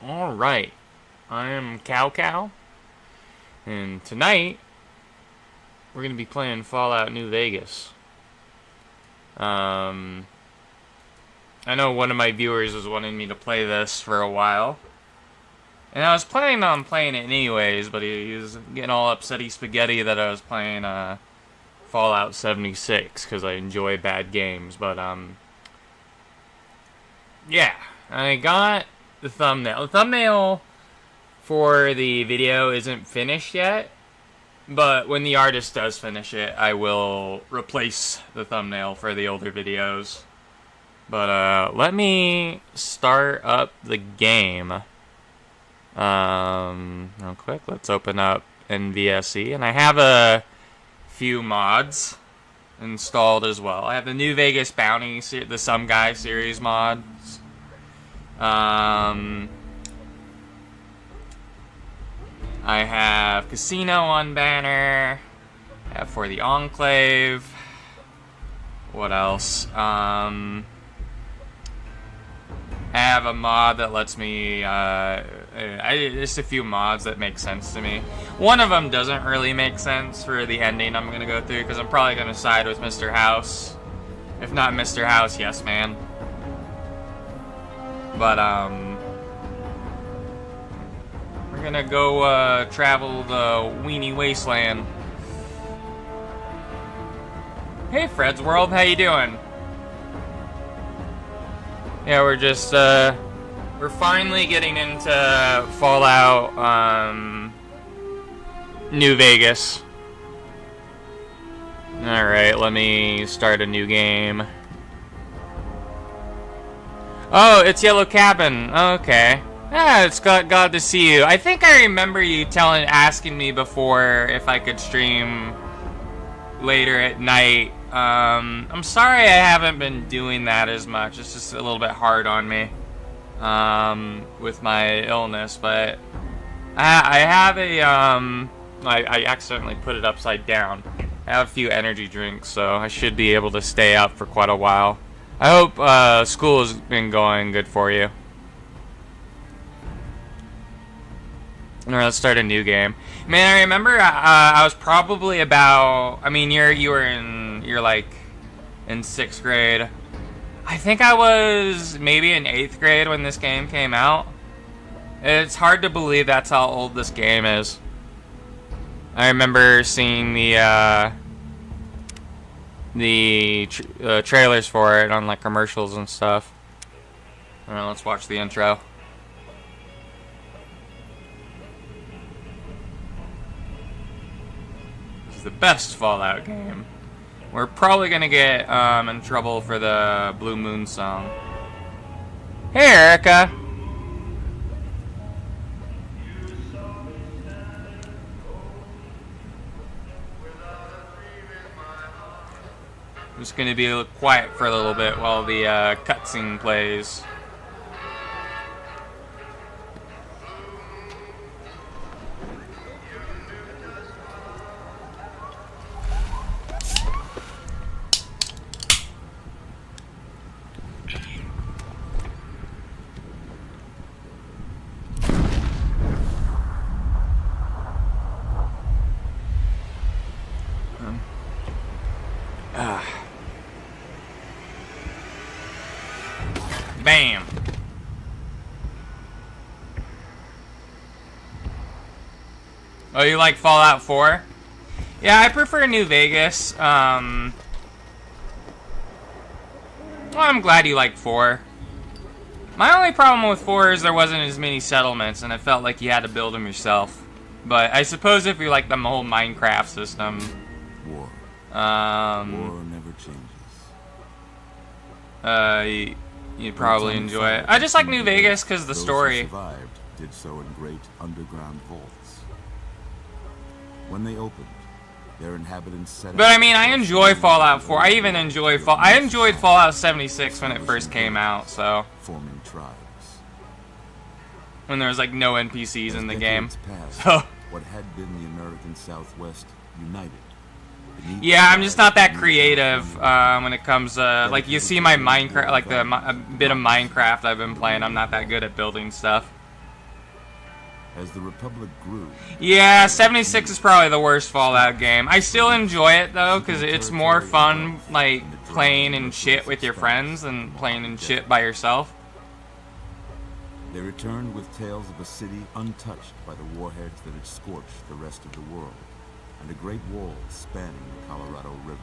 Alright, I am Cow Cow, and tonight we're going to be playing Fallout New Vegas. I know one of my viewers was wanting me to play this for a while, and I was planning on playing it anyways, but he was getting all upsetty spaghetti that I was playing Fallout 76, because I enjoy bad games, but yeah, I got the thumbnail. The thumbnail for the video isn't finished yet, but when the artist does finish it, I will replace the thumbnail for the older videos. But let me start up the game. Real quick, let's open up NVSE, and I have a few mods installed as well. I have the New Vegas Bounty, the Some Guy series mods. I have Casino on banner. I have For the Enclave. What else? I have a mod that lets me, just a few mods that make sense to me. One of them doesn't really make sense for the ending I'm going to go through, because I'm probably going to side with Mr. House. If not Mr. House, yes, man. But, we're going to go, travel the Weenie Wasteland. Hey, Fred's World, how you doing? Yeah, we're just, we're finally getting into Fallout, New Vegas. Alright, let me start a new game. Oh, it's Yellow Cabin. Okay. Yeah, it's glad to see you. I think I remember you asking me before if I could stream later at night. I'm sorry I haven't been doing that as much. It's just a little bit hard on me with my illness, but I have a I accidentally put it upside down. I have a few energy drinks, so I should be able to stay up for quite a while. I hope school has been going good for you. Alright, let's start a new game. Man, I remember I was probably about, I mean, you're like in 6th grade. I think I was maybe in 8th grade when this game came out. It's hard to believe that's how old this game is. I remember seeing the trailers for it on like commercials and stuff. Alright, let's watch the intro. The best Fallout game. We're probably gonna get in trouble for the Blue Moon song. Hey, Erica. I'm just gonna be quiet for a little bit while the cutscene plays. Bam. Oh, you like Fallout 4? Yeah, I prefer New Vegas. Well, I'm glad you like 4. My only problem with 4 is there wasn't as many settlements, and it felt like you had to build them yourself. But I suppose if you like the whole Minecraft system, War never changes. You'd probably enjoy it. I just like New Vegas because the story. Those who survived did so in great underground vaults. When they opened, their inhabitants set But I mean, I enjoy Fallout 4. I even enjoy I enjoyed Fallout 76 when it first came out. So forming tribes. when there was like no NPCs in the game. Passed, So what had been the American Southwest united Yeah, I'm just not that creative when it comes to, like, you see my Minecraft, like a bit of Minecraft I've been playing. I'm not that good at building stuff. As the Republic grew, Yeah, 76 is probably the worst Fallout game. I still enjoy it though, because it's more fun, like, playing and shit with your friends than playing and shit by yourself. they returned with tales of a city untouched by the warheads that had scorched the rest of the world, and a great wall spanning the Colorado River.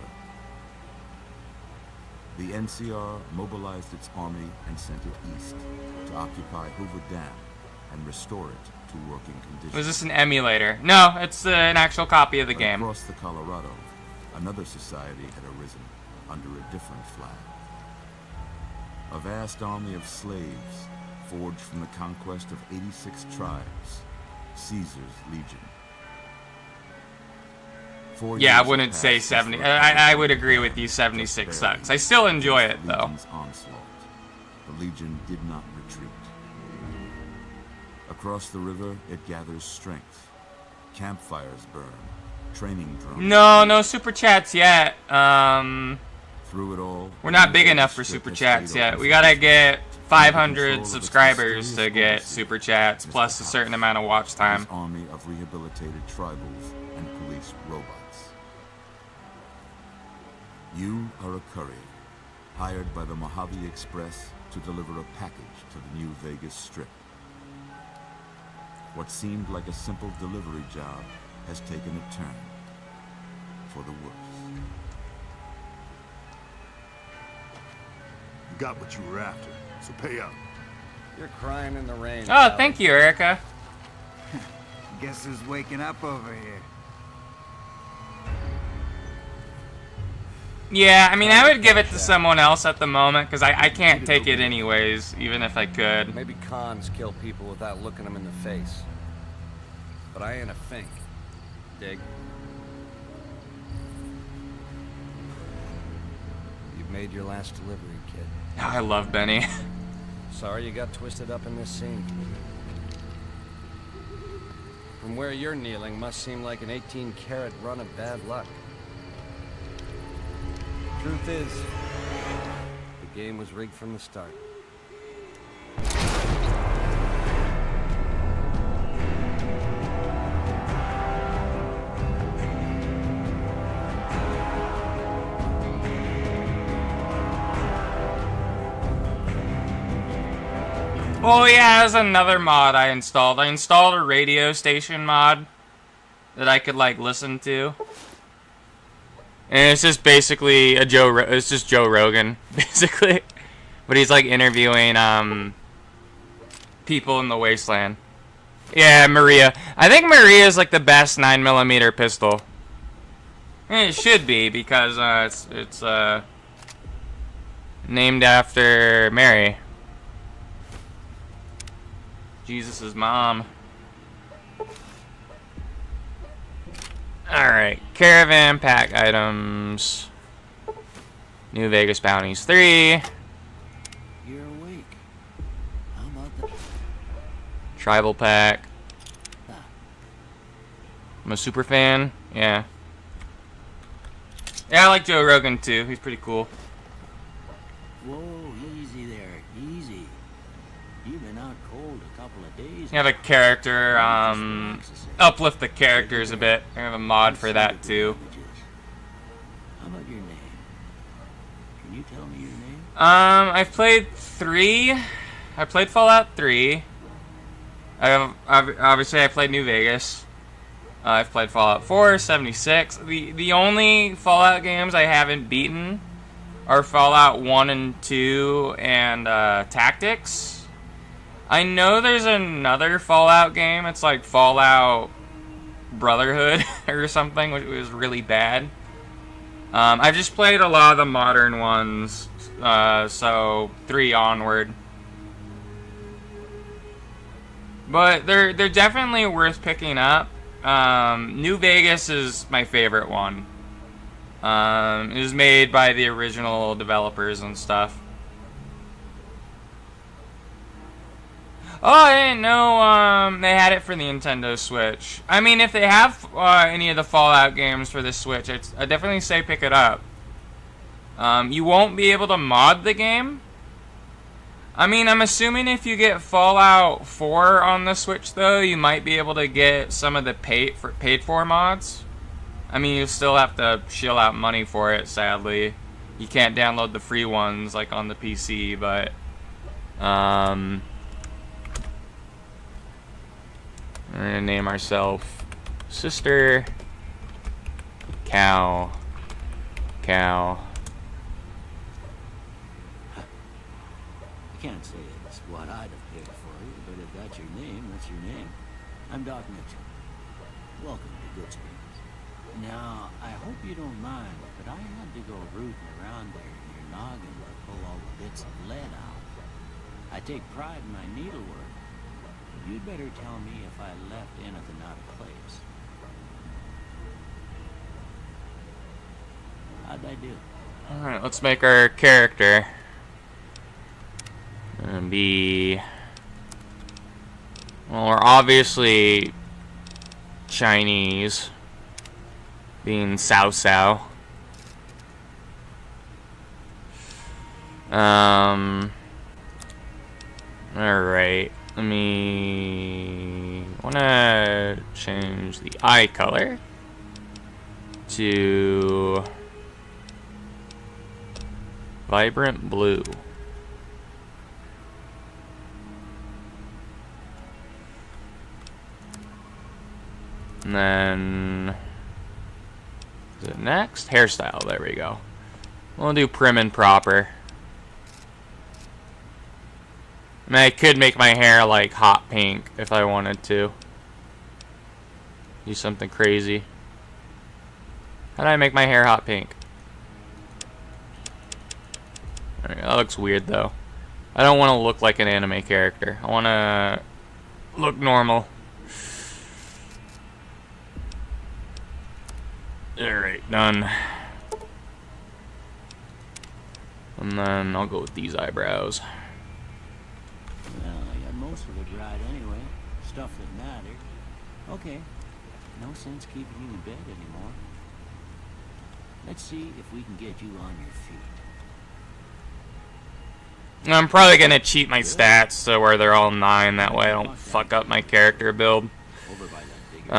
The NCR mobilized its army and sent it east to occupy Hoover Dam and restore it to working conditions. Was this an emulator? No, it's an actual copy of the game. Across the Colorado, another society had arisen under a different flag. A vast army of slaves forged from the conquest of 86 tribes, Caesar's Legion. Yeah, I wouldn't say 70. I would agree with you, 76 sucks. I still enjoy it, though. The Legion did not retreat. Across the river, it gathers strength. Campfires burn. Training drones. No super chats yet. Through it all, We're not big enough for super chats yet. We gotta get 500 subscribers to get super chats, plus a certain amount of watch time. An army of rehabilitated tribals and police robots. You are a courier, hired by the Mojave Express to deliver a package to the New Vegas Strip. What seemed like a simple delivery job has taken a turn for the worse. You got what you were after, so pay up. You're crying in the rain. Oh, thank you, Erica. Guess who's waking up over here? Yeah, I mean, I would give it to someone else at the moment, because I can't take it anyways, even if I could. Maybe cons kill people without looking them in the face. But I ain't a fink. Dig? You've made your last delivery, kid. Oh, I love Benny. Sorry you got twisted up in this scene. From where you're kneeling must seem like an 18-carat run of bad luck. Truth is, the game was rigged from the start. Oh yeah, there's another mod I installed. I installed a radio station mod that I could, like, listen to. And it's just basically it's just Joe Rogan, basically. But he's, like, interviewing, people in the wasteland. Yeah, Maria. I think Maria is, like, the best 9mm pistol. And it should be, because, it's named after Mary. Jesus' mom. Alright, caravan pack items. New Vegas Bounties 3. You're awake. How about the... Tribal pack. I'm a super fan. Yeah. Yeah, I like Joe Rogan too. He's pretty cool. Whoa, easy there, easy. You've been out cold a couple of days. You have a character, uplift the characters a bit. I have a mod for that too. How about your name? Can you tell me your name? I've played 3. I played Fallout 3. Obviously I played New Vegas. I've played Fallout 4, 76. The only Fallout games I haven't beaten are Fallout 1 and 2 and Tactics. I know there's another Fallout game. It's like Fallout Brotherhood or something, which was really bad. I've just played a lot of the modern ones, so 3 onward. But they're definitely worth picking up. New Vegas is my favorite one. It was made by the original developers and stuff. Oh, I didn't know they had it for the Nintendo Switch. I mean, if they have any of the Fallout games for the Switch, I definitely say pick it up. You won't be able to mod the game. I mean, I'm assuming if you get Fallout 4 on the Switch, though, you might be able to get some of the paid for mods. I mean, you still have to shell out money for it, sadly. You can't download the free ones like on the PC, but we're gonna name ourselves Sister Cow. I can't say it's what I'd have picked for you, but if that's your name, that's your name. I'm Doc Mitchell. Welcome to Good Springs. Now, I hope you don't mind, but I had to go rooting around there in your noggin to pull all the bits of lead out. I take pride in my needlework. You'd better tell me if I left anything out of place. How'd I do? Alright, let's make our character. Gonna be... Well, we're obviously Chinese. Being Cao Cao. Alright. Let me... wanna change the eye color to vibrant blue. And then the next hairstyle, there we go. We'll do prim and proper. I mean, I could make my hair like hot pink if I wanted to. Do something crazy. How do I make my hair hot pink? Alright, that looks weird though. I don't want to look like an anime character. I want to look normal. Alright, done. And then I'll go with these eyebrows. Well, I got most of it right anyway. Stuff that mattered. Okay. No sense keeping you in bed anymore. Let's see if we can get you on your feet. I'm probably gonna cheat my stats so where they're all 9, that way I don't fuck up my character build. Over by that big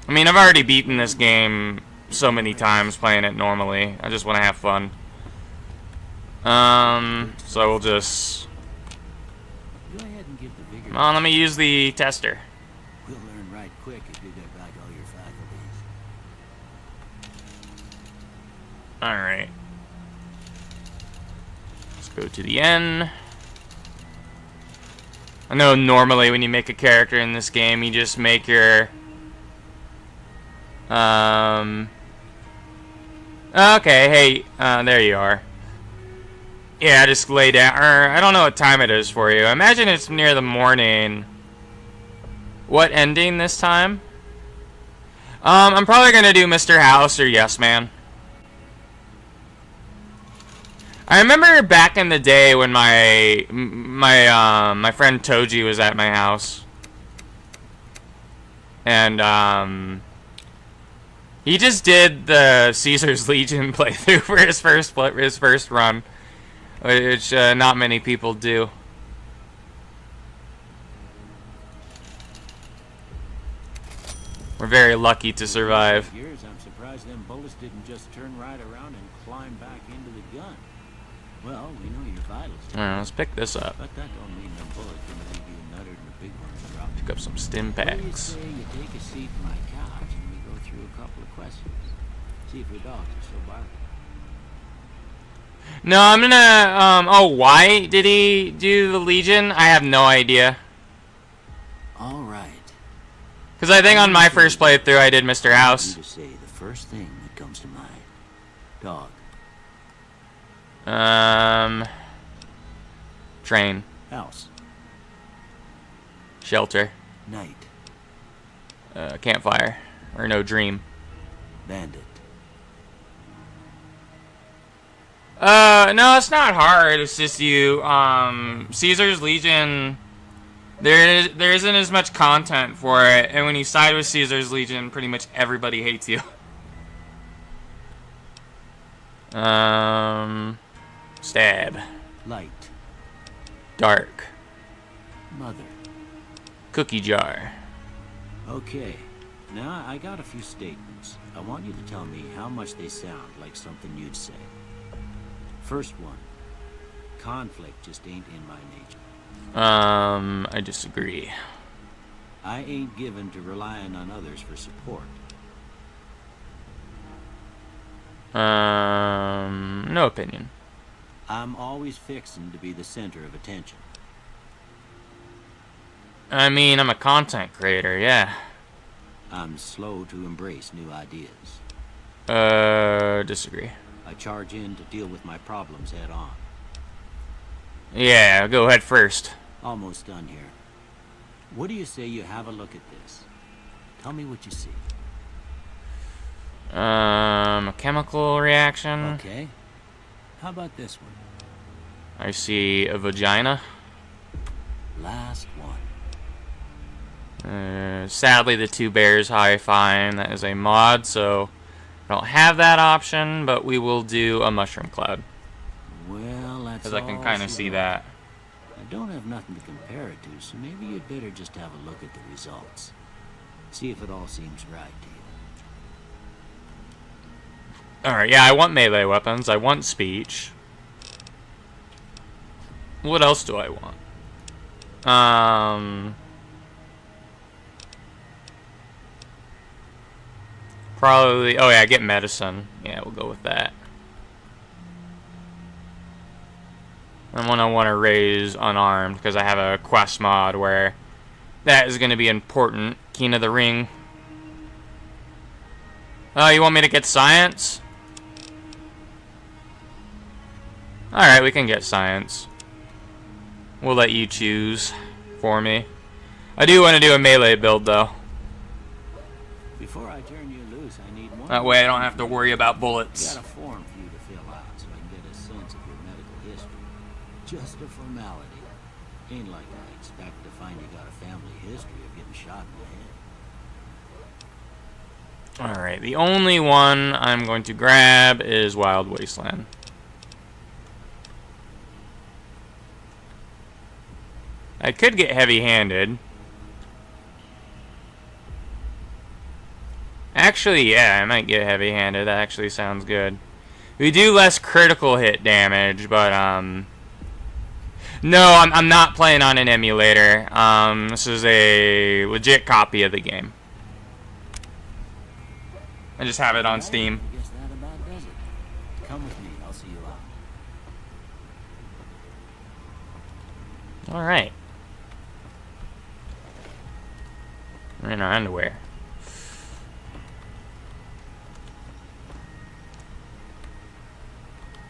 I mean, I've already beaten this game so many times playing it normally. I just want to have fun. So we'll just... Go ahead and give the bigger. Come on, let me use the tester. We'll learn right quick if you get back all your faculties. Alright. Let's go to the N. I know normally when you make a character in this game, you just make your... Okay, hey, there you are. Yeah, just lay down. I don't know what time it is for you. I imagine it's near the morning. What ending this time? I'm probably gonna do Mr. House or Yes Man. I remember back in the day when my friend Toji was at my house, and he just did the Caesar's Legion playthrough for his first run, which not many people do. We're very lucky to survive. I'm surprised them bullets didn't just turn right around and climb back into the gun. Well, we know your vitals. Alright, let's pick this up. But that don't mean them bullets gonna leave you nuttered and a big one drop. Pick up some stim What do you packs. say you take a seat in my couch and we go through a couple of questions? See if your dogs are still barking. No, I'm gonna, oh, why did he do the Legion? I have no idea. All right. Because I think on my first playthrough I did Mr. I House. want you to say the first thing that comes to mind. Dog. Train. House. Shelter. Night. Campfire. Or no, dream. Bandit. No, it's not hard. It's just you, Caesar's Legion, there isn't as much content for it, and when you side with Caesar's Legion, pretty much everybody hates you. Stab. Light. Dark. Mother. Cookie jar. Okay. Now, I got a few statements. I want you to tell me how much they sound like something you'd say. First one. Conflict just ain't in my nature. I disagree. I ain't given to relying on others for support. No opinion. I'm always fixing to be the center of attention. I mean, I'm a content creator, yeah. I'm slow to embrace new ideas. Disagree. I charge in to deal with my problems head on. Yeah, go ahead first. Almost done here. What do you say you have a look at this? Tell me what you see. A chemical reaction. Okay. How about this one? I see a vagina. Last one. Sadly, the two bears I find that is a mod, so I don't have that option, but we will do a mushroom cloud. Well, that's Because I can kind of see that. I don't have nothing to compare it to, so maybe you'd better just have a look at the results. See if it all seems right to you. Alright, yeah, I want melee weapons. I want speech. What else do I want? Probably... Oh, yeah, get medicine. Yeah, we'll go with that. And when I want to raise unarmed, because I have a quest mod where that is going to be important. Key to the ring. Oh, you want me to get science? Alright, we can get science. We'll let you choose for me. I do want to do a melee build, though. Before I turn you loose, I need one. That way I don't have to worry about bullets. Got a form for you to fill out so I can get a sense of your medical history. Just a formality. Ain't like I expect to find you got a family history of getting shot in the head. Alright, the only one I'm going to grab is Wild Wasteland. I could get heavy-handed. Actually, yeah, I might get heavy-handed. That actually sounds good. We do less critical hit damage, but, no, I'm not playing on an emulator. This is a legit copy of the game. I just have it on Steam. I guess that about does it. Come with me, I'll see you out. Alright. We're in our underwear.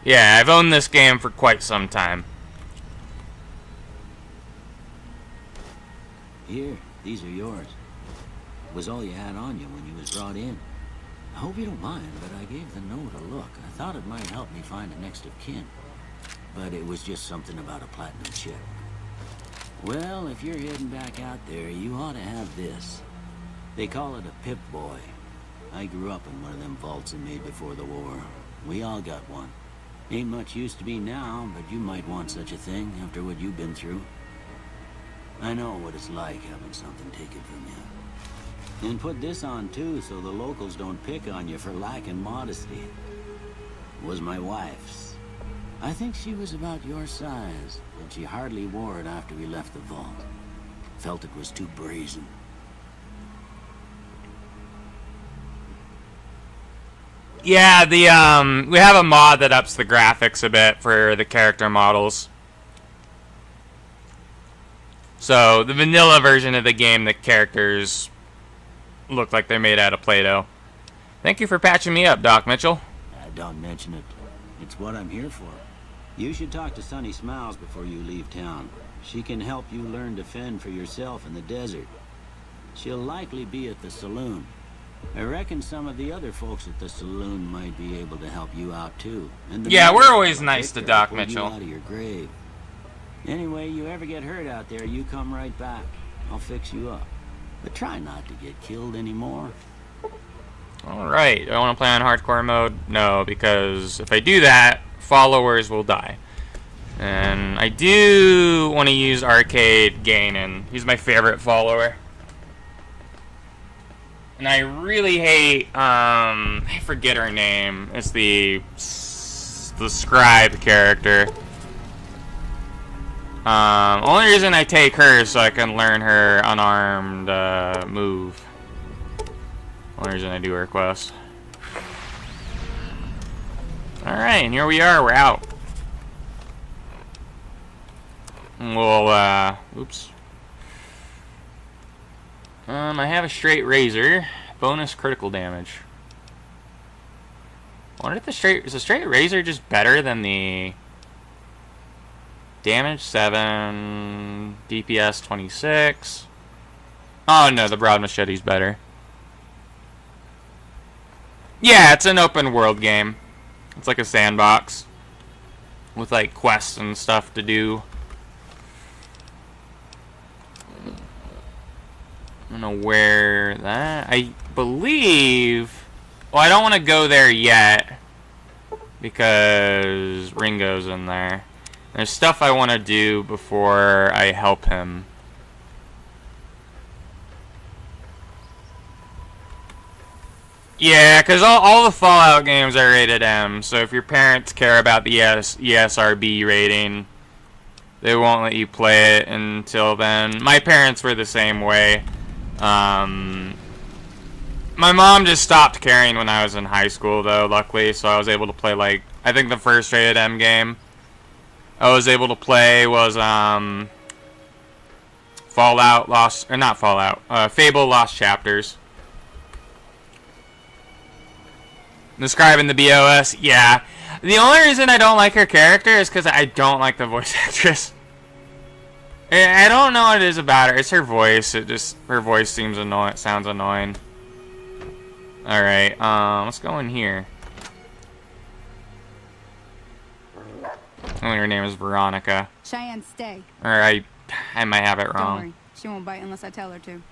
Yeah, I've owned this game for quite some time. Here, these are yours. Was all you had on you when you was brought in. I hope you don't mind, but I gave the note a look. I thought it might help me find a next of kin. But it was just something about a platinum chip. Well, if you're heading back out there, you ought to have this. They call it a Pip-Boy. I grew up in one of them vaults they made before the war. We all got one. Ain't much use to me now, but you might want such a thing after what you've been through. I know what it's like having something taken from you. And put this on too, so the locals don't pick on you for lacking modesty. It was my wife's. I think she was about your size, but she hardly wore it after we left the vault. Felt it was too brazen. Yeah, we have a mod that ups the graphics a bit for the character models. So, the vanilla version of the game, the characters look like they're made out of Play-Doh. Thank you for patching me up, Doc Mitchell. Don't mention it. It's what I'm here for. You should talk to Sunny Smiles before you leave town. She can help you learn to fend for yourself in the desert. She'll likely be at the saloon. I reckon some of the other folks at the saloon might be able to help you out too. And Yeah, we're always Victor nice to Doc pulled you Mitchell. out of your grave. Anyway, you ever get hurt out there, you come right back. I'll fix you up. But try not to get killed anymore. Alright, do I want to play on hardcore mode? No, because if I do that, followers will die. And I do want to use Arcade Gainin. He's my favorite follower. And I really hate, I forget her name. It's the scribe character. Only reason I take her is so I can learn her unarmed move. Only reason I do her quest. Alright, and here we are, we're out. Well, oops. I have a straight razor. Bonus critical damage. I wonder if is the straight razor just better than the damage 7, DPS 26? Oh no, the broad machete's better. Yeah, it's an open world game. It's like a sandbox with like quests and stuff to do. I don't know where that... I believe... Well, I don't want to go there yet because Ringo's in there. There's stuff I want to do before I help him. Yeah, because all the Fallout games are rated M, so if your parents care about the ESRB rating, they won't let you play it until then. My parents were the same way. My mom just stopped caring when I was in high school, though, luckily, so I was able to play, like, I think the first rated M game I was able to play was, Fallout Lost, or not Fallout, Fable Lost Chapters. Describing the BOS, yeah. The only reason I don't like her character is because I don't like the voice actress. I don't know what it is about her. It's her voice. Her voice sounds annoying. Alright, let's go in here. Oh, her name is Veronica. Cheyenne, stay. Or I might have it Don't wrong. worry. She won't bite unless I tell her to.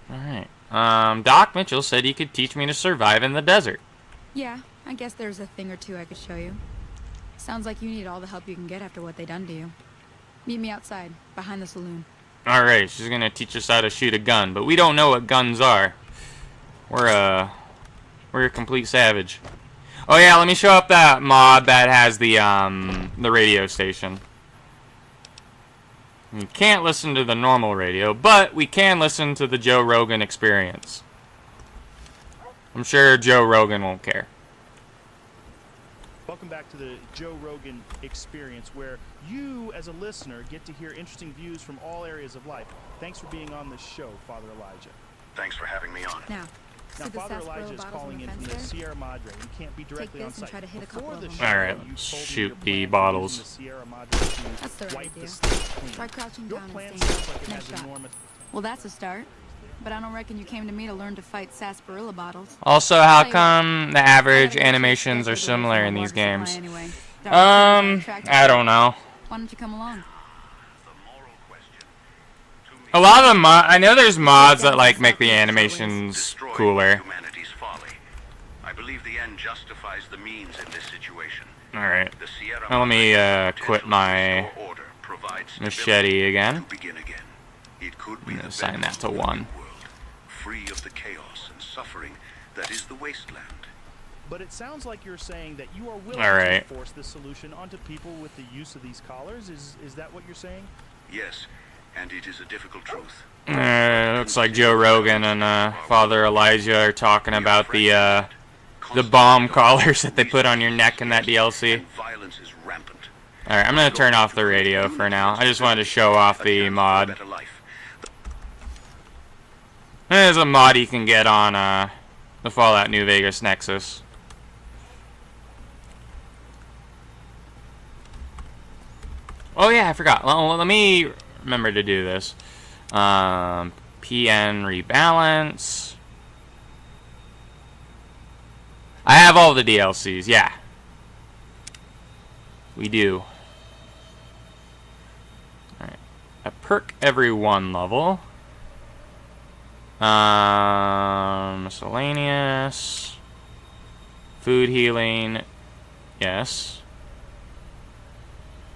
Alright. Doc Mitchell said he could teach me to survive in the desert. Yeah, I guess there's a thing or two I could show you. Sounds like you need all the help you can get after what they done to you. Meet me outside, behind the saloon. Alright, she's gonna teach us how to shoot a gun, but we don't know what guns are. We're a complete savage. Oh yeah, let me show up that mod that has the radio station. We can't listen to the normal radio, but we can listen to the Joe Rogan Experience. I'm sure Joe Rogan won't care. Welcome back to the Joe Rogan Experience, where you, as a listener, get to hear interesting views from all areas of life. Thanks for being on the show, Father Elijah. Thanks for having me on. Now, Now, see the Father sarsaparilla Elijah is bottles calling on in the from the fence there? Sierra Madre. You can't be directly on this and site. try to hit a couple Before of the them. show, Alright, you let's told me shoot your the plan for bottles. using the Sierra Madre to That's the right wipe the idea. state clean. Try crouching Your down plan and sounds staying. like it Next has shot. enormous... Well, that's a start. But I don't reckon you came to me to learn to fight sarsaparilla bottles. Also, how Tell you come the I average gotta go animations check are the similar original in these water supply games? Anyway. Dark I don't know. Why don't you come along? A lot of the I know there's mods that like make the animations Destroy cooler. humanity's folly. I believe the end justifies the means in this situation. Alright. The Sierra Now let me Madre's quit potential my to restore order provides machete stability again. to begin again. It could be I'm gonna the assign that best to of the 1. new world, free of the chaos and suffering that is the wasteland. But it sounds like you're saying that you are willing Alright. to force this solution onto people with the use of these collars. Is that what you're saying? Yes, and it is a difficult truth. Looks like Joe Rogan and Father Elijah are talking about the bomb collars that they put on your neck in that DLC. And violence is rampant. Alright, I'm gonna turn off the radio for now. I just wanted to show off the mod. Better life. There's a mod you can get on the Fallout New Vegas Nexus. Oh yeah, I forgot. Let me remember to do this. PN rebalance. I have all the DLCs, yeah. We do. Alright. A perk every 1 level. Miscellaneous. Food healing. Yes.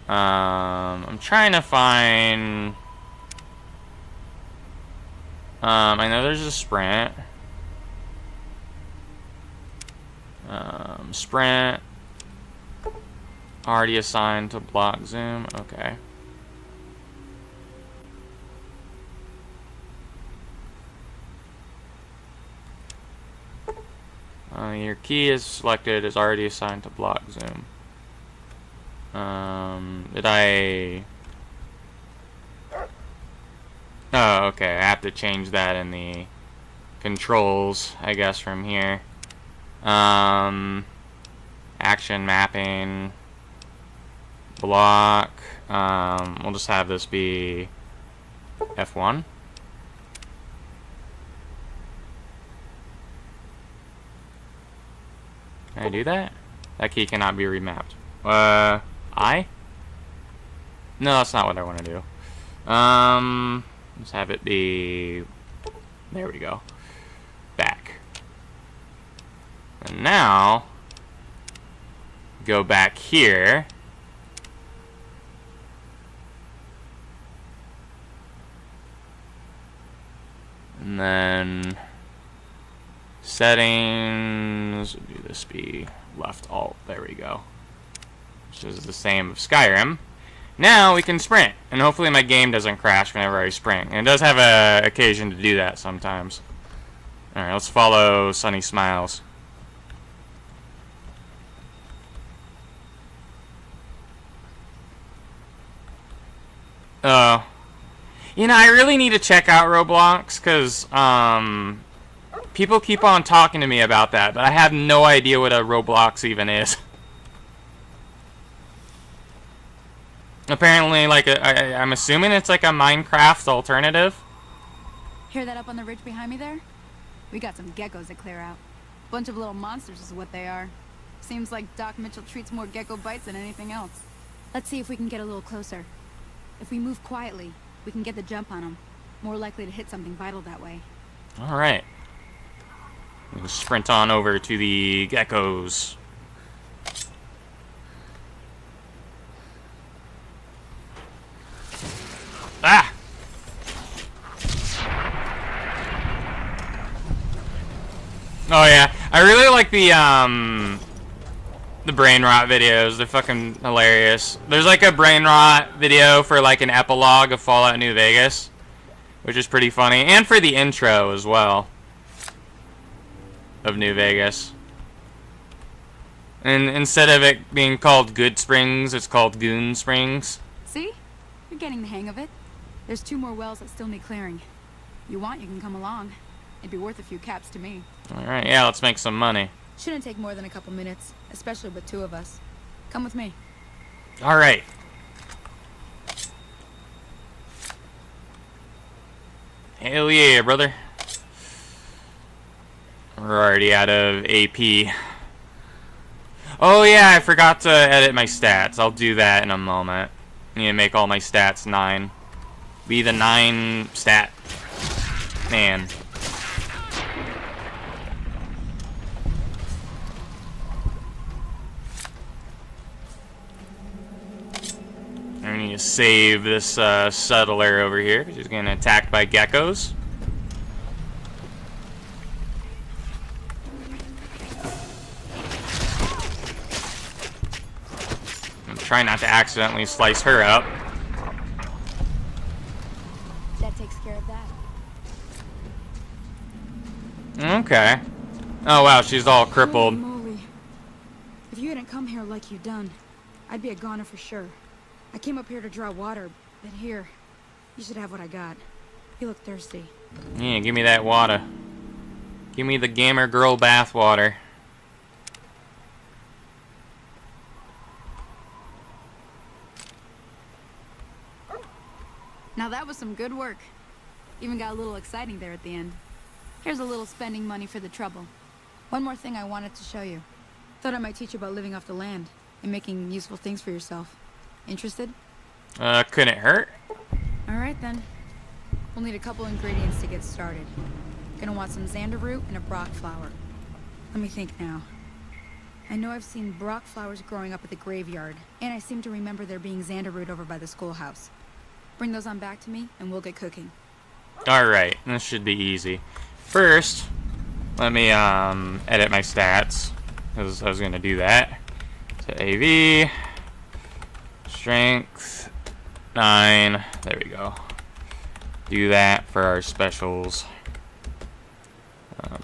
I'm trying to find... I know there's a sprint. Sprint. Already assigned to block zoom. Okay. Your key is selected is already assigned to block zoom. Did I... Oh, okay. I have to change that in the controls, I guess, from here. Action mapping. Block. We'll just have this be F1. Can I do that? That key cannot be remapped. I? No, that's not what I want to do. Let's have it be... There we go. Back. And now... Go back here. And then... Settings... Do this be left alt. There we go. Which is the same of Skyrim. Now we can sprint, and hopefully my game doesn't crash whenever I sprint. And it does have a occasion to do that sometimes. Alright, let's follow Sunny Smiles. You know, I really need to check out Roblox, because, people keep on talking to me about that, but I have no idea what a Roblox even is. Apparently, like, I'm assuming it's like a Minecraft alternative. Hear that up on the ridge behind me there? We got some geckos to clear out. Bunch of little monsters is what they are. Seems like Doc Mitchell treats more gecko bites than anything else. Let's see if we can get a little closer. If we move quietly, we can get the jump on them. More likely to hit something vital that way. Alright. We'll sprint on over to the geckos. Ah! Oh yeah, I really like the brain rot videos. They're fucking hilarious. There's like a brain rot video for like an epilogue of Fallout New Vegas, which is pretty funny, and for the intro as well of New Vegas. And instead of it being called Good Springs, it's called Goon Springs. See? You're getting the hang of it. There's 2 more wells that still need clearing. You want, you can come along. It'd be worth a few caps to me. Alright, yeah, let's make some money. Shouldn't take more than a couple minutes, especially with 2 of us. Come with me. Alright. Hell yeah, brother. We're already out of AP. Oh yeah, I forgot to edit my stats. I'll do that in a moment. I need to make all my stats 9. Be the 9 stat man. I need to save this settler over here because he's getting attacked by geckos. I'm trying not to accidentally slice her up. That takes care of that. Okay. Oh wow, she's all crippled. Holy moly. If you hadn't come here like you done, I'd be a goner for sure. I came up here to draw water, but here, you should have what I got. You look thirsty. Yeah, give me that water. Give me the gamer girl bath water. Now that was some good work. Even got a little exciting there at the end. Here's a little spending money for the trouble. One more thing I wanted to show you. Thought I might teach you about living off the land and making useful things for yourself. Interested? Couldn't hurt. Alright then. We'll need a couple ingredients to get started. Gonna want some xander root and a brock flower. Let me think now. I know I've seen brock flowers growing up at the graveyard, and I seem to remember there being xander root over by the schoolhouse. Bring those on back to me, and we'll get cooking. Alright, this should be easy. First, let me edit my stats, because I was going to do that. So AV, strength, 9, there we go. Do that for our specials.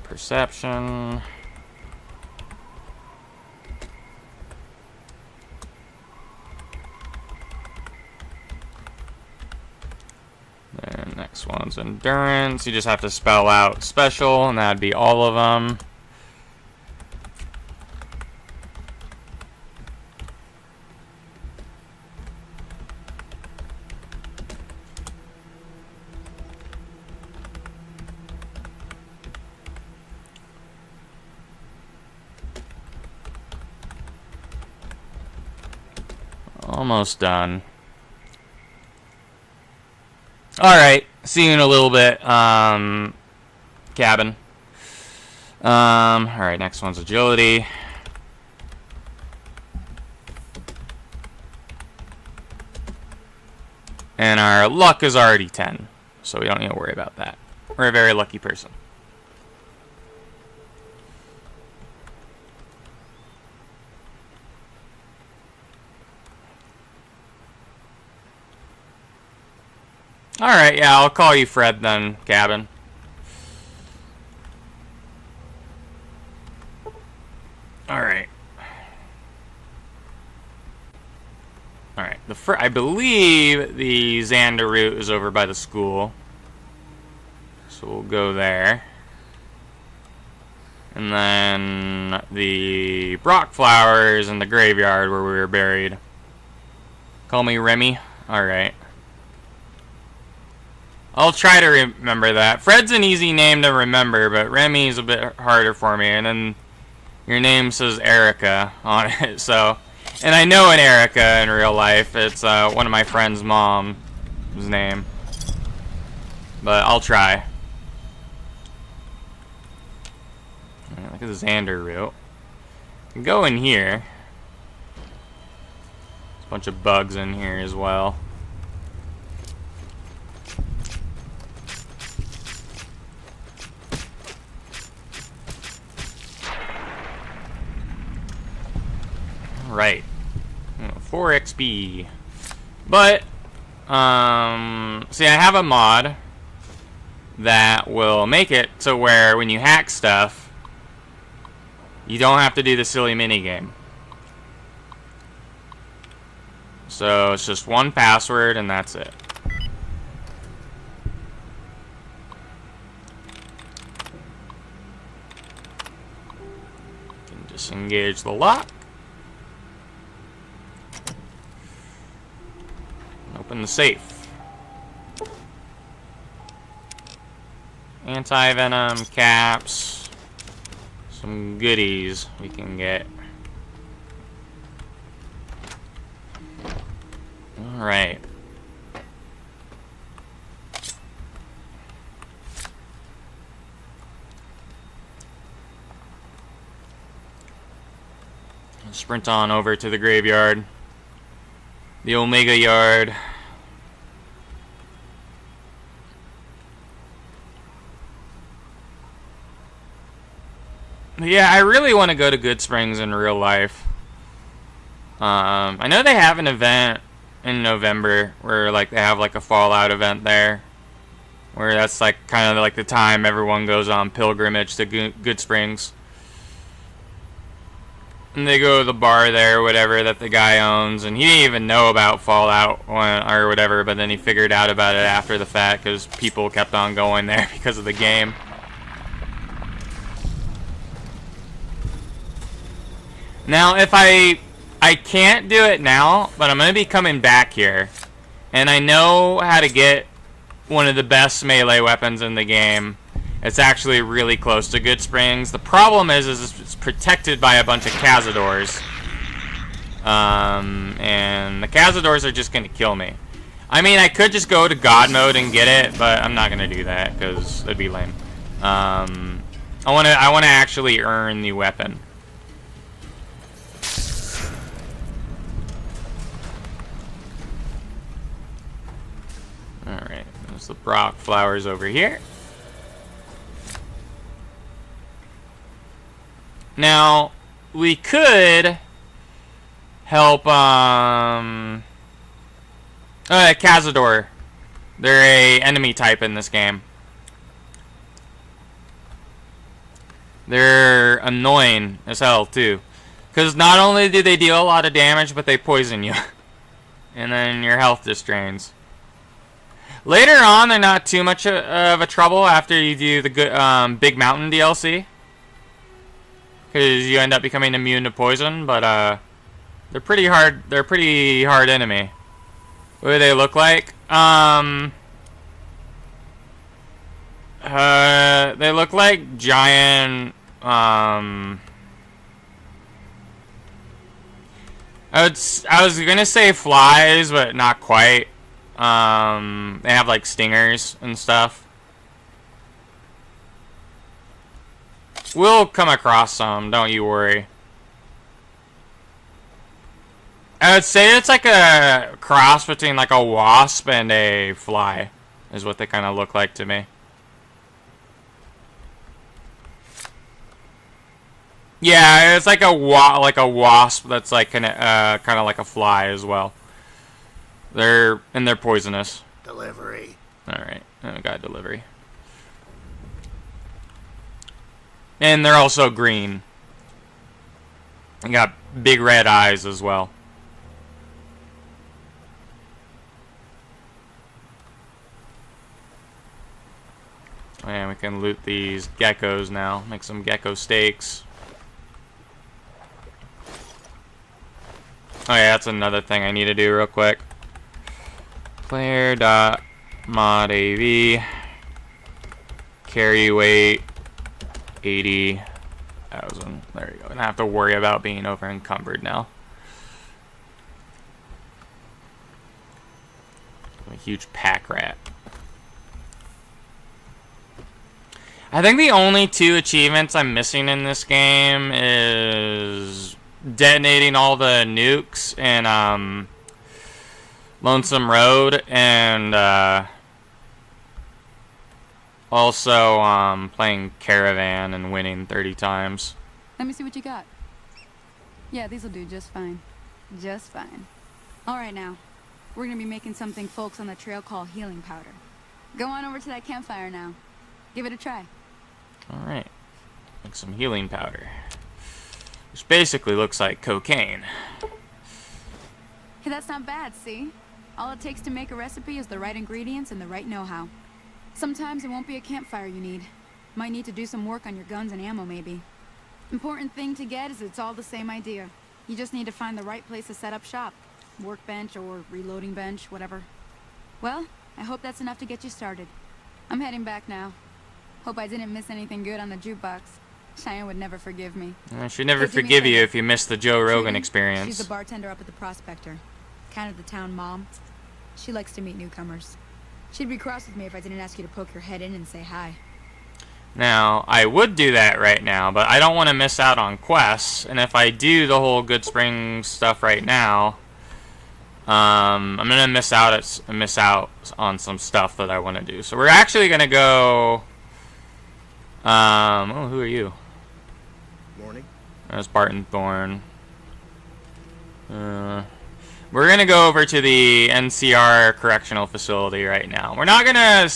Perception. Then next one's endurance. You just have to spell out special, and that'd be all of them. Almost done. Alright, see you in a little bit. Cabin. Alright, next one's agility. And our luck is already 10, so we don't need to worry about that. We're a very lucky person. Alright, yeah, I'll call you Fred then, Cabin. Alright. Alright, I believe the xander root is over by the school. So we'll go there. And then the Brock flowers in the graveyard where we were buried. Call me Remy? Alright. I'll try to remember that. Fred's an easy name to remember, but Remy's a bit harder for me. And then your name says Erica on it, so... And I know an Erica in real life. It's one of my friend's mom's name. But I'll try. Right, look at the xander root. Can go in here. There's a bunch of bugs in here as well. Right. 4 XP. But, see, I have a mod that will make it so where when you hack stuff, you don't have to do the silly minigame. So, it's just one password and that's it. You can disengage the lock. Open the safe. Anti-venom, caps, some goodies we can get. Alright. Sprint on over to the graveyard. The Omega Yard. Yeah, I really want to go to Good Springs in real life. I know they have an event in November where like they have like a Fallout event there, where that's like kind of like the time everyone goes on pilgrimage to Good Springs. And they go to the bar there, or whatever, that the guy owns, and he didn't even know about Fallout or whatever, but then he figured out about it after the fact because people kept on going there because of the game. Now, if I can't do it now, but I'm going to be coming back here, and I know how to get one of the best melee weapons in the game. It's actually really close to Good Springs. The problem is it's protected by a bunch of cazadors. And the cazadors are just gonna kill me. I mean, I could just go to God mode and get it, but I'm not gonna do that because that'd be lame. I wanna actually earn the weapon. All right, there's the Brock flowers over here. Now we could help Cazador. They're a enemy type in this game. They're annoying as hell too, because not only do they deal a lot of damage, but they poison you, and then your health just drains. Later on, they're not too much of a trouble after you do the good Big Mountain DLC, because you end up becoming immune to poison. But they're pretty hard. They're a pretty hard enemy. What do they look like? They look like giant. I was gonna say flies, but not quite. They have like stingers and stuff. We'll come across some, don't you worry. I would say it's like a cross between like a wasp and a fly, is what they kind of look like to me. Yeah, it's like a wasp that's like kind of like a fly as well. They're poisonous. Delivery. All right, I got delivery. And they're also green. They got big red eyes as well. And we can loot these geckos now. Make some gecko steaks. Oh yeah, that's another thing I need to do real quick. Player.mod AV. Carry weight 80,000. There you go. I don't have to worry about being over encumbered now. I'm a huge pack rat. I think the only two achievements I'm missing in this game is detonating all the nukes in Lonesome Road, and also playing Caravan and winning 30 times. Let me see what you got. Yeah, these'll do just fine. Just fine. Alright now, we're gonna be making something folks on the trail call healing powder. Go on over to that campfire now. Give it a try. Alright. Make some healing powder. Which basically looks like cocaine. Hey, that's not bad, see? All it takes to make a recipe is the right ingredients and the right know-how. Sometimes it won't be a campfire you need. Might need to do some work on your guns and ammo, maybe. Important thing to get is it's all the same idea. You just need to find the right place to set up shop. Workbench or reloading bench, whatever. Well, I hope that's enough to get you started. I'm heading back now. Hope I didn't miss anything good on the jukebox. Cheyenne would never forgive me. I should never forgive you if you missed the Joe Rogan experience. She's the bartender up at the Prospector. Kind of the town mom. She likes to meet newcomers. She'd be cross with me if I didn't ask you to poke your head in and say hi. Now, I would do that right now, but I don't want to miss out on quests. And if I do the whole Good Springs stuff right now, I'm gonna miss out on some stuff that I want to do. So we're actually gonna go. Oh, who are you? Morning. That's Barton Thorne. We're gonna go over to the NCR correctional facility right now. We're not gonna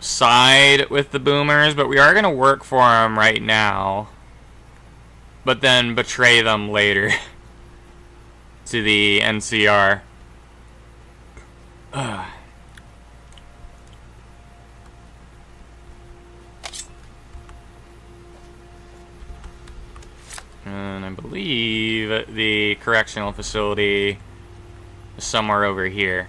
side with the boomers, but we are gonna work for them right now. But then betray them later to the NCR. And I believe the correctional facility is somewhere over here.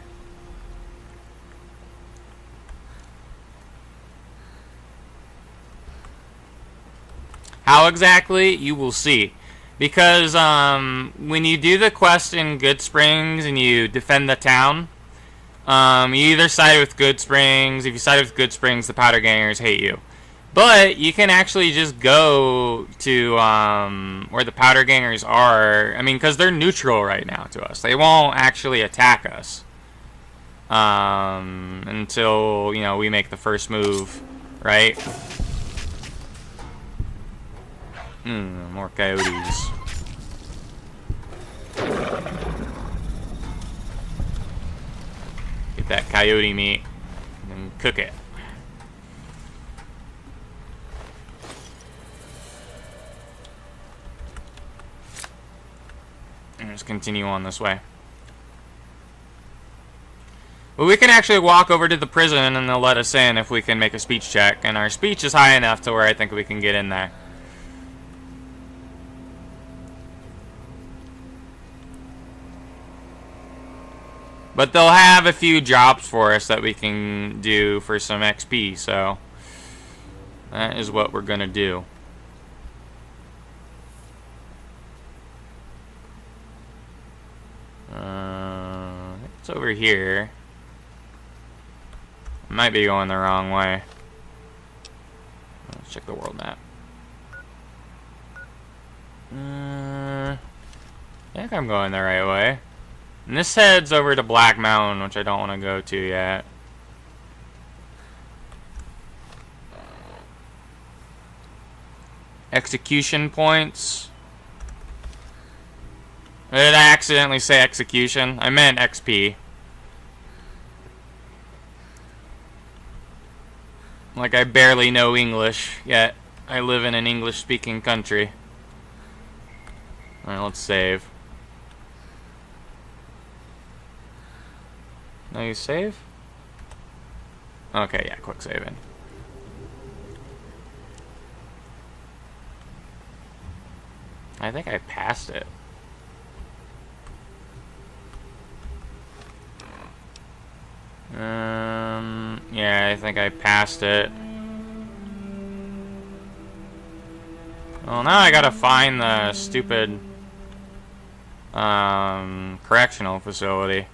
How exactly? You will see. Because when you do the quest in Good Springs and you defend the town, you either side with Good Springs. If you side with Good Springs, the Powder Gangers hate you. But you can actually just go to where the Powder Gangers are. I mean, because they're neutral right now to us. They won't actually attack us until, you know, we make the first move, right? More coyotes. Get that coyote meat and cook it. And just continue on this way. Well, we can actually walk over to the prison and they'll let us in if we can make a speech check. And our speech is high enough to where I think we can get in there. But they'll have a few jobs for us that we can do for some XP, so that is what we're gonna do. It's over here. I might be going the wrong way. Let's check the world map. I think I'm going the right way. And this heads over to Black Mountain, which I don't want to go to yet. Execution points. Did I accidentally say execution? I meant XP. Like I barely know English, yet I live in an English-speaking country. Alright, let's save. No, you save? Okay, yeah, quick saving. I think I passed it. Yeah, I think I passed it. Well, now I gotta find the stupid correctional facility.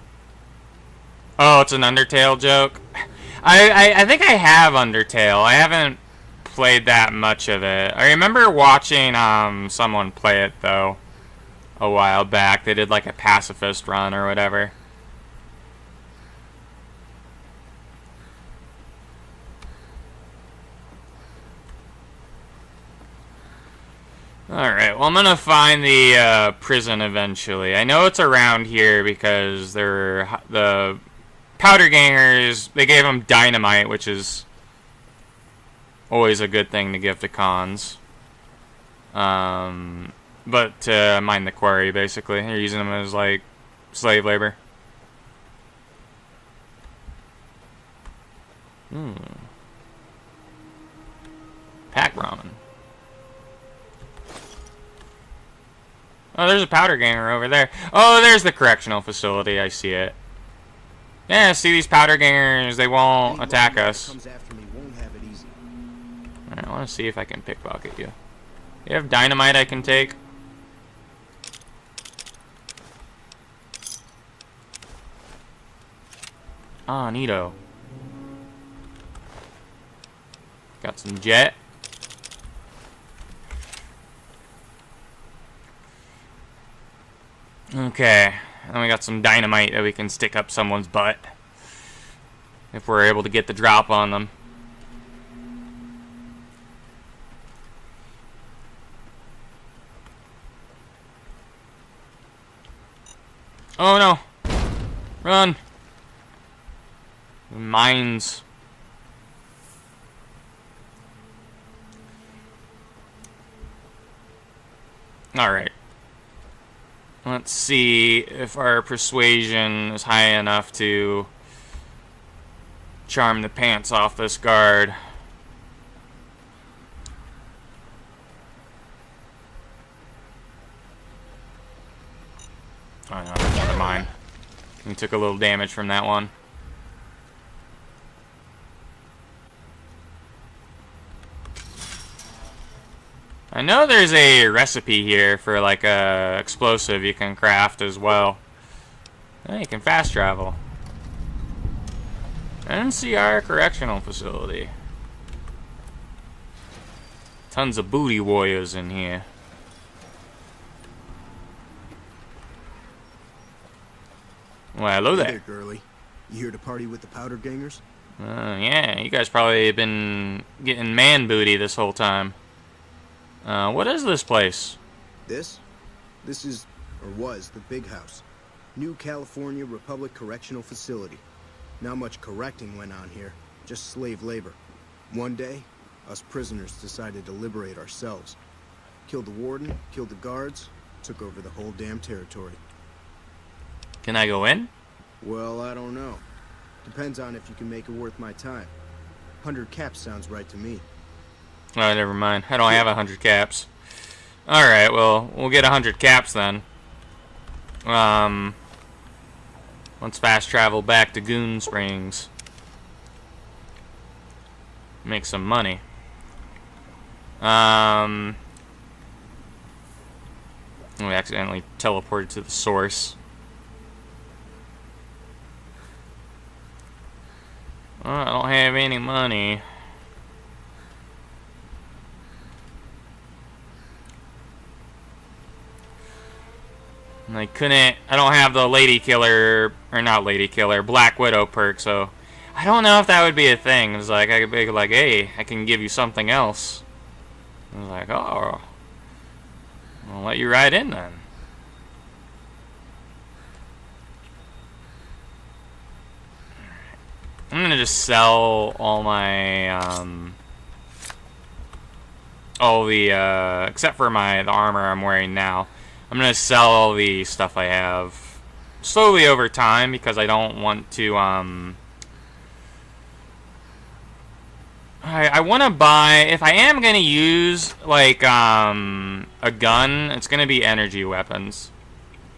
Oh, it's an Undertale joke? I think I have Undertale. I haven't played that much of it. I remember watching someone play it, though, a while back. They did like a pacifist run or whatever. Alright, well I'm gonna find the prison eventually. I know it's around here because the Powder Gangers, they gave them dynamite, which is always a good thing to give to cons. But to mine the quarry, basically. They're using them as, like, slave labor. Pack ramen. Oh, there's a Powder Ganger over there. Oh, there's the correctional facility. I see it. Yeah, see these Powder Gangers, they won't attack us. Alright, I want to see if I can pickpocket you. You have dynamite I can take? Ah, neato. Got some jet. Okay, and we got some dynamite that we can stick up someone's butt if we're able to get the drop on them. Oh no! Run! Mines. Alright. Let's see if our persuasion is high enough to charm the pants off this guard. Oh no, never mind. We took a little damage from that one. I know there's a recipe here for like a explosive you can craft as well. Oh, you can fast travel. NCR Correctional Facility. Tons of booty warriors in here. Well, hello there. Hey there, girlie. You here to party with the powder gangers? Yeah, you guys probably been getting man booty this whole time. What is this place? This is, or was, the Big House. New California Republic Correctional Facility. Not much correcting went on here, just slave labor. One day, us prisoners decided to liberate ourselves. Killed the warden, killed the guards, took over the whole damn territory. Can I go in? Well, I don't know. Depends on if you can make it worth my time. 100 caps sounds right to me. Oh, never mind. I don't have 100 caps. Alright, well, we'll get 100 caps then. Let's fast travel back to Goon Springs. Make some money. We accidentally teleported to the source. I don't have any money. I don't have the Lady Killer, or not Lady Killer, Black Widow perk, so I don't know if that would be a thing. It's like, I could be like, hey, I can give you something else. I was like, oh, I'll let you ride in then. I'm gonna just sell all my, except for the armor I'm wearing now. I'm gonna sell all the stuff I have slowly over time because I don't want to, I want to buy, if I am gonna use, like, a gun, it's gonna be energy weapons,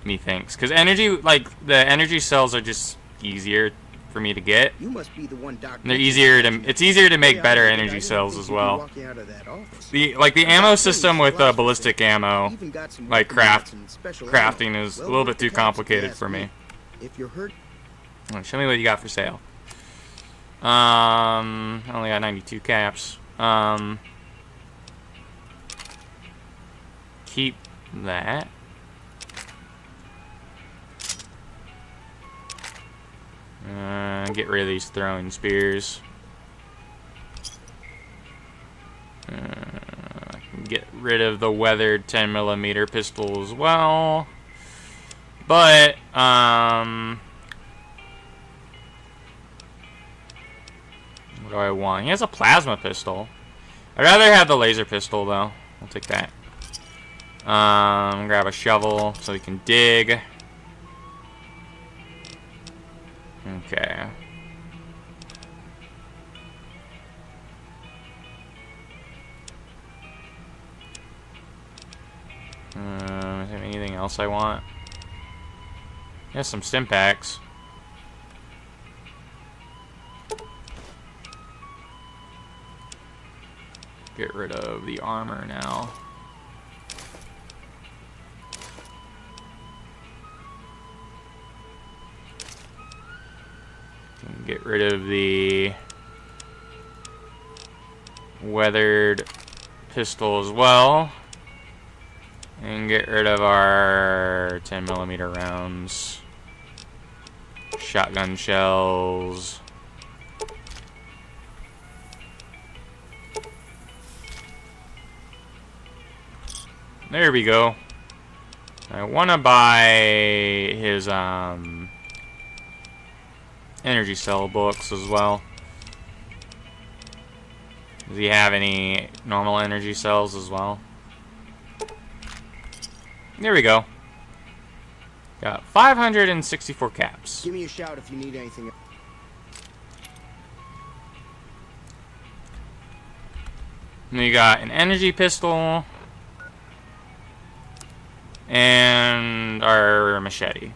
methinks. Because the energy cells are just easier for me to get. You must be the one Doc. They're easier to. It's easier to make better energy cells as well. The ammo system with ballistic ammo, like crafting is a little bit too complicated for me. If you're hurt, Show me what you got for sale. I only got 92 caps. Keep that. Get rid of these throwing spears. I can get rid of the weathered 10mm pistol as well. But, what do I want? He has a plasma pistol. I'd rather have the laser pistol, though. I'll take that. Grab a shovel so we can dig. Okay. Is there anything else I want? Yes, some stim packs. Get rid of the armor now. Get rid of the weathered pistol as well. And get rid of our 10mm rounds. Shotgun shells. There we go. I want to buy his energy cell books as well. Does he have any normal energy cells as well? There we go. Got 564 caps. give me a shout if you need anything. And you got an energy pistol and our machete.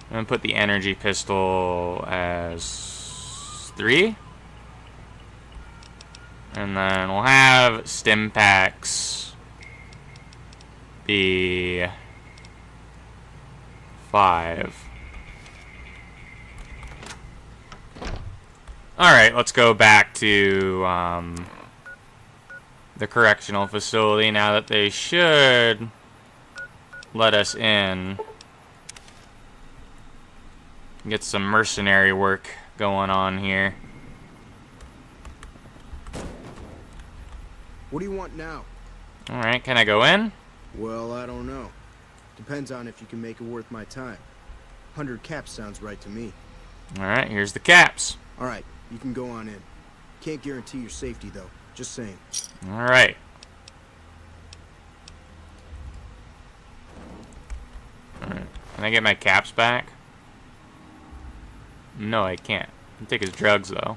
I'm gonna put the energy pistol as 3. And then we'll have stim packs be 5. Alright, let's go back to the correctional facility now that they should let us in. Get some mercenary work going on here. What do you want now? Alright, can I go in? Well, I don't know. Depends on if you can make it worth my time. 100 caps sounds right to me. Alright, here's the caps. Alright, you can go on in. Can't guarantee your safety, though. Just saying. Alright. Alright. Can I get my caps back? No, I can't. I can take his drugs, though.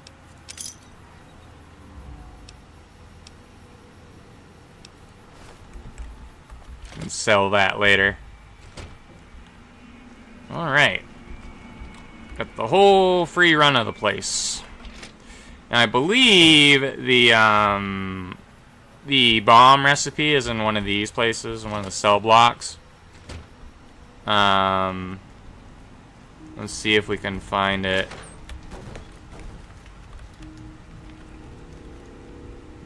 And sell that later. Alright. Got the whole free run of the place. Now, I believe the bomb recipe is in one of these places, in one of the cell blocks. Let's see if we can find it.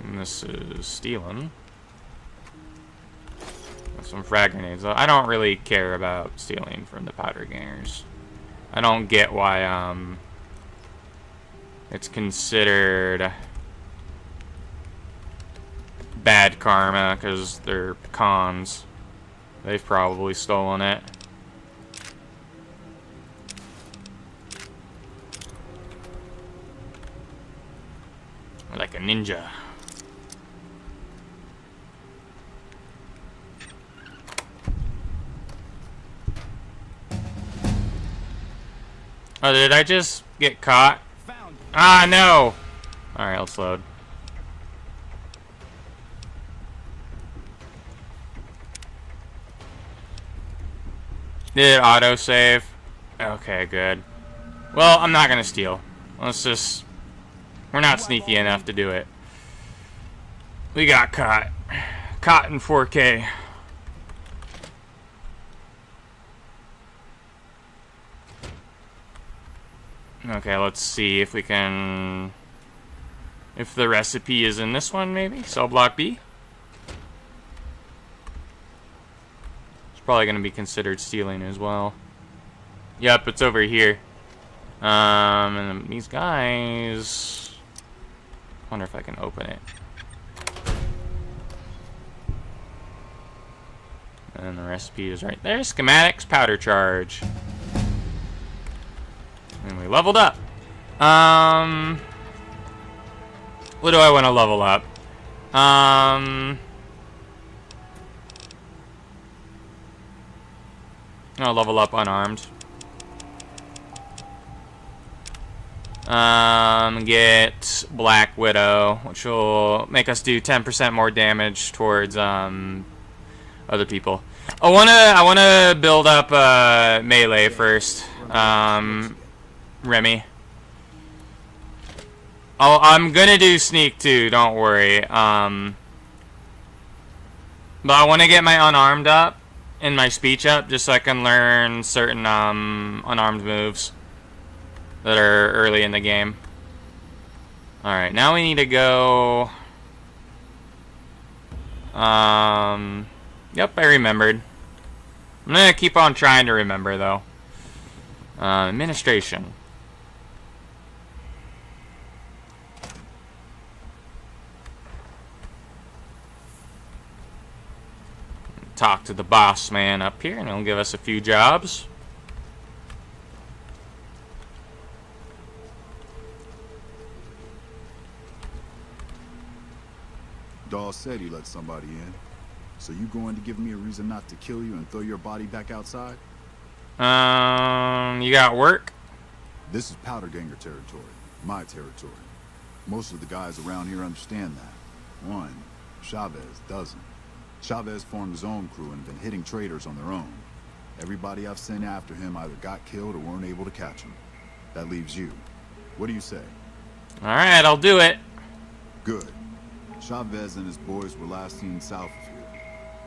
And this is stealing. Some frag grenades. I don't really care about stealing from the powder gangers. I don't get why it's considered bad karma, because they're cons. They've probably stolen it. Like a ninja. Oh, did I just get caught? Ah, no! Alright, let's load. Did it auto-save? Okay, good. Well, I'm not gonna steal. Let's just... We're not sneaky enough to do it. We got caught. Caught in 4K. Okay, let's see if we can... If the recipe is in this one, maybe? Cell block B? It's probably going to be considered stealing as well. Yep, it's over here. And these guys... I wonder if I can open it. And the recipe is right there. Schematics, powder charge. And we leveled up. What do I want to level up? I'll level up unarmed. Get Black Widow, which will make us do 10% more damage towards other people. I wanna build up melee first. Remy. I'm gonna do sneak too, don't worry. But I want to get my unarmed up and my speech up just so I can learn certain unarmed moves that are early in the game. Alright, now we need to go... Yep, I remembered. I'm gonna keep on trying to remember though. Administration. Talk to the boss man up here and he'll give us a few jobs. Dawes said he let somebody in. So you going to give me a reason not to kill you and throw your body back outside? You got work? This is Powder Ganger territory. My territory. Most of the guys around here understand that. One, Chavez doesn't. Chavez formed his own crew and been hitting traders on their own. Everybody I've sent after him either got killed or weren't able to catch him. That leaves you. What do you say? Alright, I'll do it. Good. Chavez and his boys were last seen south of here.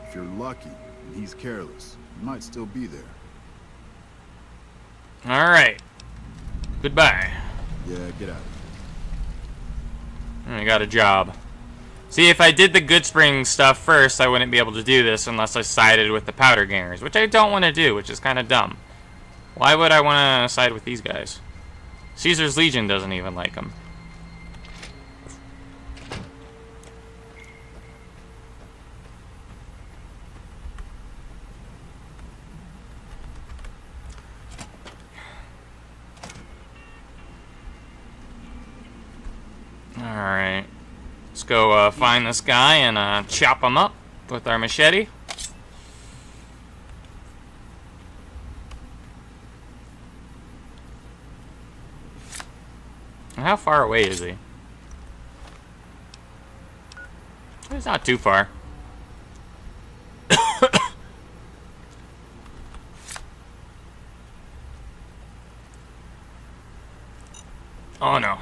If you're lucky, and he's careless. He might still be there. Alright. Goodbye. Yeah, get out of here. I got a job. See, if I did the Goodspring stuff first, I wouldn't be able to do this unless I sided with the Powder Gangers, which I don't want to do, which is kind of dumb. Why would I want to side with these guys? Caesar's Legion doesn't even like them. Alright. Let's go find this guy and chop him up with our machete. How far away is he? He's not too far. Oh no.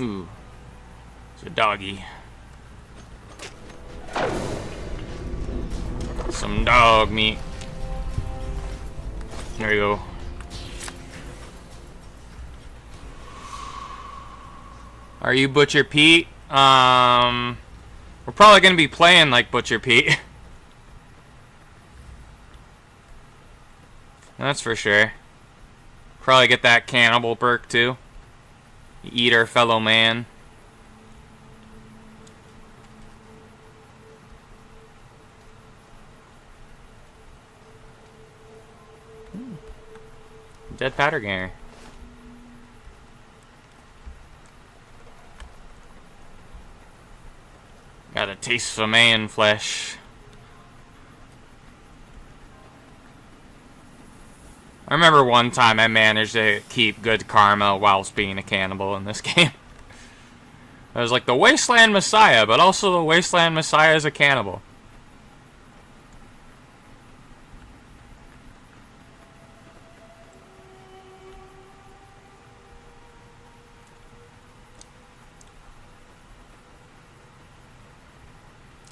Ooh. It's a doggy. Some dog meat. There you go. Are you Butcher Pete? We're probably gonna be playing like Butcher Pete. That's for sure. Probably get that cannibal perk too. You eat our fellow man. Dead powder ganger. Got a taste for man flesh. I remember one time I managed to keep good karma whilst being a cannibal in this game. I was like the Wasteland Messiah, but also the Wasteland Messiah is a cannibal.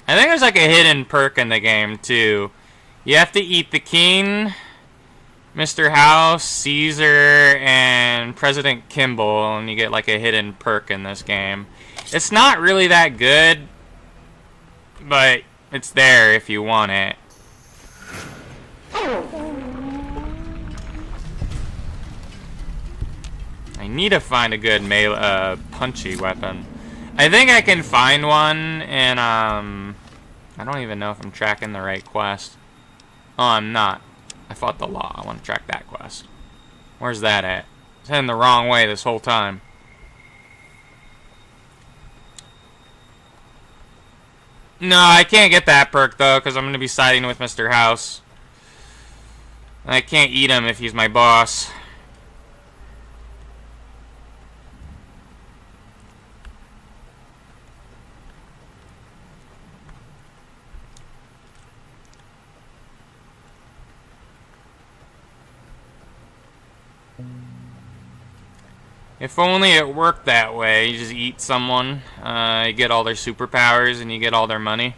I think there's like a hidden perk in the game too. You have to eat the king, Mr. House, Caesar, and President Kimball, and you get like a hidden perk in this game. It's not really that good, but it's there if you want it. I need to find a good melee, punchy weapon. I think I can find one, and I don't even know if I'm tracking the right quest. Oh, I'm not. I fought the law. I want to track that quest. Where's that at? It's heading the wrong way this whole time. No, I can't get that perk, though, because I'm going to be siding with Mr. House. I can't eat him if he's my boss. If only it worked that way. You just eat someone, you get all their superpowers, and you get all their money.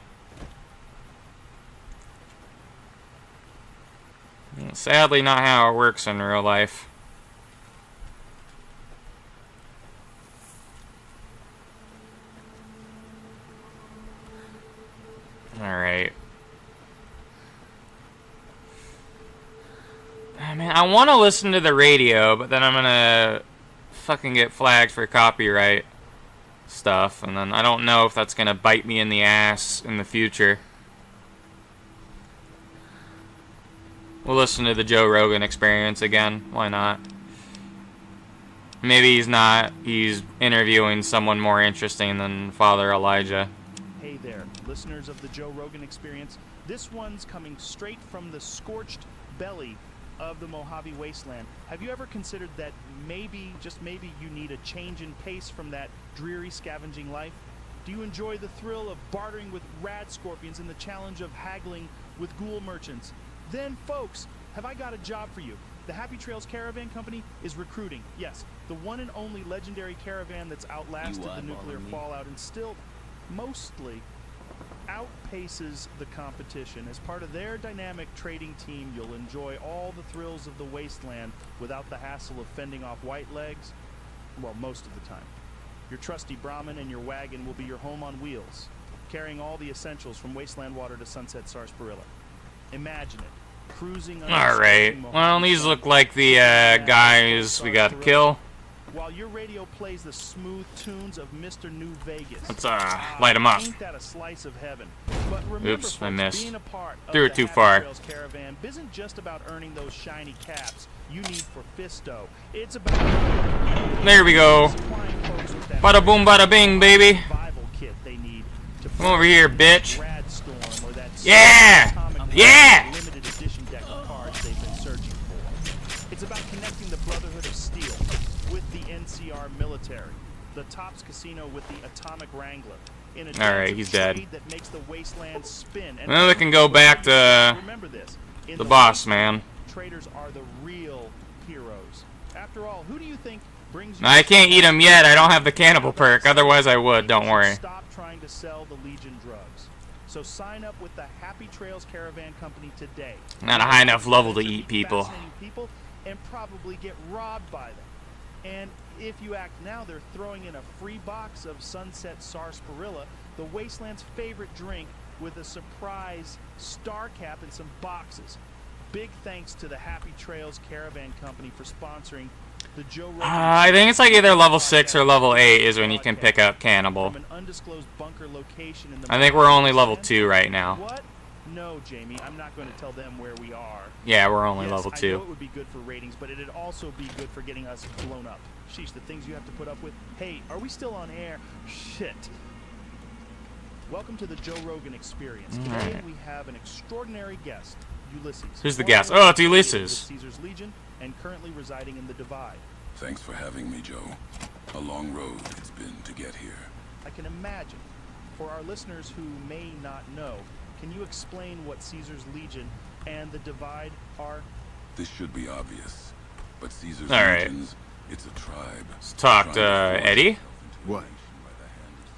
Sadly, not how it works in real life. Alright. Man, I want to listen to the radio, but then I'm gonna fucking get flagged for copyright stuff, and then I don't know if that's gonna bite me in the ass in the future. We'll listen to the Joe Rogan Experience again. Why not? Maybe he's not. He's interviewing someone more interesting than Father Elijah. Hey there, listeners of the Joe Rogan Experience. This one's coming straight from the scorched belly of the Mojave Wasteland. Have you ever considered that maybe, just maybe, you need a change in pace from that dreary scavenging life? Do you enjoy the thrill of bartering with rad scorpions and the challenge of haggling with ghoul merchants? Then, folks, have I got a job for you. The Happy Trails Caravan Company is recruiting. Yes, the one and only legiondary caravan that's outlasted the nuclear fallout and still, mostly, outpaces the competition. As part of their dynamic trading team, you'll enjoy all the thrills of the wasteland without the hassle of fending off white legs, well, most of the time. Your trusty Brahmin and your wagon will be your home on wheels, carrying all the essentials from wasteland water to Sunset Sarsaparilla. Imagine it, cruising under Alright, well, these look like the guys we gotta kill. While your radio plays the smooth tunes of Mr. New Vegas. Let's light them up. Ain't that a slice of heaven? But remember, Oops, I folks, missed. being a part of Threw it the too Happy far. Trails Caravan isn't just about earning those shiny caps you need for Fisto. It's about There we go. supplying folks with that Bada boom, bada bing, baby. survival kit they need to Come over here, bitch. Rad Storm or that Yeah! atomic Yeah! limited edition deck of cards they've been searching for. It's about connecting the Brotherhood of Steel with the NCR military, the Tops Casino with the Atomic Wrangler. In a Alright, he's dead. trade that makes the wasteland spin. And Well, we can go back to remember this. In the boss, wasteland, man. Traders are the real heroes. After all, who do you think brings you I can't eat them yet. I don't have the cannibal perk. Otherwise, I would. Don't worry. Stop trying to sell the Legion drugs. So sign up with the Happy Trails Caravan Company today. Not a high enough level to eat people. Fascinating people and probably get robbed by them. And if you act now, they're throwing in a free box of Sunset Sarsaparilla, the Wasteland's favorite drink, with a surprise star cap and some boxes. Big thanks to the Happy Trails Caravan Company for sponsoring the Joe Rogan. I think it's like either level 6 or level 8 is when you can pick up Cannibal. From an undisclosed bunker location in the I think we're only level 2 right now. What? No, Jamie, I'm not going to tell them where we are. Yeah, we're only Yes, level I know 2. it would be good for ratings, but it'd also be good for getting us blown up. Sheesh, the things you have to put up with. Hey, are we still on air? Shit. Welcome to the Joe Rogan Experience. Today Alright. we have an extraordinary guest, Ulysses. Who's the Formerly guest? Oh, it's affiliated Ulysses. with Caesar's Legion and currently residing in the Divide. Thanks for having me, Joe. A long road it's been to get here. I can imagine. For our listeners who may not know, can you explain what Caesar's Legion and the Divide are? This should be obvious, but Caesar's All right. Legions, it's a tribe. Let's talk to trying force Eddie. itself into a What? nation by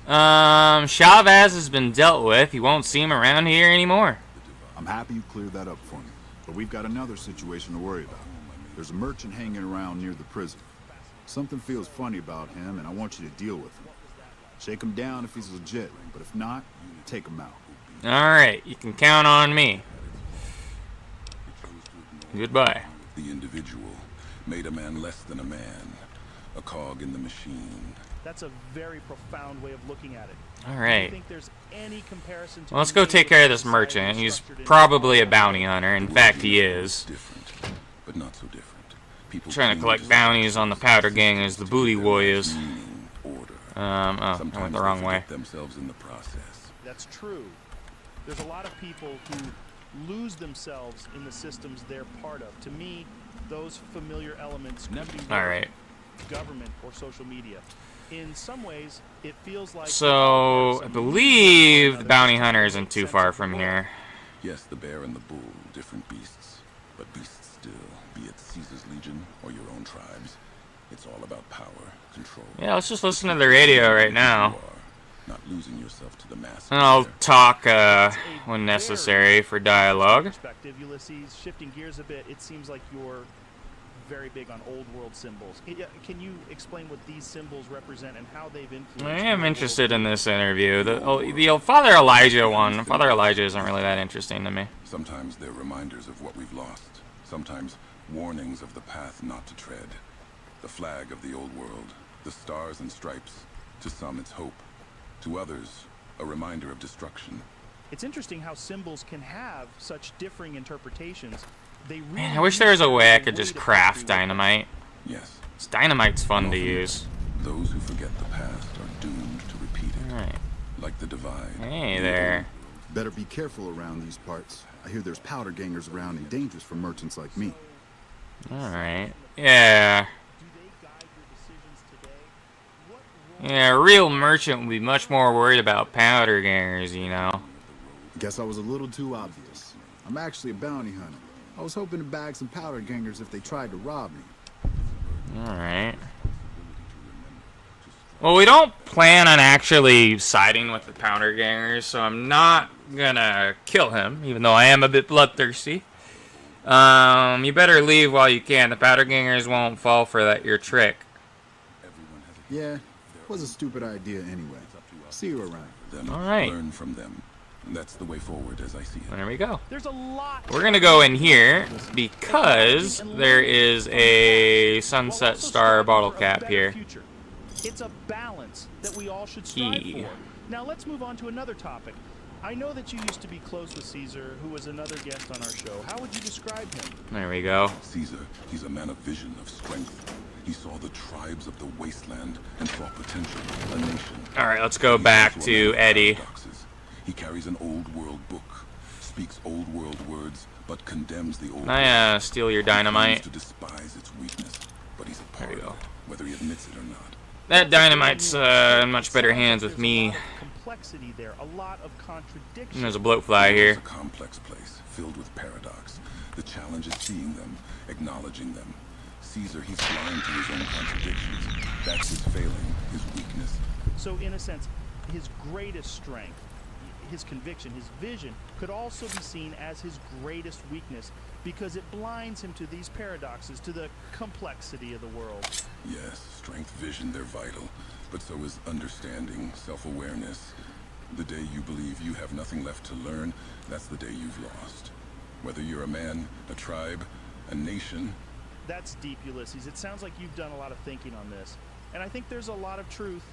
the hand of Chavez has been dealt with. You won't see him around here anymore. I'm happy you cleared that up for me. But we've got another situation to worry about. There's a merchant hanging around near the prison. Something feels funny about him, and I want you to deal with him. Shake him down if he's legit, but if not, take him out. Alright, you can count on me. Goodbye. The individual made a man less than a man, a cog in the machine. That's a very profound way of looking at it. Do you Alright. think there's any comparison to Well, let's the go way take that care of this society merchant. is He's structured in probably a America? bounty hunter. In fact, he is. Different, but not so different. People Trying to cling collect something bounties on the powder gang as the booty warriors. meaning, order. Oh, I Sometimes went the they wrong way. forget themselves in the process. That's true. There's a lot of people who lose themselves in the systems they're part of. To me, those familiar elements could be Alright. government or social media. In some ways, it feels like So, I believe the bounty hunter isn't too far from here. Yes, the bear and the bull, different beasts, but beasts still, be it Caesar's Legion or your own tribes. It's all about power, control. Yeah, let's just listen to the radio right now. You are, not losing yourself to the masses. And I'll there. talk when necessary for dialogue. perspective, Ulysses, shifting gears a bit, it seems like you're very big on old world symbols. Can you explain what these symbols represent and how they've influenced? I the am world? interested in this interview. The Father Elijah one. Father Elijah isn't really that interesting to me. Sometimes they're reminders of what we've lost. Sometimes warnings of the path not to tread. The flag of the old world, the stars and stripes. To some, it's hope. To others, a reminder of destruction. It's interesting how symbols can have such differing interpretations. They really Man, I wish there was a way I could use just the craft weight of dynamite. Yes, Dynamite's fun to use. those who forget the past are doomed to repeat it. Alright. Like the divide. Hey there. Better be careful around these parts. I hear there's powder gangers around and dangerous for merchants like me. Alright. Yeah. Do they guide your decisions today? What role Yeah, a real merchant would be much more worried about powder gangers, you know. Guess I was a little too obvious. I'm actually a bounty hunter. I was hoping to bag some powder gangers if they tried to rob me. Alright. Well, we don't plan on actually siding with the Powder Gangers, so I'm not gonna kill him, even though I am a bit bloodthirsty. You better leave while you can. The Powder Gangers won't fall for your trick. Yeah, was a stupid idea anyway. See you around. All right. Learn from them. That's the way forward as I see it. There we go. There's a lot. We're gonna go in here because there is a Sunset Star bottle cap here. It's a balance that we all should strive for. Now let's move on to another topic. I know that you used to be close with Caesar, who was another guest on our show. How would you describe him? There we go. Caesar, he's a man of vision, of strength. He saw the tribes of the wasteland and saw potential, a nation. All right, let's go back to Eddie. He carries an old world book, speaks old world words, but condemns the old. Can I steal your dynamite? To despise its weakness, but he's a part There we of go. it, whether he admits it or not. That dynamite's in much better hands with me. Complexity there, a lot of contradiction. And there's a bloatfly here. It's a complex place filled with paradox. The challenge is seeing them, acknowledging them. Caesar, he's blind to his own contradictions. That's his failing, his weakness. So in a sense, his greatest strength, his conviction, his vision, could also be seen as his greatest weakness because it blinds him to these paradoxes, to the complexity of the world. Yes, strength, vision, they're vital. But so is understanding, self-awareness. The day you believe you have nothing left to learn, that's the day you've lost. Whether you're a man, a tribe, a nation. That's deep, Ulysses. It sounds like you've done a lot of thinking on this. And I think there's a lot of truth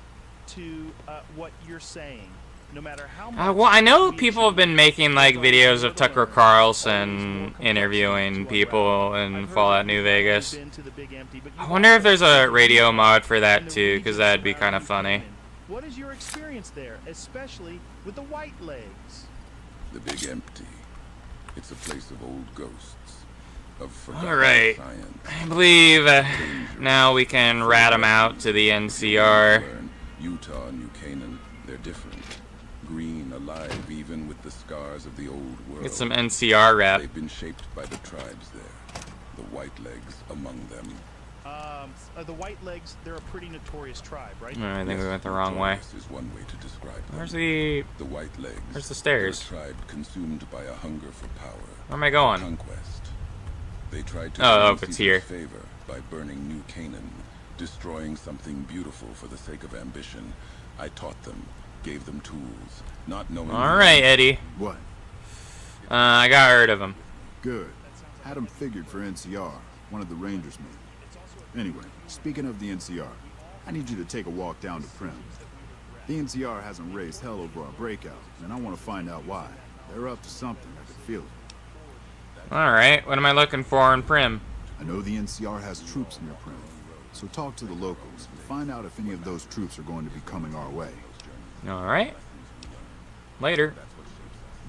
to what you're saying. No matter how much Well, I know people have been making like videos of Tucker Carlson interviewing people in Fallout New Vegas. I wonder if there's a radio mod for that too, because that'd be kind of funny. What is your experience there, especially with the White Legs? The Big Empty. It's a place of old ghosts, of forgotten Alright, science. I believe now we can rat them out to the NCR. Utah, New Canaan, they're different. Green, alive, even with the scars of the old world. Get some NCR rep. They've been shaped by the tribes there. The White Legs among them. The White Legs, they're a pretty notorious tribe, right? I think we went the wrong way. Is one way to describe them. Where's the White Legs? Where's the stairs? They're a tribe consumed by a hunger for power. Where am I going? Conquest. They tried to Oh, win it's Caesar's here. favor by burning New Canaan, destroying something beautiful for the sake of ambition. I taught them, gave them tools, not knowing. All right, Eddie. What? I got rid of him. Good. Had him figured for NCR, one of the Rangers men. Anyway, speaking of the NCR, I need you to take a walk down to Prim. The NCR hasn't raised hell over our breakout, and I want to find out why. They're up to something, I can feel it. Alright, what am I looking for in Prim? I know the NCR has troops near Prim, so talk to the locals and find out if any of those troops are going to be coming our way. Alright. Later.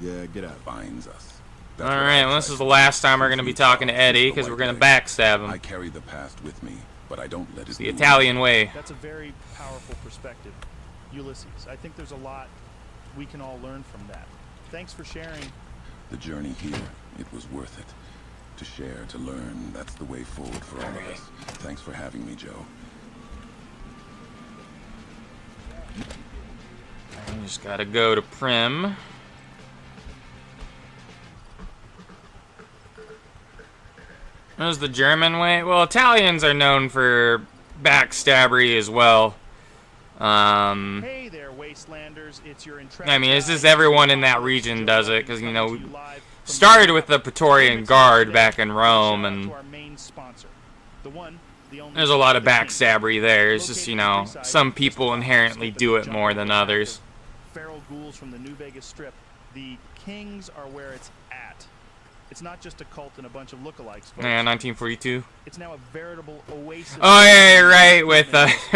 Yeah, get out. Binds us. Alright, well this is the last time we're going to be talking to Eddie, because we're going to backstab I him. carry the past with me, but I don't let it It's the move. Italian way. That's a very powerful perspective, Ulysses. I think there's a lot we can all learn from that. Thanks for sharing. The journey here, it was worth it. To share, to learn, that's the way forward for all of us. Thanks for having me, Joe. I just gotta go to Prim. There's the German way. Well, Italians are known for backstabbery as well. Hey there, Wastelanders. It's your I mean, it's just everyone in that region does it, because, you know, started with the Praetorian Guard back in Rome, and there's a lot of backstabbery there. It's just, you know, some people inherently do it more than others. Feral ghouls from the New Vegas Strip. The Kings are where it's at. It's not just a cult and a bunch of lookalikes, folks. Yeah, 1942. It's now a veritable oasis. Oh, yeah, right, with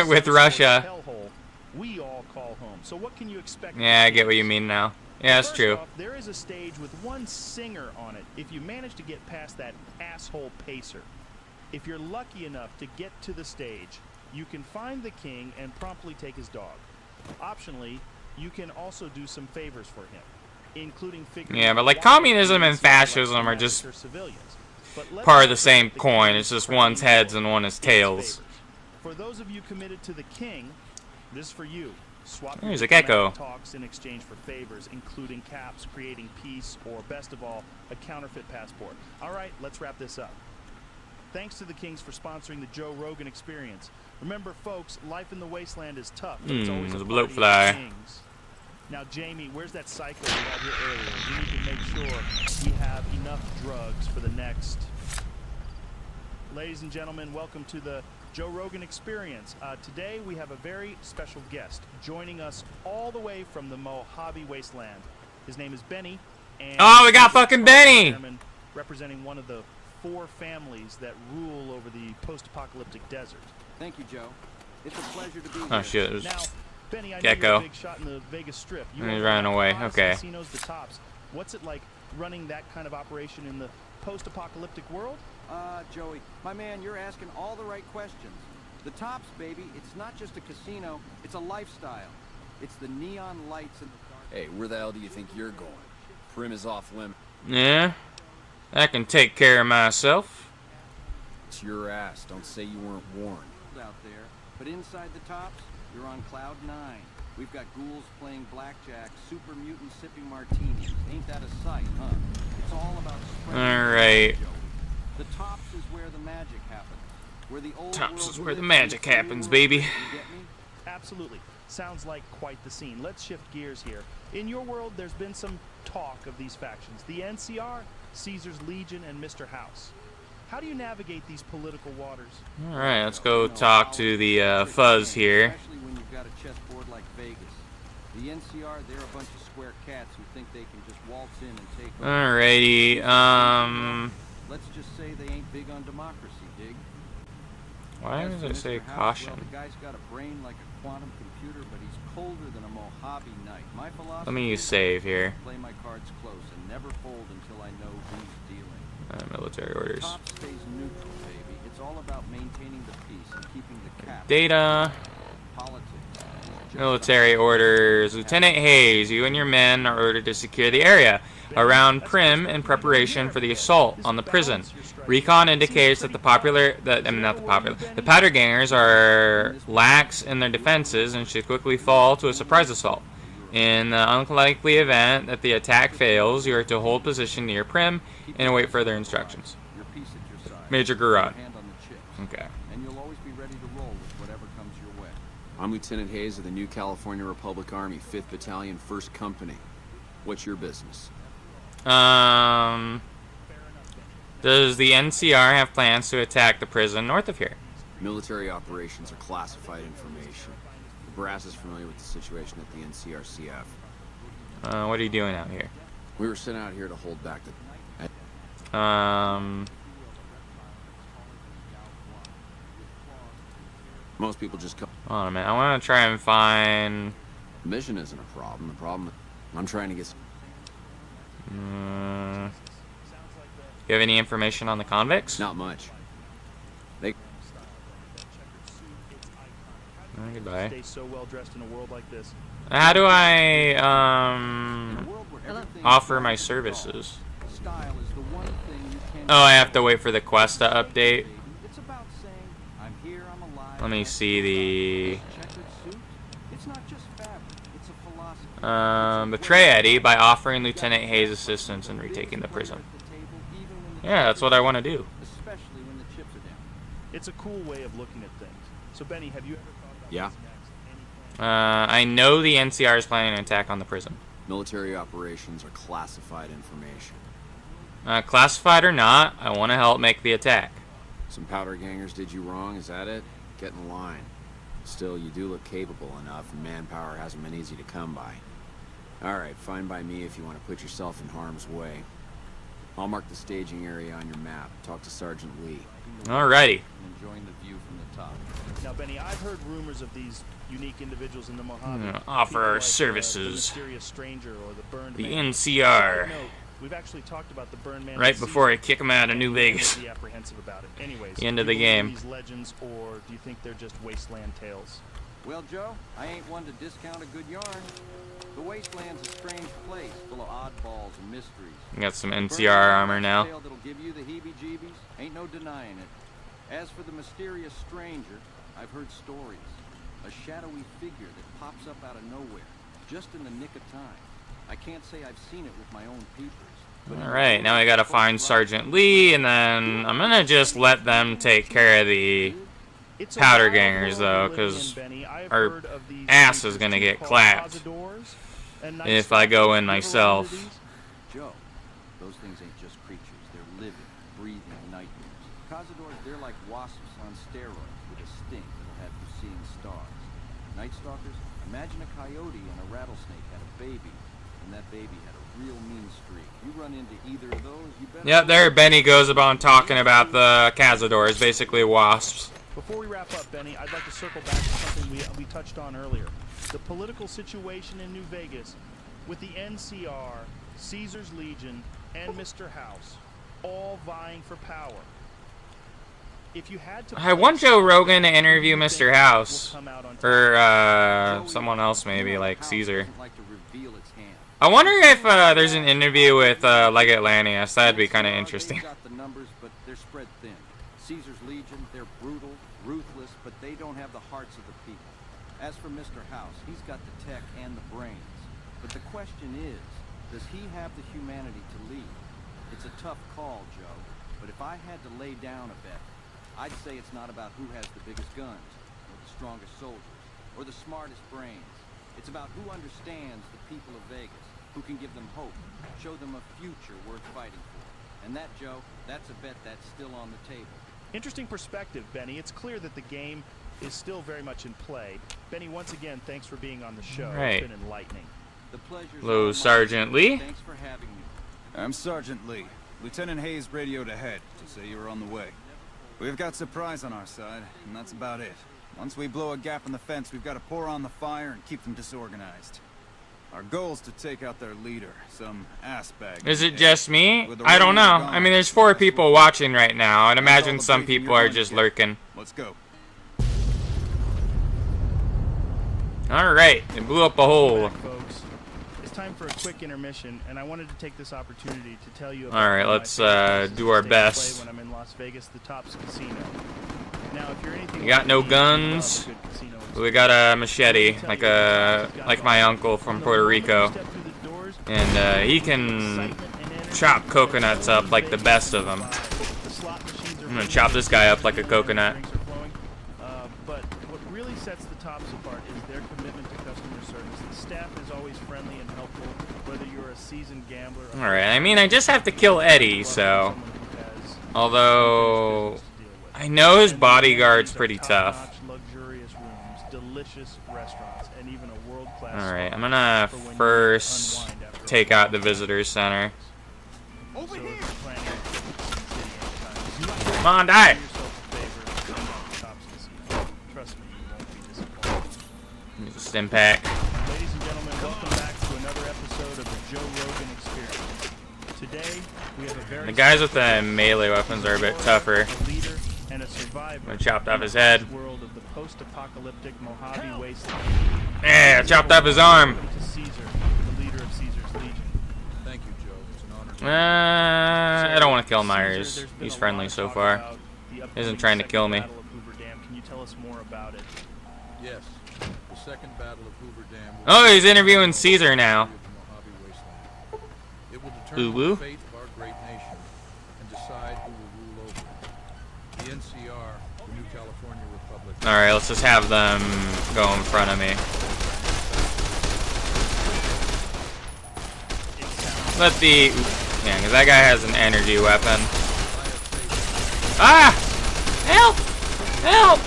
with Russia. Hellhole we all call home. So what can you expect? Yeah, I get what you mean now. Yeah, that's First true. off, there is a stage with one singer on it. If you manage to get past that asshole pacer, if you're lucky enough to get to the stage, you can find the king and promptly take his dog. Optionally, you can also do some favors for him, including figuring Yeah, but like out communism why and he's like fascism to are just massacre civilians. But let's part of the not same forget the coin. king It's just is one's praying heads and one is his tails. favors. For those of you committed to the king, This is for you. Swap There's your a gecko. diplomatic talks in exchange for favors, including caps, creating peace, or best of all, a counterfeit passport. All right, let's wrap this up. Thanks to the Kings for sponsoring the Joe Rogan Experience. Remember, folks, life in the wasteland is tough, but it's always a there's a party of bloatfly. Kings. Now, Jamie, where's that psycho we had here earlier? We need to make sure we have enough drugs for the next. Ladies and gentlemen, welcome to the Joe Rogan Experience. Today we have a very special guest joining us all the way from the Mojave Wasteland. His name is Benny. And Oh, we got fucking Benny! Representing one of the 4 families that rule over the post-apocalyptic desert. Thank you, Joe. It's a pleasure to be Oh here. shit, it was Now, Benny, I know Gecko. you're a big shot in the Vegas Strip. You And he's own running away. bars, Okay. Casinos, the tops. What's it like running that kind of operation in the post-apocalyptic world? Joey, my man, you're asking all the right questions. The Tops, baby, it's not just a casino, it's a lifestyle. It's the neon lights and the dark. Hey, where the hell do you think you're going? Prim is off limit. Yeah, I can take care of myself. It's your ass. Don't say you weren't warned. Out there, but inside the Tops, you're on cloud 9. We've got ghouls playing blackjack, super mutants sipping martinis. Ain't that a sight, huh? It's all about spreading. All right. The Tops is where the magic happens. Where the old Tops world is where the lives magic in the new happens, world. baby. You get me? Absolutely. Sounds like quite the scene. Let's shift gears here. In your world, there's been some talk of these factions. The NCR, Caesar's Legion, and Mr. House. How do you navigate these political waters? All right, let's go talk to the fuzz here. Especially when you've got a chessboard like Vegas. The NCR, they're a bunch of square cats who think they can just waltz in and take over. Alrighty, Let's just say they ain't big on democracy, dig? why As does for it say Mr. House, caution? Well, the guy's got a brain like a quantum computer, but he's colder than a Mojave night. My philosophy Let me is save here. play my cards close and never fold until I know who's dealing. Military orders. Top stays neutral, baby. It's all about maintaining the peace and keeping the cap. Data. Politics. Military orders. Lieutenant Hayes, you and your men are ordered to secure the area around Prim in preparation for the assault on the prison. Recon indicates that the powder gangers are lax in their defenses and should quickly fall to a surprise assault. In the unlikely event that the attack fails, you are to hold position near Prim and await further instructions. Your piece at your side. Major Gurad. Hand on the chips. Okay. And you'll always be ready to roll with whatever comes your way. I'm Lieutenant Hayes of the New California Republic Army, 5th Battalion, 1st Company. What's your business? Does the NCR have plans to attack the prison north of here? Military operations are classified information. The brass is familiar with the situation at the NCRCF. What are you doing out here? We were sent out here to hold back the... Most people just come... Hold on a minute. I want to try and find... The mission isn't a problem. The problem... I'm trying to get... You have any information on the convicts? Not much. They... Goodbye. Stay so well dressed in a world like this. How do I, In a world where everything offer is my under control, services? Style is the one thing you can... Oh, I have to wait for the quest to update. It's about saying, I'm here, I'm alive. Let me see the... Checkered suit? It's not just fabric, it's a philosophy. Betray Eddie by offering Lieutenant Hayes assistance in retaking the prison. Yeah, that's what I want to do. Especially when the chips are down. It's a cool way of looking at things. So, Benny, have you ever thought about Yeah. what's next? Any I know the NCR is planning an attack on the prison. Military operations are classified information. Classified or not, I want to help make the attack. Some powder gangers did you wrong, is that it? Get in line. Still, you do look capable enough, and manpower hasn't been easy to come by. Alright, fine by me if you want to put yourself in harm's way. I'll mark the staging area on your map. Talk to Sergeant Lee. Alrighty. Enjoying the view from the top. Now, Benny, I've heard rumors of these unique individuals in the Mojave. Offer People our like, services. The mysterious stranger or the burned The man. NCR. No, we've actually talked about the burned man. Right in before I season. kick him out of New We're Vegas. really apprehensive about it. Anyways, The end do of the you believe game. These legends, or do you think they're just wasteland tales? Well, Joe, I ain't one to discount a good yarn. The wasteland's a strange place, full of oddballs and mysteries. Got some NCR armor now. Tale that'll give you the heebie-jeebies. Ain't no denying it. As for the mysterious stranger, I've heard stories. A shadowy figure that pops up out of nowhere, just in the nick of time. I can't say I've seen it with my own papers. Alright, now I gotta find Sergeant Lee, and then I'm gonna just let them take care of the powder gangers, though, because our ass is gonna get clapped if I go in myself. Joe, those things ain't just creatures. They're living, breathing nightmares. Cazadors, they're like wasps on steroids with a sting that'll have you seeing stars. Night Stalkers, imagine a coyote and a rattlesnake had a baby, and that baby had a real mean streak. You run into either of those, you better... Yep, there Benny goes about talking about the Cazadors, basically wasps. Before we wrap up, Benny, I'd like to circle back to something we touched on earlier. The political situation in New Vegas with the NCR, Caesar's Legion, and Mr. House all vying for power. If you had to... I want Joe Rogan to interview Mr. House. Or someone else maybe, like Caesar. I wonder if there's an interview with Leg Atlantis. That'd be kind of interesting. Got the numbers, but they're spread thin. Caesar's Legion, they're brutal, ruthless, but they don't have the hearts of the people. As for Mr. House, he's got the tech and the brains. But the question is, does he have the humanity to lead? It's a tough call, Joe. But if I had to lay down a bet, I'd say it's not about who has the biggest guns, or the strongest soldiers, or the smartest brains. It's about who understands the people of Vegas, who can give them hope, show them a future worth fighting for. And that, Joe, that's a bet that's still on the table. Interesting perspective, Benny. It's clear that the game is still very much in play. Benny, once again, thanks for being on the show. Right. It's been enlightening. The pleasure's Hello, all mine. Sergeant Lee. Thanks for having me. I'm Sergeant Lee. Lieutenant Hayes radioed ahead to say you were on the way. We've got supplies on our side, and that's about it. Once we blow a gap in the fence, we've got to pour on the fire and keep them disorganized. Our goal is to take out their leader, some ass bag. Is it just me? I don't know. I mean, there's 4 people watching right now. I'd imagine some people are just lurking. Let's go. Alright, it blew up a hole. Back, folks. It's time for a quick intermission, and I wanted to take this opportunity to tell you about Alright, one of let's my favorite do our places to best. play when I'm in Las Vegas, the Tops Casino. Now, if you're anything We got like no me, guns. you love a good casino We got a machete, like my uncle from Puerto Rico. And he can chop coconuts up like the best of them. I'm gonna chop this guy up like a coconut. But what really sets the Tops apart is their commitment to customer service. The staff is always friendly and helpful, whether you're a seasoned gambler. Alright, I mean, I just have to kill Eddie, so... Although... I know his bodyguard's pretty tough. Luxurious rooms, delicious restaurants, and even a world-class Alright, I'm gonna first take out the visitor's center. Come on, die! Stim pack. Ladies and gentlemen, welcome back to another episode of the Joe Rogan Experience. Today, we have a very... The guys with the melee weapons are a bit tougher. A leader and a survivor. I chopped off his head. World of the post-apocalyptic Mojave Wasteland. Yeah, I chopped off his arm. To Caesar, the leader of Caesar's Legion. Thank you, Joe. It's an honor. I don't want to kill Myers. He's friendly so far. He isn't trying to kill me. Can you tell us more about it? Yes, the second battle of Hoover Dam. Oh, he's interviewing Caesar now. It will determine Woo-woo. the fate of our great nation and decide who will rule over it. The NCR, the New California Republic. Alright, let's just have them go in front of me. Let the... Yeah, because that guy has an energy weapon. Ah! Help! Help!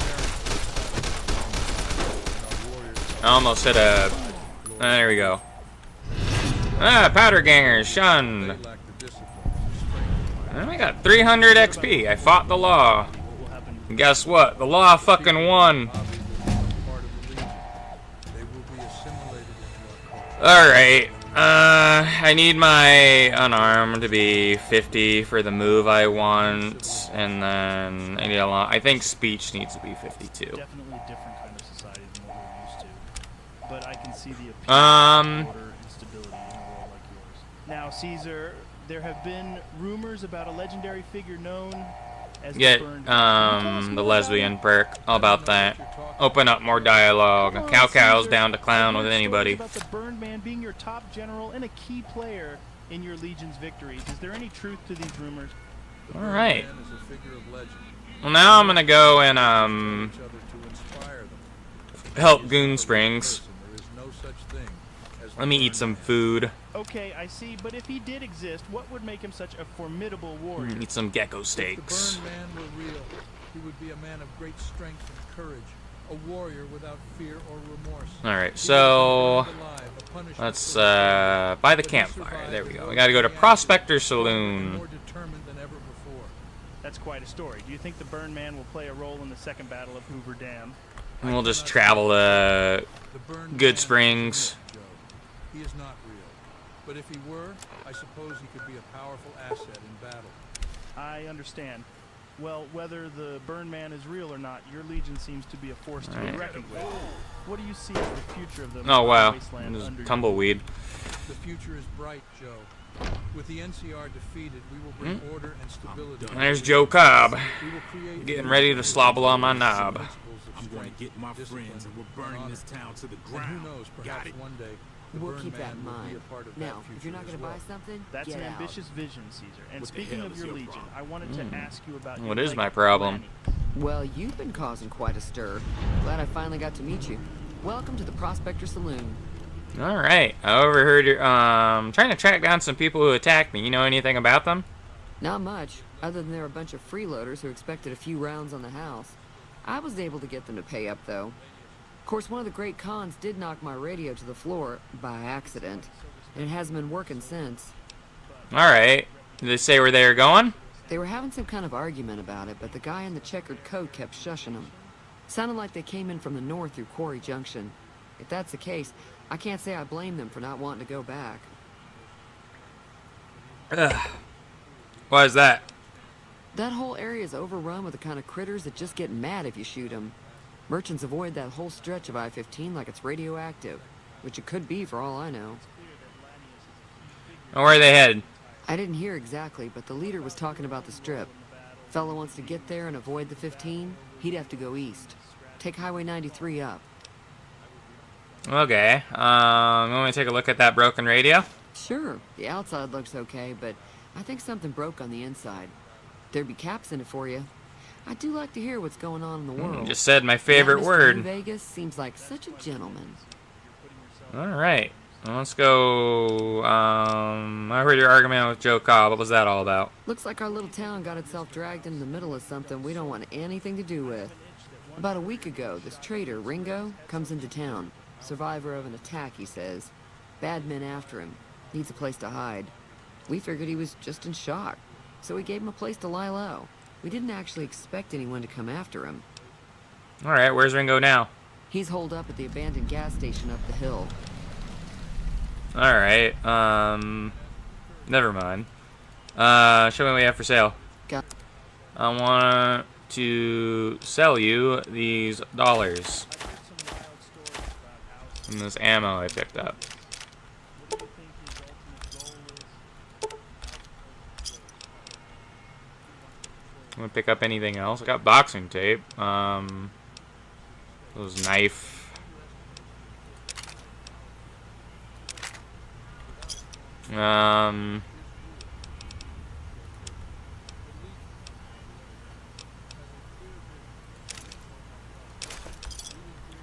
I almost hit a... there we go. Ah, powder gangers, shunned. And I got 300 XP. I fought the law. And guess what? The law fucking won. Alright. I need my unarmed to be 50 for the move I want. And then I need a lot. I think speech needs to be 52. Definitely a different kind of society than what we're used to. But I can see the appeal of order and stability in a world like yours. Now, Caesar, there have been rumors about a legendary figure known as the Get burned man. Can you tell us the more lesbian about perk. All about that. Open up more dialogue. it? Cow Cow's Caesar, down to clown I've with heard anybody. stories about the burned man being your top general and a key player in your Legion's victories. Is there any truth to these rumors? All right. Man is a figure of legend. Well, now I'm gonna go and Each other to inspire them. help Goon Springs. There is no such thing as Let me eat some food. Okay, I see, but if he did exist, what would make him such a formidable warrior? Eat some gecko If steaks. the burned man were real, he would be a man of great strength and courage, a warrior without fear or remorse. All right, He so was alive, a punishment let's for his buy the but he campfire. survived There we and go. rose We gotta go to the Prospector and Saloon. more determined than ever before. That's quite a story. Do you think the burned man will play a role in the second battle of Hoover Dam? And we'll just travel to The burned Good man Springs. is a myth, Joe. He is not real. But if he were, I suppose he could be a powerful asset in battle. I understand. Well, whether the burned man is real or not, your Legion seems to be a force to be Alright. reckoned with. What do you see as the future of the Oh wow, wasteland this is under your tumbleweed. The future is bright, Joe. With the NCR defeated, we will bring order and stability. There's Joe Cobb, We will create getting ready to slobble on my knob. principles of I'm going to strength, get my discipline, friends and we're and burning honor. this town to the And ground. who knows, Got perhaps it. one day the We'll burned keep that man in will be mind. a part of Now, that if future you're not as going to well. buy something, That's get an out. ambitious vision, Caesar. And What the speaking hell of is your your Legion, problem? I wanted to ask you about What your is my leg problem? planning. Well, you've been causing quite a stir. Glad I finally got to meet you. Welcome to the Prospector Saloon. All right, I overheard your trying to track down some people who attacked me. You know anything about them? Not much, other than they're a bunch of freeloaders who expected a few rounds on the house. I was able to get them to pay up, though. Of course, one of the great cons did knock my radio to the floor by accident, and it hasn't been working since. All right. Did they say where they were going? They were having some kind of argument about it, but the guy in the checkered coat kept shushing them. Sounded like they came in from the north through Quarry Junction. If that's the case, I can't say I blame them for not wanting to go back. Ugh. Why is that? That whole area is overrun with the kind of critters that just get mad if you shoot them. Merchants avoid that whole stretch of I-15 like it's radioactive, which it could be for all I know. And where are they headed? I didn't hear exactly, but the leader was talking about the strip. Fella wants to get there and avoid the 15, he'd have to go east. Take Highway 93 up. Okay. You want me to take a look at that broken radio? Sure, the outside looks okay, but I think something broke on the inside. There'd be caps in it for you. I do like to hear what's going on in the world. You just said my favorite That Mr. word. New Vegas seems like such a gentleman. All right. Well, let's go. I heard your argument with Joe Cobb. What was that all about? Looks like our little town got itself dragged into the middle of something we don't want anything to do with. About a week ago, this trader, Ringo, comes into town. Survivor of an attack, he says. Bad men after him. Needs a place to hide. We figured he was just in shock, so we gave him a place to lie low. We didn't actually expect anyone to come after him. All right. Where's Ringo now? He's holed up at the abandoned gas station up the hill. All right. Never mind. Show me what you have for sale. Got I want to sell you these dollars and this ammo I picked up. I'm gonna pick up anything else. I got boxing tape. Those knife.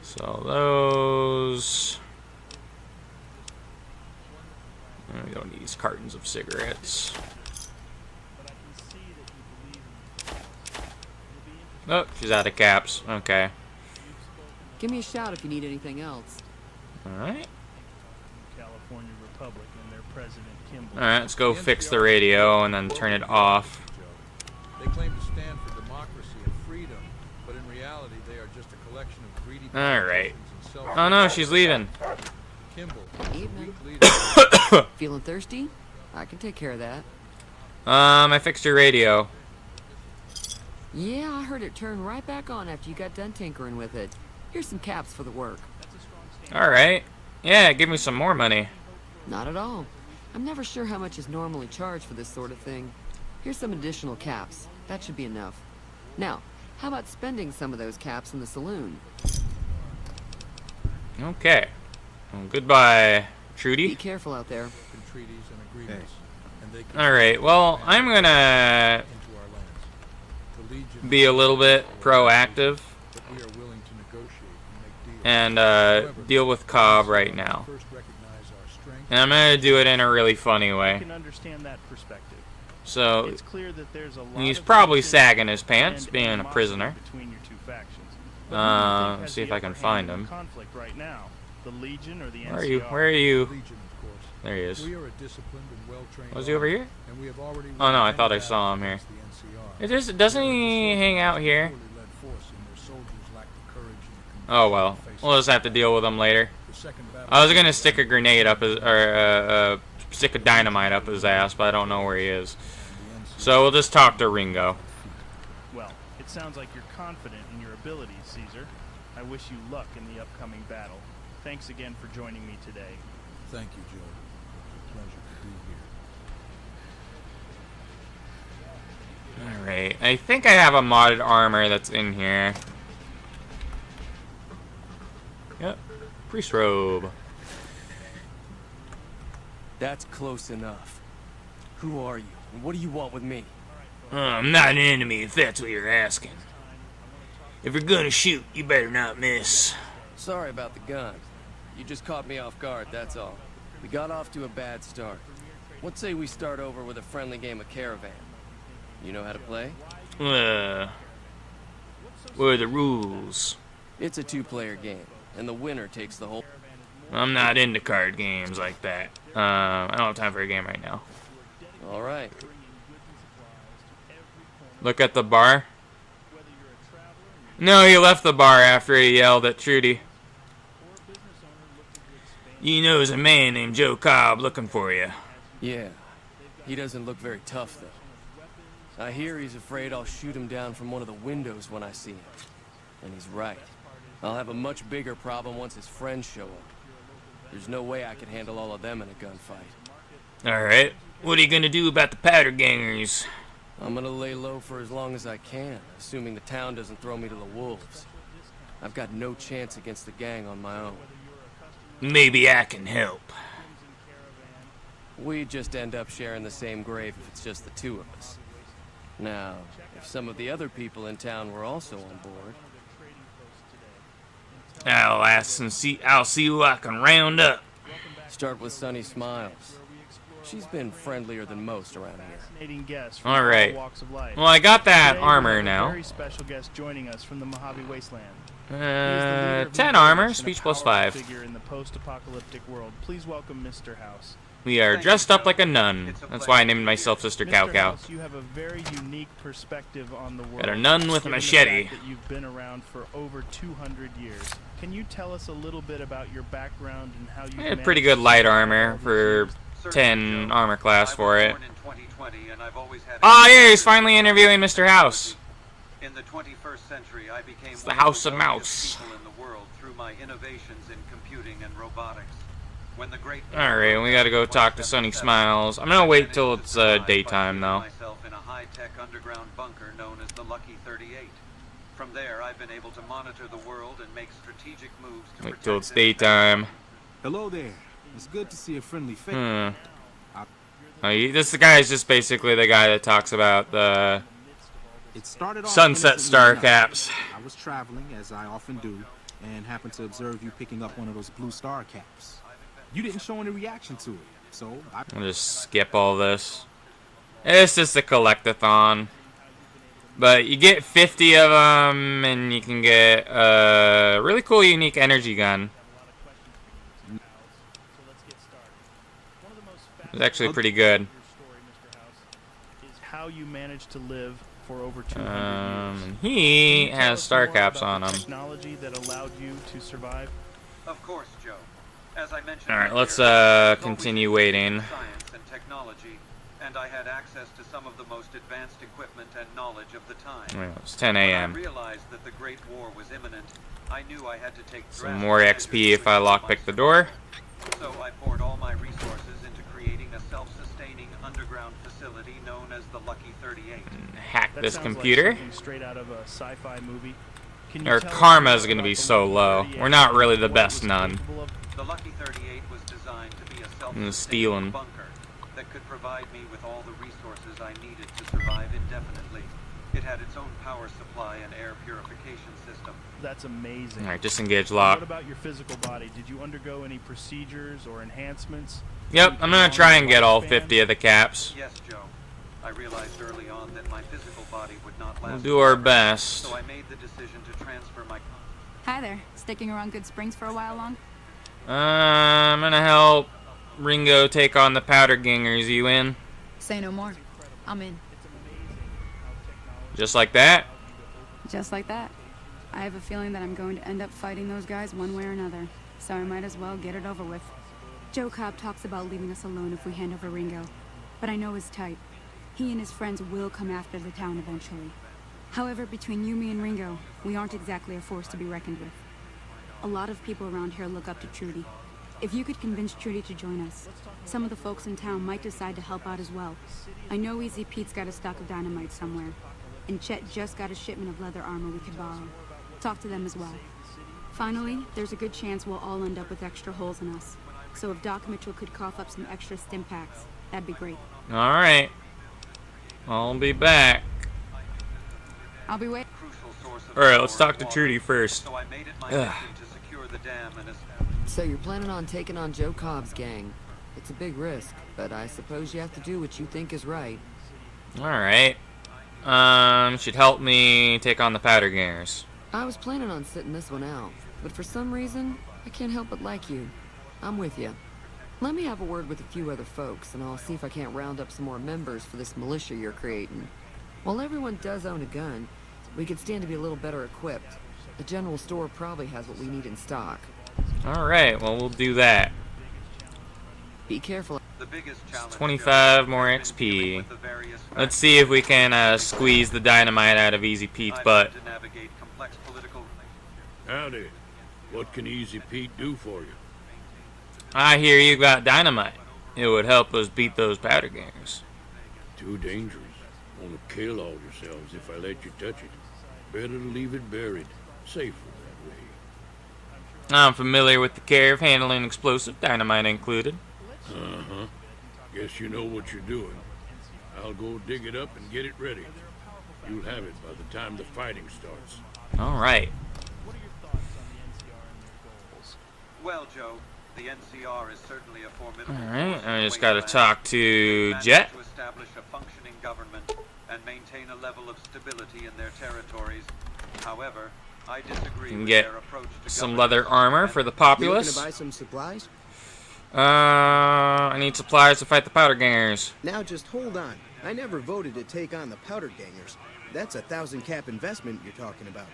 So those. We don't need these cartons of cigarettes. Oh, she's out of caps. Okay. Give me a shout if you need anything else. Alright. California Republic and their president, Kimball. Alright, let's go fix the radio and then turn it off. They claim to stand for democracy and freedom, but in reality they are just a collection of greedy Alright. politicians and self- Oh no, she's leaving. Kimball, Evening. weak leader. Feeling thirsty? I can take care of that. I fixed your radio. Yeah, I heard it turn right back on after you got done tinkering with it. Here's some caps for the work. Alright. Yeah, give me some more money. Not at all. I'm never sure how much is normally charged for this sort of thing. Here's some additional caps. That should be enough. Now, how about spending some of those caps in the saloon? Okay. Well, goodbye, Trudy. Be careful out there. Treaties and agreements, and they can Alright, well, I'm gonna into our lands. The Legion be a little bit proactive that we are willing to negotiate and make deals. and deal with Cobb right now. First recognize our strength. And I'm gonna do it in a really funny I way. can understand that perspective. So, It's clear that there's a lot he's of probably tension sagging his pants, and being a animosity prisoner. between your two factions. But who do you think has See if the I can upper find hand in him. Conflict right now, the Legion or the NCR? Where are you? Where are you? Legion, of course. There he is. We are a disciplined and well-trained Was he over army, here? and we have already Oh no, I won thought I many saw him battles here. against the NCR. It just doesn't he hang out here? Poorly led force, and their soldiers lack the courage and the Oh well, conviction to face we'll just have to deal with him later. the second battle. I was gonna stick a grenade up his, or stick a dynamite up his ass, but I don't know where he is. So we'll just talk to Ringo. Well, it sounds like you're confident in your abilities, Caesar. I wish you luck in the upcoming battle. Thanks again for joining me today. Thank you, Joe. It's a pleasure to be here. Alright, I think I have a modded armor that's in here. Yep, priest robe. That's close enough. Who are you, and what do you want with me? I'm not an enemy, if that's what you're asking. If you're gonna shoot, you better not miss. Sorry about the gun. You just caught me off guard, that's all. We got off to a bad start. What say we start over with a friendly game of Caravan? You know how to play? What are the rules? It's a two-player game, and the winner takes the whole... I'm not into card games like that. I don't have time for a game right now. All right. Look at the bar. No, he left the bar after he yelled at Trudy. You know there's a man named Joe Cobb looking for you. Yeah. He doesn't look very tough, though. I hear he's afraid I'll shoot him down from one of the windows when I see him. And he's right. I'll have a much bigger problem once his friends show up. There's no way I can handle all of them in a gunfight. Alright, what are you gonna do about the powder gangers? I'm gonna lay low for as long as I can, assuming the town doesn't throw me to the wolves. I've got no chance against the gang on my own. Maybe I can help. We just end up sharing the same grave if it's just the two of us. Now, if some of the other people in town were also on board... I'll ask and see. I'll see who I can round up. Start with Sunny Smiles. She's been friendlier than most around here. Fascinating guest from All right. all walks of life. Well, I got that Today, we armor have a now. Very special guest joining us from the Mojave Wasteland. 10 armor, speech plus 5. Figure in the post-apocalyptic world. Please welcome Mr. House. We are dressed up like a nun. That's why I named myself Sister Cow Mr. Cow. House, you have a very unique perspective on the world. Got a nun with a given the machete. fact that you've been around for over 200 years. Can you tell us a little bit about your background and how you I had pretty good light armor for 10 armor class for it. Oh yeah, he's finally interviewing Mr. House. In the 21st century, I became It's the House of Mouse. people in the world through my innovations in computing and robotics. When the great Alright, we gotta go talk to Sunny Smiles. I'm gonna wait till it's daytime though. myself in a high-tech underground bunker known as the Lucky 38. From there, I've been able to monitor the world and make strategic moves to Wait till it's protect daytime. Hello there. It's good to see a friendly face. This guy is just basically the guy that talks about the It started off sunset innocently star enough. caps. I was traveling, as I often do, and happened to observe you picking up one of those blue star caps. You didn't show any reaction to it, so I... I'll just skip all this. It's just a collectathon. But you get 50 of them, and you can get a really cool unique energy gun. It's actually pretty good. Is how you managed to live for over 200 years. He Can you tell has us star more caps about on the him. Technology that allowed you to survive. Of course, Joe. As I mentioned Alright, earlier, let's I've always continue been waiting. Science and technology, and I had access to some of the most advanced equipment and knowledge of the time. Well, it's 10 When a.m. I realized that the Great War was imminent, I knew I had to take Some drastic more measures XP if I to lockpick the door. So I poured all my resources into creating creating a self-sustaining underground facility known as the Lucky 38. Hack That this sounds computer. like something straight out of a sci-fi movie. Can you Our tell us karma is more going to be about the so Lucky low. 38 We're not really the and what it best was nun. capable of? The Lucky 38 was designed to be a stealing. self-sustaining bunker that could provide me with all the resources I needed to survive indefinitely. It had its own power supply and air purification system. That's amazing. Alright, disengage lock. What about your physical body? Did you undergo any procedures or enhancements? Yep, I'm gonna try and get all 50 of the caps. Yes, Joe. I realized early on that my physical body would not last. We'll do our forever, best. So I made the decision to transfer my... Hi there. Sticking around Good Springs for a while long? I'm gonna help Ringo take on the powder gangers. You in? Say no more. I'm in. Just like that? Just like that. I have a feeling that I'm going to end up fighting those guys one way or another, so I might as well get it over with. Joe Cobb talks about leaving us alone if we hand over Ringo, but I know his type. He and his friends will come after the town eventually. However, between you, me, and Ringo, we aren't exactly a force to be reckoned with. A lot of people around here look up to Trudy. If you could convince Trudy to join us, some of the folks in town might decide to help out as well. I know Easy Pete's got a stock of dynamite somewhere, and Chet just got a shipment of leather armor we could borrow. Talk to them as well. Finally, there's a good chance we'll all end up with extra holes in us. So if Doc Mitchell could cough up some extra stim packs, that'd be great. Alright. I'll be back. I'll be waiting. Alright, let's talk to Trudy first. Ugh. So you're planning on taking on Joe Cobb's gang. It's a big risk, but I suppose you have to do what you think is right. Alright. Should help me take on the powder gangers. I was planning on sitting this one out, but for some reason, I can't help but like you. I'm with you. Let me have a word with a few other folks, and I'll see if I can't round up some more members for this militia you're creating. While everyone does own a gun, we could stand to be a little better equipped. The general store probably has what we need in stock. Alright, well, we'll do that. Be careful. It's 25 more XP. Let's see if we can squeeze the dynamite out of Easy Pete's butt. Howdy. What can Easy Pete do for you? I hear you got dynamite. It would help us beat those powder gangers. Too dangerous. Want to kill all yourselves if I let you touch it. Better to leave it buried. Safer that way. I'm familiar with the care of handling explosive, dynamite included. Uh-huh. Guess you know what you're doing. I'll go dig it up and get it ready. You'll have it by the time the fighting starts. Alright. Well, Joe, the NCR is certainly a formidable Alright, force I just in gotta Wasteland. talk to They've Jet. managed to establish a functioning government and maintain a level of stability in their territories. However, I disagree Can with get their approach to some governance leather armor for the populace. You looking to buy some supplies? I need supplies to fight the powder gangers. Now just hold on. I never voted to take on the powder gangers. That's a 1,000 cap investment you're talking about.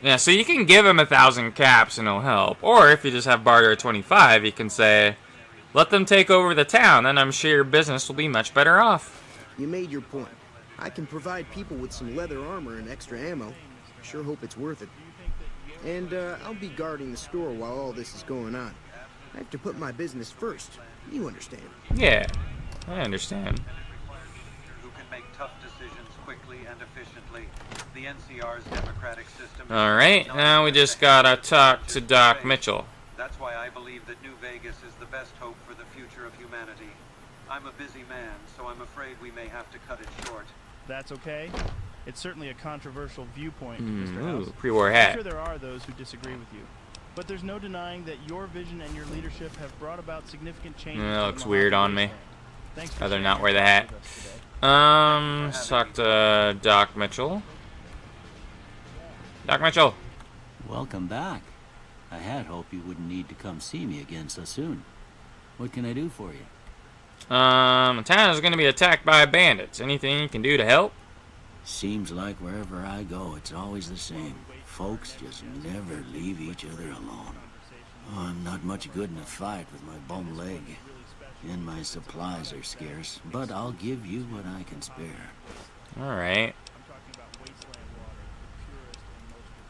Yeah, so you can give him 1,000 caps and it'll help. Or if you just have barter at 25, you can say, let them take over the town, and I'm sure your business will be much better off. You made your point. I can provide people with some leather armor and extra ammo. Sure hope it's worth it. And I'll be guarding the store while all this is going on. I have to put my business first. You understand? Yeah, I understand. Who can make tough decisions quickly and efficiently. The NCR's democratic system. Alright, now we just gotta talk to Doc Mitchell. That's why I believe that New Vegas is the best hope for the future of humanity. I'm a busy man, so I'm afraid we may have to cut it short. That's okay. It's certainly a controversial viewpoint, Mr. Ooh, House. pre-war hat. I'm sure there are those who disagree with you. But there's no denying that your vision and your leadership have brought about significant changes. That looks weird on me. Thanks for Rather sharing not wear the your hat. thoughts with us today. Let's talk to Doc Mitchell. Doc Mitchell. Welcome back. I had hoped you wouldn't need to come see me again so soon. What can I do for you? The town is going to be attacked by bandits. Anything you can do to help? Seems like wherever I go, it's always the same. Folks just never leave each other alone. Oh, I'm not much good in a fight with my bum leg. And my supplies are scarce, but I'll give you what I can spare. Alright.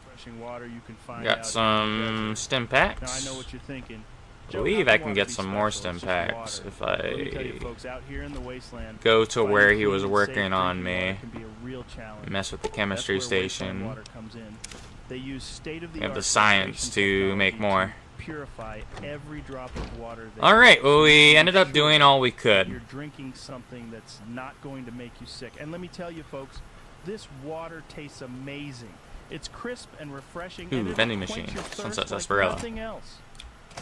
Refreshing water you can find Got out some in the desert. stim packs. Now I know what you're thinking. believe I can get some more stim packs if Let me tell I you, folks, out here in the wasteland, go to finding where he clean was and working safe on drinking water me. can be a real challenge. Mess with the That's chemistry where wasteland station. water comes in. They use state-of-the-art We have the science to make more. purify every drop of water. Alright, well, we ended up doing all we could. You're drinking something that's not going to make you sick. And let me tell you, folks, this water tastes amazing. It's crisp and refreshing. Ooh, and it'll vending quench machine. your thirst Sunset like Sarsaparilla. nothing else.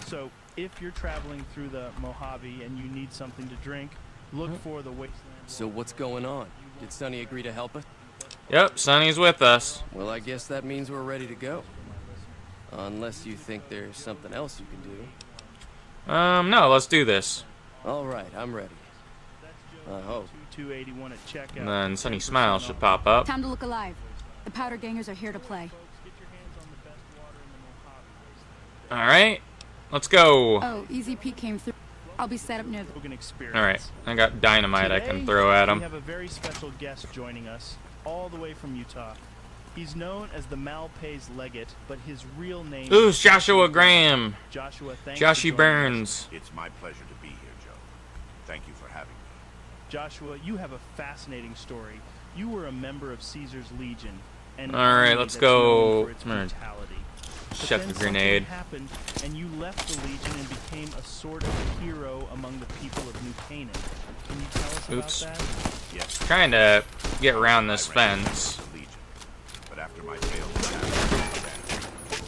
So, if you're traveling through the Mojave and you need something to drink, look for the wasteland. So what's going on? Did Sonny agree to help us? Yep, Sonny's with us. Well, I guess that means we're ready to go. Unless you think there's something else you can do. No, let's do this. All right, I'm ready. I hope. 281 at checkout. And then Sonny Smile should pop up. Time to look alive. The powder gangers are here to play. Alright, let's go. Oh, Easy Pete came through. I'll be set up near the... Alright, I got dynamite I can throw at him. We have a very special guest joining us, all the way from Utah. He's known as the Malpais Legate, but his real name Ooh, it's Joshua Graham. Joshua, thanks Joshy for joining Burns. us. It's my pleasure to be here, Joe. Thank you for having me. Joshua, you have a fascinating story. You were a member of Caesar's Legion. And Alright, let's go. I'm gonna Chuck the grenade. Happened, and you left the Legion and became a sort of hero among the people of New Canaan. Can you tell us Oops. about that? Yes. Trying to get around this fence. But after my failed attack,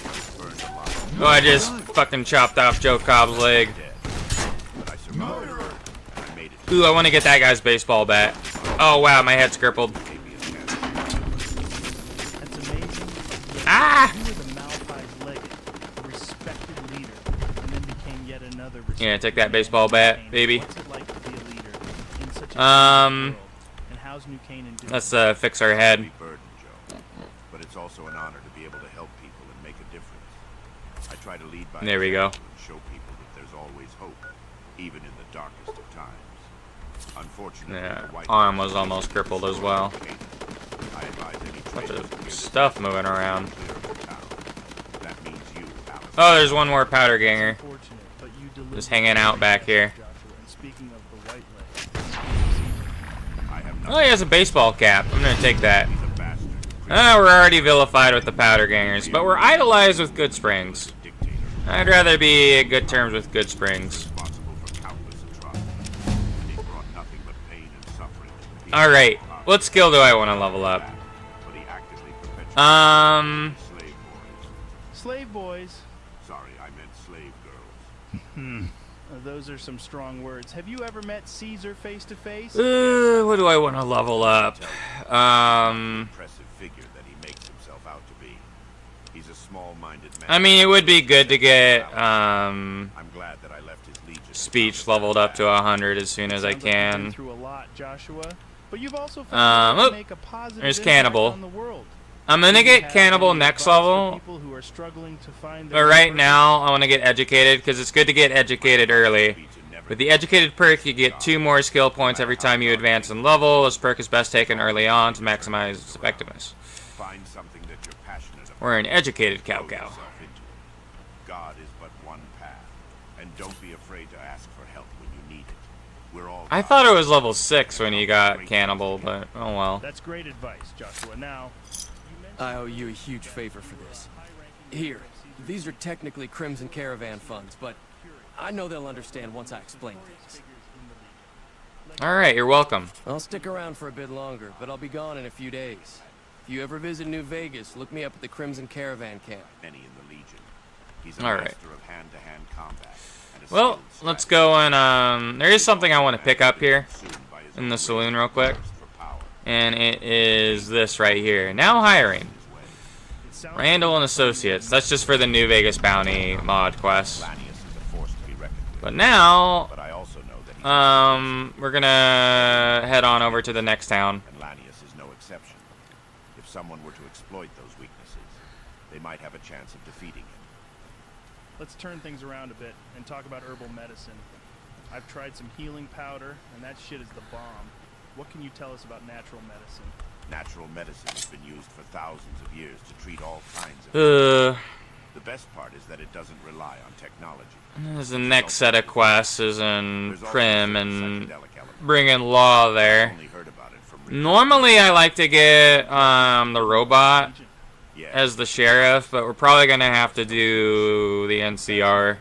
I was burned alive. Oh, I just fucking chopped off Joe Cobb's leg. But I survived, and I made it. Ooh, I want to get that guy's baseball bat. Oh, wow, my head's crippled. That's amazing. Ah! You were the Malpais Legate, a respected leader, and then became yet another Yeah, take that baseball bat, baby. What's it like to be a leader in such a world? And how's New Canaan doing? Let's fix our head. Burden, Joe. But it's also an honor to be able to help people and make a difference. I try to lead by There we go. example and show people that there's always hope, even in the darkest of times. Unfortunately, Yeah, the white arm was almost crippled as well. I advise any Bunch traitors of stuff moving around. That means you, Alice. Oh, there's one more powder ganger. Unfortunate, but you delivered Just hanging out back here. Joshua. And speaking of the white I have Oh, he has a baseball cap. I'm gonna take that. We're already vilified with the powder gangers, but we're idolized with Good Springs. I'd rather be at good terms with Good Springs. Alright, what skill do I want to level up? Slave boys. Sorry, I meant slave girls. Those are some strong words. Have you ever met Caesar face to face? What do I want to level up? Impressive figure that he makes himself out to be. He's a small-minded man. I mean, it would be good to get, I'm glad that I left his legion. speech leveled up to 100 as soon as I Sounds like you've been can. through a lot, Joshua. But you've also found a way to make a positive There's impact Cannibal. on the world. I'm gonna Do you get have Cannibal any next advice for level, people who are struggling to find but their right purpose? now I want to get educated because it's good to get educated early. With the educated perk, you get 2 more skill points every time you advance in level. This perk is best taken early on to maximize its effectiveness. Find something that you're passionate about. We're an educated cow. God is but one path, and don't be afraid to ask for help when you need it. We're all I thought it was level 6 when you got Cannibal, but oh well. That's great advice, Joshua. Now, I owe you a huge favor for this. Here, these are technically Crimson Caravan funds, but I know they'll understand once I explain things. Alright, you're welcome. I'll stick around for a bit longer, but I'll be gone in a few days. If you ever visit New Vegas, look me up at the Crimson Caravan camp. Many in the Legion. He's a Alright. master of hand-to-hand combat. And a Well, skilled let's go and, there is something I want to pick up here in the saloon real quick. And it is this right here. Now hiring. Randall and Associates. That's just for the New Vegas Bounty mod quest. But now, we're gonna head on over to the next town. And Lanius is no exception. If someone were to exploit those weaknesses, they might have a chance of defeating him. let's turn things around a bit and talk about herbal medicine. I've tried some healing powder, and that shit is the bomb. What can you tell us about natural medicine? Natural medicine has been used for thousands of years to treat all kinds of The best part is that it doesn't rely on technology. There's the next set of quests is in Prim and bringing Law there. Normally I like to get the robot as the sheriff, but we're probably going to have to do the NCR.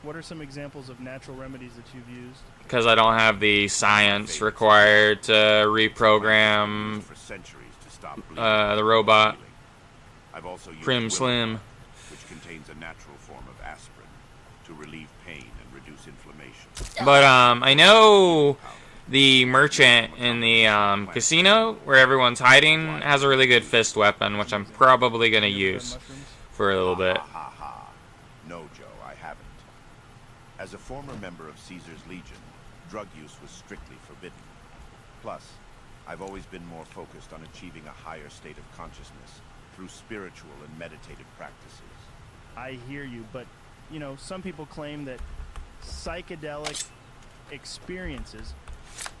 What are some examples of natural remedies that you've used? Because I don't have the science required to reprogram the robot. Prim Slim. Which contains a natural form of aspirin to relieve pain and reduce inflammation. But I know the merchant in the casino where everyone's hiding has a really good fist weapon, which I'm probably going to use for a little bit. No, Joe, I haven't. As a former member of Caesar's Legion, drug use was strictly forbidden. Plus, I've always been more focused on achieving a higher state of consciousness through spiritual and meditative practices. I hear you, but, you know, some people claim that psychedelic experiences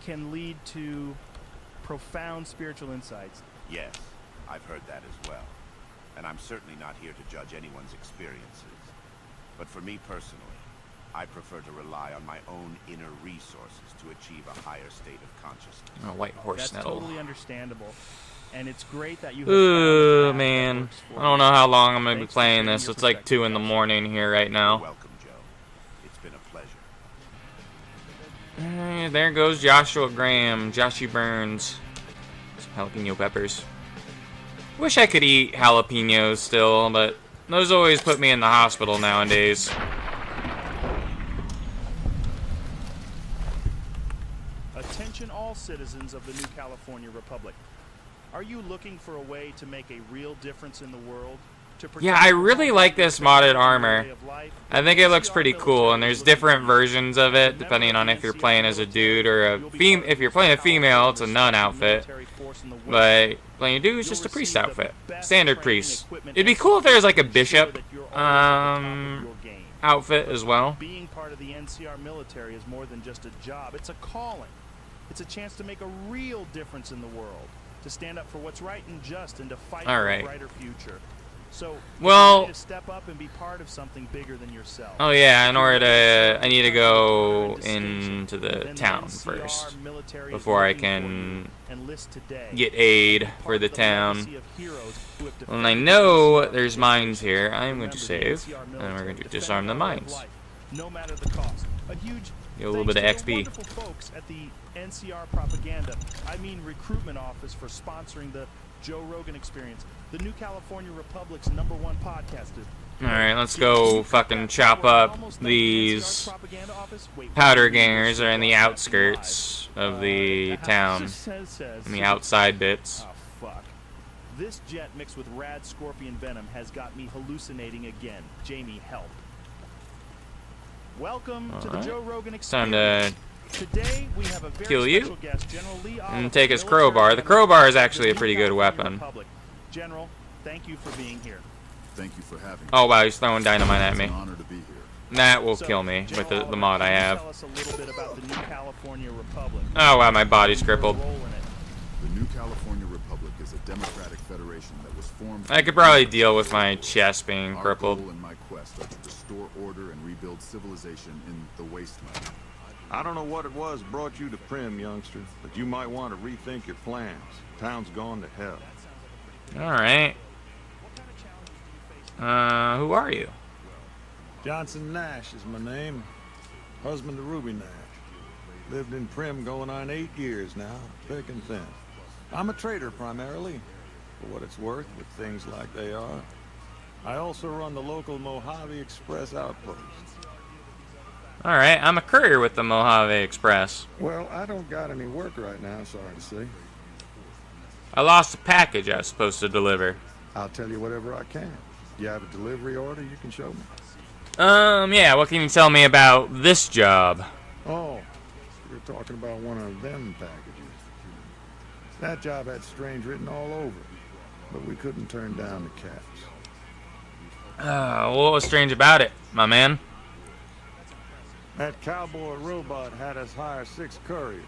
can lead to profound spiritual insights. Yes, I've heard that as well. And I'm certainly not here to judge anyone's experiences. But for me personally, I prefer to rely on my own inner resources to achieve a higher state of consciousness. Oh, white horse That's nettle. totally understandable. And it's great that you have Ooh, man. I don't know how long I'm going to be playing this. It's like 2 in the morning here right now. Welcome, Joe. It's been a pleasure. There goes Joshua Graham, Joshy Burns. Some jalapeno peppers. Wish I could eat jalapenos still, but those always put me in the hospital nowadays. Attention all citizens of the New California Republic. Are you looking for a way to make a real difference in the world? Yeah, I really like this modded armor. I think it looks pretty cool, and there's different versions of it depending on if you're playing as a dude or a if you're playing a female, it's a nun outfit. But playing a dude is just a priest outfit, standard priest. It'd be cool if there was like a bishop outfit as well. Being part of the NCR military is more than just a job; it's a calling. It's a chance to make a real difference in the world, to stand up for what's right and just, and to fight for a brighter future. So, well, you need to step up and be part of something bigger than yourself. Oh yeah, in order to, I need to go into the town first before I can get aid for the town. And I know there's mines here. I'm going to save, and we're going to disarm the mines. No matter the cost. A huge Get a little bit of XP. Wonderful folks at the NCR Propaganda, I mean recruitment office, for sponsoring the Joe Rogan Experience, the New California Republic's #1 podcast. Alright, let's go fucking chop up these powder gangers that are in the outskirts of the town, in the outside bits. Oh, fuck. This jet mixed with rad scorpion venom has got me hallucinating again. Jamie, help. Welcome to the Joe Rogan Experience. Time to Today we have a very kill you special guest, General Lee and take his crowbar. The crowbar is actually a pretty good weapon. General, thank you for being here. Thank you for having me. Oh wow, he's throwing dynamite at me. It's an honor to be here. That will kill me with the mod I have. Tell us a little bit about the New California Republic. Oh wow, my body's crippled. The New California Republic is a democratic federation that was formed. I could probably deal with my chest being crippled. Our goal and my quest are to restore order and rebuild civilization in the wasteland. I don't know what it was brought you to Prim, youngster, but you might want to rethink your plans. Town's gone to hell. Alright. Who are you? Johnson Nash is my name. Husband to Ruby Nash. Lived in Prim going on 8 years now, thick and thin. I'm a trader primarily, for what it's worth with things like they are. I also run the local Mojave Express outpost. Alright, I'm a courier with the Mojave Express. Well, I don't got any work right now, sorry to say. I lost a package I was supposed to deliver. I'll tell you whatever I can. You have a delivery order you can show me? Yeah, what can you tell me about this job? Oh, you're talking about one of them packages. That job had strange written all over it, but we couldn't turn down the caps. What was strange about it, my man? That cowboy robot had us hire 6 couriers.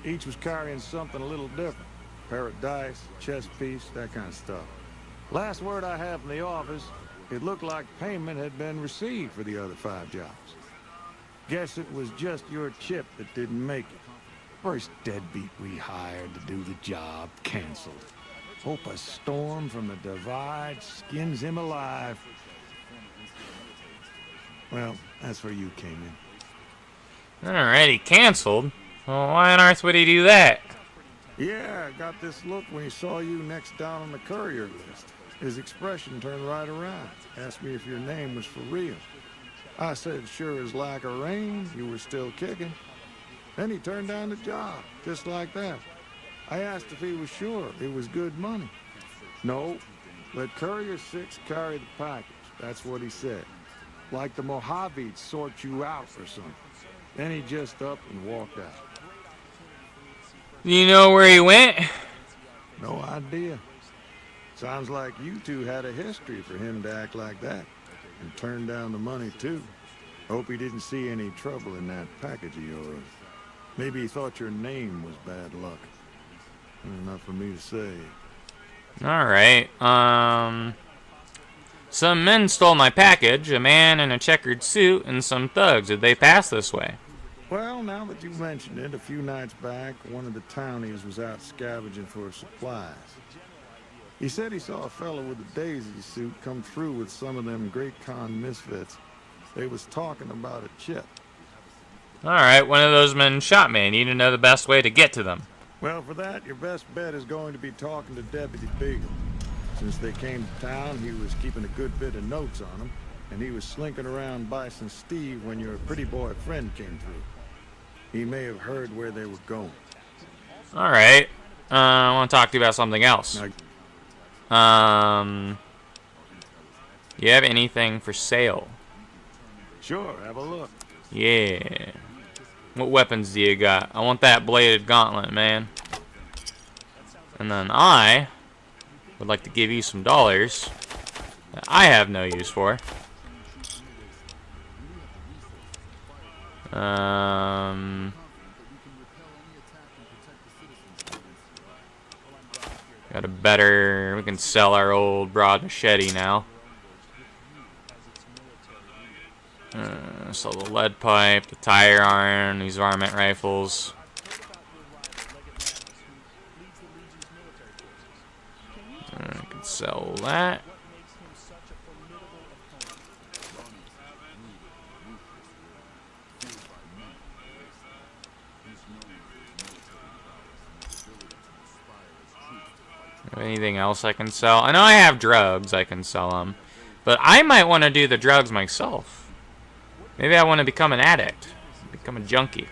Each was carrying something a little different. Pair of dice, chess piece, that kind of stuff. Last word I have from the office, It looked like payment had been received for the other 5 jobs. Guess it was just your chip that didn't make it. First deadbeat we hired to do the job canceled. Hope a storm from the divide skins him alive. Well, that's where you came in. Alrighty, canceled? Well, why on earth would he do that? Yeah, I got this look when he saw you next down on the courier list. His expression turned right around. Asked me if your name was for real. I said, sure as like a rain, you were still kicking. Then he turned down the job, just like that. I asked if he was sure it was good money. No, let Courier 6 carry the package. That's what he said. Like the Mojaves sort you out or something. Then he just up and walked out. You know where he went? No idea. Sounds like you two had a history for him to act like that. And turn down the money, too. Hope he didn't see any trouble in that package of yours. Maybe he thought your name was bad luck. Enough for me to say. Alright, some men stole my package, a man in a checkered suit, and some thugs. Did they pass this way? Well, now that you mentioned it, a few nights back, one of the townies was out scavenging for supplies. He said he saw a fellow with a daisy suit come through with some of them Great Con misfits. They was talking about a chip. Alright, one of those men shot me. I need to know the best way to get to them. Well, for that, your best bet is going to be talking to Deputy Beagle. Since they came to town, he was keeping a good bit of notes on them, and he was slinking around Bison Steve when your pretty boy friend came through. He may have heard where they were going. Alright, I want to talk to you about something else. You have anything for sale? Sure, have a look. Yeah. What weapons do you got? I want that bladed gauntlet, man. And then I would like to give you some dollars that I have no use for. Got a better... We can sell our old broad machete now. Sell the lead pipe, the tire iron, these varmint rifles. I can sell that. Anything else I can sell? I know I have drugs, I can sell them. But I might want to do the drugs myself. Maybe I want to become an addict. Become a junkie.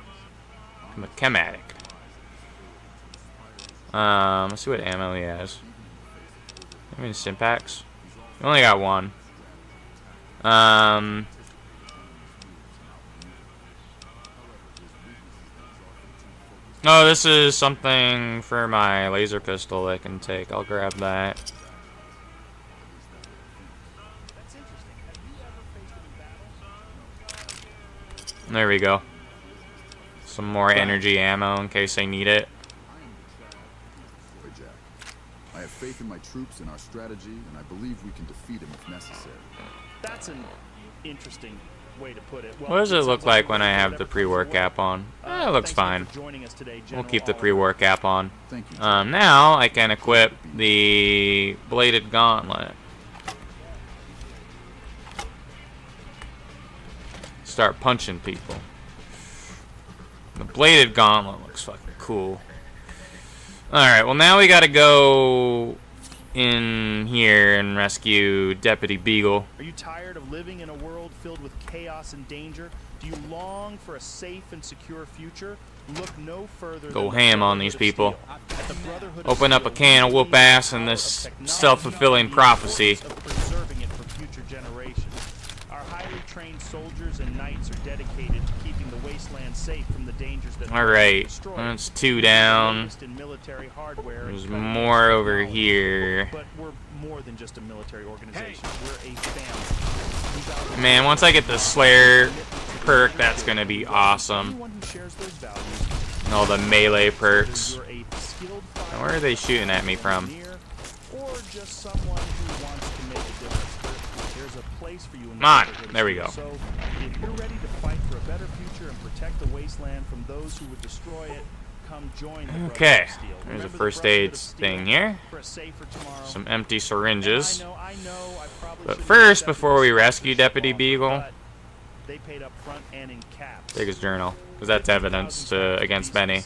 Become a chem addict. Let's see what ammo he has. I mean, Stimpaks. We only got one. Oh, this is something for my laser pistol I can take. I'll grab that. There we go. Some more energy ammo in case I need it. Boy, Jack. I have faith in my troops and our strategy, and I believe we can defeat him if necessary. That's an interesting way to put it. Well, What does it look like when I have the pre-work app on? It looks fine. We'll keep the pre-work app on. Now I can equip the bladed gauntlet. Start punching people. The bladed gauntlet looks fucking cool. Alright, well now we gotta go in here and rescue Deputy Beagle. Are you tired of living in a world filled with chaos and danger? Do you long for a safe and secure future? Look no further. Go ham on these people. Open up a can of whoop ass in this self-fulfilling prophecy. Our highly trained soldiers and knights are dedicated to keeping the wasteland safe from the dangers that Alright, that's 2 down. There's more over here. But we're more than just a military organization. We're a family. Man, once I get the Slayer perk, that's gonna be awesome. And all the melee perks. Now, where are they shooting at me from? Or just someone who wants to make a difference. There's place for you in the Come on, neighborhood, there we Steel. go. So, if you're ready to fight for a better future and protect the wasteland from those who would destroy it, come join the Brotherhood Okay, of Steel. there's a Remember the first Brotherhood aid of Steel thing here. for a safer tomorrow. Some empty syringes. I know, I probably But should've first, accepted before we this rescue Deputy offer, Beagle, but they paid up front and in caps. take his journal, because that's evidence against Benny.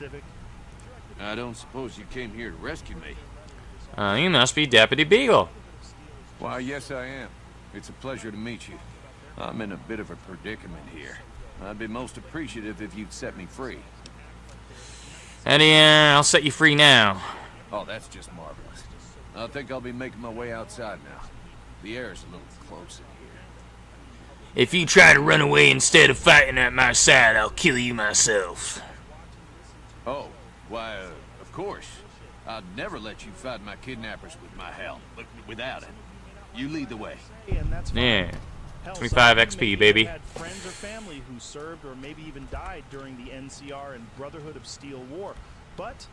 I don't suppose you came here to rescue me. You must be Deputy Beagle. Why, yes I am. It's a pleasure to meet you. I'm in a bit of a predicament here. I'd be most appreciative if you'd set me free. Eddie, I'll set you free now. Oh, that's just marvelous. I think I'll be making my way outside now. The air's a little close in here. If you try to run away instead of fighting at my side, I'll kill you myself. Oh, why, of course. I'd never let you fight my kidnappers with my help, but without it. You lead the way. Yeah. Hell, 25 some of you XP, maybe baby. had friends or family who served or maybe even died during the NCR and Brotherhood of Steel War. But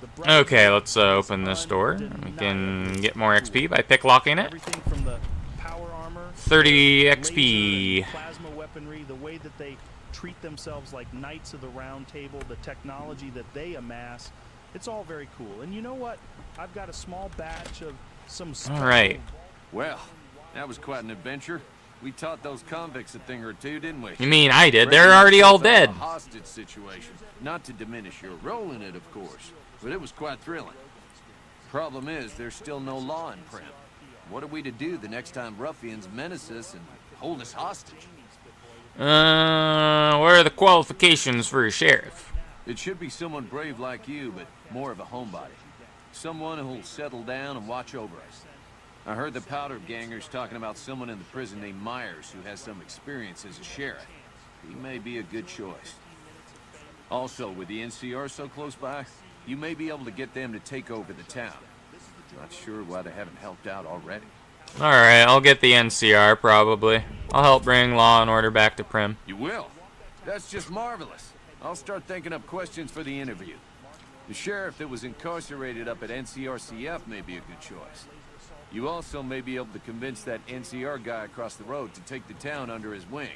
the Brotherhood Okay, let's open this door. We can get more XP by picklocking it. everything from the power armor, 30 laser XP. and plasma weaponry, the way that they treat themselves like knights of the round table, the technology that they amass. It's all very cool. And you know what? I've got a small batch of some special. All right. Well, that was quite an adventure. We taught those convicts a thing or two, didn't we? You mean I did? They're already all dead. A hostage situation. Not to diminish your role in it, of course, but it was quite thrilling. Problem is, there's still no law in Prim. What are we to do the next time ruffians menace us and hold us hostage? What are the qualifications for a sheriff? It should be someone brave like you, but more of a homebody. Someone who'll settle down and watch over us. I heard the powder gangers talking about someone in the prison named Myers who has some experience as a sheriff. He may be a good choice. Also, with the NCR so close by, you may be able to get them to take over the town. Not sure why they haven't helped out already. Alright, I'll get the NCR, probably. I'll help bring law and order back to Prim. You will? That's just marvelous. I'll start thinking up questions for the interview. The sheriff that was incarcerated up at NCRCF may be a good choice. You also may be able to convince that NCR guy across the road to take the town under his wing.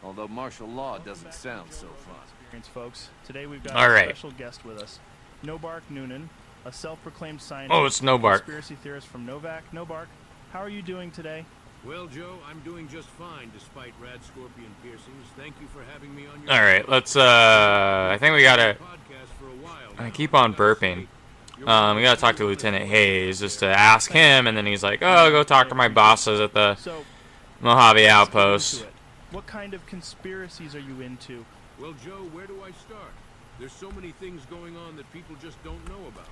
Although martial law doesn't sound so fun. Folks, today we've got All a right. special guest with us. Nobark Noonan, a self-proclaimed scientist. Oh, it's Nobark. Conspiracy theorist from Novak. Nobark, how are you doing today? Well, Joe, I'm doing just fine despite rad scorpion piercings. Thank you for having me on your Alright, let's, I think we gotta... I keep on burping. We gotta talk to Lieutenant Hayes just to ask him, and then he's like, oh, go talk to my bosses at the Mojave Outpost. What kind of conspiracies are you into? Well, Joe, where do I start? There's so many things going on that people just don't know about.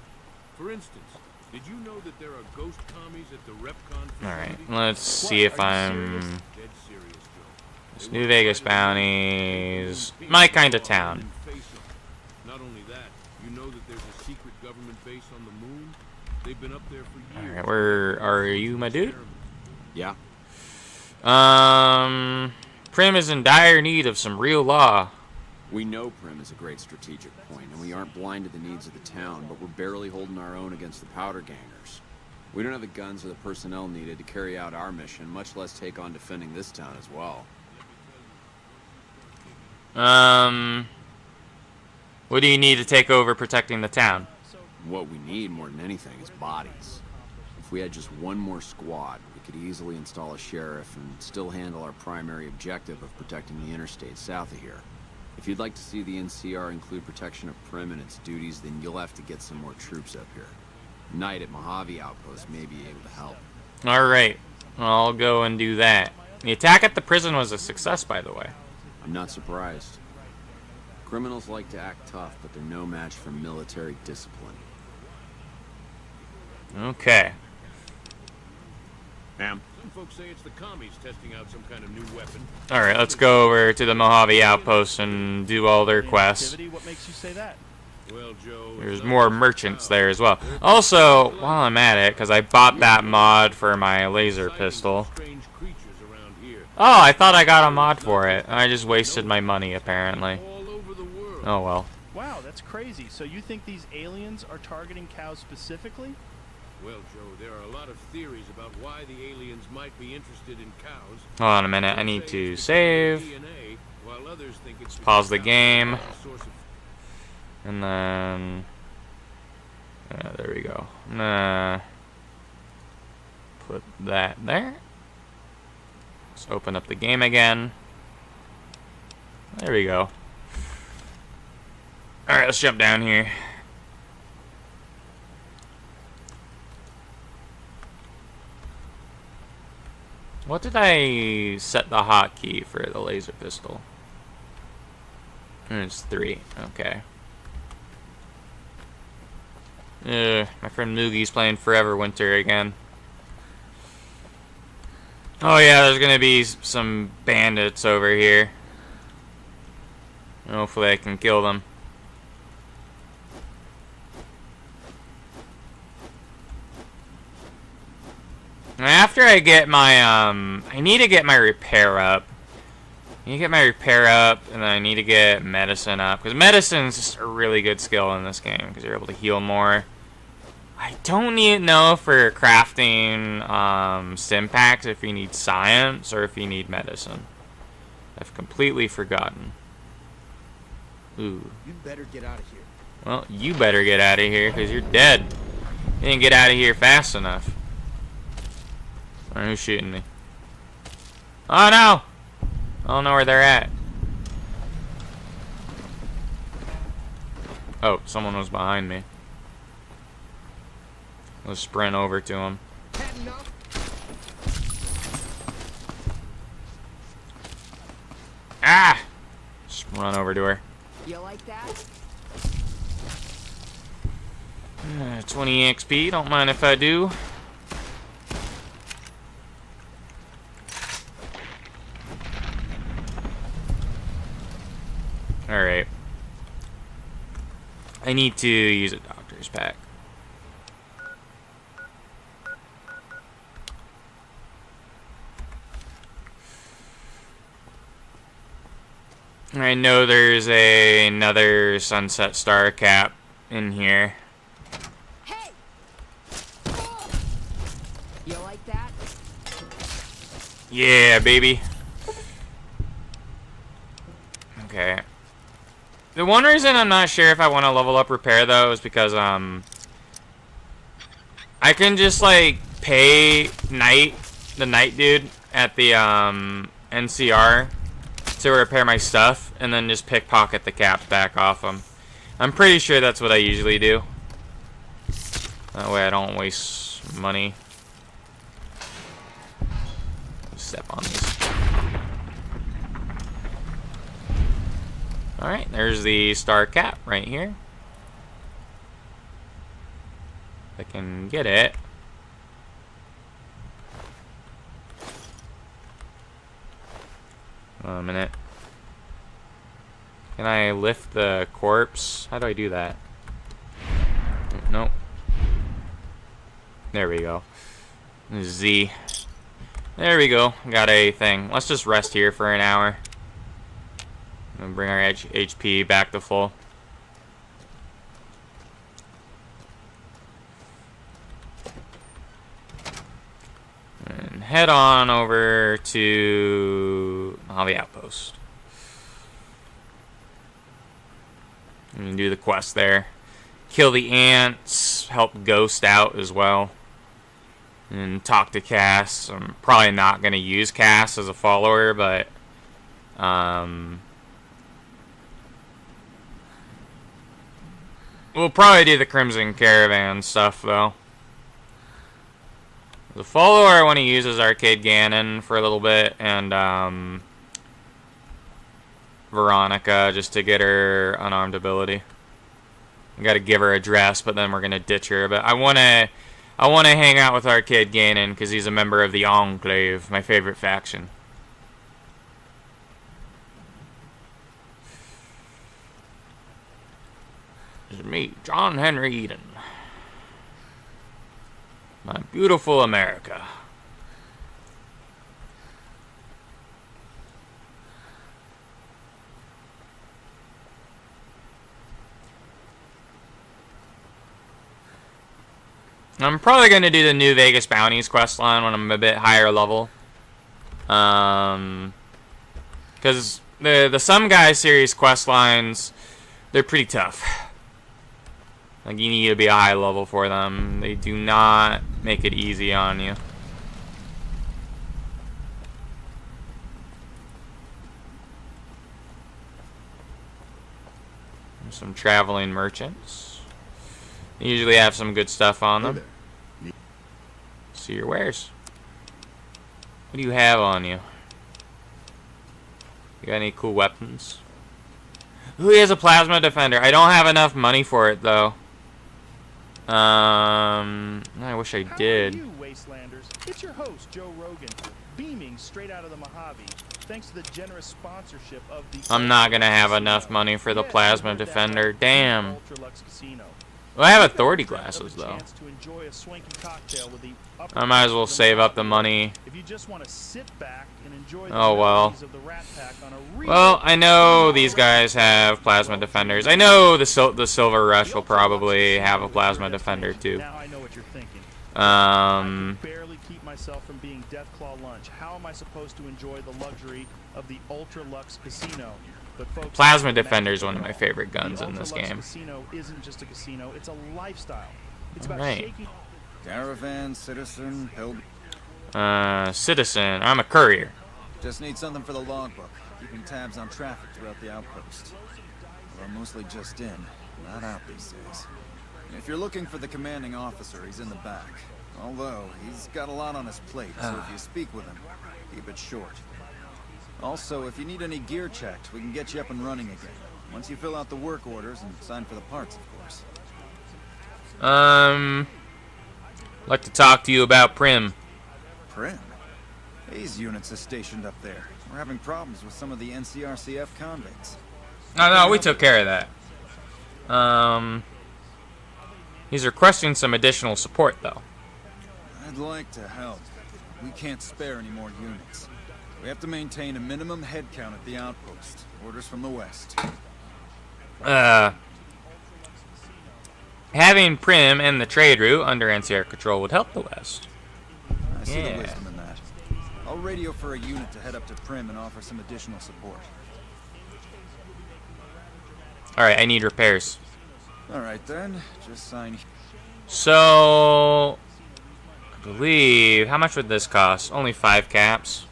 For instance, did you know that there are ghost commies at the RepCon facility? Alright, let's see if I'm... Dead serious, Joe. It's New Vegas bounties. My kind of town. Not only that, you know that there's a secret government base on the moon? They've been up there for years. Alright, where are you, my dude? Yeah. Prim is in dire need of some real law. We know Prim is a great strategic point, and we aren't blind to the needs of the town, but we're barely holding our own against the powder gangers. We don't have the guns or the personnel needed to carry out our mission, much less take on defending this town as well. What do you need to take over protecting the town? What we need more than anything is bodies. If we had just one more squad, we could easily install a sheriff and still handle our primary objective of protecting the interstate south of here. If you'd like to see the NCR include protection of Prim and its duties, then you'll have to get some more troops up here. Knight at Mojave Outpost may be able to help. Alright, I'll go and do that. The attack at the prison was a success, by the way. I'm not surprised. Criminals like to act tough, but they're no match for military discipline. Okay. Ma'am? Some folks say it's the commies testing out some kind of new weapon. Alright, let's go over to the Mojave Outpost and do all their quests. What makes you say that? Well, Joe, There's more merchants there as well. Also, while I'm at it, because I bought that mod for my laser pistol. Oh, I thought I got a mod for it. I just wasted my money, apparently. Oh well. Wow, that's crazy. So you think these aliens are targeting cows specifically? Well, Joe, there are a lot of theories about why the aliens might be interested in cows. Hold on a minute, I need to save. DNA, while others think it's Let's pause the because game. cows are a source of... And then... yeah, there we go. I'm gonna put that there. Let's open up the game again. There we go. Alright, let's jump down here. What did I set the hotkey for the laser pistol? It's 3. Okay. My friend Moogie's playing Forever Winter again. Oh yeah, there's gonna be some bandits over here. Hopefully I can kill them. After I get my, I need to get my repair up. I need to get my repair up, and then I need to get medicine up. Because medicine's just a really good skill in this game, because you're able to heal more. I don't know for crafting sim packs if you need science or if you need medicine. I've completely forgotten. Ooh. You better get out of here. Well, you better get out of here, because you're dead. You didn't get out of here fast enough. Alright, who's shooting me? Oh no! I don't know where they're at. Oh, someone was behind me. Let's sprint over to him. Ah! Just run over to her. You like that? 20 XP, don't mind if I do. Alright. I need to use a doctor's pack. I know there's another sunset star cap in here. Hey! You like that? Yeah, baby. Okay. The one reason I'm not sure if I want to level up repair though is because I can just like pay the night dude at the NCR to repair my stuff and then just pickpocket the caps back off them. I'm pretty sure that's what I usually do. That way I don't waste money. Step on this. Alright, there's the star cap right here. If I can get it. A minute. Can I lift the corpse? How do I do that? Nope. There we go. Z. There we go. Got a thing. Let's just rest here for an hour. And bring our HP back to full. And head on over to the outpost. And do the quest there. Kill the ants. Help Ghost out as well. And talk to Cass. I'm probably not going to use Cass as a follower, but we'll probably do the Crimson Caravan stuff, though. The follower I want to use is Arcade Gannon for a little bit, and Veronica, just to get her unarmed ability. I gotta give her a dress, but then we're gonna ditch her. But I wanna hang out with Arcade Gannon because he's a member of the Enclave, my favorite faction. It's me, John Henry Eden. My beautiful America. I'm probably going to do the New Vegas Bounties quest line when I'm a bit higher level. Because the Some Guy series quest lines, they're pretty tough. Like, you need to be a high level for them. They do not make it easy on you. Some traveling merchants. They usually have some good stuff on them. See your wares. What do you have on you? You got any cool weapons? Who has a plasma defender? I don't have enough money for it though. I wish I did. How are you, Wastelanders? It's your host, Joe Rogan, beaming straight out of the Mojave, thanks to the generous sponsorship of the... I'm not gonna have enough money for the plasma defender. Damn. Well, I have authority glasses though. I might as well save up the money. If you just want to sit back and enjoy Oh well. Well, I know these guys have plasma defenders. I know the Silver Rush will probably have a plasma defender too. Now I know what you're thinking. I can barely keep myself from being Deathclaw lunch. How am I supposed to enjoy the luxury of the Ultra Lux Casino? But folks, Plasma Defender is one of my favorite guns in this game. Casino isn't just a casino; it's a lifestyle. It's about shaking. Caravan, citizen, pilgrim. Citizen. I'm a courier. Just need something for the logbook. Keeping tabs on traffic throughout the outpost. We're mostly just in, not out these days. If you're looking for the commanding officer, he's in the back. Although, he's got a lot on his plate, so if you speak with him, keep it short. Also, if you need any gear checked, we can get you up and running again. Once you fill out the work orders and sign for the parts, of course. I'd like to talk to you about Prim. Prim? Hayes units are stationed up there. We're having problems with some of the NCRCF convicts. No, we took care of that. He's requesting some additional support, though. I'd like to help. We can't spare any more units. We have to maintain a minimum head count at the outpost. Orders from the west. Having Prim and the trade route under NCR control would help the west. I see the wisdom in that. I'll radio for a unit to head up to Prim and offer some additional support. Alright, I need repairs. Alright then, just sign. So, I believe, how much would this cost? Only 5 caps.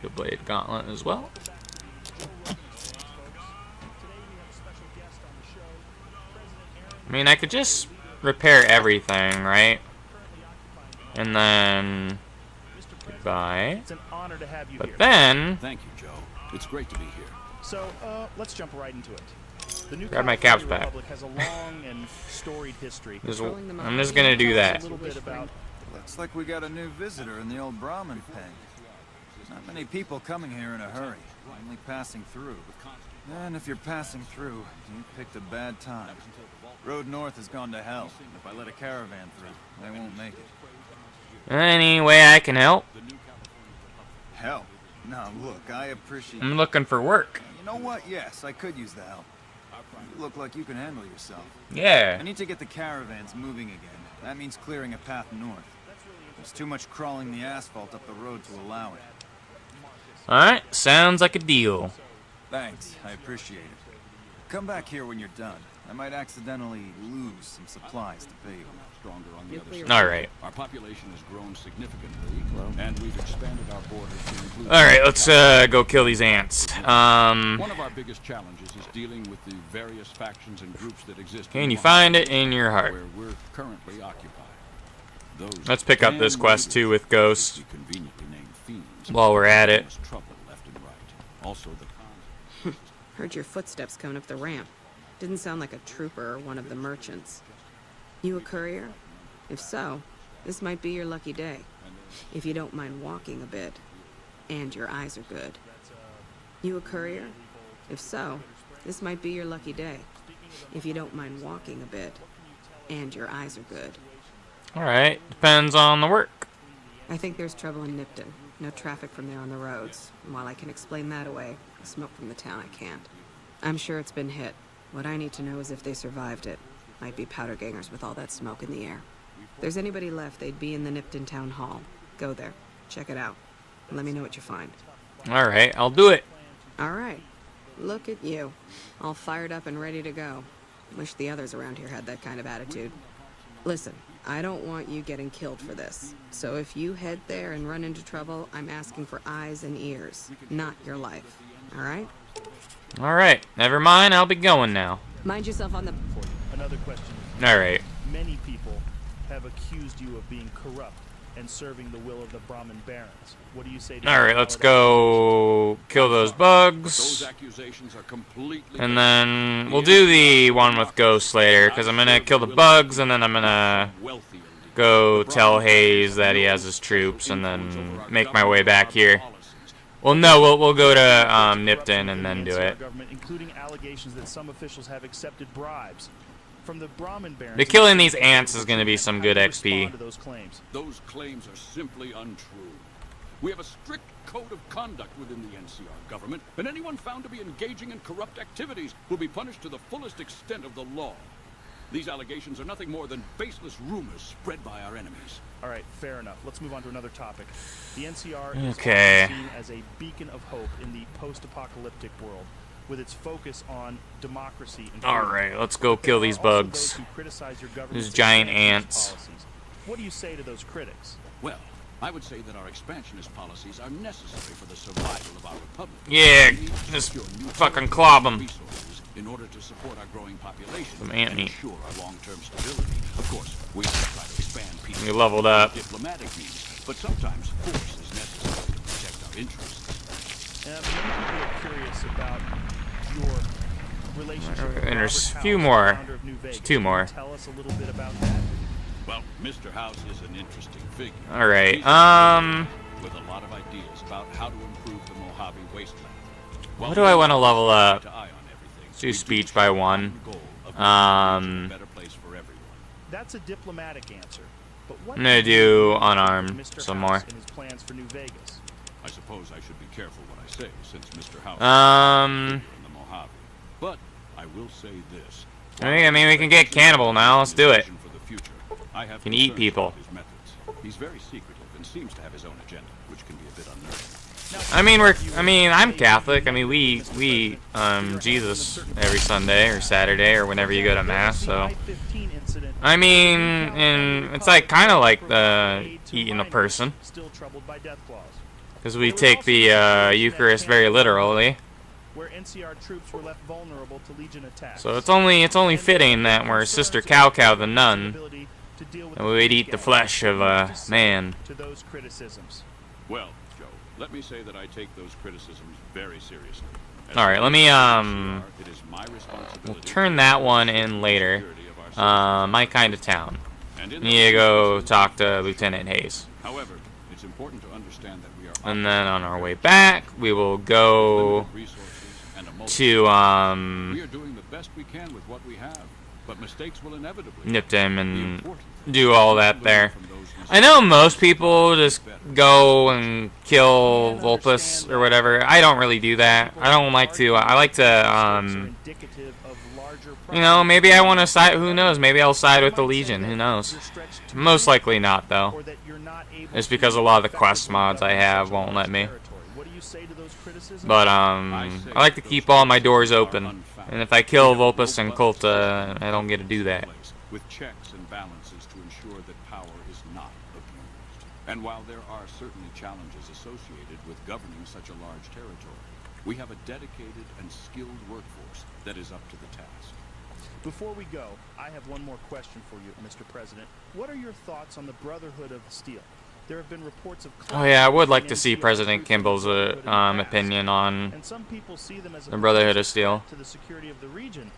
The blade gauntlet as well. I mean, I could just repair everything, right? And then goodbye. It's an honor to have you but here. Then thank you, Joe. It's great to be here. So, let's jump right into it. The new grab my caps back. Republic has a long and storied history. I'm just gonna do that. Looks like we got a new visitor in the old Brahmin pen. Not many people coming here in a hurry, only passing through. And if you're passing through, you picked a bad time. Road north has gone to hell. If I let a caravan through, they won't make it. Any way I can help? Help? Now look, I appreciate... I'm looking for work. You know what? Yes, I could use the help. You look like you can handle yourself. Yeah. I need to get the caravans moving again. That means clearing a path north. There's too much crawling the asphalt up the road to allow it. Alright, sounds like a deal. Thanks, I appreciate it. Come back here when you're done. I might accidentally lose some supplies to pay you. Stronger on the other side. Alright. Our population has grown significantly, and we've expanded our borders to include... Alright, let's go kill these ants. One of our biggest challenges is dealing with the various factions and groups that exist. Can you find it in your heart? Where we're currently occupied. Those Let's pick up this quest too with Ghost conveniently named fiends while we're at it. Trouble left and right. Also the Heard your footsteps coming up the ramp. Didn't sound like a trooper or one of the merchants. You a courier? If so, this might be your lucky day. If you don't mind walking a bit. And your eyes are good. You a courier? If so, this might be your lucky day. If you don't mind walking a bit. And your eyes are good. Alright, depends on the work. I think there's trouble in Nipton. No traffic from there on the roads. And while I can explain that away, the smoke from the town I can't. I'm sure it's been hit. What I need to know is if they survived it. Might be powder gangers with all that smoke in the air. If there's anybody left, they'd be in the Nipton Town Hall. Go there. Check it out. And let me know what you find. Alright, I'll do it. Alright. Look at you. All fired up and ready to go. Wish the others around here had that kind of attitude. Listen, I don't want you getting killed for this. So if you head there and run into trouble, I'm asking for eyes and ears, not your life. Alright? Alright, never mind, I'll be going now. Mind yourself on the... Another question. Alright. Many people have accused you of being corrupt and serving the will of the Brahmin barons. What do you say to Alright, let's go kill those bugs. Those accusations are completely... And then we'll do the one with ghosts later, because I'm gonna kill the bugs, and then I'm gonna go tell Hayes that he has his troops, and then make my way back here. Well, no, we'll go to Nipton and then do it. Including allegations that some officials have accepted bribes from the Brahmin barons. The killing these ants is gonna be some good XP. Those claims are simply untrue. We have a strict code of conduct within the NCR government, and anyone found to be engaging in corrupt activities will be punished to the fullest extent of the law. These allegations are nothing more than baseless rumors spread by our enemies. All right, fair enough. Let's move on to another topic. The NCR is seen as a beacon of hope in the post-apocalyptic world, with its focus on democracy and freedom. Alright, let's go kill these bugs. These giant ants. What do you say to those critics? Well, I would say that our expansionist policies are necessary for the survival of our republic. Yeah, just fucking clob them. In order to support our growing population Some and ant meat. ensure our long-term stability. Of course, we try to expand people You leveled up. through diplomatic means, but sometimes force is necessary to protect our interests. Many people are curious about your relationship with And there's Robert a few House, more. founder of New Vegas. There's two Can you more. tell us a little bit about that? Well, Mr. House is an interesting figure. Alright, He's with a lot of ideas about how to improve the Mojave wasteland. what do I want to level up? Let's do speech by 1. That's a diplomatic answer. But what I'm gonna do unarmed Mr. some House more. and his plans for New Vegas? I suppose I should be careful what I say, since Mr. House Um, is in the Mojave. But I will say this. I mean, we can get cannibal now. Let's do it. For the future, I have Can eat concerns people. about his methods. He's very secretive and seems to have his own agenda, which can be a bit unnerving. I'm Catholic. I mean, we eat Jesus every Sunday or Saturday or whenever you go to mass. So, I mean, and it's like kind of like the eating a person, Still troubled by death claws. because we take the Eucharist very literally. Where NCR troops were left vulnerable to Legion attacks. So it's only fitting that we're Sister Cow the nun, and we would eat the flesh of a man. To those criticisms. Well, Joe, let me say that I take those criticisms very seriously. All right, let me it is my responsibility we'll turn that one in later. My kind of town. And in Need to go talk to Lieutenant Hayes. However, it's important to understand that we are And then on our way back, we will go to we are doing the best we can with what we have, but mistakes will inevitably Nipton and do all that there. I know most people just go and kill Vulpus or whatever. I don't really do that. I don't like to. I like to, maybe I want to side. Who knows? Maybe I'll side with the Legion. Who knows? Most likely not, though. It's because a lot of the quest mods I have won't let me. But I like to keep all my doors open. And if I kill Vulpus and Kulta, I don't get to do that. with checks and balances to ensure that power is not abused. And while there are certainly challenges associated with governing such a large territory, we have a dedicated and skilled workforce that is up to the task. Before we go, I have one more question for you, Mr. President. What are your thoughts on the Brotherhood of Steel? There have been reports of... Oh yeah, I would like to see President Kimball's opinion on the Brotherhood of Steel. To the security of the region.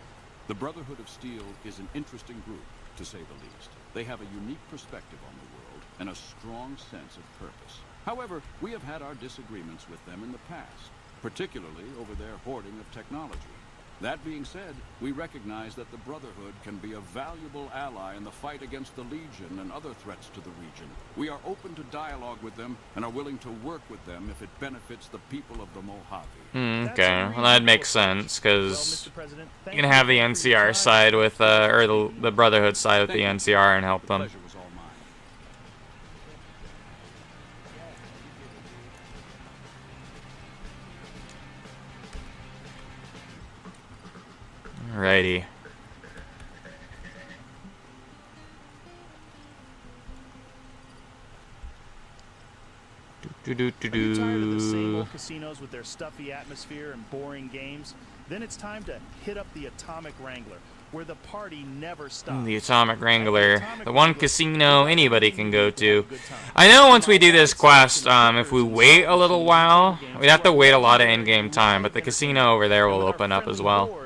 The Brotherhood of Steel is an interesting group, to say the least. They have a unique perspective on the world and a strong sense of purpose. However, we have had our disagreements with them in the past, particularly over their hoarding of technology. That being said, we recognize that the Brotherhood can be a valuable ally in the fight against the Legion and other threats to the region. We are open to dialogue with them and are willing to work with them if it benefits the people of the Mojave. Okay, well that makes sense, because you can have the NCR side with, or the Brotherhood side with the NCR and help them. Alrighty. Are you tired of the same old casinos with their stuffy atmosphere and boring games? Then it's time to hit up the Atomic Wrangler, where the party never stops. The Atomic Wrangler. The one casino anybody can go to. I know once we do this quest, if we wait a little while, we'd have to wait a lot of in-game time, but the casino over there will open up as well.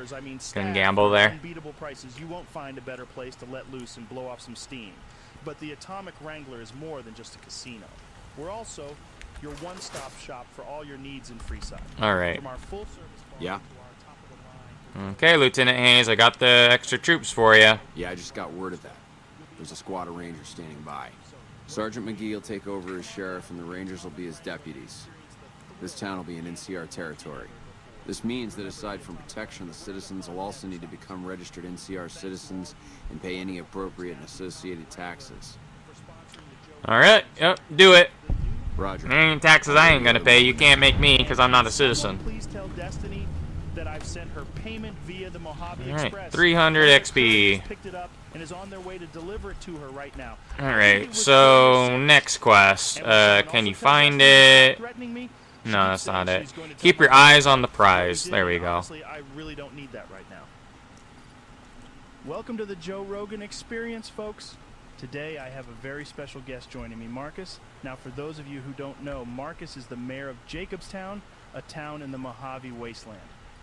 Can gamble there. Unbeatable prices. You won't find a better place to let loose and blow off some steam. But the Atomic Wrangler is more than just a casino. We're also your one-stop shop for all your needs in Freeside. Alright. From our full-service Yeah. Okay, Lieutenant Hayes, I got the extra troops for you. Yeah, I just got word of that. There's a squad of Rangers standing by. Sergeant McGee will take over as sheriff, and the Rangers will be his deputies. This town will be in NCR territory. This means that aside from protection, the citizens will also need to become registered NCR citizens and pay any appropriate and associated taxes. Alright, yep, do it. Roger. Any taxes I ain't gonna pay, you can't make me, because I'm not a citizen. Please tell Destiny that I've sent her payment via the Mojave Express. 300 XP. Picked it up and is on their way to deliver it to her right now. Alright, so next quest. Can you find it? No, that's not it. Keep your eyes on the prize. There we go. Honestly, I really don't need that right now. Welcome to the Joe Rogan Experience, folks. Today I have a very special guest joining me, Marcus. Now, for those of you who don't know, Marcus is the mayor of Jacobstown, a town in the Mojave Wasteland.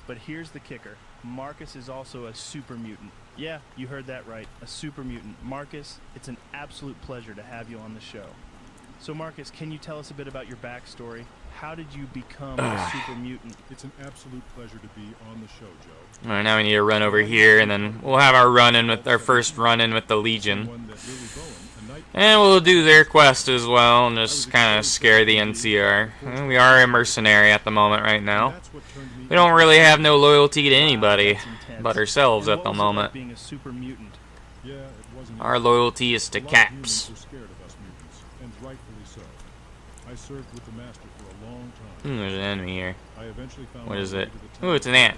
But here's the kicker. Marcus is also a super mutant. Yeah, you heard that right, a super mutant. Marcus, it's an absolute pleasure to have you on the show. So Marcus, can you tell us a bit about your backstory? How did you become a super mutant? It's an absolute pleasure to be on the show, Joe. Alright, now we need to run over here, and then we'll have our run-in with our first run-in with the Legion. And we'll do their quest as well, and just kind of scare the NCR. We are a mercenary at the moment right now. We don't really have no loyalty to anybody but ourselves at the moment. Our loyalty is to Caps. And rightfully so. I served with the Master for a long time. There's an enemy here. I eventually found What is it? Ooh, it's an ant.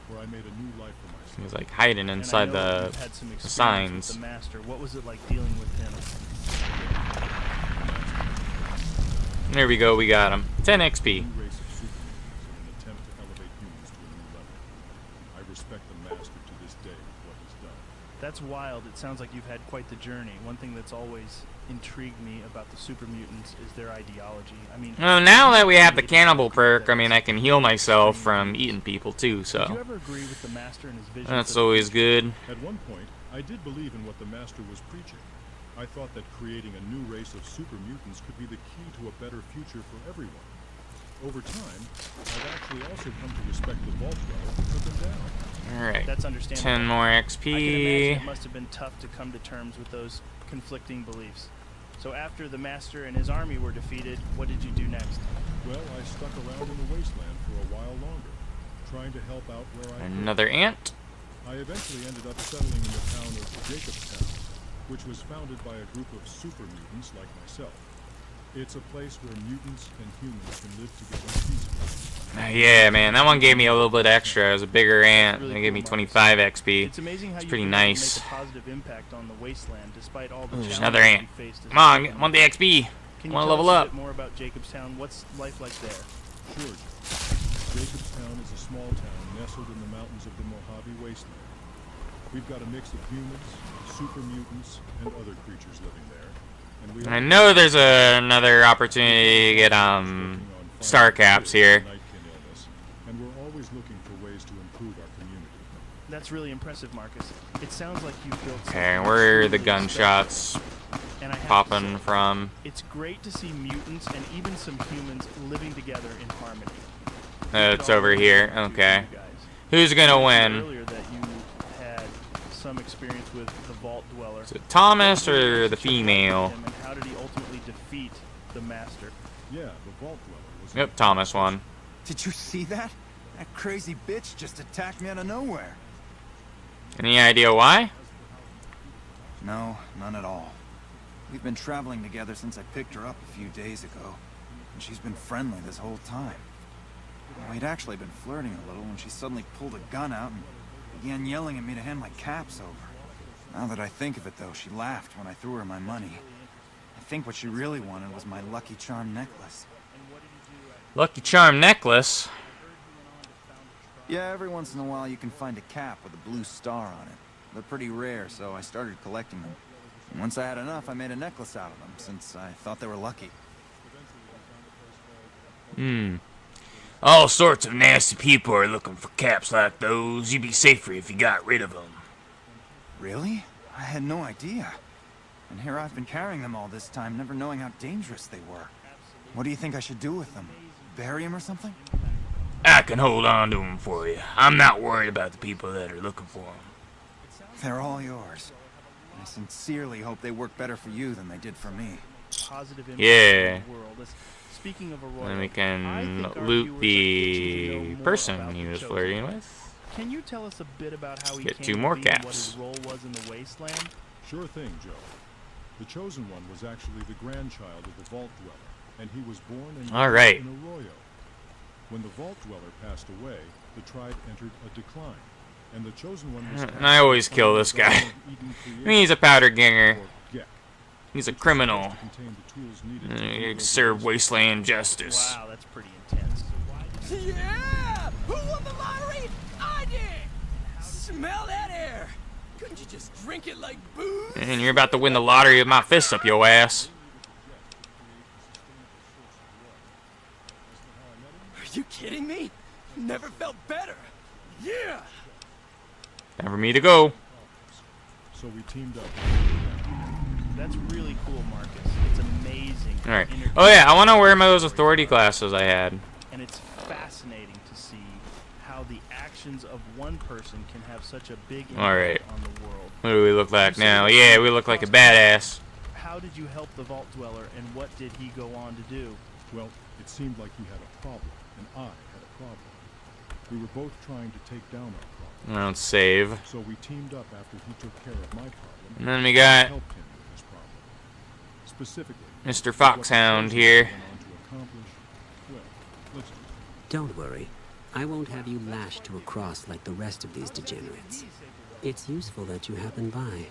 Where I made a new life for myself. He's like hiding inside the signs. The Master. What was it like dealing with him? There we go, we got him. 10 XP. I respect the Master to this day for what he's done. That's wild. It sounds like you've had quite the journey. One thing that's always intrigued me about the super mutants is their ideology. I mean, well, now that we have the cannibal perk, I mean, I can heal myself from eating people too, so did you ever agree with the Master and his vision? that's always good. At one point, I did believe in what the Master was preaching. I thought that creating a new race of super mutants could be the key to a better future for everyone. Over time, I've actually also come to respect the Vault Dweller and put them down. Alright, That's understandable. 10 more I can imagine XP. it must have been tough to come to terms with those conflicting beliefs. So after the Master and his army were defeated, what did you do next? Well, I stuck around in the wasteland for a while longer, trying to help out where I could. Another ant. I eventually ended up settling in the town of Jacobstown, which was founded by a group of super mutants like myself. It's a place where mutants and humans can live together peacefully. Yeah, man, that one gave me a little bit extra. It was a bigger ant. It gave me 25 XP. It's amazing how It's you pretty can nice. make a positive impact on the wasteland despite all the Ooh, there's challenges another ant. you faced as Come on, a I want the XP. Can I you want to tell level us a up. bit more about Jacobstown? What's life like there? Sure. Jacobstown is a small town nestled in the mountains of the Mojave Wasteland. We've got a mix of humans, super mutants, and other creatures living there. And we I know there's another opportunity to get star caps here. and we're always looking for ways to improve our community. That's really impressive, Marcus. It sounds like you've built Okay, something where are the truly gunshots special. And I have to popping say, from? It's great to see mutants and even some humans living together in harmony. It's over here. Okay. Who's gonna win? Earlier that you had some experience with the Vault Dweller. Is it Thomas or the female? And how did he ultimately defeat the Master? Yeah, the Vault Dweller was... Yep, Thomas won. Did you see that? That crazy bitch just attacked me out of nowhere. Any idea why? No, none at all. We've been traveling together since I picked her up a few days ago, and she's been friendly this whole time. We'd actually been flirting a little when she suddenly pulled a gun out and began yelling at me to hand my caps over. Now that I think of it, though, she laughed when I threw her my money. I think what she really wanted was my Lucky Charm necklace. Lucky Charm necklace? Yeah, every once in a while you can find a cap with a blue star on it. They're pretty rare, so I started collecting them. And once I had enough, I made a necklace out of them, since I thought they were lucky. All sorts of nasty people are looking for caps like those. You'd be safer if you got rid of them. Really? I had no idea. And here I've been carrying them all this time, never knowing how dangerous they were. What do you think I should do with them? Bury them or something? I can hold on to them for you. I'm not worried about the people that are looking for them. They're all yours. I sincerely hope they work better for you than they did for me. Positive impact Yeah. on the world. Speaking of Arroyo, Then we I can think our loot viewers the are itching to know more person about he the was Chosen flirting One. with. Can you tell us a bit about how he Get came 2 to more be and what caps. his role was in the Wasteland? Sure thing, Joe. The Chosen One was actually the grandchild of the Vault Dweller, and he was born and All right. in Arroyo. When the Vault Dweller passed away, the tribe entered a decline, and the Chosen One was... And I always kill this guy. I mean, he's a powder ganger. He's a criminal. Serve wasteland justice. Wow, that's pretty intense. Yeah! Who won the lottery? I did! Smell that air! Couldn't you just drink it like booze? And you're about to win the lottery with my fist up your ass. Are you kidding me? Never felt better. Yeah! Time for me to go. So we teamed up. That's really cool, Marcus. It's amazing. Alright. Oh yeah, I want to wear those authority glasses I had. And it's fascinating to see how the actions of one person can have such a big impact Alright. on the world. What do we look like now? Yeah, we look like a badass. How did you help the Vault Dweller, and what did he go on to do? Well, it seemed like he had a problem, and I had a problem. We were both trying to take down our problem. I don't save. So we teamed up after he took care of my problem. And then we got helped him with his problem. Specifically, Mr. Foxhound here. Don't worry. I won't have you lashed to a cross like the rest of these degenerates. It's useful that you happen by.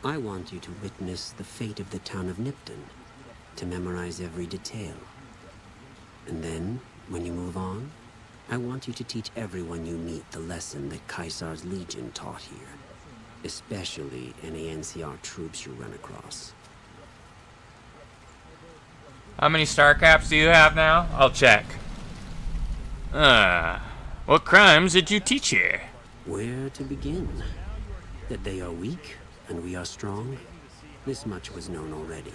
I want you to witness the fate of the town of Nipton, to memorize every detail. And then, when you move on, I want you to teach everyone you meet the lesson that Caesar's Legion taught here, especially any NCR troops you run across. How many star caps do you have now? I'll check. What crimes did you teach here? Where to begin? That they are weak and we are strong? This much was known already.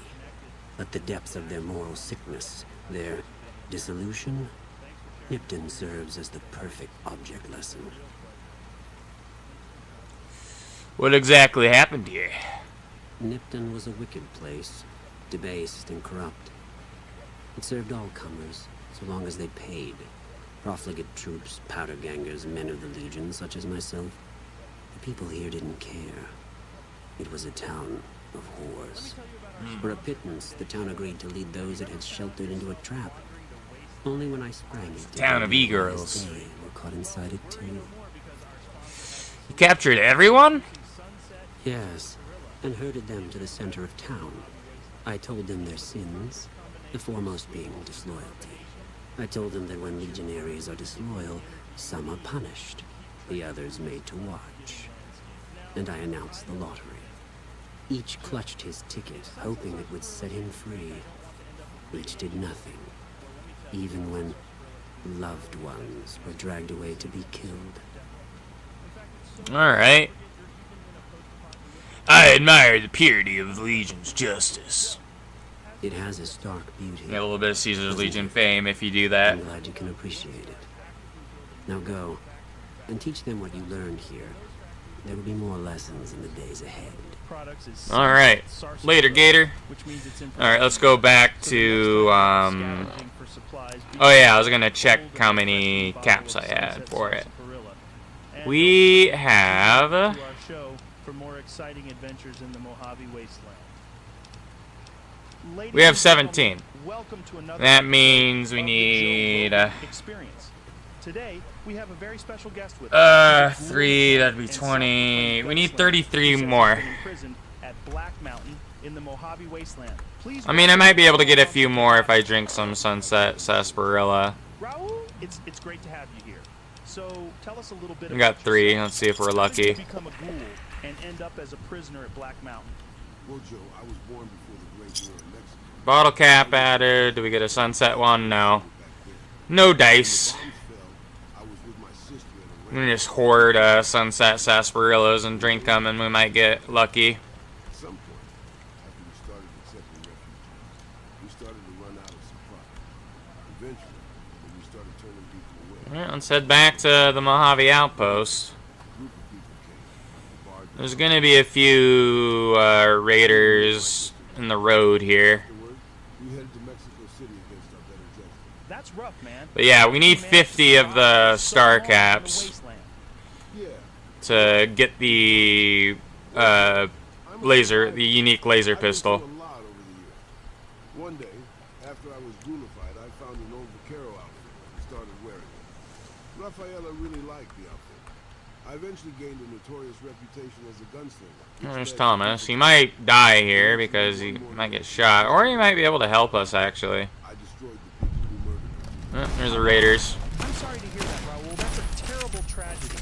But the depths of their moral sickness, their dissolution, Nipton serves as the perfect object lesson. What exactly happened here? Nipton was a wicked place, debased and corrupt. It served all comers, so long as they paid. Profligate troops, powder gangers, men of the Legion, such as myself. The people here didn't care. It was a town of whores. For a pittance, the town agreed to lead those it had sheltered into a trap. Only when I sprang it, Town of e-girls. they were caught inside it too. You captured everyone? Yes, and herded them to the center of town. I told them their sins, the foremost being disloyalty. I told them that when legionaries are disloyal, some are punished, the others made to watch. And I announced the lottery. Each clutched his ticket, hoping it would set him free. Each did nothing, even when loved ones were dragged away to be killed. Alright. I admire the purity of the Legion's justice. It has a stark beauty. Get a little bit of Caesar's Legion fame if you do that. I'm glad you can appreciate it. Now go. and teach them what you learned here. There will be more lessons in the days ahead. Alright. Later, Gator. Alright, let's go back to, oh yeah, I was gonna check how many caps I had for it. We have... We have 17. That means we need... Today, we have a very special guest with 3, that'd be 20. We need 33 more. I mean, I might be able to get a few more if I drink some Sunset Sarsaparilla. Raul, it's great to have you here. So, tell us a little bit We got 3. Let's see if we're lucky. Become a ghoul and end up as a prisoner at Black Mountain. Well, Joe, I was born before the Great War in Mexico. Bottle cap added. Do we get a sunset one? No. No dice. I'm gonna just hoard sunset sarsaparillas and drink them, and we might get lucky. At some point, after we started accepting refugees, we started to run out of supply. Eventually, when we started turning people away. Alright, let's head back to the Mojave Outpost. There's gonna be a few raiders in the road here. We headed to Mexico City against our better judgment. That's rough, man. But yeah, we need 50 of the star caps to get the the unique laser pistol. One day, after I was ghoulified, I found an old vaquero outfit and started wearing it. Rafaela really liked the outfit. I eventually gained a notorious reputation as a gunslinger. There's Thomas. He might die here because he might get shot, or he might be able to help us actually. There's the raiders. I'm sorry to hear that, Raul. That's a terrible tragedy.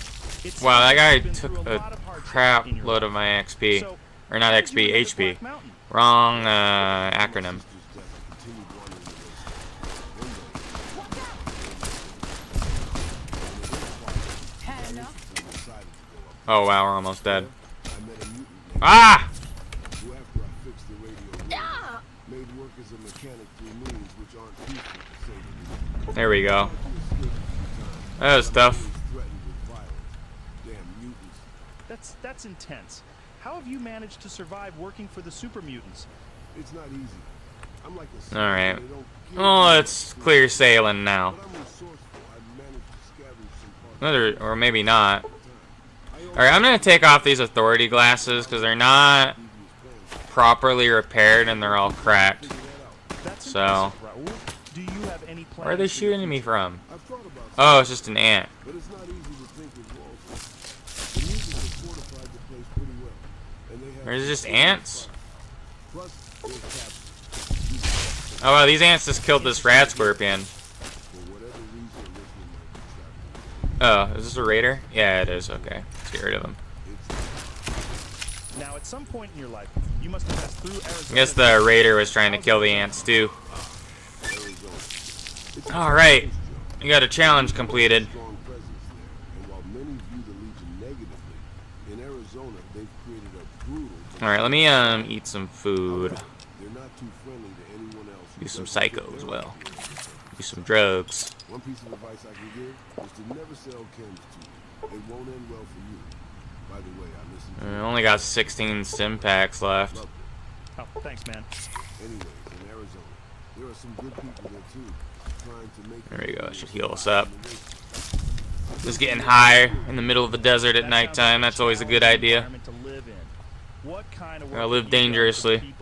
Wow, that guy took a crap load of my XP. Or not XP, HP. Wrong acronym. Oh wow, we're almost dead. Ah! There we go. That was tough. That's intense. How have you managed to survive working for the super mutants? It's not easy. I'm like a Alright. Well, it's clear sailing now. Or maybe not. Alright, I'm gonna take off these authority glasses because they're not properly repaired and they're all cracked. So, where are they shooting me from? Oh, it's just an ant. There's just ants? Oh wow, these ants just killed this rat scorpion. Oh, is this a raider? Yeah, it is. Okay, let's get rid of him. Now, at some point in your life, you must have passed through Arizona. I guess the raider was trying to kill the ants too. Alright, we got a challenge completed. Alright, let me eat some food. Do some psycho as well. Do some drugs. One piece of advice I can give is to never sell chems to you. It won't end well for you. By the way, I listened to I only got 16 stim packs left. Oh, thanks, man. Anyways, in Arizona, there are some good people there too, trying to make. There we go. That should heal us up. Just getting high in the middle of the desert at nighttime. That's always a good idea. Gotta live dangerously.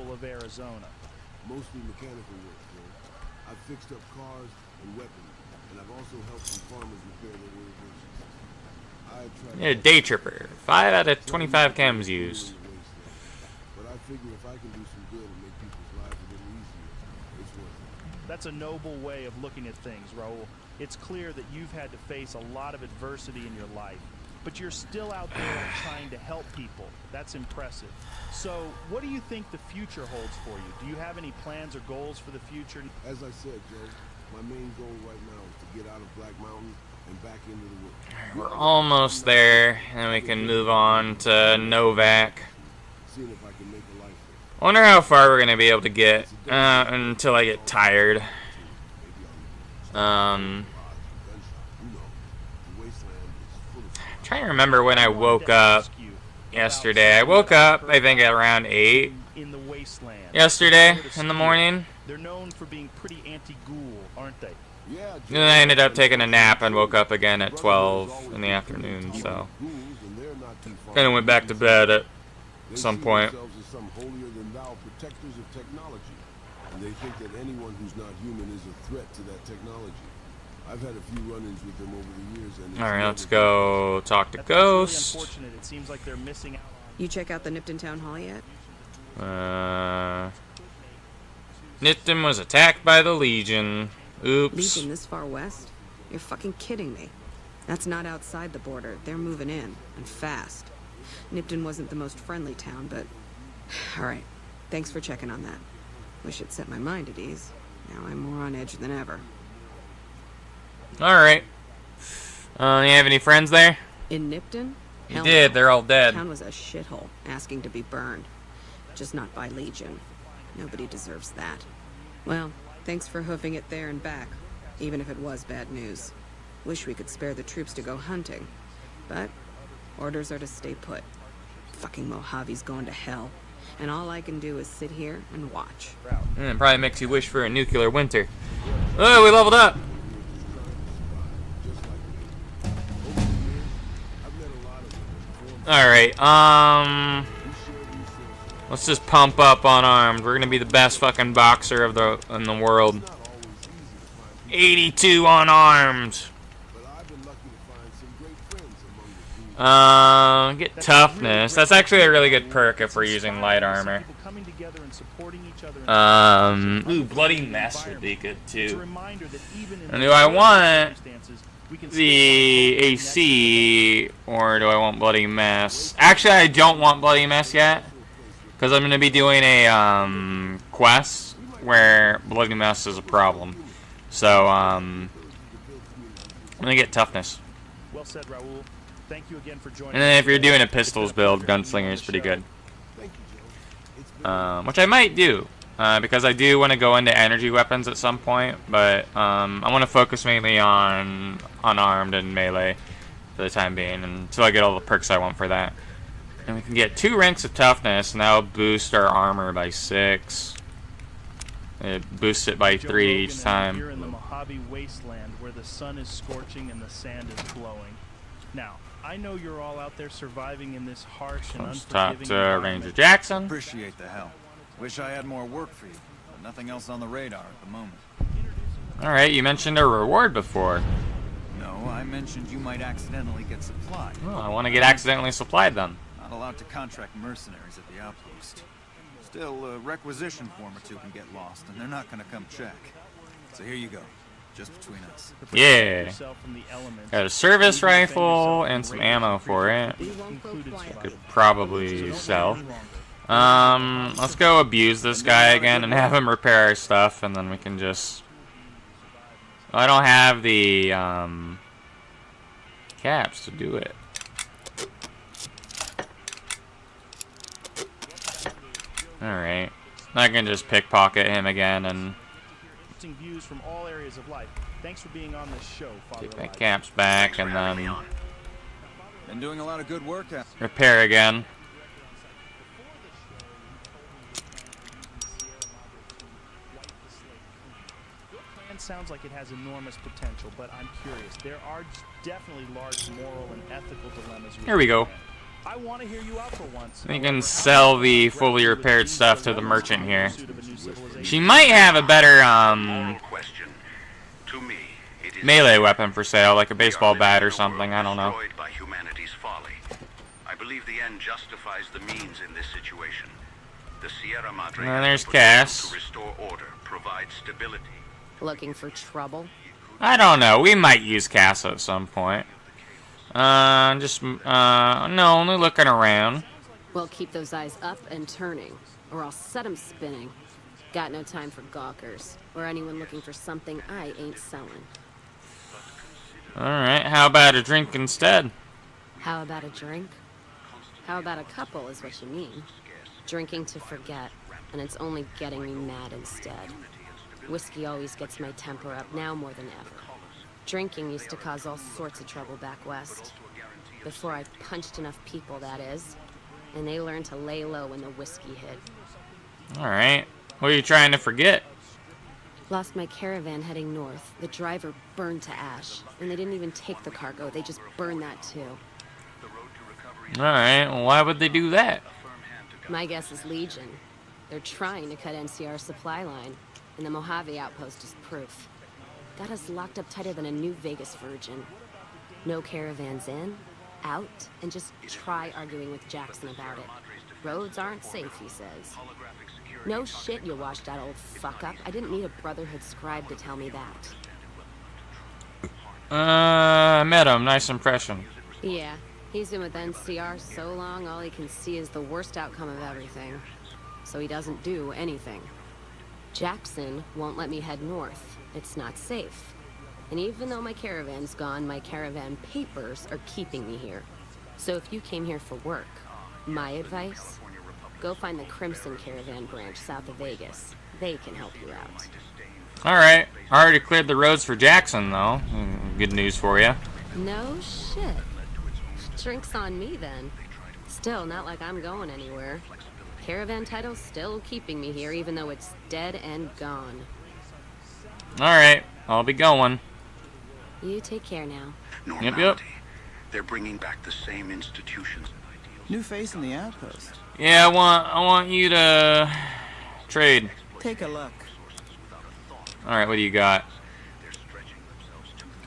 Mostly mechanical work, Joe. I've fixed up cars and weapons, and I've also helped some farmers repair their irrigation systems. Yeah, day tripper. 5 out of 25 chems used. But I figure if I can do some good and make people's lives a little easier, it's worth it. That's a noble way of looking at things, Raul. It's clear that you've had to face a lot of adversity in your life, but you're still out there trying to help people. That's impressive. So, what do you think the future holds for you? Do you have any plans or goals for the future? As I said, Joe, my main goal right now is to get out of Black Mountain and back into the world. We're almost there, and we can move on to Novak. Seeing if I can make a life. I wonder how far we're gonna be able to get until I get tired. trying to remember when I woke up yesterday. I woke up, I think, at around 8 yesterday in the morning. They're known for being pretty anti-ghoul, aren't they? And then I ended up taking a nap and woke up again at 12 in the afternoon, so kind of went back to bed at some point. Some holier-than-thou protectors of technology, and they think that anyone who's not human is a threat to that technology. I've had a few run-ins with them over the years, and all right, let's go talk to Ghost. Unfortunate. It seems like they're missing out. You check out the Nipton Town Hall yet? Nipton was attacked by the Legion. Oops. Legion this far west? You're fucking kidding me. That's not outside the border. They're moving in, and fast. Nipton wasn't the most friendly town, but... Alright, thanks for checking on that. Wish it set my mind at ease. Now I'm more on edge than ever. Alright. You have any friends there? In Nipton? You did, they're all dead. The town was a shithole, asking to be burned. Just not by Legion. Nobody deserves that. Well, thanks for hoofing it there and back, even if it was bad news. Wish we could spare the troops to go hunting. But orders are to stay put. Fucking Mojave's going to hell. And all I can do is sit here and watch. It probably makes you wish for a nuclear winter. Oh, we leveled up! Alright, let's just pump up unarmed. We're gonna be the best fucking boxer in the world. 82 unarmed. Get toughness. That's actually a really good perk if we're using light armor. Ooh, bloody mess would be good too. And do I want the AC or do I want bloody mess? Actually, I don't want bloody mess yet because I'm gonna be doing a quest where bloody mess is a problem. So I'm gonna get toughness. Well said, Raul. Thank you again for joining. And then if you're doing a pistols build, gunslinger is pretty good. Which I might do, because I do want to go into energy weapons at some point, but I want to focus mainly on unarmed and melee for the time being until I get all the perks I want for that. And we can get 2 ranks of toughness, and that'll boost our armor by 6. It boosts it by 3 each time. Here in the Mojave Wasteland, where the sun is scorching and the sand is glowing. Now, I know you're all out there surviving in this harsh and Let's talk unforgiving to environment. Ranger Jackson. Appreciate the help. Wish I had more work for you, but nothing else on the radar at the moment. Alright, you mentioned a reward before. No, I mentioned you might accidentally get supplied. Oh, I want to get accidentally supplied then. Not allowed to contract mercenaries at the outpost. Still, a requisition form or two can get lost, and they're not going to come check. So here you go. Just between us. Yeah. Got a service rifle and some ammo for it. Could probably sell. Let's go abuse this guy again and have him repair our stuff, and then we can just... I don't have the caps to do it. Alright. I can just pickpocket him again and... views from all areas of life. Thanks for being on this show, Father. Take my caps back and then been doing a lot of good work out. Repair again. Your plan sounds like it has enormous potential, but I'm curious. There are definitely large moral and ethical dilemmas. Here we go. I want to hear you out for once. You can sell the fully repaired stuff to the merchant here. She might have a better melee weapon for sale, like a baseball bat or something. I don't know. By humanity's folly. I believe the end justifies the means in this situation. The Sierra Madre And there's Cass. to restore order, provide stability. Looking for trouble? I don't know. We might use Cass at some point. No, only looking around. Well, keep those eyes up and turning, or I'll set 'em spinning. Got no time for gawkers, or anyone looking for something I ain't selling. Alright, how about a drink instead? How about a drink? How about a couple is what you mean. Drinking to forget, and it's only getting me mad instead. Whiskey always gets my temper up, now more than ever. Drinking used to cause all sorts of trouble back west. Before I punched enough people, that is. And they learned to lay low when the whiskey hit. Alright. What are you trying to forget? Lost my caravan heading north. The driver burned to ash. And they didn't even take the cargo, they just burned that too. Alright, well, why would they do that? My guess is Legion. They're trying to cut NCR's supply line, and the Mojave outpost is proof. Got us locked up tighter than a New Vegas virgin. No caravans in, out, and just try arguing with Jackson about it. Roads aren't safe, he says. No shit, you washed that old fuck-up. I didn't need a Brotherhood scribe to tell me that. I met him. Nice impression. Yeah, he's been with NCR so long, all he can see is the worst outcome of everything. So he doesn't do anything. Jackson won't let me head north. It's not safe. And even though my caravan's gone, my caravan papers are keeping me here. So if you came here for work, my advice, go find the Crimson Caravan branch south of Vegas. They can help you out. Alright. I already cleared the roads for Jackson, though. Good news for you. No shit. Drinks on me, then. Still, not like I'm going anywhere. Caravan title's still keeping me here, even though it's dead and gone. Alright. I'll be going. You take care now. Yep. They're bringing back the same institutions and ideals. New face in the outpost. Yeah, I want you to trade. Take a look. Alright, what do you got?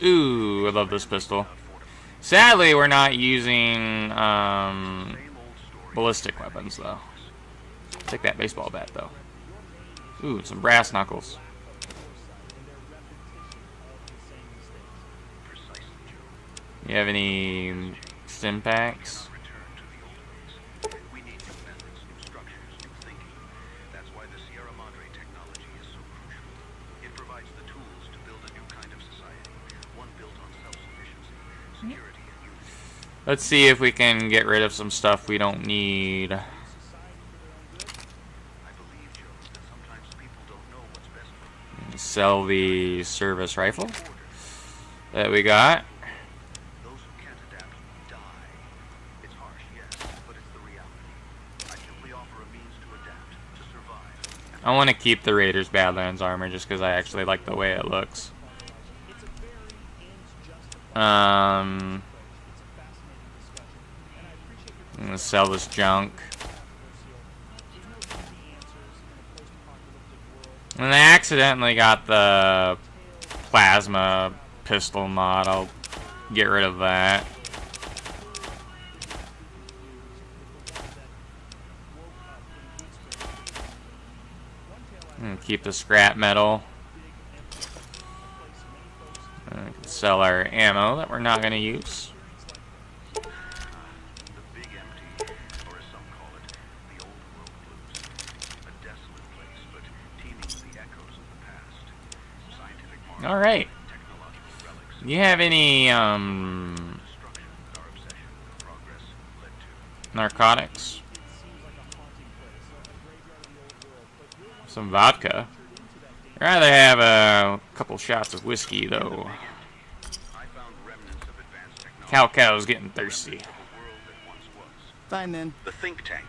Ooh, I love this pistol. Sadly, we're not using ballistic weapons, though. Take that baseball bat, though. Ooh, some brass knuckles. You have any stim packs? Let's see if we can get rid of some stuff we don't need. Sell the service rifle that we got. I want to keep the Raiders Badlands armor just because I actually like the way it looks. I'm gonna sell this junk. And I accidentally got the plasma pistol mod. I'll get rid of that. And keep the scrap metal. And we can sell our ammo that we're not going to use. All right. You have any narcotics? Some vodka. I'd rather have a couple shots of whiskey, though. Cow's getting thirsty. Fine then. The think tank,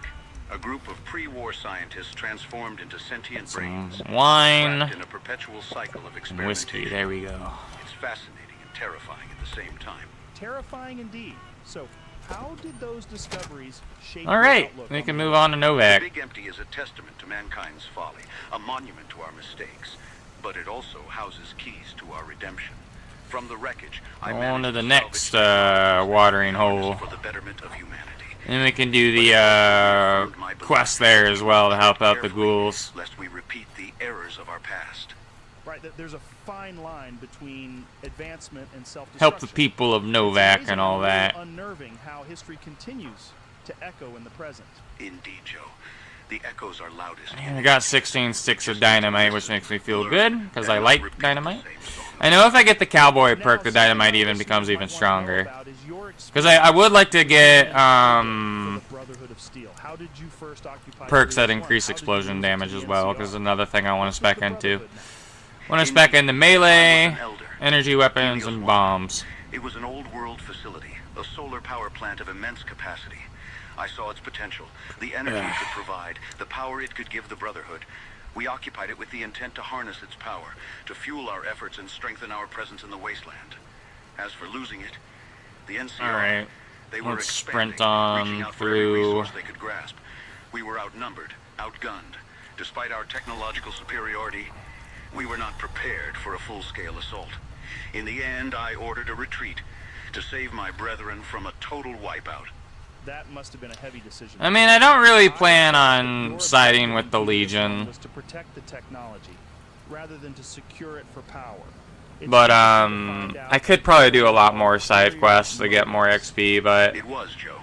a group of pre-war scientists transformed into sentient brains, wine, trapped in a perpetual cycle of and experimentation. whiskey. There we go. It's fascinating and terrifying at the same time. Terrifying indeed. So, how did those discoveries shape All your right, outlook we on can the move world? on to Novak. The Big Empty is a testament to mankind's folly, a monument to our mistakes, but it also houses keys to our redemption. From the wreckage, I On to managed the to next salvage watering hole. for the betterment of humanity. And we can do the quest there as well to help out the ghouls. Lest we repeat the errors of our past. Right, there's a fine line between advancement and self-destruction. Help the people of Novak and all that. Unnerving how history continues to echo in the present. Indeed, Joe. The echoes are loudest. And I got 16 sticks of dynamite, which makes me feel good, because I like dynamite. I know if I get the cowboy perk, the dynamite even becomes even stronger. Because I would like to get perks that increase explosion damage as well, because another thing I want to spec into. I want to spec into melee, energy weapons, and bombs. It was an old world facility, A solar power plant of immense capacity. I saw its potential, the energy it could provide, the power it could give the Brotherhood. We occupied it with the intent to harness its power, to fuel our efforts and strengthen our presence in the wasteland. As for losing it, the NCR, they were expanding, reaching out for every resource they could grasp. We were outnumbered, outgunned. Despite our technological superiority, we were not prepared for a full-scale assault. In the end, I ordered a retreat to save my brethren from a total wipeout. That must have been a heavy decision. I mean, I don't really plan on siding with the Legion. Was to protect the technology rather than to secure it for power. But I could probably do a lot more side quests to get more XP, but it was, Joe.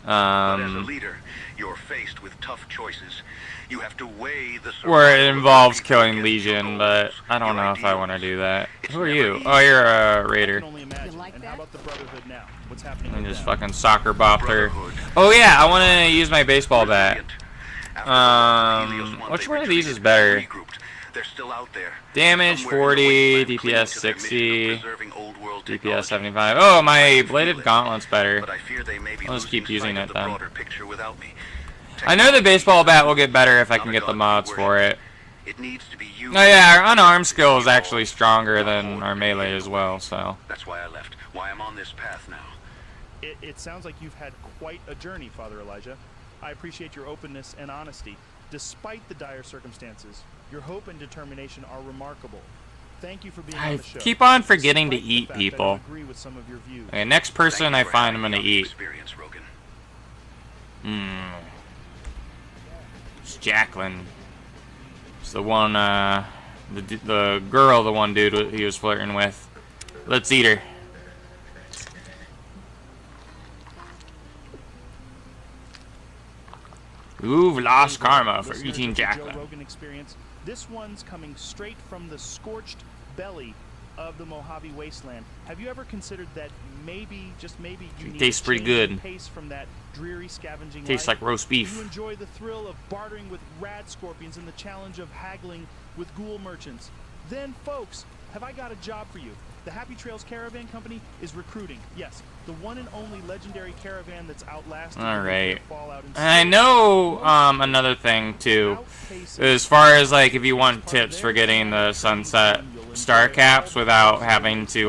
But as a leader, you're faced with tough choices. You have to weigh the where it involves killing Legion, but I don't know if I want to do that. Who are you? Oh, you're a raider. And how about the Brotherhood now? What's happening? I just fucking soccer bopped her. Oh yeah, I want to use my baseball bat. Which one of these is better? They're still out there. Damage 40, DPS 60, DPS 75. Oh, my bladed gauntlet's better. I'll just keep using it then. I know the baseball bat will get better if I can get the mods for it. Oh yeah, our unarmed skill is actually stronger than our melee as well, so. That's why I left. Why I'm on this path now. It sounds like you've had quite a journey, Father Elijah. I appreciate your openness and honesty. Despite the dire circumstances, your hope and determination are remarkable. Thank you for being on the show. I keep on forgetting to eat people. Agree with some of your views. Okay, next person I find, I'm gonna eat. It's Jacqueline. It's the one, the girl, the one dude he was flirting with. Let's eat her. Ooh, lost karma for eating Jacqueline. This one's coming straight from the scorched belly of the Mojave Wasteland. Have you ever considered that maybe, just maybe, you need tastes pretty good. Pace from that dreary scavenging Tastes life? like roast beef. You enjoy the thrill of bartering with rad scorpions and the challenge of haggling with ghoul merchants. Then, folks, have I got a job for you? The Happy Trails Caravan Company is recruiting. Yes, the one and only legendary caravan that's outlasted. Alright. And I know another thing too. As far as like if you want tips for getting the sunset star caps without having to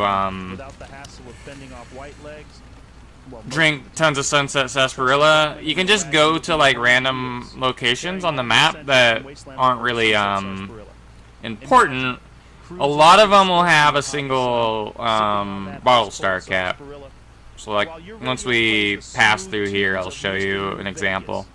drink tons of sunset sarsaparilla, you can just go to like random locations on the map that aren't really important. A lot of them will have a single bottle star cap. So like once we pass through here, I'll show you an example.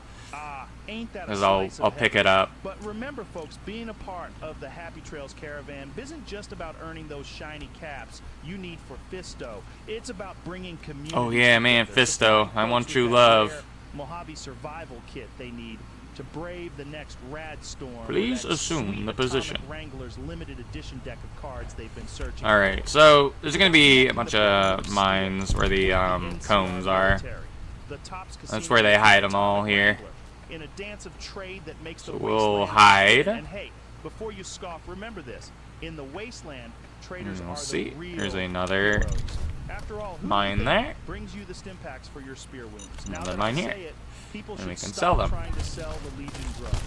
As I'll pick it up. But remember, folks, being a part of the Happy Trails Caravan isn't just about earning those shiny caps you need for Fisto. It's about bringing community. Oh yeah, man, Fisto. I want true love. Mojave survival kit they need to brave the next rad storm. Please assume the position. Wrangler's limited edition deck of cards they've been searching. All right, so there's gonna be a bunch of mines where the cones are. That's where they hide them all here. In a dance of trade that makes so we'll hide. And hey, before you scoff, remember this: in the wasteland, traders we'll are see. the real There's another heroes. After all, mine there. Brings you the stim packs for your spear wounds. Another now mine here. It, people and should we can stop sell them. Trying to sell the Legion drugs.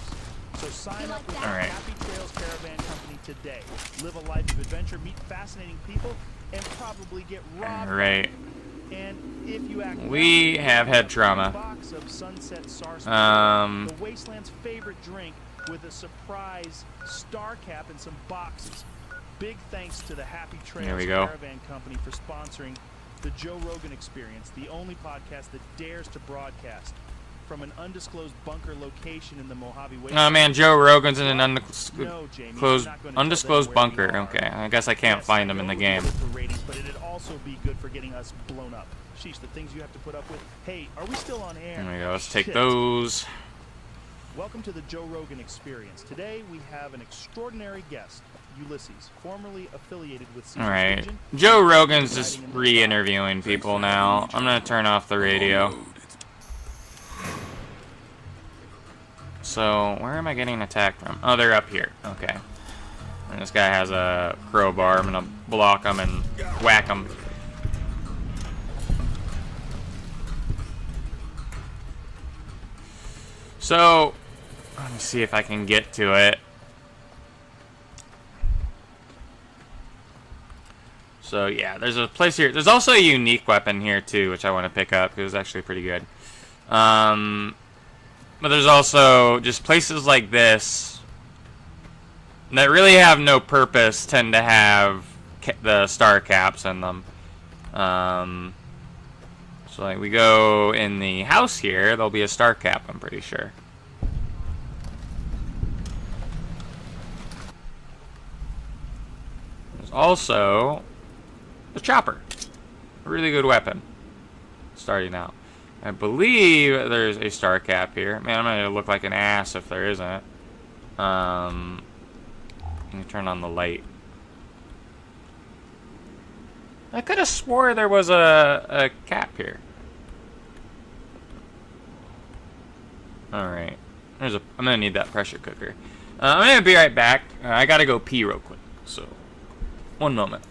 So sign up with the right. Happy Trails Caravan Company today. Live a life of adventure, meet fascinating people, and probably get robbed. All right. And if you act we have had trauma. Box of Sunset Sarsaparilla, the Wasteland's favorite drink with a surprise star cap and some boxes. Big thanks to the Happy Trails Caravan Company for sponsoring the Joe Rogan Experience, the only podcast that dares to broadcast from an undisclosed bunker location in the Mojave Wasteland. Oh man, Joe Rogan's in an undisclosed bunker. Okay, I guess I can't find him in the game. But it'd also be good for getting us blown up. Sheesh, the things you have to put up with. Hey, are we still on air? There we go. Let's take those. Welcome to the Joe Rogan Experience. Today we have an extraordinary guest, Ulysses, formerly affiliated with Caesar's Alright. Legion. Joe Rogan's just re-interviewing people now. I'm gonna turn off the radio. So, where am I getting attacked from? Oh, they're up here. Okay. And this guy has a crowbar. I'm gonna block him and whack him. So, let me see if I can get to it. So yeah, there's a place here. There's also a unique weapon here too, which I want to pick up because it's actually pretty good. But there's also just places like this that really have no purpose tend to have the star caps in them. So like we go in the house here, there'll be a star cap, I'm pretty sure. There's also the chopper. A really good weapon. Starting out. I believe there's a star cap here. Man, I'm gonna look like an ass if there isn't. Let me turn on the light. I could have swore there was a cap here. Alright. I'm gonna need that pressure cooker. I'm gonna be right back. I gotta go pee real quick. So, one moment.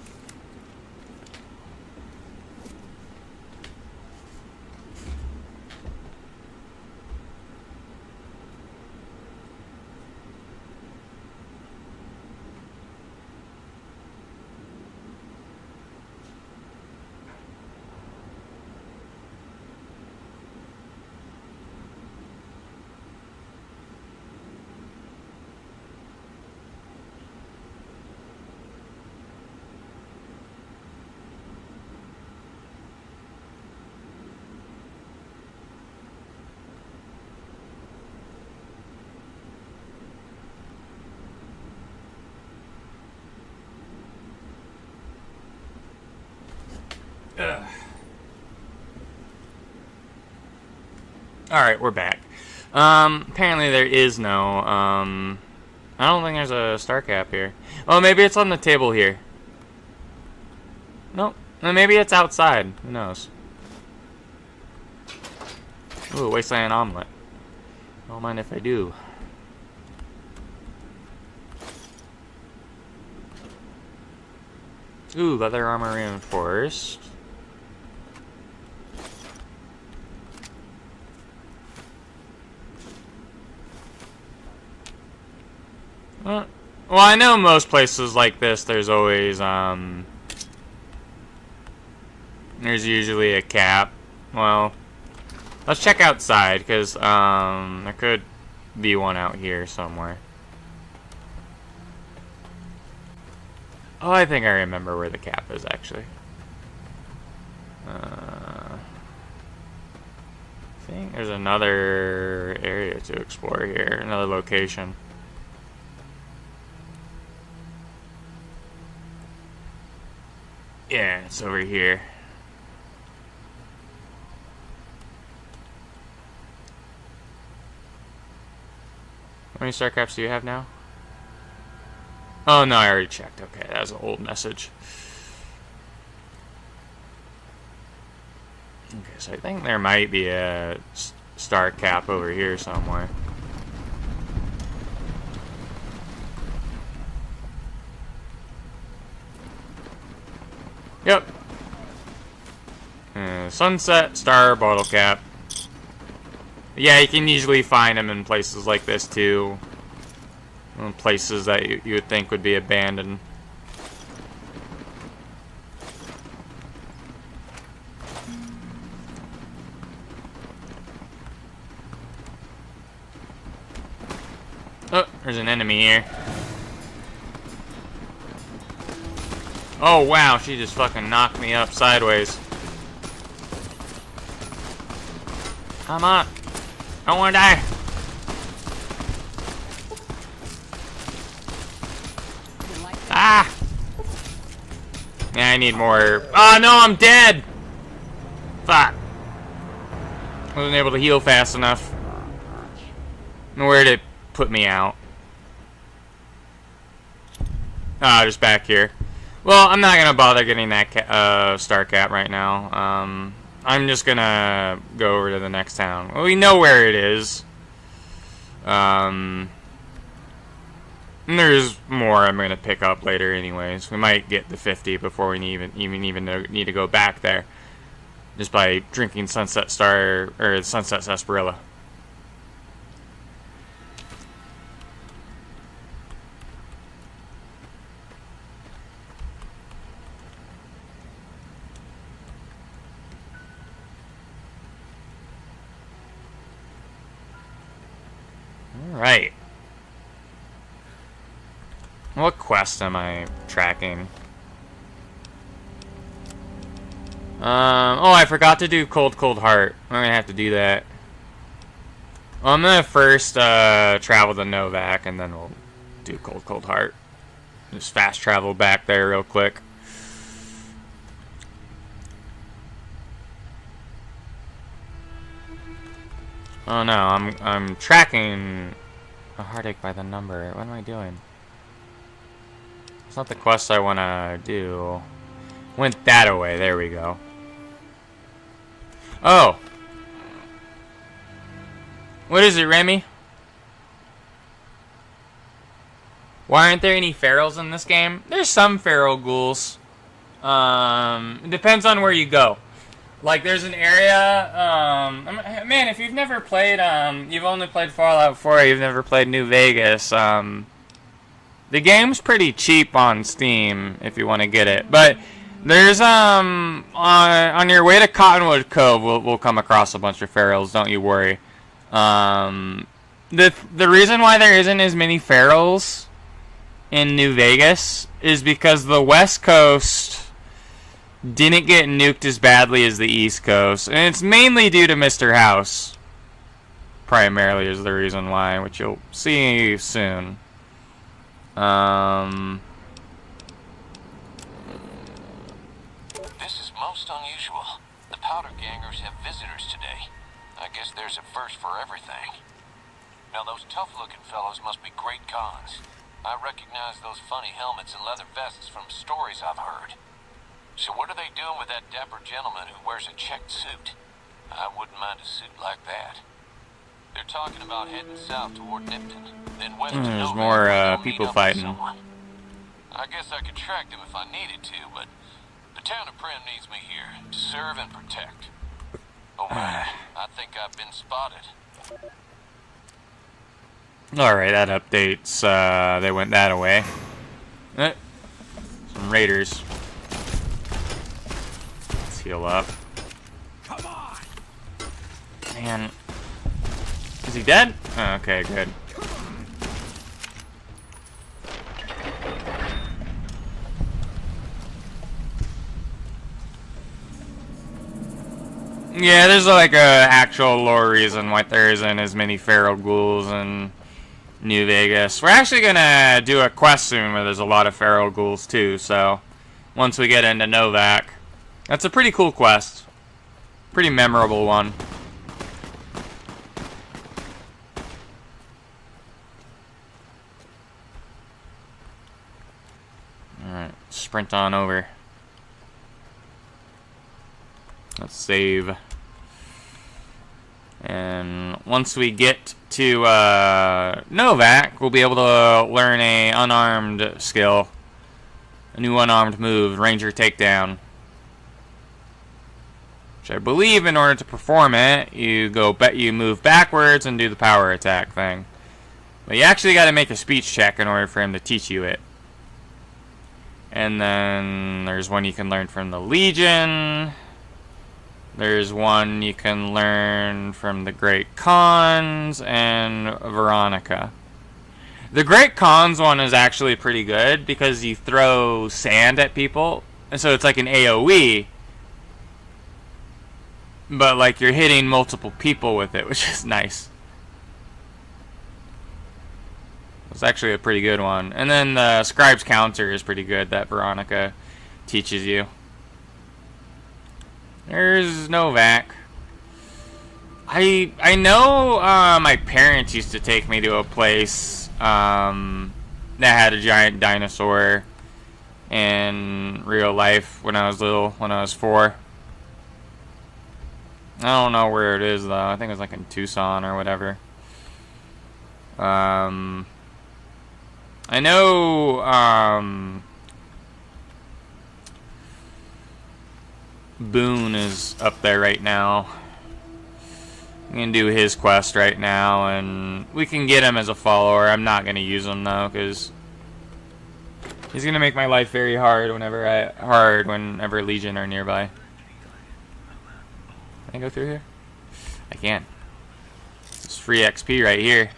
Alright, we're back. Apparently there is no, I don't think there's a star cap here. Oh, maybe it's on the table here. Nope. Maybe it's outside. Who knows? Ooh, wasteland omelet. Don't mind if I do. Ooh, leather armor reinforced. Well, I know most places like this, there's always, there's usually a cap. Well, let's check outside, because, there could be one out here somewhere. Oh, I think I remember where the cap is, actually. I think there's another area to explore here, another location. Yeah, it's over here. How many star caps do you have now? Oh, no, I already checked. Okay, that was an old message. Okay, so I think there might be a star cap over here somewhere. Yep. Sunset star bottle cap. Yeah, you can usually find them in places like this too. In places that you would think would be abandoned. Oh, there's an enemy here. Oh wow, she just fucking knocked me up sideways. Come on. I don't wanna die. Ah! Yeah, I need more. Oh no, I'm dead! Fuck. Wasn't able to heal fast enough. Where'd it put me out? Ah, just back here. Well, I'm not gonna bother getting that star cap right now. I'm just gonna go over to the next town. Well, we know where it is. And there's more I'm gonna pick up later, anyways. We might get the 50 before we even need to go back there, just by drinking Sunset Star or Sunset Sarsaparilla. Alright. What quest am I tracking? Oh, I forgot to do Cold Heart. I'm gonna have to do that. Well, I'm gonna first travel to Novak, and then we'll do Cold Heart. Just fast travel back there real quick. Oh no, I'm tracking a heartache by the number. What am I doing? It's not the quest I wanna do. Went that away. There we go. Oh. What is it, Remy? Why aren't there any ferals in this game? There's some feral ghouls. It depends on where you go. Like, there's an area, man, if you've never played, you've only played Fallout 4, you've never played New Vegas, the game's pretty cheap on Steam if you want to get it. But there's, on your way to Cottonwood Cove, we'll come across a bunch of ferals, don't you worry. The reason why there isn't as many ferals in New Vegas is because the West Coast didn't get nuked as badly as the East Coast. And it's mainly due to Mr. House. Primarily is the reason why, which you'll see soon. This is most unusual. The Powder Gangers have visitors today. I guess there's a first for everything. Now those tough-looking fellows must be great cons. I recognize those funny helmets and leather vests from stories I've heard. So what are they doing with that dapper gentleman who wears a checked suit? I wouldn't mind a suit like that. They're talking about heading south toward Nipton, then west to There's Novak, more where they'll people meet up with fighting. someone. I guess I could track them if I needed to, but the town of Primm needs me here to serve and protect. Over. I think I've been spotted. Alright, that updates, they went that away. Some raiders. Let's heal up. Come on! Man. Is he dead? Oh, okay, good. Yeah, there's like a actual lore reason why there isn't as many feral ghouls in New Vegas. We're actually gonna do a quest soon where there's a lot of feral ghouls too, so once we get into Novak. That's a pretty cool quest. Pretty memorable one. Alright, sprint on over. Let's save. And once we get to Novak, we'll be able to learn a unarmed skill. A new unarmed move, Ranger Takedown. Which I believe in order to perform it, you move backwards and do the power attack thing. But you actually got to make a speech check in order for him to teach you it. And then there's one you can learn from the Legion. There's one you can learn from the Great Khans and Veronica. The Great Khans one is actually pretty good because you throw sand at people. And so it's like an AoE. But like you're hitting multiple people with it, which is nice. It's actually a pretty good one. And then the Scribe's Counter is pretty good that Veronica teaches you. There's Novak. I know my parents used to take me to a place that had a giant dinosaur in real life when I was little, when I was 4. I don't know where it is though. I think it was like in Tucson or whatever. I know Boone is up there right now. I'm gonna do his quest right now, and we can get him as a follower. I'm not gonna use him though, because he's gonna make my life very hard whenever Legion are nearby. Can I go through here? I can. It's free XP right here.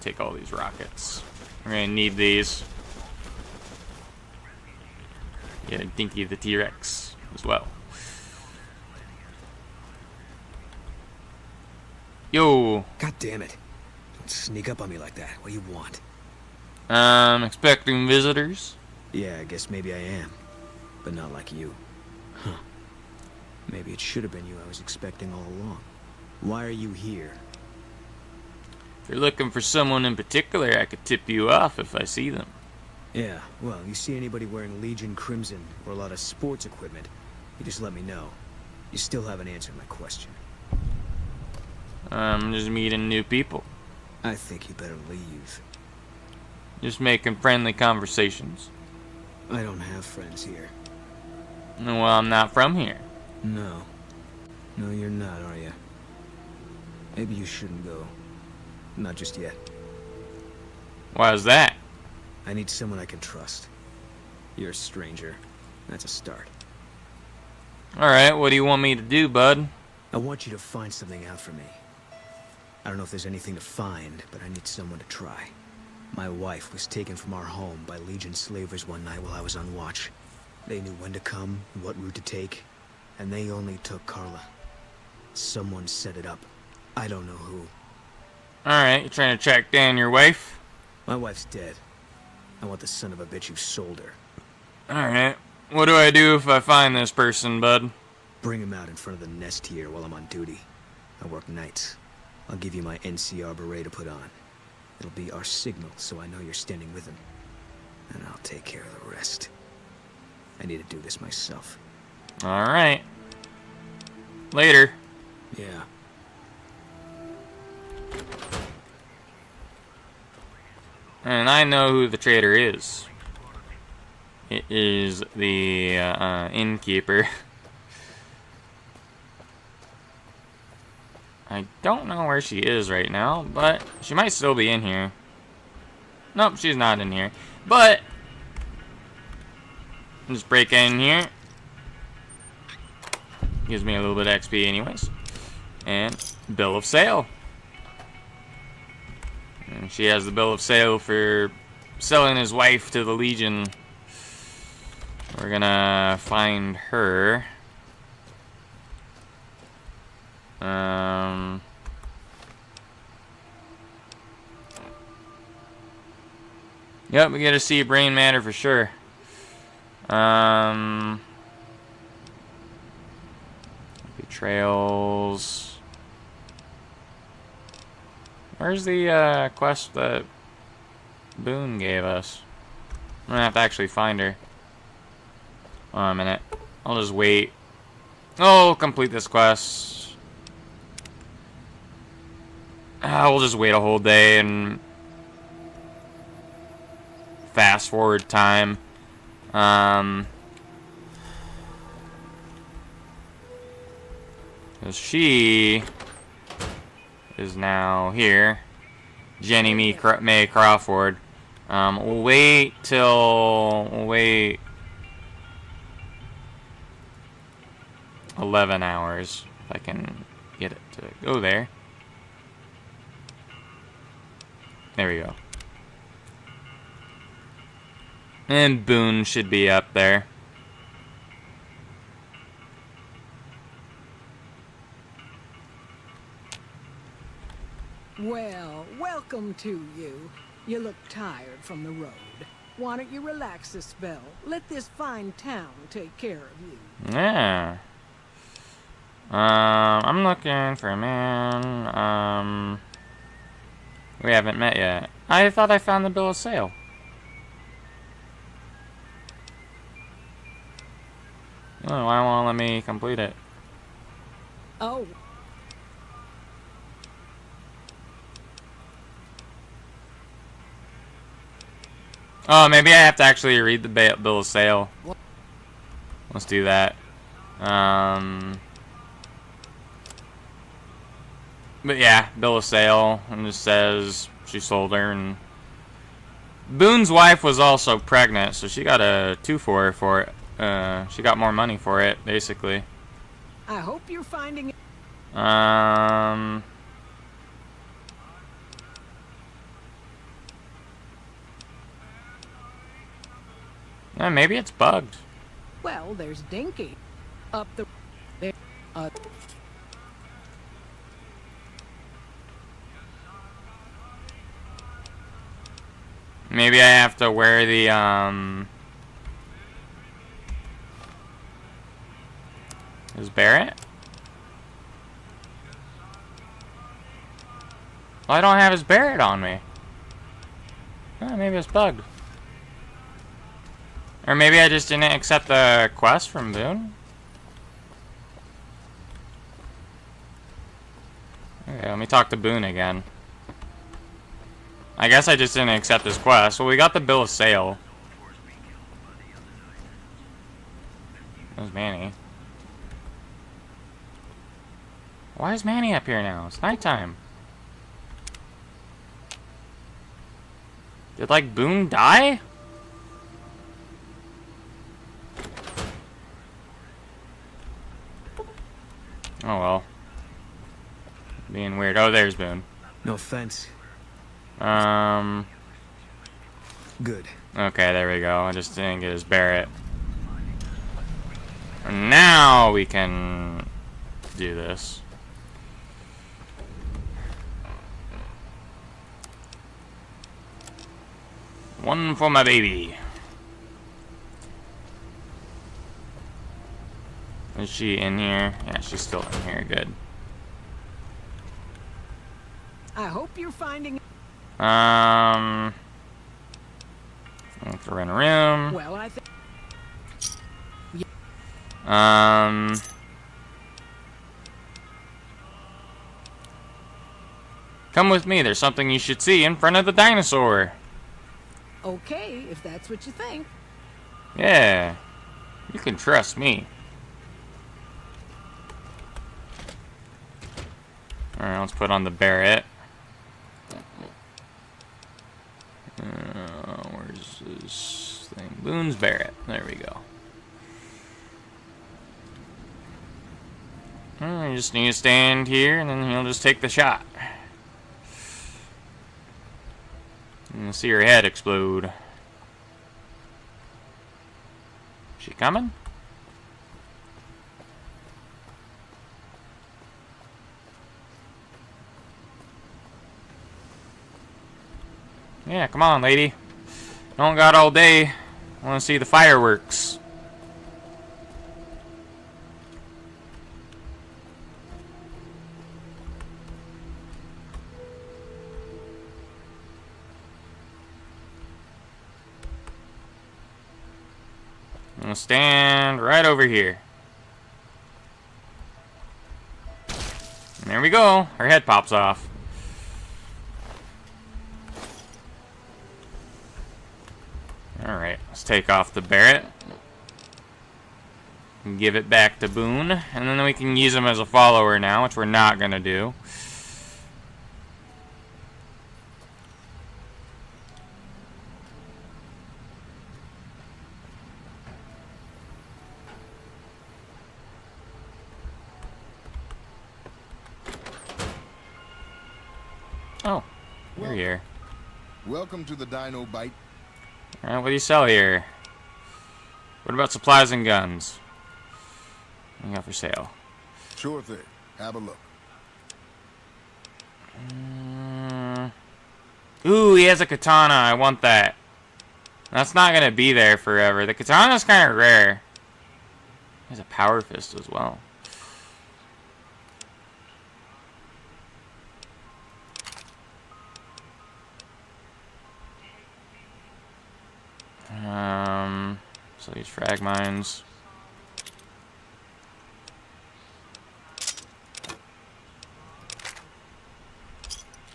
Take all these rockets. We're gonna need these. Yeah, Dinky the T-Rex as well. Yo. God damn it. Don't sneak up on me like that. What do you want? Expecting visitors? Yeah, I guess maybe I am. But not like you. Huh. Maybe it should have been you I was expecting all along. Why are you here? If you're looking for someone in particular, I could tip you off if I see them. Yeah, well, you see anybody wearing Legion Crimson or a lot of sports equipment, you just let me know. You still haven't answered my question. I'm just meeting new people. I think you better leave. Just making friendly conversations. I don't have friends here. Well, I'm not from here. No. No, you're not, are you? Maybe you shouldn't go. Not just yet. Why is that? I need someone I can trust. You're a stranger. That's a start. Alright, what do you want me to do, bud? I want you to find something out for me. I don't know if there's anything to find, but I need someone to try. My wife was taken from our home by Legion slavers one night while I was on watch. They knew when to come and what route to take, and they only took Carla. Someone set it up. I don't know who. Alright, you're trying to track down your wife? My wife's dead. I want the son of a bitch who sold her. Alright, what do I do if I find this person, bud? Bring him out in front of the nest here while I'm on duty. I work nights. I'll give you my NCR beret to put on. It'll be our signal, so I know you're standing with him. And I'll take care of the rest. I need to do this myself. Alright. Later. Yeah. And I know who the traitor is. It is the innkeeper. I don't know where she is right now, but she might still be in here. Nope, she's not in here. But just break in here. Gives me a little bit of XP anyways. And bill of sale. And she has the bill of sale for selling his wife to the Legion. We're gonna find her. Yep, we gotta see brain matter for sure. Betrayals. Where's the quest that Boone gave us? I'm gonna have to actually find her. Oh, a minute. I'll just wait. Oh, complete this quest. We'll just wait a whole day and fast forward time. She is now here. Jenny May Crawford. We'll wait till 11 hours if I can get it to go there. There we go. And Boone should be up there. Well, welcome to you. You look tired from the road. Why don't you relax a spell? Let this fine town take care of you. Yeah. I'm looking for a man. We haven't met yet. I thought I found the bill of sale. Oh, why won't let me complete it? Oh. Oh, maybe I have to actually read the bill of sale. Let's do that. But yeah, bill of sale, and it says she sold her, and Boone's wife was also pregnant, so she got a 2 for it. She got more money for it, basically. I hope you're finding it. Maybe it's bugged. Well, there's Dinky. Up the... There, Maybe I have to wear the, Is Barrett? Well, I don't have his Barrett on me. Oh, maybe it's bugged. Or maybe I just didn't accept the quest from Boone. Okay, let me talk to Boone again. I guess I just didn't accept his quest. Well, we got the bill of sale. There's Manny. Why is Manny up here now? It's nighttime. Did, like, Boone die? Oh, well. Being weird. Oh, there's Boone. No offense. Good. Okay, there we go. I just didn't get his Barrett. Now we can do this. One for my baby. Is she in here? Yeah, she's still in here. Good. I hope you're finding... Let's rent a room. Well, I think... Come with me. There's something you should see in front of the dinosaur. Okay, if that's what you think. Yeah. You can trust me. Alright, let's put on the Barrett. Where's this thing? Boone's Barrett. There we go. You just need to stand here, and then he'll just take the shot. And you'll see her head explode. She coming? Yeah, come on, lady. Don't got all day. Want to see the fireworks. I'm gonna stand right over here. And there we go. Her head pops off. Alright, let's take off the Barrett. And give it back to Boone. And then we can use him as a follower now, which we're not going to do. Oh, you're here. Welcome to the Dino Bite. Alright, what do you sell here? What about supplies and guns? What do you got for sale? Sure thing. Have a look. Ooh, he has a katana. I want that. That's not going to be there forever. The katana's kind of rare. He has a power fist as well. So these frag mines.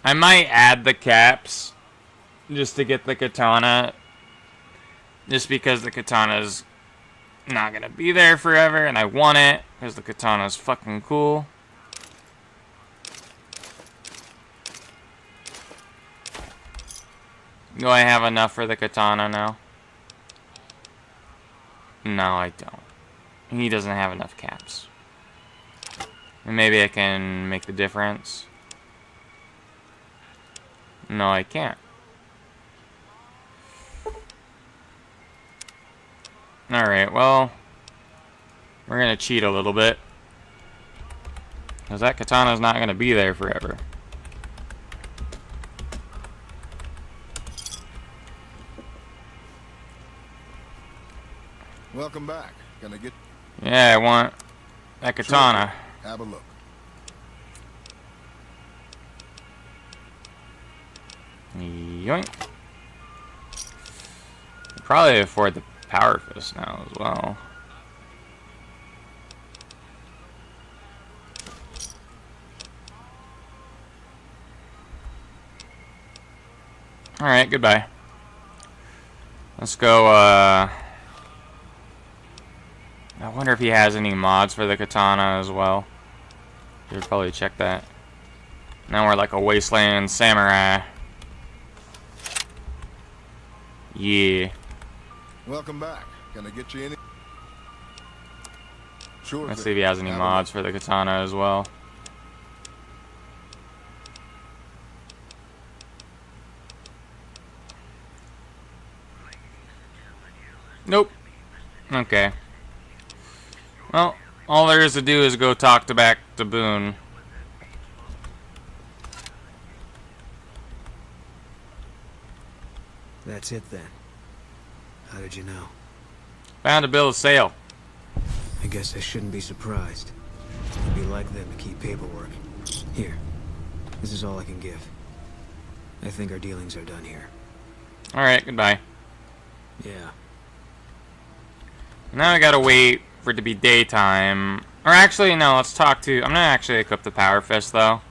I might add the caps just to get the katana. Just because the katana's not gonna be there forever and I want it because the katana's fucking cool. Do I have enough for the katana now? No, I don't. He doesn't have enough caps. And maybe I can make the difference. No, I can't. Alright, well, we're gonna cheat a little bit. Because that katana's not gonna be there forever. Welcome back. Gonna get... Yeah, I want that katana. Sure. Have a look. Yoink. Probably afford the power fist now as well. Alright, goodbye. Let's go, I wonder if he has any mods for the katana as well. Should probably check that. Now we're like a wasteland samurai. Yeah. Welcome back. Can I get you any? Sure. Let's see if he has any mods for the katana as well. Nope. Okay. Well, all there is to do is go talk back to Boone. That's it then. How did you know? Found a bill of sale. I guess I shouldn't be surprised. It'd be like them to keep paperwork. Here. This is all I can give. I think our dealings are done here. Alright, goodbye. Yeah. Now I gotta wait for it to be daytime. Or actually, no, let's talk to... I'm gonna actually equip the Power Fist, though.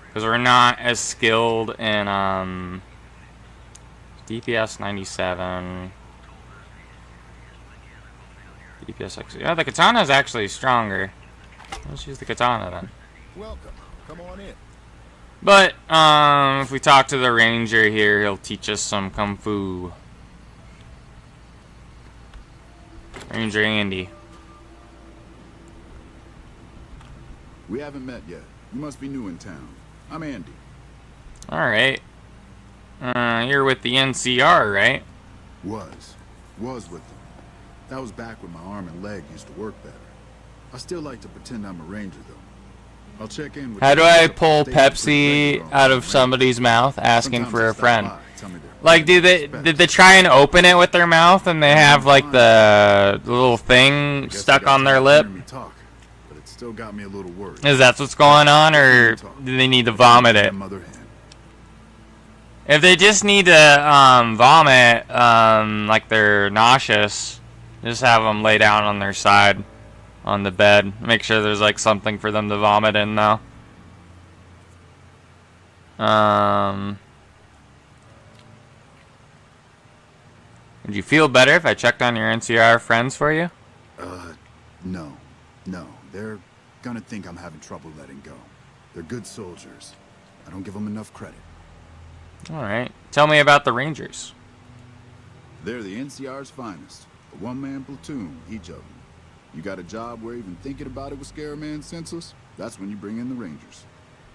Because we're not as skilled in, DPS 97. DPS actually... Yeah, the katana is actually stronger. Let's use the katana, then. Welcome. Come on in. But, if we talk to the ranger here, he'll teach us some kung fu. Ranger Andy. We haven't met yet. You must be new in town. I'm Andy. Alright. You're with the NCR, right? Was with them. That was back when my arm and leg used to work better. I still like to pretend I'm a ranger, though. I'll check in with... How do I pull Pepsi out of somebody's mouth asking for a friend? Like, did they try and open it with their mouth and they have, like, the little thing stuck on their lip? But it still got me a little worried. Is that what's going on, or do they need to vomit it? If they just need to vomit, like they're nauseous, just have them lay down on their side on the bed. Make sure there's like something for them to vomit in, though. Would you feel better if I checked on your NCR friends for you? No. They're gonna think I'm having trouble letting go. They're good soldiers. I don't give them enough credit. Alright. Tell me about the Rangers. They're the NCR's finest. A one-man platoon, each of them. You got a job where even thinking about it would scare a man senseless? That's when you bring in the Rangers.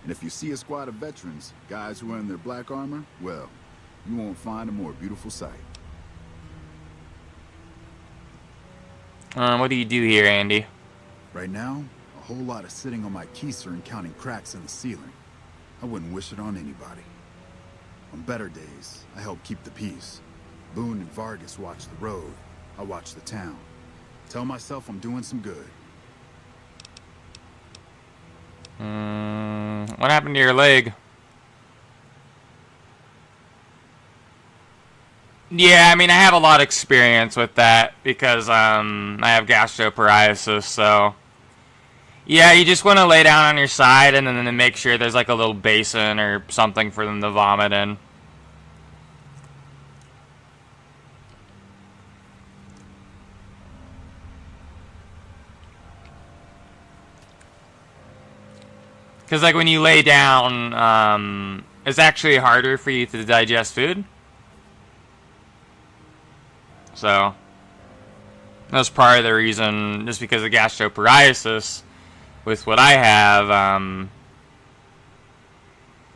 And if you see a squad of veterans, guys who are in their black armor, well, you won't find a more beautiful sight. What do you do here, Andy? Right now, a whole lot of sitting on my keister and counting cracks in the ceiling. I wouldn't wish it on anybody. On better days, I help keep the peace. Boone and Vargas watch the road. I watch the town. Tell myself I'm doing some good. What happened to your leg? Yeah, I mean, I have a lot of experience with that because I have gastroparesis, so... Yeah, you just want to lay down on your side and then make sure there's like a little basin or something for them to vomit in. Because like when you lay down, it's actually harder for you to digest food. So that's part of the reason, just because of gastroparesis, with what I have.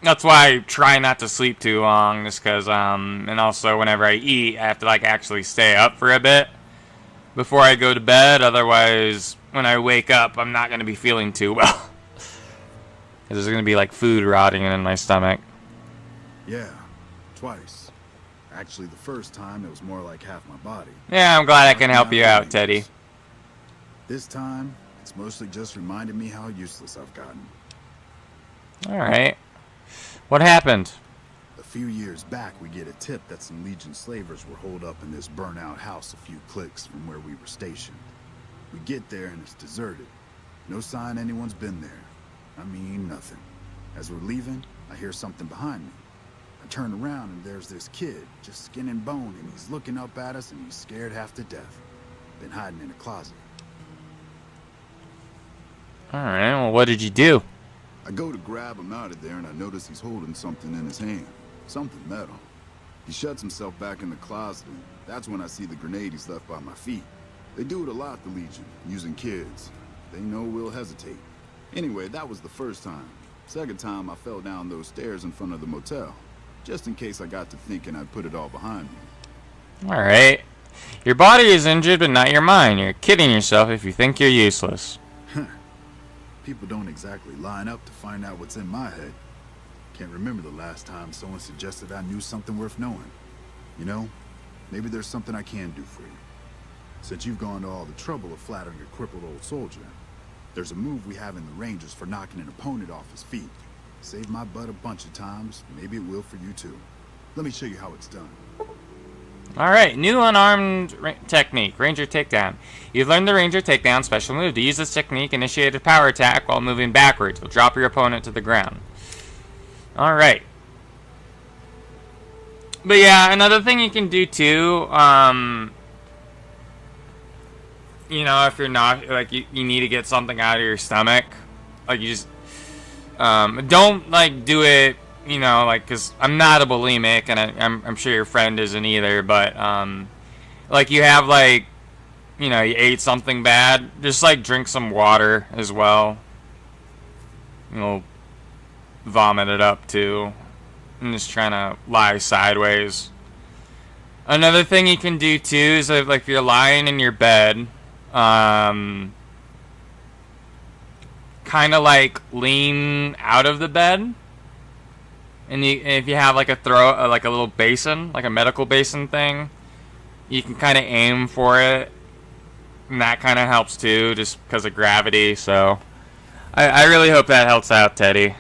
That's why I try not to sleep too long, just because, and also whenever I eat, I have to, like, actually stay up for a bit before I go to bed. Otherwise, when I wake up, I'm not going to be feeling too well. Because there's going to be, like, food rotting in my stomach. Yeah, twice. Actually, the first time, it was more like half my body. Yeah, I'm glad I can help you out, Teddy. This time, it's mostly just reminded me how useless I've gotten. Alright. What happened? A few years back, we get a tip that some Legion slavers were holed up in this burnt-out house a few clicks from where we were stationed. We get there and it's deserted. No sign anyone's been there. I mean, nothing. As we're leaving, I hear something behind me. I turn around and there's this kid, just skin and bone, and he's looking up at us and he's scared half to death. Been hiding in a closet. Alright, well, what did you do? I go to grab him out of there and I notice he's holding something in his hand. Something metal. He shuts himself back in the closet, and that's when I see the grenade he's left by my feet. They do it a lot, the Legion, using kids. They know we'll hesitate. Anyway, that was the first time. Second time, I fell down those stairs in front of the motel. Just in case I got to thinking I'd put it all behind me. Alright. Your body is injured, but not your mind. You're kidding yourself if you think you're useless. People don't exactly line up to find out what's in my head. Can't remember the last time someone suggested I knew something worth knowing. You know, maybe there's something I can do for you. Since you've gone to all the trouble of flattering a crippled old soldier, there's a move we have in the Rangers for knocking an opponent off his feet. Saved my butt a bunch of times, maybe it will for you too. Let me show you how it's done. Alright, new unarmed technique, Ranger Takedown. You've learned the Ranger Takedown special move. To use this technique, initiate a power attack while moving backwards. You'll drop your opponent to the ground. Alright. But yeah, another thing you can do too, you know, if you're not, like, you need to get something out of your stomach, like, you just, don't, like, do it, you know, like, because I'm not a bulimic, and I'm sure your friend isn't either, but, like, you have, like, you know, you ate something bad, just, like, drink some water as well. You'll vomit it up, too. I'm just trying to lie sideways. Another thing you can do, too, is, like, if you're lying in your bed, kind of, like, lean out of the bed. And if you have like a like a little basin, like a medical basin thing, you can kind of aim for it, and that kind of helps too, just because of gravity. So, I really hope that helps out, Teddy.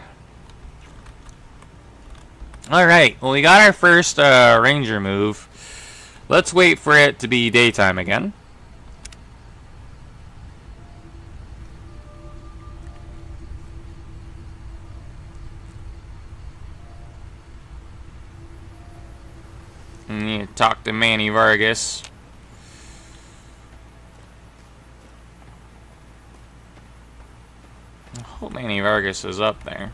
All right, well, we got our first Ranger move. Let's wait for it to be daytime again. And you talk to Manny Vargas. I hope Manny Vargas is up there.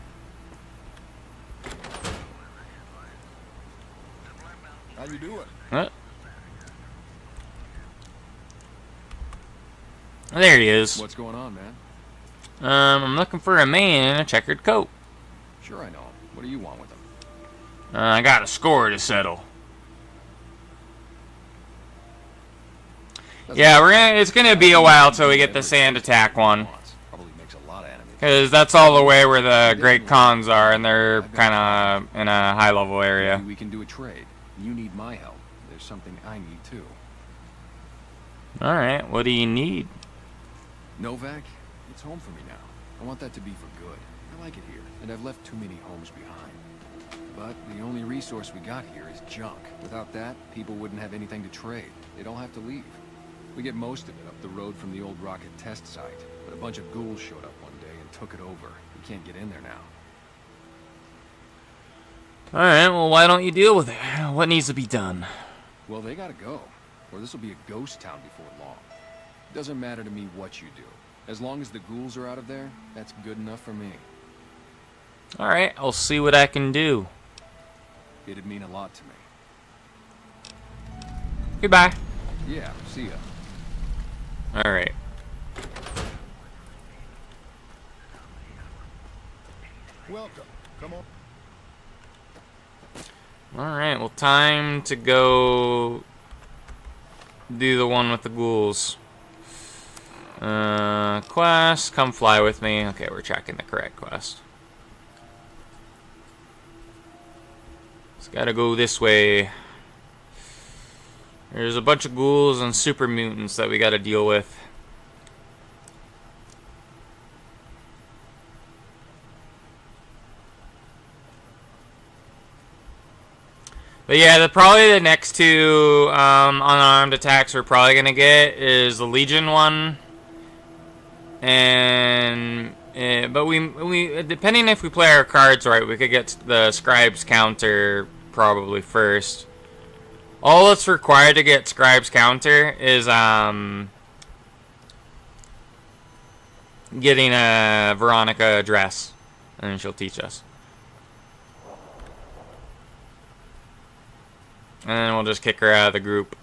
How you doing? What? There he is. What's going on, man? I'm looking for a man in a checkered coat. Sure I know. What do you want with him? I got a score to settle. Yeah, it's gonna be a while till we get the sand attack one. Because that's all the way where the Great Khans are, and they're kind of in a high-level area. Maybe we can do a trade. You need my help. There's something I need too. Alright, what do you need? Novak, it's home for me now. I want that to be for good. I like it here, and I've left too many homes behind. But the only resource we got here is junk. Without that, people wouldn't have anything to trade. They'd all have to leave. We get most of it up the road from the old rocket test site, but a bunch of ghouls showed up one day and took it over. We can't get in there now. Alright, well, why don't you deal with it? What needs to be done? Well, they gotta go, or this will be a ghost town before long. It doesn't matter to me what you do. As long as the ghouls are out of there, that's good enough for me. Alright, I'll see what I can do. It'd mean a lot to me. Goodbye. Yeah, see ya. Alright. Welcome. Come on. Alright, well, time to go do the one with the ghouls. Quest, come fly with me. Okay, we're tracking the correct quest. It's gotta go this way. There's a bunch of ghouls and super mutants that we gotta deal with. But yeah, probably the next two unarmed attacks we're probably gonna get is the Legion one, and but we depending if we play our cards right, we could get the Scribe's counter probably first. All that's required to get Scribe's counter is getting a Veronica dress, and then she'll teach us. And then we'll just kick her out of the group.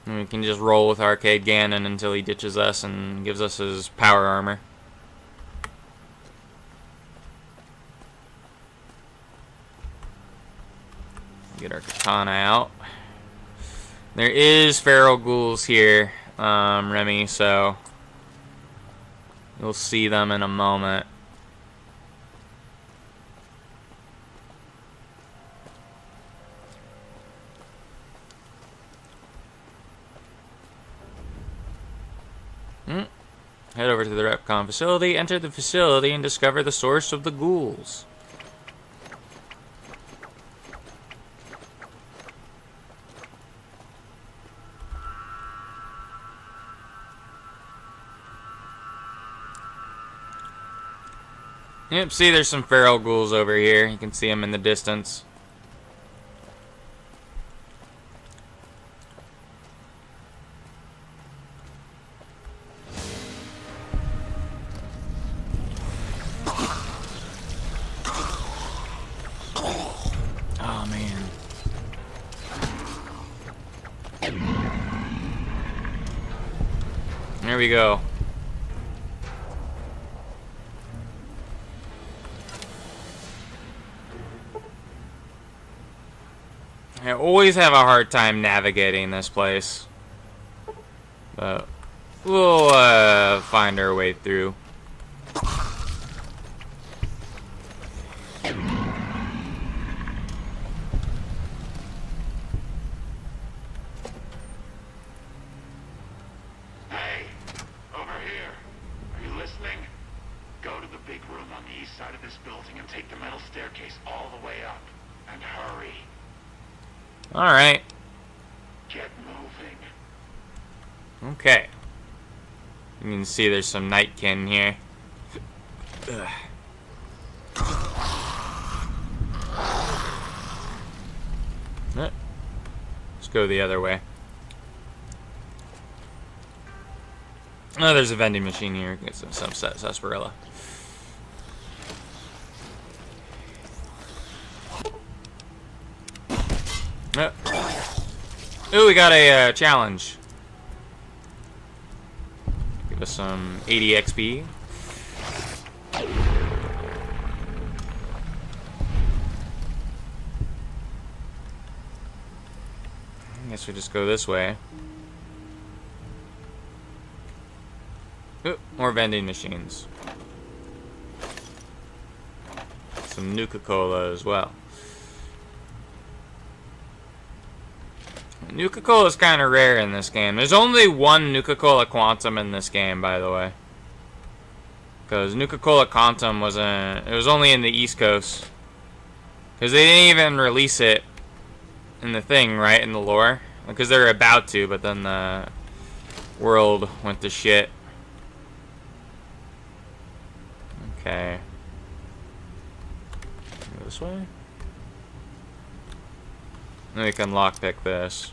And we can just roll with Arcade Ganon until he ditches us and gives us his power armor. Get our katana out. There is feral ghouls here, Remy, so you'll see them in a moment. Head over to the Repcon facility, enter the facility, and discover the source of the ghouls. Yep, see there's some feral ghouls over here. You can see them in the distance. Oh man. There we go. I always have a hard time navigating this place, but we'll find our way through. Hey, over here. Are you listening? Go to the big room on the east side of this building and take the metal staircase all the way up. And hurry. Alright. Get moving. Okay. You can see there's some nightkin here. Ugh. Let's go the other way. Oh, there's a vending machine here. Get some sarsaparilla. Ooh, we got a challenge. Give us some 80 XP. I guess we just go this way. Ooh, more vending machines. Some Nuka-Cola as well. Nuka-Cola is kind of rare in this game. There's only one Nuka-Cola Quantum in this game, by the way. Because Nuka-Cola Quantum it was only in the East Coast. Because they didn't even release it in the thing, right, in the lore. Because they were about to, but then the world went to shit. Okay. Go this way? Then we can lockpick this.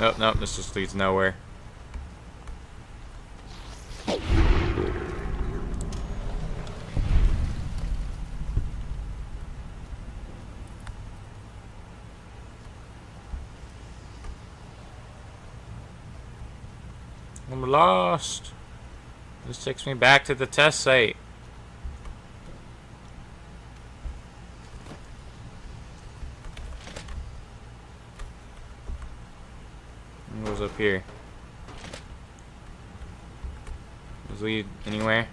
Nope, nope, this just leads nowhere. I'm lost. This takes me back to the test site. here? Does it lead anywhere?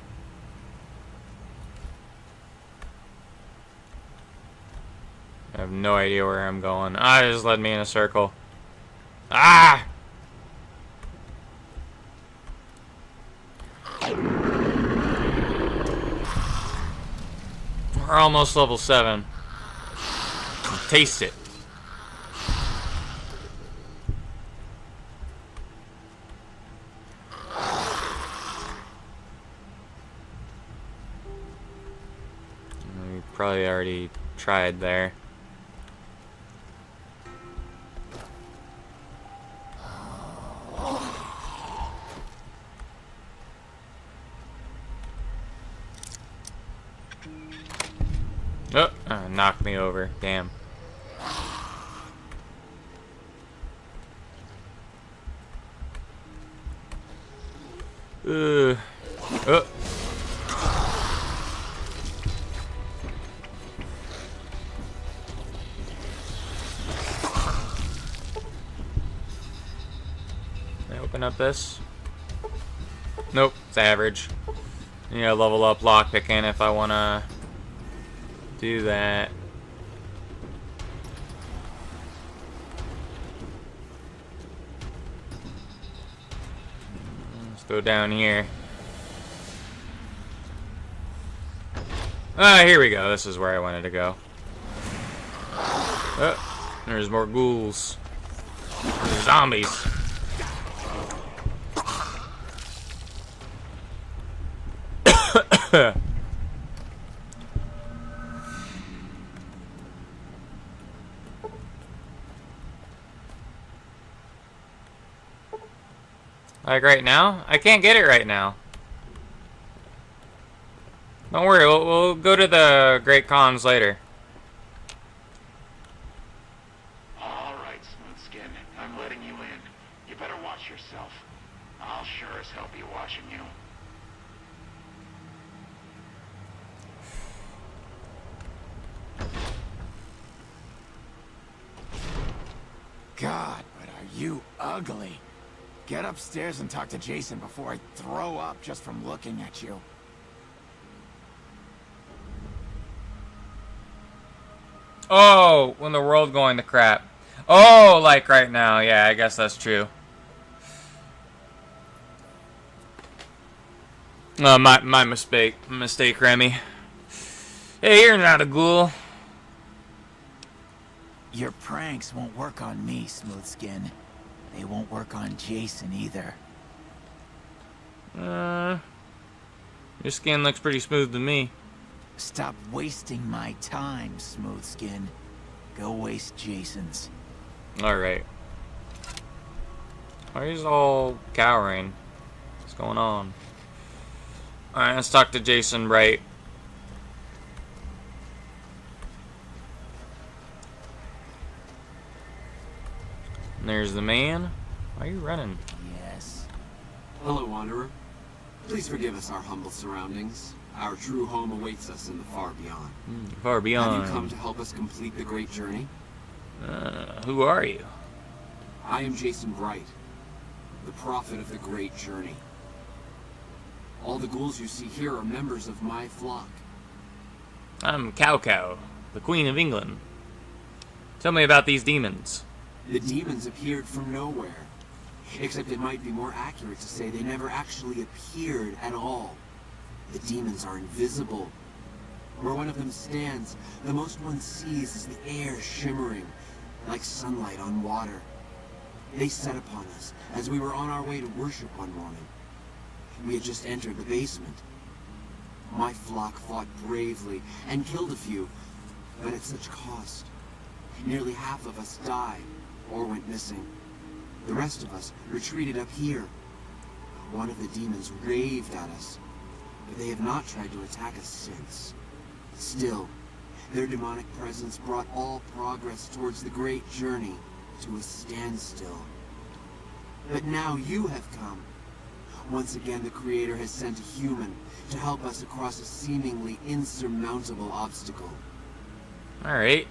I have no idea where I'm going. Ah, it just led me in a circle. Ah! We're almost level 7. Taste it. We probably already tried there. Oh, knocked me over. Damn. Oh. Can I open up this? Nope, it's average. Yeah, level up lockpicking if I wanna do that. Let's go down here. Ah, here we go. This is where I wanted to go. Oh, there's more ghouls. There's zombies. Like right now? I can't get it right now. Don't worry, we'll go to the Great Khans later. Alright, Smoothskin. I'm letting you in. You better watch yourself. I'll sure as hell be watching you. God, but are you ugly. Get upstairs and talk to Jason before I throw up just from looking at you. Oh, when the world going to crap. Oh, like right now. Yeah, I guess that's true. My mistake. Mistake, Remy. Hey, you're not a ghoul. Your pranks won't work on me, Smoothskin. They won't work on Jason either. Your skin looks pretty smooth to me. Stop wasting my time, Smoothskin. Go waste Jason's. Alright. Why is all cowering? What's going on? Alright, let's talk to Jason right. And there's the man. Why are you running? Yes. Hello, Wanderer. Please forgive us our humble surroundings. Our true home awaits us in the far beyond. Far beyond. Have you come to help us complete the great journey? Who are you? I am Jason Bright, the prophet of the great journey. All the ghouls you see here are members of my flock. I'm Cow, the Queen of England. Tell me about these demons. The demons appeared from nowhere. Except it might be more accurate to say they never actually appeared at all. The demons are invisible. Where one of them stands, the most one sees is the air shimmering, like sunlight on water. They set upon us as we were on our way to worship one morning. We had just entered the basement. My flock fought bravely and killed a few, but at such cost. Nearly half of us died or went missing. The rest of us retreated up here. One of the demons raved at us, but they have not tried to attack us since. Still, their demonic presence brought all progress towards the great journey to a standstill. But now you have come. Once again, the Creator has sent a human to help us across a seemingly insurmountable obstacle. Alright.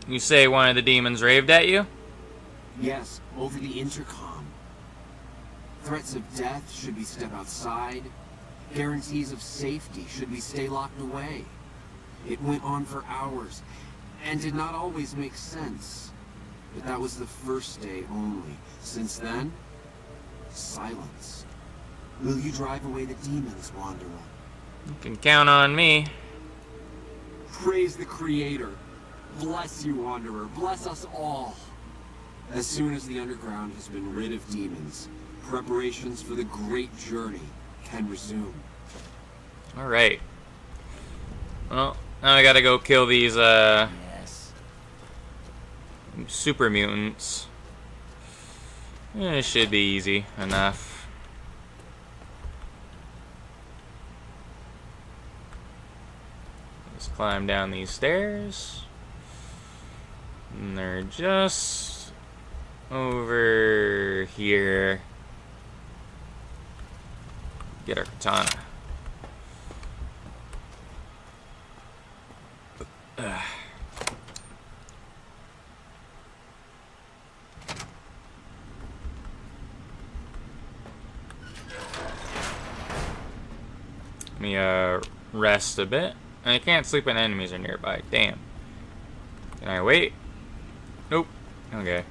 You say one of the demons raved at you? Yes, over the intercom. Threats of death should we step outside. Guarantees of safety should we stay locked away. It went on for hours, and did not always make sense. But that was the first day only. Since then, silence. Will you drive away the demons, Wanderer? You can count on me. Praise the Creator. Bless you, Wanderer. Bless us all. As soon as the underground has been rid of demons, preparations for the great journey can resume. Alright. Well, now I gotta go kill these, super mutants. It should be easy enough. Let's climb down these stairs. And they're just over here. Get our katana. Let me rest a bit. And I can't sleep when enemies are nearby. Damn. Can I wait? Nope. Okay.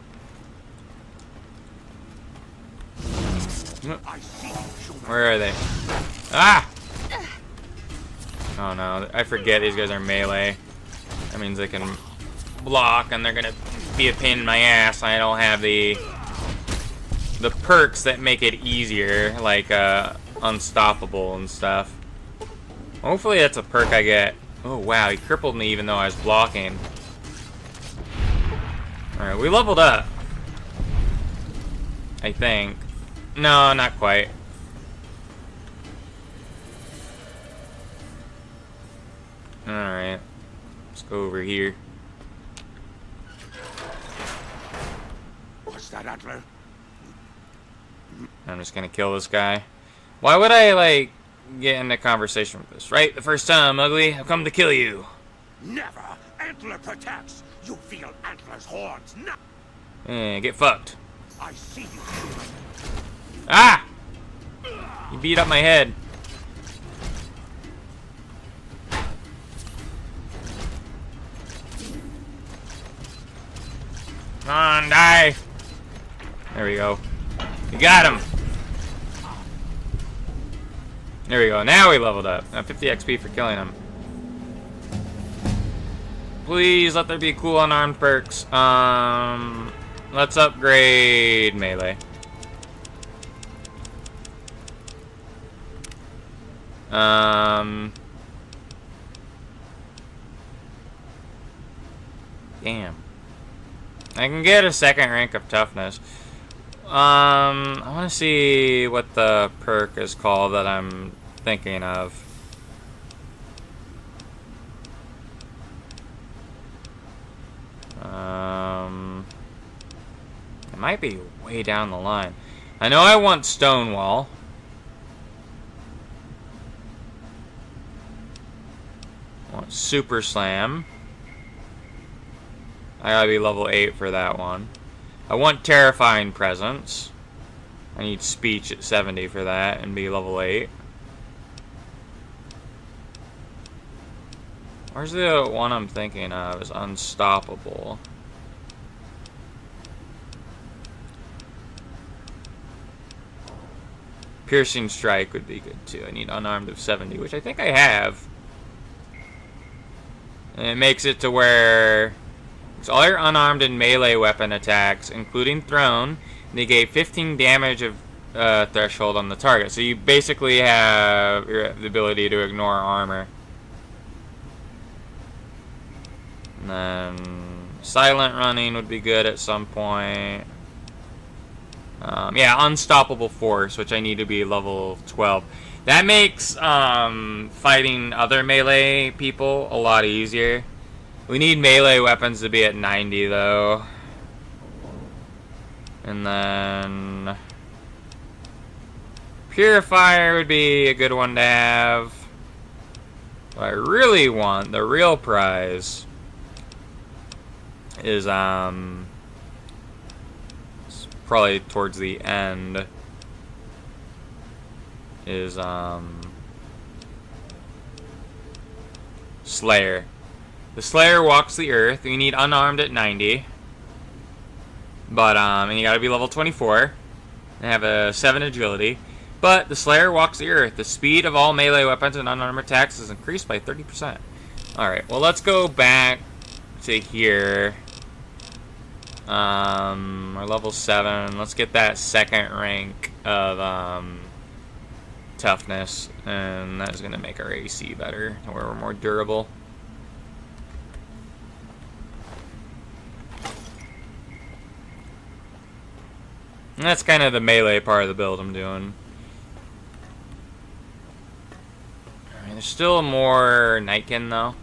Where are they? Ah! Oh no, I forget these guys are melee. That means they can block and they're gonna be a pain in my ass. I don't have the perks that make it easier, like unstoppable and stuff. Hopefully that's a perk I get. Oh wow, he crippled me even though I was blocking. Alright, we leveled up. I think. No, not quite. Alright. Let's go over here. What's that, Antler? I'm just gonna kill this guy. Why would I, like, get into conversation with this? Right? The first time, Ugly. I've come to kill you. Never! Antler protects! You feel Antler's horns now! Get fucked. I see you. Ah! You beat up my head. Come on, die. There we go. You got him. There we go. Now we leveled up. 50 XP for killing him. Please let there be cool unarmed perks. Let's upgrade melee. Damn. I can get a second rank of toughness. I want to see what the perk is called that I'm thinking of. It might be way down the line. I know I want Stonewall. I want Super Slam. I gotta be level 8 for that one. I want Terrifying Presence. I need Speech at 70 for that and be level 8. Where's the one I'm thinking of? Is Unstoppable. Piercing Strike would be good too. I need Unarmed of 70, which I think I have. And it makes it to where it's all your unarmed and melee weapon attacks, including thrown, negate 15 damage of threshold on the target. So you basically have the ability to ignore armor. And then silent running would be good at some point. Yeah, Unstoppable Force, which I need to be level 12. That makes fighting other melee people a lot easier. We need melee weapons to be at 90 though. And then Purifier would be a good one to have. What I really want, the real prize, is probably towards the end, is Slayer. The Slayer walks the earth. We need unarmed at 90. But, and you gotta be level 24. And have a 7 agility. But the Slayer walks the earth. The speed of all melee weapons and unarmed attacks is increased by 30%. Alright, well, let's go back to here. We're level 7. Let's get that second rank of, toughness. And that is gonna make our AC better, where we're more durable. And that's kind of the melee part of the build I'm doing. Alright, there's still more Nightkin, though,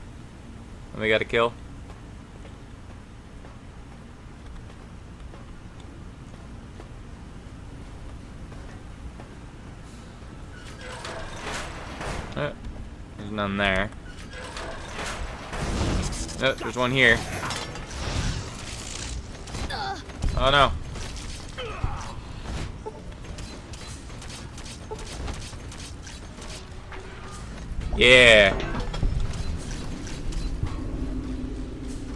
that we gotta kill. Oh, there's none there. Oh, there's one here. Oh no. Yeah.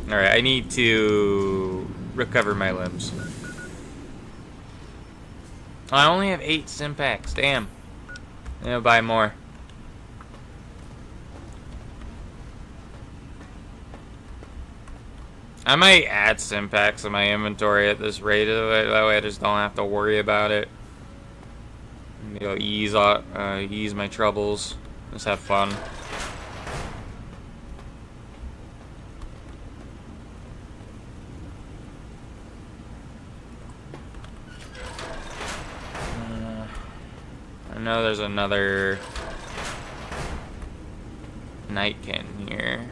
Alright, I need to recover my limbs. I only have 8 Simpacks. Damn. I'll buy more. I might add Simpacks in my inventory at this rate. That way I just don't have to worry about it. Maybe I'll ease my troubles. Let's have fun. I know there's another Nightkin here.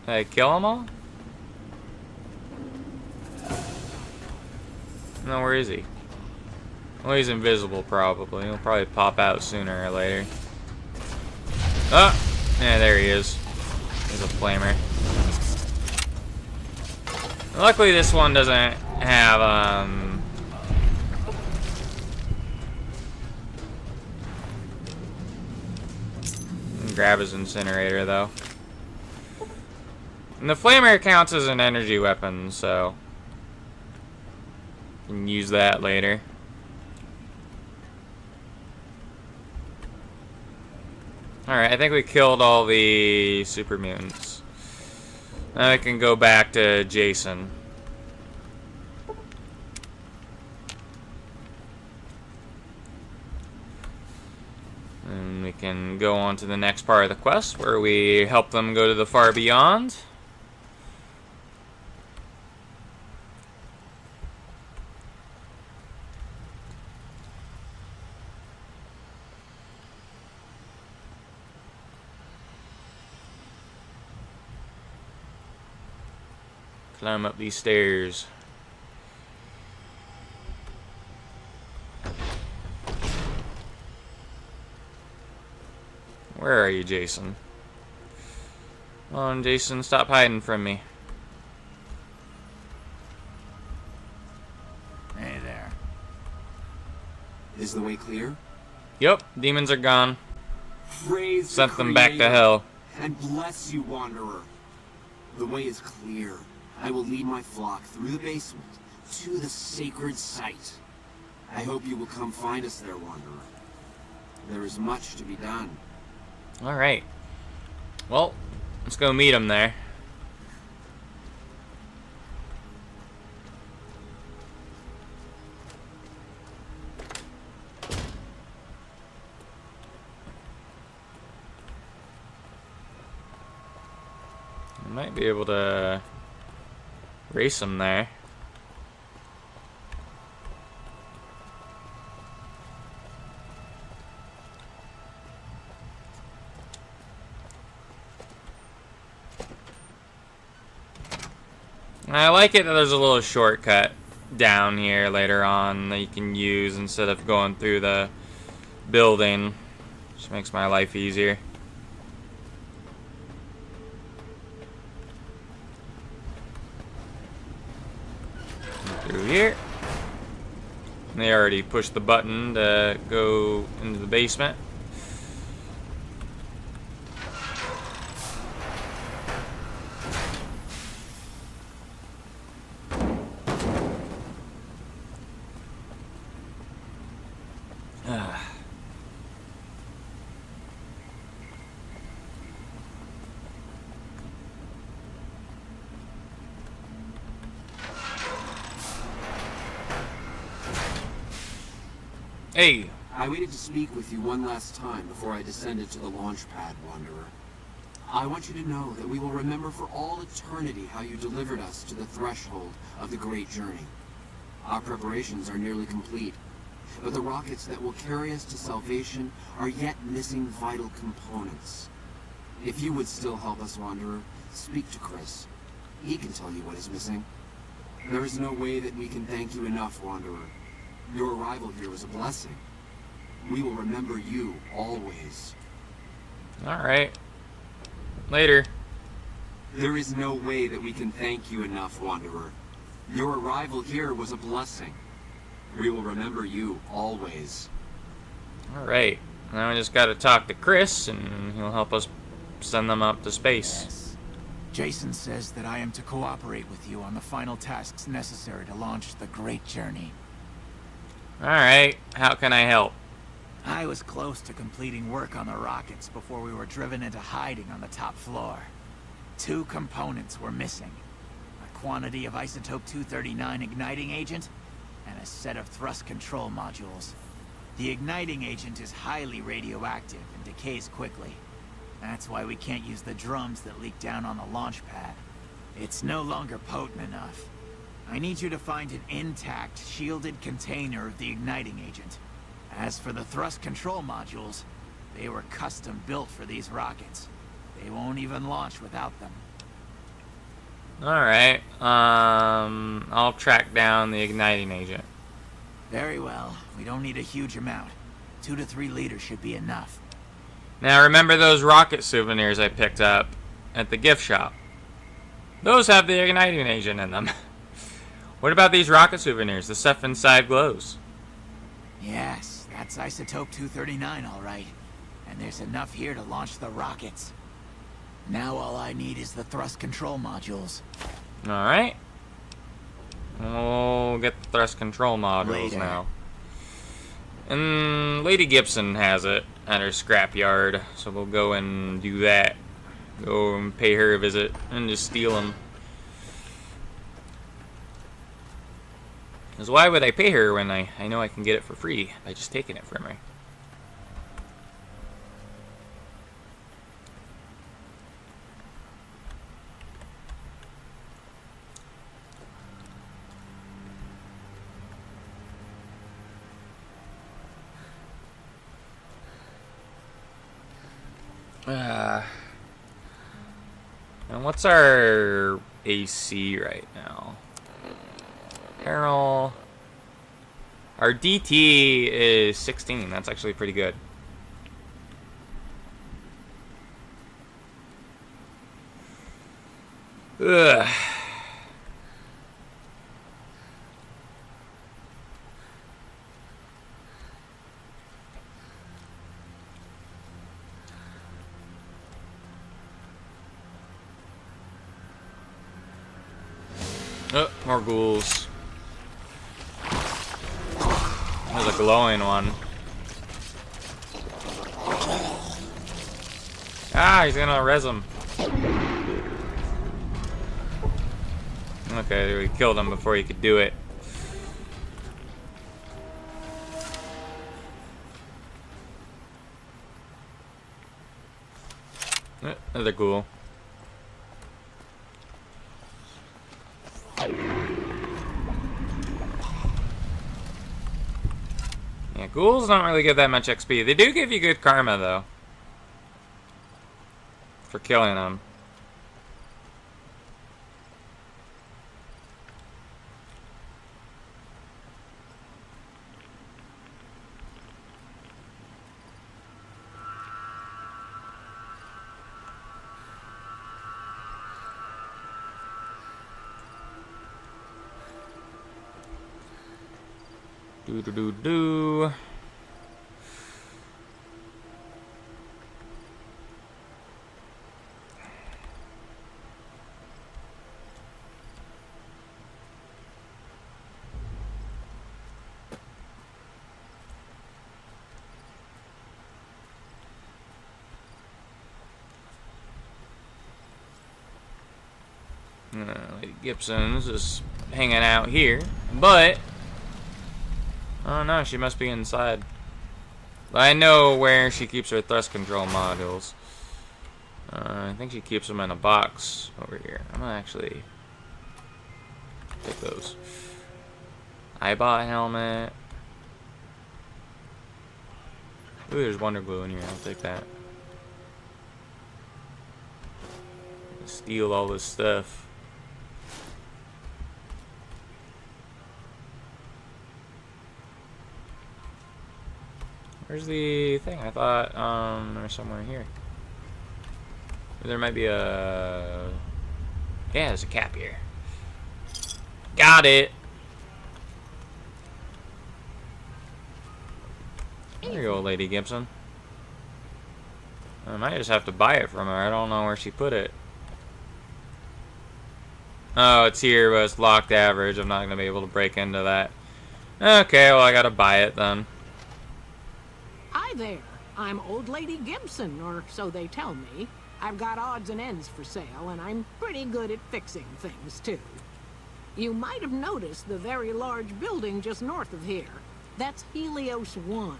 Did I kill them all? No, where is he? Well, he's invisible, probably. He'll probably pop out sooner or later. Oh! Yeah, there he is. There's a flamer. Luckily, this one doesn't have, grab his incinerator, though. And the flamer counts as an energy weapon, so you can use that later. Alright, I think we killed all the super mutants. Now I can go back to Jason. And we can go on to the next part of the quest where we help them go to the far beyond. Climb up these stairs. Where are you, Jason? Come on, Jason, stop hiding from me. Hey there. Is the way clear? Yep, demons are gone. Praise Sent the them back to Creator, hell. And bless you, Wanderer. The way is clear. I will lead my flock through the basement to the sacred site. I hope you will come find us there, Wanderer. There is much to be done. Alright. Well, let's go meet him there. I might be able to race him there. I like it that there's a little shortcut down here later on that you can use instead of going through the building. Just makes my life easier. They already pushed the button to go into the basement. Hey. I waited to speak with you one last time before I descended to the launch pad, Wanderer. I want you to know that we will remember for all eternity how you delivered us to the threshold of the great journey. Our preparations are nearly complete, but the rockets that will carry us to salvation are yet missing vital components. If you would still help us, Wanderer, speak to Chris. He can tell you what is missing. There is no way that we can thank you enough, Wanderer. Your arrival here was a blessing. We will remember you always. Alright. Later. There is no way that we can thank you enough, Wanderer. Your arrival here was a blessing. We will remember you always. Alright. Now we just gotta talk to Chris, and he'll help us send them up to space. Yes. Jason says that I am to cooperate with you on the final tasks necessary to launch the great journey. Alright, how can I help? I was close to completing work on the rockets before we were driven into hiding on the top floor. 2 components were missing. A quantity of isotope 239 igniting agent, and a set of thrust control modules. The igniting agent is highly radioactive and decays quickly. That's why we can't use the drums that leak down on the launch pad. It's no longer potent enough. I need you to find an intact, shielded container of the igniting agent. As for the thrust control modules, they were custom built for these rockets. They won't even launch without them. Alright, I'll track down the igniting agent. Very well. We don't need a huge amount. 2 to 3 liters should be enough. Now remember those rocket souvenirs I picked up at the gift shop? Those have the igniting agent in them. What about these rocket souvenirs? The stuff inside glows. Yes, that's isotope 239, all right. And there's enough here to launch the rockets. Now all I need is the thrust control modules. Alright. We'll get the thrust control modules now. And Lady Gibson has it at her scrapyard, so we'll go and do that. Go and pay her a visit and just steal them. Because why would I pay her when I know I can get it for free by just taking it from her? And what's our AC right now? Carol. Our DT is 16. That's actually pretty good. Ugh. Oh, more ghouls. There's a glowing one. Ah, he's gonna res him. Okay, we killed him before he could do it. Another ghoul. Yeah, ghouls don't really give that much XP. They do give you good karma, though. For killing them. Do. Lady Gibson's just hanging out here, but oh no, she must be inside. I know where she keeps her thrust control modules. I think she keeps them in a box over here. I'm gonna actually take those. Eyebot helmet. Ooh, there's Wonder Glue in here. I'll take that. Steal all this stuff. Where's the thing? I thought there's somewhere here. There might be a... Yeah, there's a cap here. Got it! There you go, Lady Gibson. I might just have to buy it from her. I don't know where she put it. Oh, it's here, but it's locked average. I'm not going to be able to break into that. Okay, well, I gotta buy it then. Hi there. I'm Old Lady Gibson, or so they tell me. I've got odds and ends for sale, and I'm pretty good at fixing things, too. You might have noticed the very large building just north of here. That's Helios 1.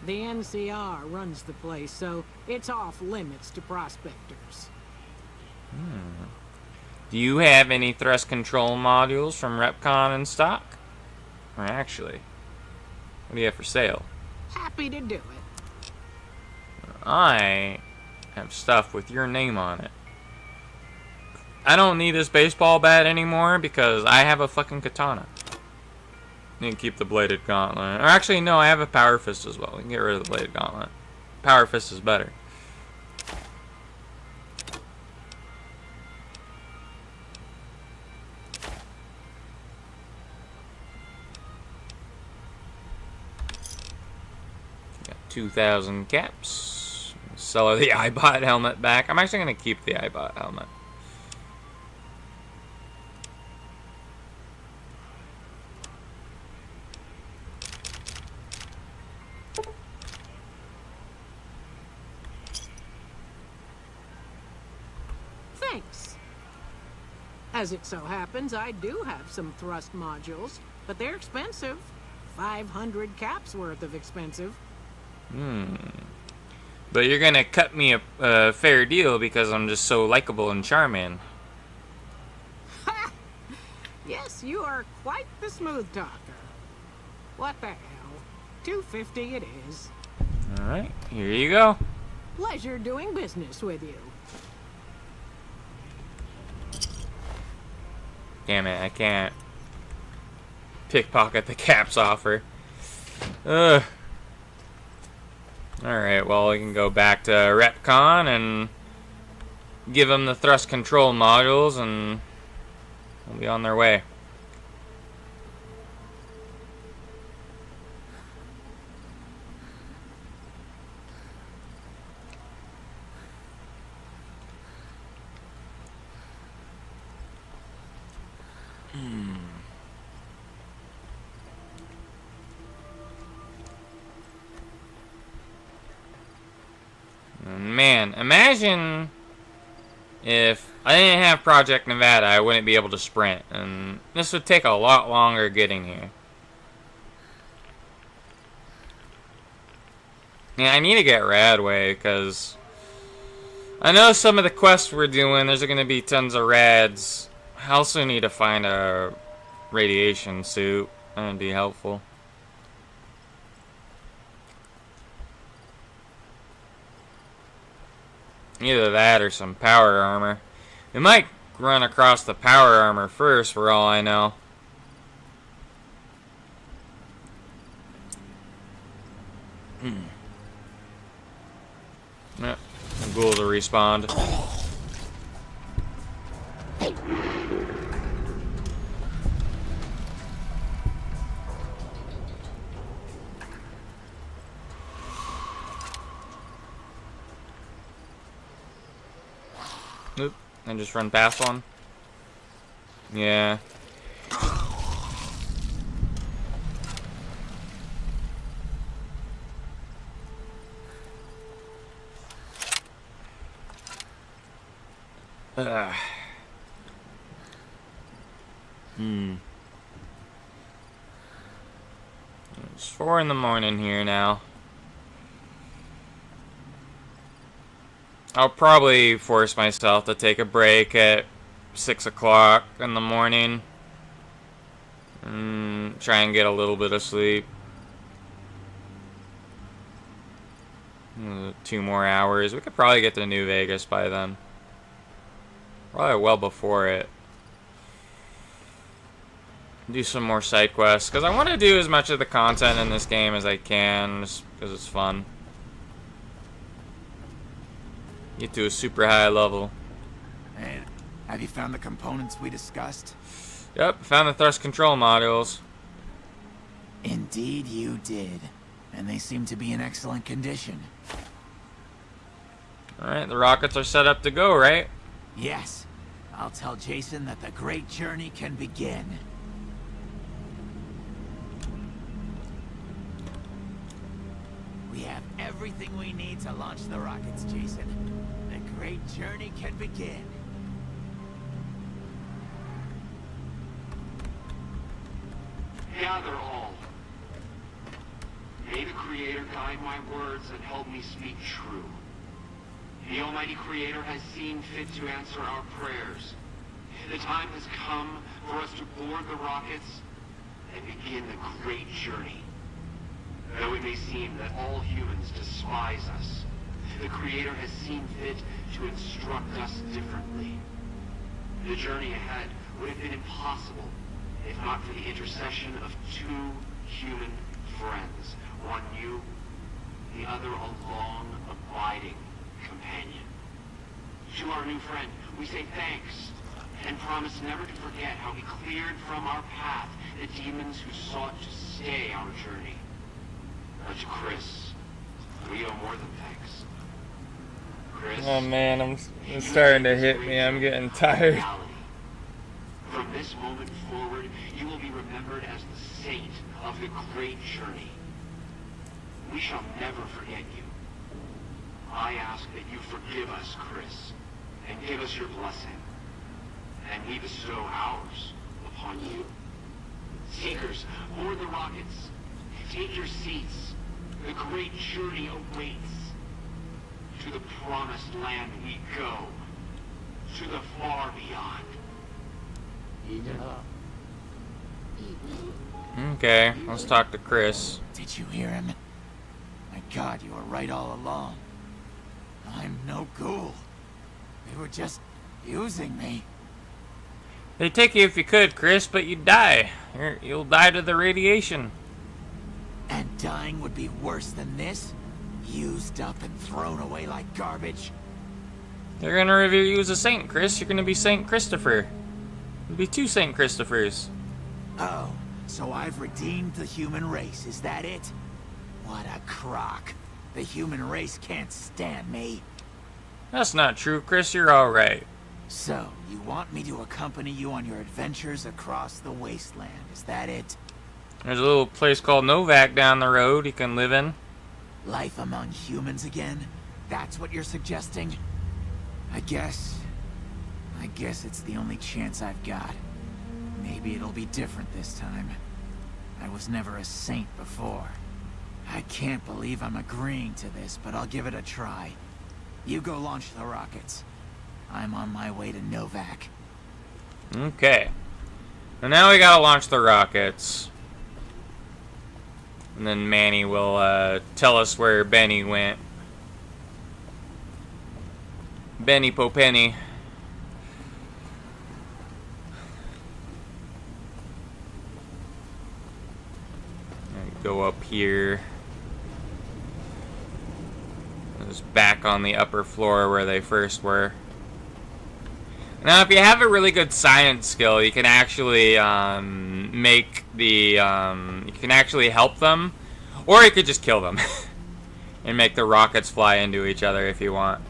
The NCR runs the place, so it's off limits to prospectors. Do you have any thrust control modules from Repcon in stock? Or actually, what do you have for sale? Happy to do it. I have stuff with your name on it. I don't need this baseball bat anymore because I have a fucking katana. You can keep the bladed gauntlet. Or actually, no, I have a power fist as well. We can get rid of the bladed gauntlet. Power fist is better. Got 2,000 caps. Sell her the Eyebot helmet back. I'm actually going to keep the Eyebot helmet. Thanks. As it so happens, I do have some thrust modules, but they're expensive. 500 caps worth of expensive. But you're gonna cut me a fair deal because I'm just so likable and charming. Ha! Yes, you are quite the smooth talker. What the hell? $250 it is. Alright, here you go. Pleasure doing business with you. Damn it, I can't pickpocket the caps off her. Ugh. Alright, well, we can go back to Repcon and give them the thrust control modules and we'll be on their way. Man, imagine if I didn't have Project Nevada, I wouldn't be able to sprint, and this would take a lot longer getting here. Yeah, I need to get Radway, because I know some of the quests we're doing, there's going to be tons of rads. I also need to find a radiation suit. That would be helpful. Either that or some power armor. We might run across the power armor first, for all I know. Yep, some ghouls will respawn. Oop, and just run past one. Yeah. It's 4 in the morning here now. I'll probably force myself to take a break at 6 o'clock in the morning. Try and get a little bit of sleep. 2 more hours. We could probably get to New Vegas by then. Probably well before it. Do some more side quests, because I want to do as much of the content in this game as I can, just because it's fun. Get to a super high level. And have you found the components we discussed? Yep, found the thrust control modules. Indeed you did. And they seem to be in excellent condition. Alright, the rockets are set up to go, right? Yes. I'll tell Jason that the great journey can begin. We have everything we need to launch the rockets, Jason. The great journey can begin. Gather all. May the Creator guide my words and help me speak true. The Almighty Creator has seen fit to answer our prayers. The time has come for us to board the rockets and begin the great journey. Though it may seem that all humans despise us, the Creator has seen fit to instruct us differently. The journey ahead would have been impossible if not for the intercession of 2 human friends. One new, the other a long, abiding companion. To our new friend, we say thanks and promise never to forget how he cleared from our path the demons who sought to stay our journey. But to Chris, we owe more than thanks. Chris, Oh man, it's starting to hit me. I'm getting tired. From this moment forward, you will be remembered as the saint of the great journey. We shall never forget you. I ask that you forgive us, Chris, and give us your blessing. And we bestow ours upon you. Seekers, board the rockets. Take your seats. The great journey awaits. To the promised land we go. To the far beyond. Okay, let's talk to Chris. Did you hear him? My God, you were right all along. I'm no ghoul. They were just using me. They'd take you if you could, Chris, but you'd die. You'll die to the radiation. And dying would be worse than this? Used up and thrown away like garbage? They're gonna revere you as a saint, Chris. You're gonna be Saint Christopher. There'll be 2 Saint Christophers. Oh, so I've redeemed the human race, is that it? What a crock. The human race can't stand me. That's not true, Chris. You're alright. So, you want me to accompany you on your adventures across the wasteland, is that it? There's a little place called Novak down the road you can live in. Life among humans again? That's what you're suggesting? I guess it's the only chance I've got. Maybe it'll be different this time. I was never a saint before. I can't believe I'm agreeing to this, but I'll give it a try. You go launch the rockets. I'm on my way to Novak. Okay. And now we gotta launch the rockets. And then Manny will tell us where Benny went. Benny Popenny. Go up here. Just back on the upper floor where they first were. Now, if you have a really good science skill, you can actually make the you can actually help them, or you could just kill them and make the rockets fly into each other if you want.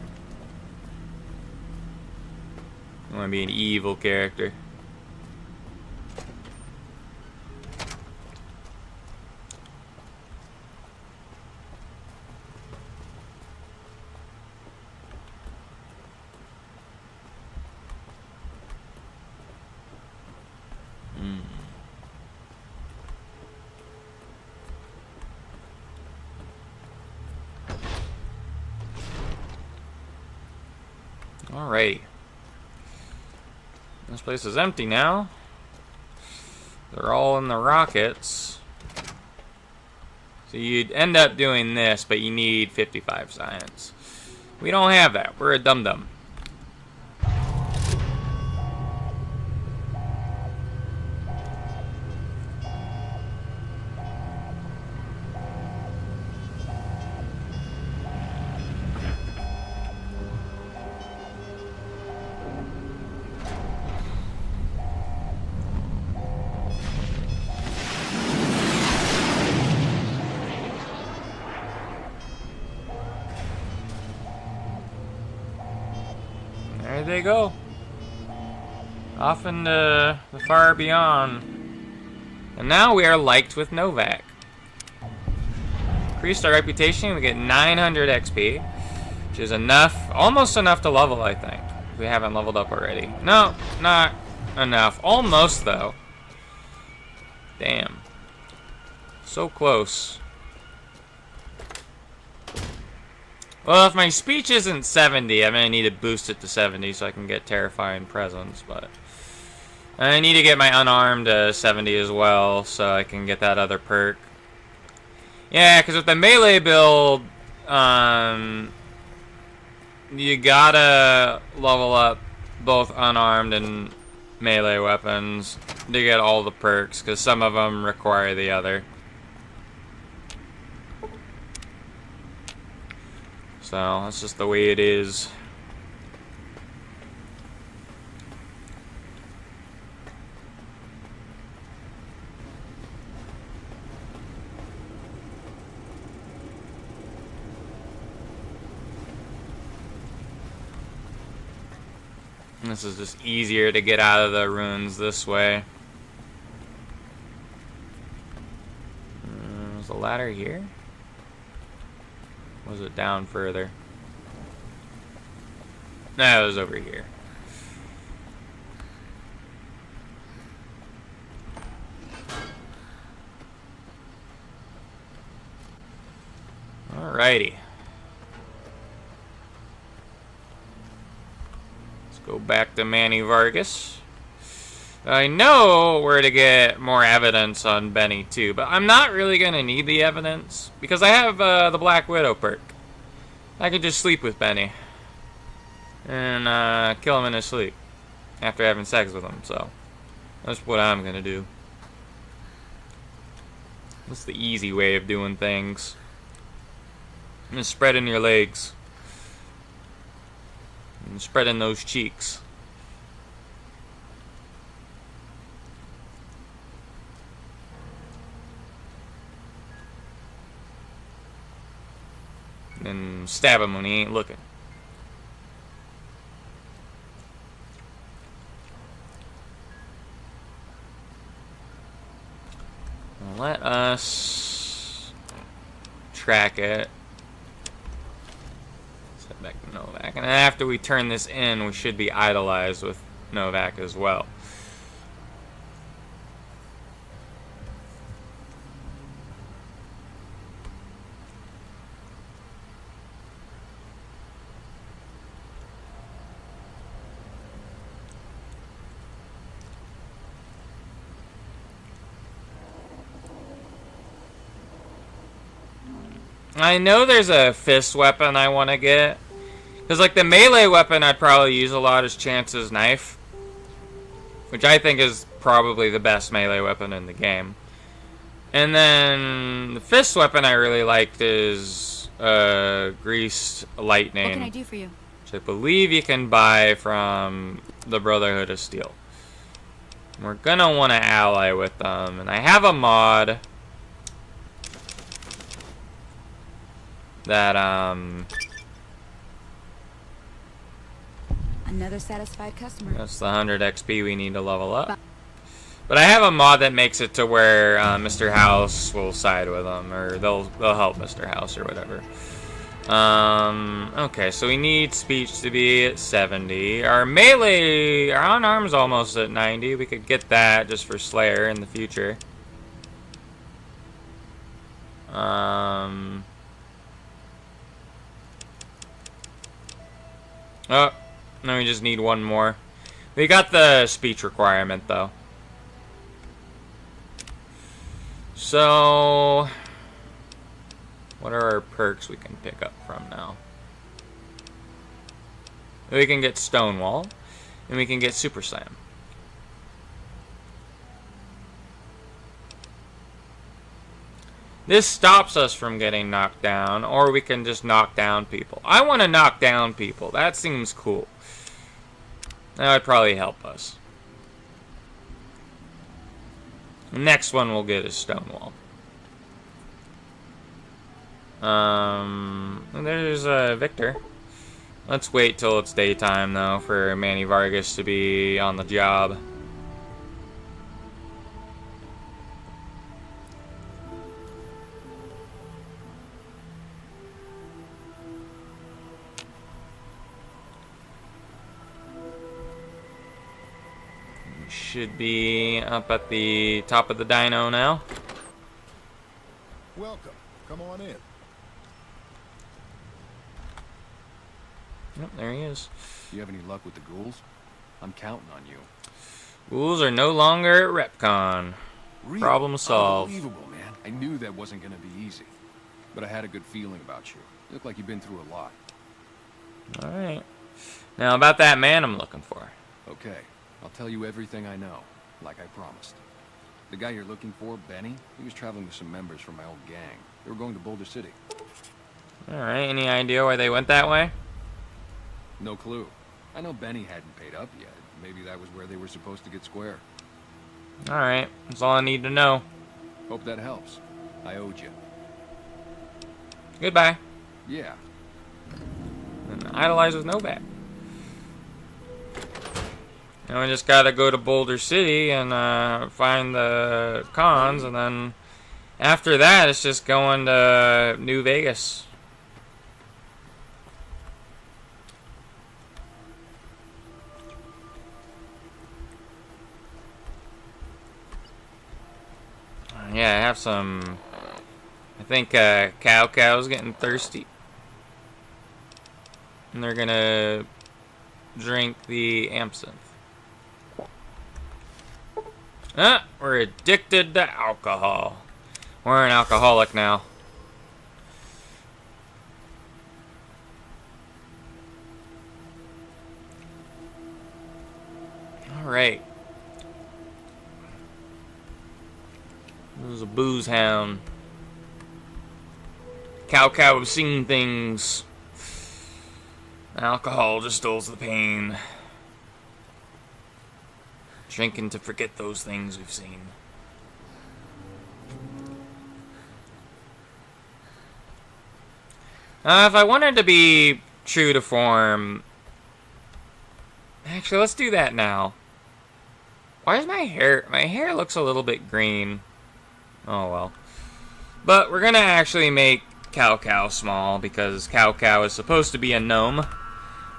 I want to be an evil character. Alrighty. This place is empty now. They're all in the rockets. So you'd end up doing this, but you need 55 science. We don't have that. We're a dum-dum. There they go. Off into the far beyond. And now we are liked with Novak. Increased our reputation, we get 900 XP. Which is enough, almost enough to level, I think. If we haven't leveled up already. No, not enough. Almost, though. Damn. So close. Well, if my speech isn't 70, I'm going to need to boost it to 70 so I can get Terrifying Presence, but I need to get my Unarmed to 70 as well so I can get that other perk. Yeah, because with the melee build, you gotta level up both Unarmed and melee weapons to get all the perks, because some of them require the other. So, that's just the way it is. This is just easier to get out of the ruins this way. Was the ladder here? Was it down further? No, it was over here. Alrighty. Let's go back to Manny Vargas. I know where to get more evidence on Benny too, but I'm not really going to need the evidence because I have the Black Widow perk. I can just sleep with Benny and kill him in his sleep after having sex with him, so that's what I'm going to do. That's the easy way of doing things. Just spreading your legs and spreading those cheeks. And stab him when he ain't looking. Let us track it. Set back to Novak. And then after we turn this in, we should be idolized with Novak as well. I know there's a fist weapon I want to get. Because, like, the melee weapon I'd probably use a lot is Chance's knife. Which I think is probably the best melee weapon in the game. And then the fist weapon I really liked is Greased Lightning. What can I do for you? Which I believe you can buy from the Brotherhood of Steel. We're gonna want to ally with them. And I have a mod that Another satisfied customer. That's the 100 XP we need to level up. But I have a mod that makes it to where Mr. House will side with them, or they'll help Mr. House or whatever. Okay, so we need speech to be at 70. Our melee, our unarmed's almost at 90. We could get that just for Slayer in the future. Oh, now we just need one more. We got the speech requirement though. So, what are our perks we can pick up from now? We can get Stonewall, and we can get Super Slam. This stops us from getting knocked down, or we can just knock down people. I want to knock down people. That seems cool. That would probably help us. The next one we'll get is Stonewall. There's Victor. Let's wait till it's daytime, though, for Manny Vargas to be on the job. Should be up at the top of the dyno now. Welcome. Come on in. Yep, there he is. You have any luck with the ghouls? I'm counting on you. Ghouls are no longer at RepCon. Really? Problem solved. Unbelievable, man. I knew that wasn't going to be easy. But I had a good feeling about you. You look like you've been through a lot. Alright. Now about that man I'm looking for. Okay. I'll tell you everything I know, like I promised. The guy you're looking for, Benny, he was traveling with some members from my old gang. They were going to Boulder City. Alright, any idea why they went that way? No clue. I know Benny hadn't paid up yet. Maybe that was where they were supposed to get square. Alright, that's all I need to know. Hope that helps. I owed you. Goodbye. Yeah. And idolize with no back. And we just gotta go to Boulder City and find the cons, and then after that it's just going to New Vegas. Yeah, I have some. I think Cow's getting thirsty, and they're gonna drink the absinthe. We're addicted to alcohol. We're an alcoholic now. Alright. This is a booze hound. Cow has seen things. Alcohol just dulls the pain. Drinking to forget those things we've seen. If I wanted to be true to form... Actually, let's do that now. Why is my hair... My hair looks a little bit green. Oh, well. But we're gonna actually make Cow small, because Cow is supposed to be a gnome.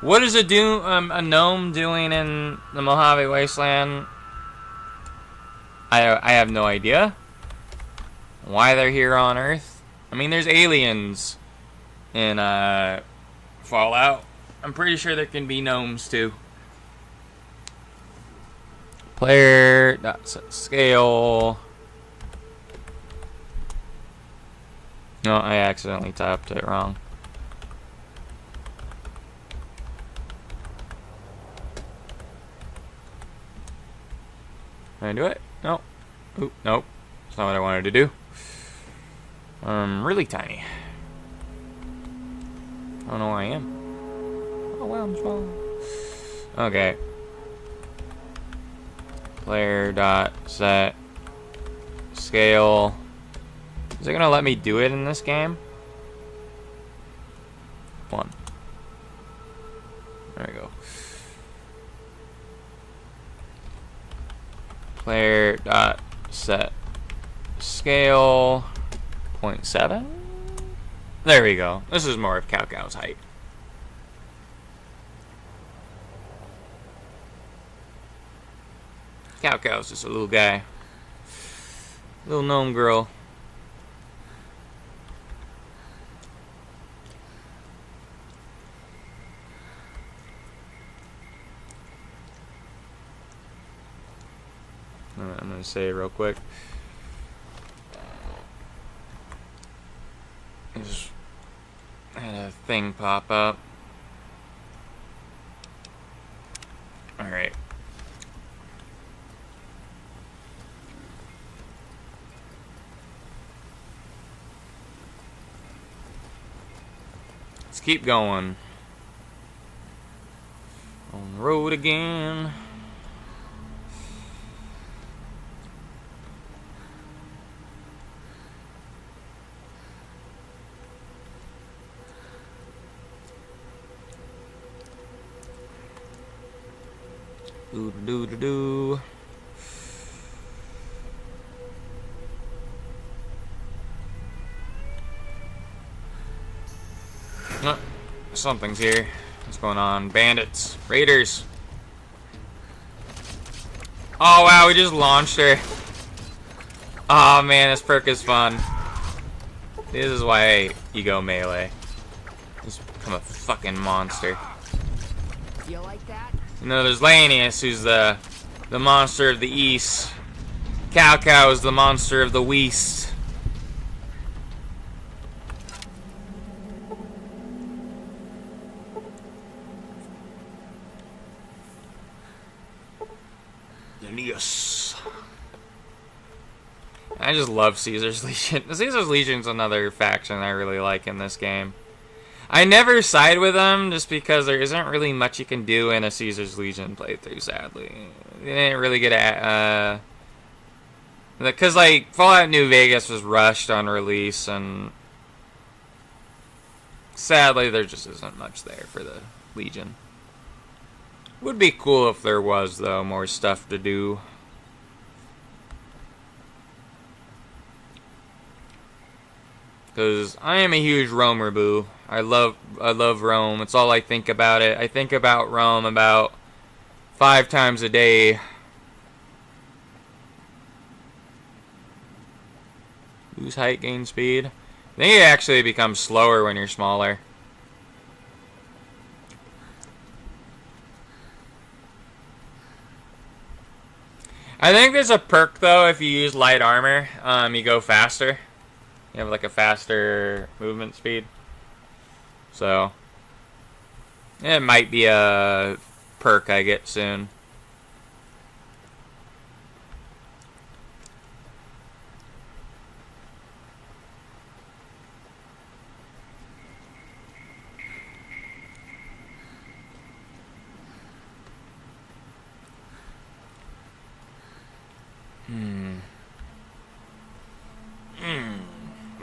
What is a gnome doing in the Mojave Wasteland? I have no idea. Why they're here on Earth? I mean, there's aliens in Fallout. I'm pretty sure there can be gnomes too. Player scale. No, I accidentally typed it wrong. Can I do it? No. Oop, nope. That's not what I wanted to do. Really tiny. I don't know where I am. Oh, well, I'm small. Okay. Player dot set scale. Is it gonna let me do it in this game? 1. There we go. Player dot set scale 0.7. There we go. This is more of Cao Cao's height. Cao Cao's just a little guy. Little gnome girl. I'm gonna say real quick. Just had a thing pop up. Alright. Let's keep going. On the road again. Do. Oh, something's here. What's going on? Bandits. Raiders. Oh wow, we just launched her. Oh man, this perk is fun. This is why you go melee. Just become a fucking monster. You like that? You know, there's Lanius, who's the monster of the east. Cao Cao is the monster of the west. Lanius. I just love Caesar's Legion. Caesar's Legion's another faction I really like in this game. I never side with them just because there isn't really much you can do in a Caesar's Legion playthrough, sadly. They didn't really get at, because, like, Fallout New Vegas was rushed on release, and sadly there just isn't much there for the Legion. Would be cool if there was, though, more stuff to do. Because I am a huge Romer boo. I love Rome. It's all I think about it. I think about Rome about 5 times a day. Lose height, gain speed. I think it actually becomes slower when you're smaller. I think there's a perk though if you use light armor. You go faster. You have like a faster movement speed. So it might be a perk I get soon.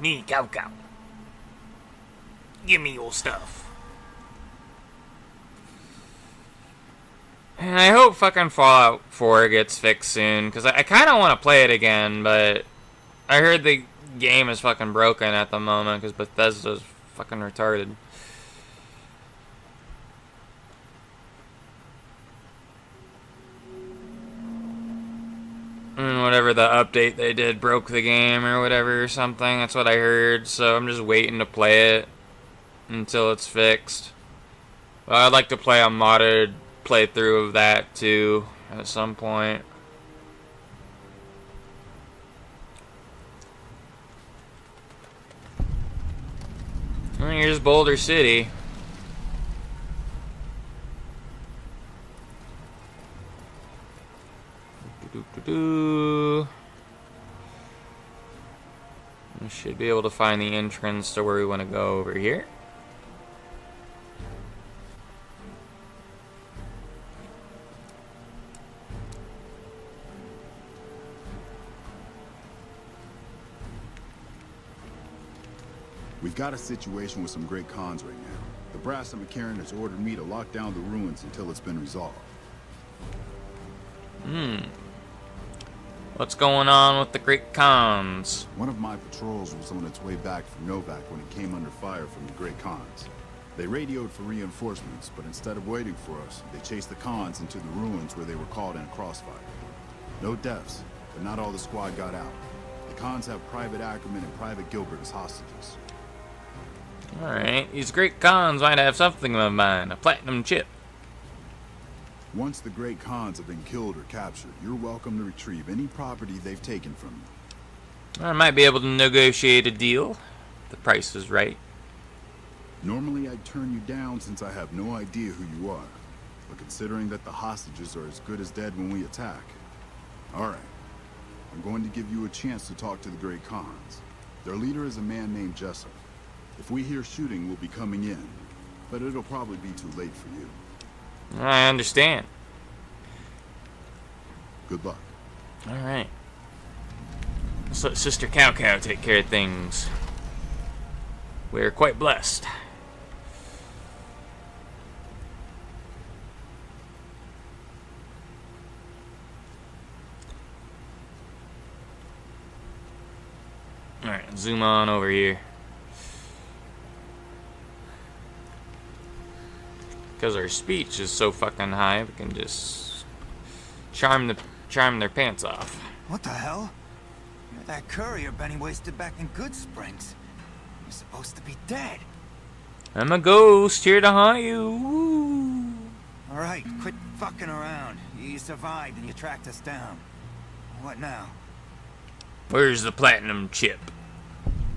Me, Cao Cao. Give me your stuff. And I hope fucking Fallout 4 gets fixed soon, because I kind of want to play it again, but I heard the game is fucking broken at the moment, because Bethesda's fucking retarded. Whatever the update they did broke the game or whatever or something. That's what I heard. So I'm just waiting to play it until it's fixed. But I'd like to play a modded playthrough of that too at some point. And here's Boulder City. We should be able to find the entrance to where we want to go over here. We've got a situation with some great cons right now. The brass at McCarran has ordered me to lock down the ruins until it's been resolved. What's going on with the Great Khans? One of my patrols was on its way back from Novak when it came under fire from the Great Khans. They radioed for reinforcements, but instead of waiting for us, they chased the Khans into the ruins where they were caught in a crossfire. No deaths, but not all the squad got out. The Khans have Private Ackerman and Private Gilbert as hostages. Alright, these Great Khans might have something of mine, a platinum chip. Once the Great Khans have been killed or captured, you're welcome to retrieve any property they've taken from you. I might be able to negotiate a deal. The price is right. Normally I'd turn you down since I have no idea who you are. But considering that the hostages are as good as dead when we attack. Alright. I'm going to give you a chance to talk to the Great Khans. Their leader is a man named Jessup. If we hear shooting, we'll be coming in. But it'll probably be too late for you. I understand. Good luck. Alright. Let's let Sister Cow Cow take care of things. We're quite blessed. Alright, zoom on over here. Because our speech is so fucking high, we can just charm their pants off. What the hell? You're that courier Benny wasted back in Good Springs. You're supposed to be dead. I'm a ghost here to haunt you. Woo. All right, quit fucking around. You survived and you tracked us down. What now? Where's the platinum chip?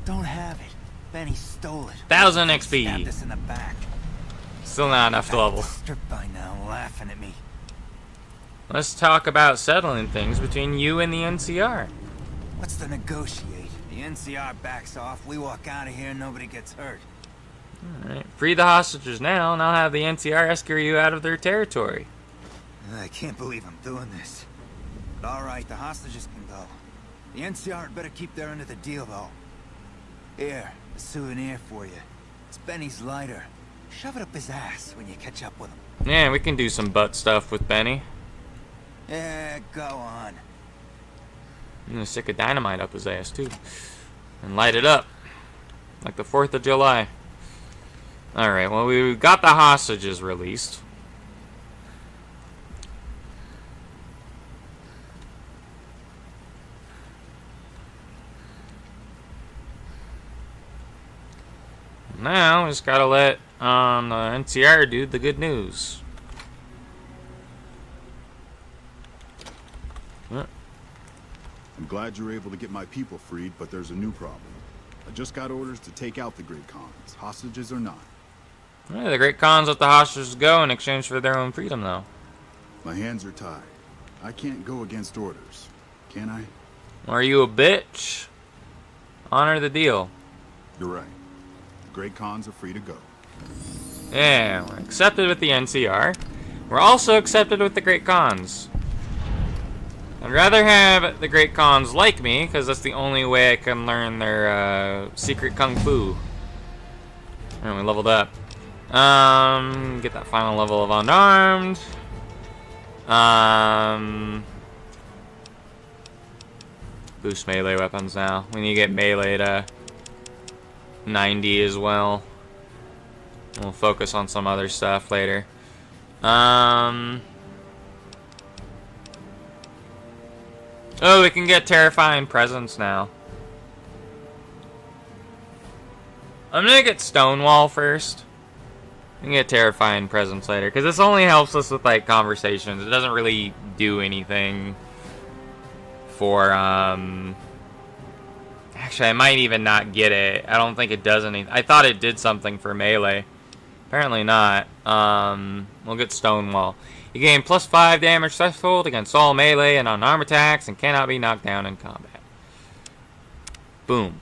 Don't have it. Benny stole it. 1000 XP. Stabbed us in the back. Still not enough to level. Stripped by now, laughing at me. Let's talk about settling things between you and the NCR. What's to negotiate? The NCR backs off, we walk out of here, nobody gets hurt. Alright, free the hostages now, and I'll have the NCR escort you out of their territory. I can't believe I'm doing this. But alright, the hostages can go. The NCR had better keep their end of the deal, though. Here, a souvenir for you. It's Benny's lighter. Shove it up his ass when you catch up with him. Yeah, we can do some butt stuff with Benny. Yeah, go on. I'm gonna stick a dynamite up his ass, too. And light it up. Like the 4th of July. Alright, well, we got the hostages released. Now, we just gotta let the NCR dude the good news. I'm glad you were able to get my people freed, but there's a new problem. I just got orders to take out the Great Khans, hostages or not. Yeah, the Great Khans let the hostages go in exchange for their own freedom, though. My hands are tied. I can't go against orders, can I? Are you a bitch? Honor the deal. You're right. The Great Khans are free to go. Yeah, we're accepted with the NCR. We're also accepted with the Great Khans. I'd rather have the Great Khans like me, because that's the only way I can learn their secret kung fu. And we leveled up. Get that final level of unarmed. Boost melee weapons now. We need to get melee to 90 as well. We'll focus on some other stuff later. Oh, we can get terrifying presence now. I'm gonna get Stonewall first. We can get terrifying presence later, because this only helps us with like conversations. It doesn't really do anything for actually, I might even not get it. I don't think it does anything. I thought it did something for melee. Apparently not. We'll get Stonewall. You gain +5 damage threshold against all melee and unarmed attacks and cannot be knocked down in combat. Boom.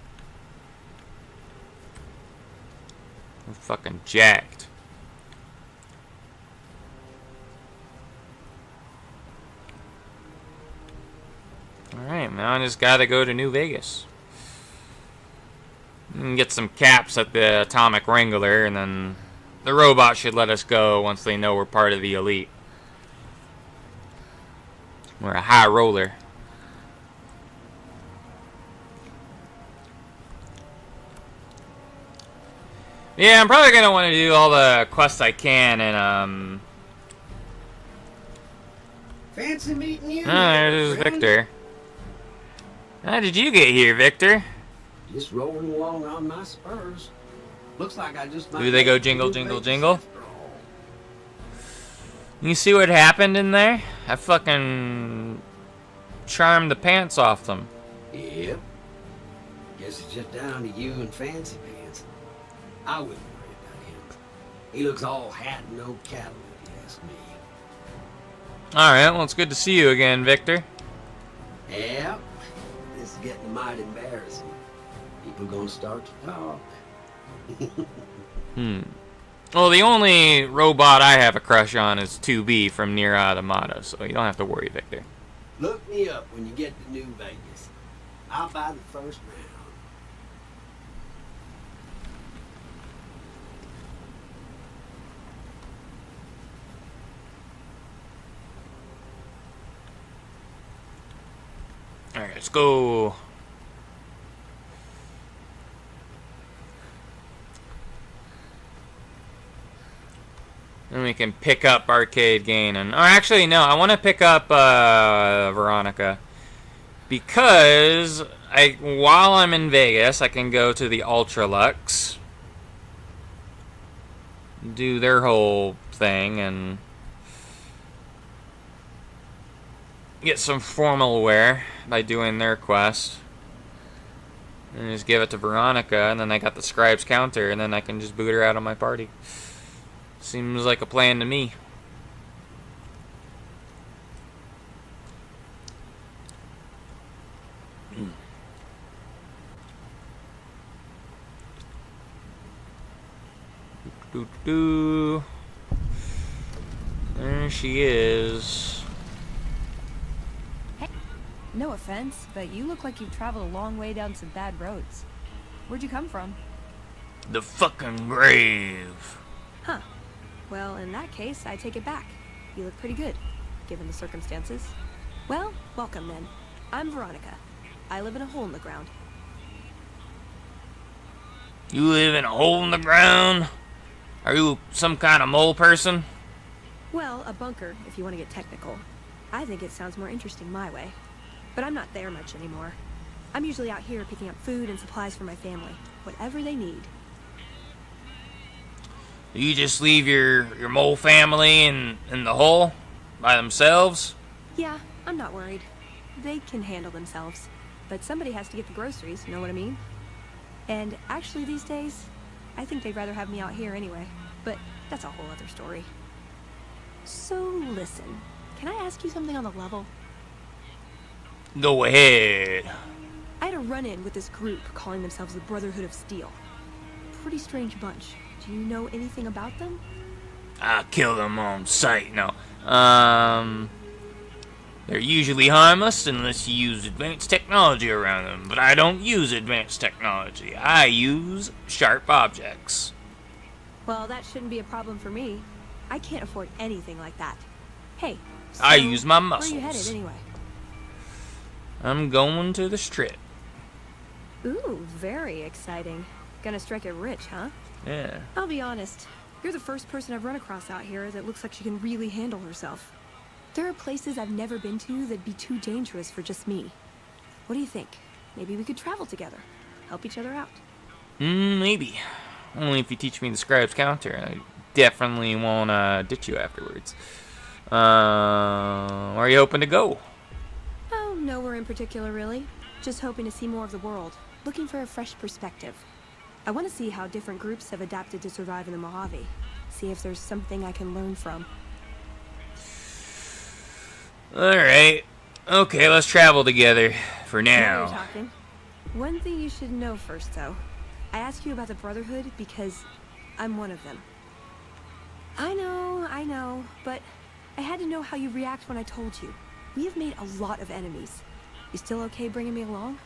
We're fucking jacked. Alright, now I just gotta go to New Vegas. And get some caps at the Atomic Wrangler, and then the robot should let us go once they know we're part of the elite. We're a high roller. Yeah, I'm probably gonna want to do all the quests I can, and Fancy meeting you. there's friend. Victor. How did you get here, Victor? Just rolling along on my spurs. Looks like I just. Do they go jingle, jingle, jingle? You see what happened in there? I fucking charmed the pants off them. Yep. Guess it's just down to you and Fancy Pants. I wouldn't worry about him. He looks all hat and no cattle, if you ask me. Alright, well, it's good to see you again, Victor. Yep. This is getting mighty embarrassing. People gonna start to talk. Well, the only robot I have a crush on is 2B from Nier Automata, so you don't have to worry, Victor. Look me up when you get to New Vegas. I'll buy the first round. Alright, let's go. Then we can pick up Arcade Ganon. Or actually, no, I want to pick up Veronica. Because while I'm in Vegas, I can go to the Ultralux. Do their whole thing and get some formal wear by doing their quest. And just give it to Veronica, and then I got the Scribe's counter, and then I can just boot her out of my party. Seems like a plan to me. Doo-doo. There she is. Hey, no offense, but you look like you've traveled a long way down some bad roads. Where'd you come from? The fucking grave. Huh. Well, in that case, I take it back. You look pretty good, given the circumstances. Well, welcome then. I'm Veronica. I live in a hole in the ground. You live in a hole in the ground? Are you some kind of mole person? Well, a bunker, if you want to get technical. I think it sounds more interesting my way. But I'm not there much anymore. I'm usually out here picking up food and supplies for my family. Whatever they need. You just leave your mole family in the hole by themselves? Yeah, I'm not worried. They can handle themselves. But somebody has to get the groceries, know what I mean? And actually these days, I think they'd rather have me out here anyway. But that's a whole other story. So listen, can I ask you something on the level? Go ahead. I had a run-in with this group calling themselves the Brotherhood of Steel. Pretty strange bunch. Do you know anything about them? I kill them on sight. No. They're usually harmless unless you use advanced technology around them. But I don't use advanced technology. I use sharp objects. Well, that shouldn't be a problem for me. I can't afford anything like that. Hey, so I use my where are you headed muscles. anyway? I'm going to the strip. Ooh, very exciting. Gonna strike it rich, huh? Yeah. I'll be honest. You're the first person I've run across out here that looks like she can really handle herself. There are places I've never been to that'd be too dangerous for just me. What do you think? Maybe we could travel together. Help each other out. Maybe. Only if you teach me the Scribe's counter. I definitely won't ditch you afterwards. Where are you hoping to go? Oh, nowhere in particular, really. Just hoping to see more of the world. Looking for a fresh perspective. I want to see how different groups have adapted to survive in the Mojave. See if there's something I can learn from. Alright. Okay, let's travel together. For Now now. you're talking. One thing you should know first, though. I asked you about the Brotherhood because I'm one of them. I know, but I had to know how you react when I told you. We have made a lot of enemies. You still okay bringing me along?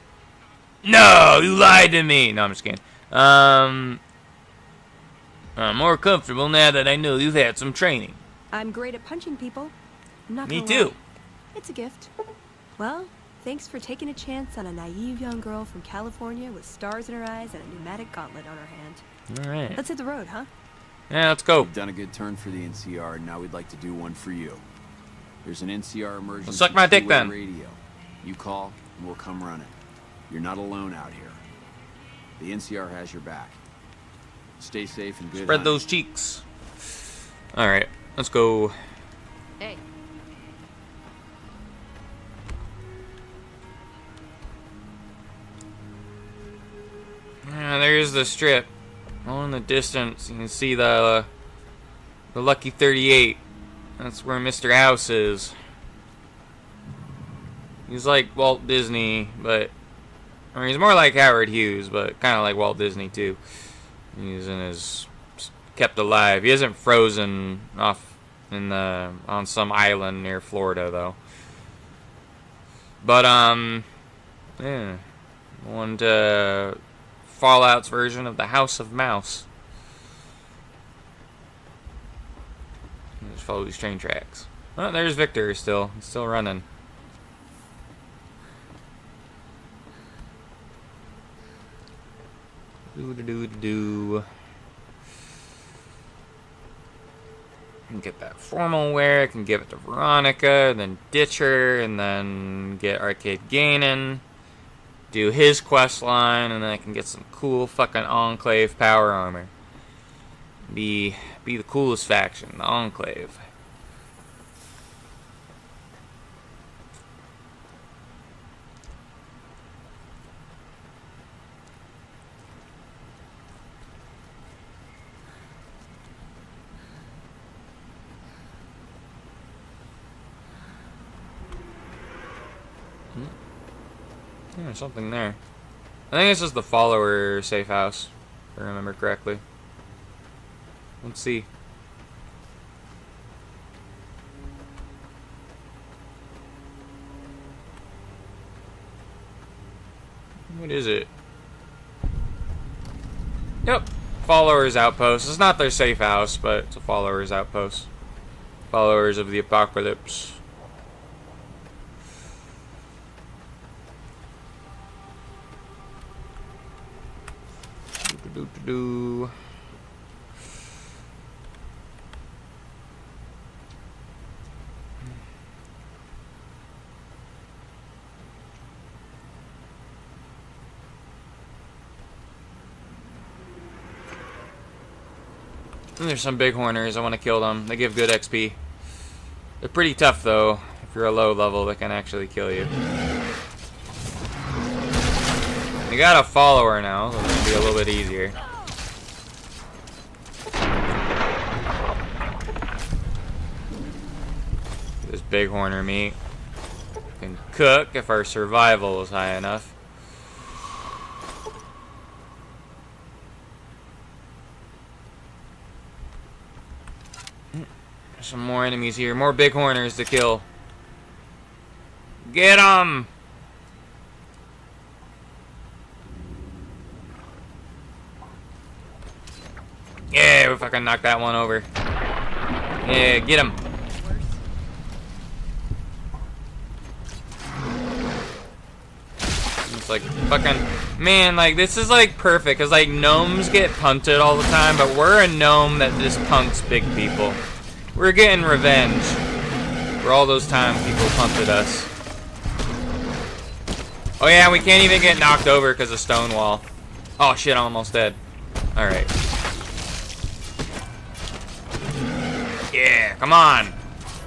No, you lied to me. No, I'm just kidding. I'm more comfortable now that I know you've had some training. I'm great at punching people. I'm not Me gonna too. lie. It's a gift. Well, Thanks for taking a chance on a naive young girl from California with stars in her eyes and a pneumatic gauntlet on her hand. All right. Let's hit the road, huh? Yeah, let's go. You've done a good turn for the NCR, and now we'd like to do one for you. There's an NCR emergency Suck my dick two-way then. radio. You call, and we'll come running. You're not alone out here. The NCR has your back. Stay safe and good. Spread hunting. those cheeks. All right, let's go. Hey. Yeah, there's the strip. All in the distance, you can see the Lucky 38. That's where Mr. House is. He's like Walt Disney, but I mean, he's more like Howard Hughes, but kind of like Walt Disney too. He's in his kept alive. He isn't frozen off in the on some island near Florida though. But yeah, one to Fallout's version of the House of Mouse. Just follow these train tracks. Oh, there's Victor still. He's still running. Do. Can get that formal wear. I can give it to Veronica, then ditch her, and then get Arcade Ganon. Do his quest line, and then I can get some cool fucking Enclave power armor. Be the coolest faction, the Enclave. Yeah, there's something there. I think this is the follower safe house, if I remember correctly. Let's see. What is it? Yep. Followers outpost. It's not their safe house, but it's a followers outpost. Followers of the apocalypse. Do. And there's some bighorners. I want to kill them. They give good XP. They're pretty tough though. If you're a low level, they can actually kill you. You got a follower now, so it's gonna be a little bit easier. This bighorner meat can cook if our survival is high enough. There's some more enemies here, more bighorners to kill. Get 'em! Yeah, we fucking knocked that one over. Yeah, get him. It's like fucking man, like this is like perfect because like gnomes get punted all the time, but we're a gnome that just punts big people. We're getting revenge for all those times people punted us. Oh yeah, we can't even get knocked over because of Stonewall. Oh shit, I'm almost dead. All right. Yeah, come on.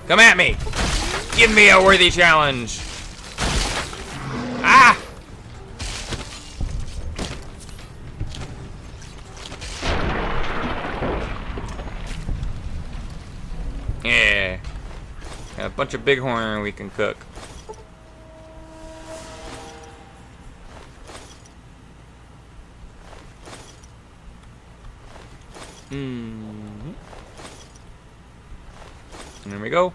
Come at me. Give me a worthy challenge. Ah! Yeah. Got a bunch of bighorn we can cook. There we go.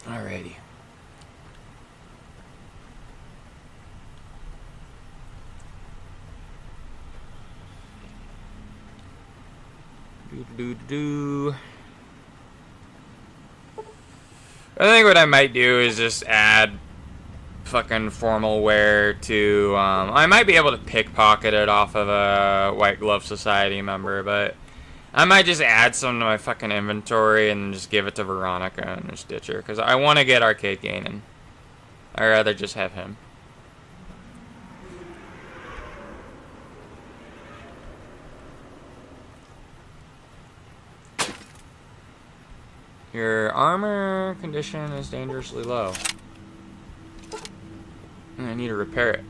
Alrighty. I think what I might do is just add fucking formal wear to, I might be able to pickpocket it off of a White Glove Society member, but I might just add some to my fucking inventory and just give it to Veronica and just ditch her, because I want to get Arcade Gaining. I'd rather just have him. Your armor condition is dangerously low. I need to repair it.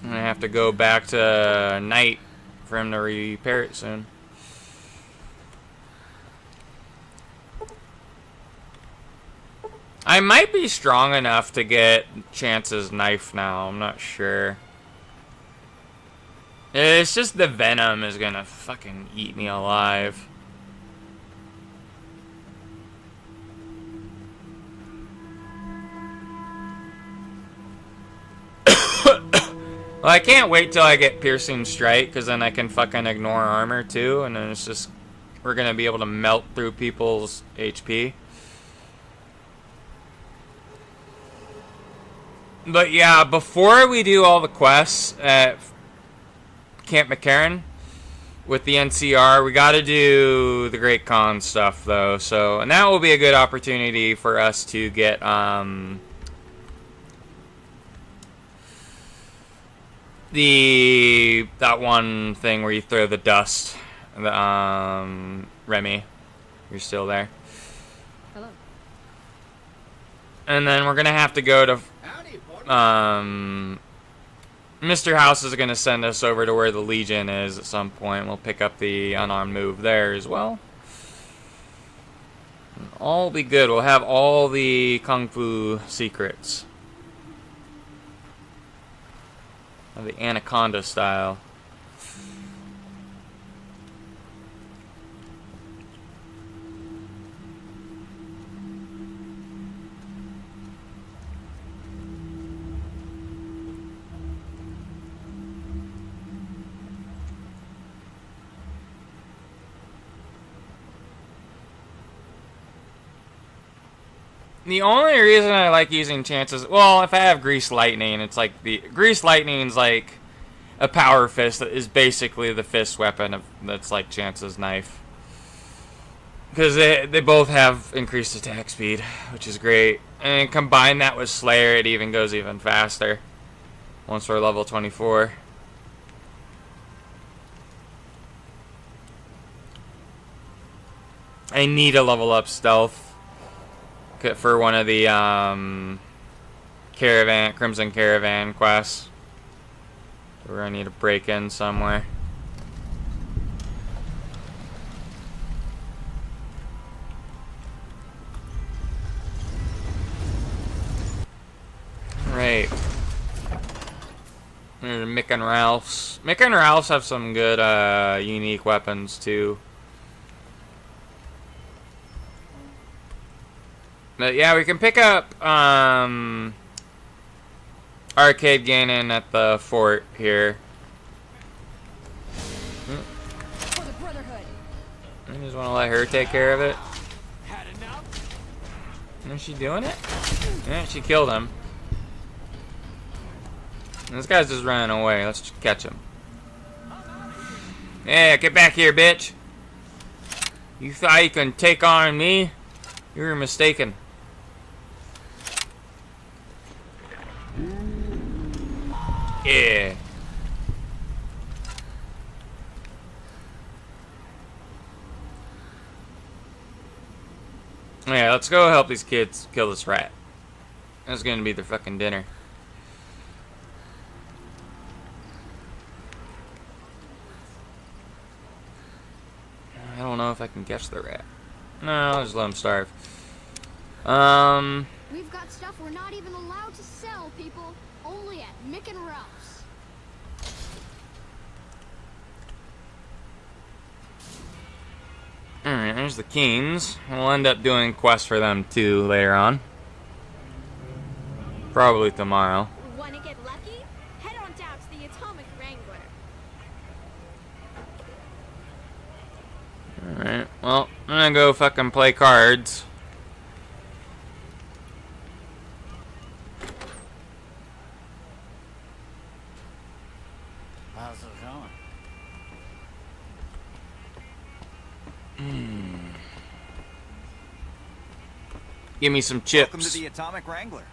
I have to go back to night for him to repair it soon. I might be strong enough to get Chance's knife now. I'm not sure. It's just the venom is gonna fucking eat me alive. Well, I can't wait till I get Piercing Strike, because then I can fucking ignore armor too, and then it's just, we're gonna be able to melt through people's HP. But yeah, before we do all the quests at Camp McCarran with the NCR, we gotta do the Great Khan stuff though, so, and that will be a good opportunity for us to get, that one thing where you throw the dust. The, Remy, you're still there. Hello. And then we're gonna have to go to, Mr. House is gonna send us over to where the Legion is at some point. We'll pick up the unarmed move there as well. And all will be good. We'll have all the Kung Fu secrets. Of the Anaconda style. The only reason I like using Chance's, well, if I have Grease Lightning, it's like the Grease Lightning's like a power fist that is basically the fist weapon of, that's like Chance's knife. Because they both have increased attack speed, which is great. And combine that with Slayer, it even goes even faster once we're level 24. I need to level up stealth for one of the Crimson Caravan quests. We're gonna need to break in somewhere. Right. There's Mick and Ralph's. Mick and Ralph's have some good unique weapons too. But yeah, we can pick up Arcade Gaining at the fort here. For the Brotherhood. I just want to let her take care of it. Is she doing it? Yeah, she killed him. And this guy's just running away. Let's just catch him. Yeah, get back here, bitch. You thought you could take on me? You were mistaken. Yeah. Yeah, let's go help these kids kill this rat. That's gonna be their fucking dinner. I don't know if I can catch the rat. No, I'll just let him starve. We've got stuff we're not even allowed to sell, people. Only at Mick and Ralph's. Alright, there's the Keens. We'll end up doing quests for them too later on. Probably tomorrow. Wanna get lucky? Head on down to the Atomic Wrangler. Alright, well, I'm gonna go fucking play cards. How's it going? Give me some chips. Welcome to the Atomic Wrangler.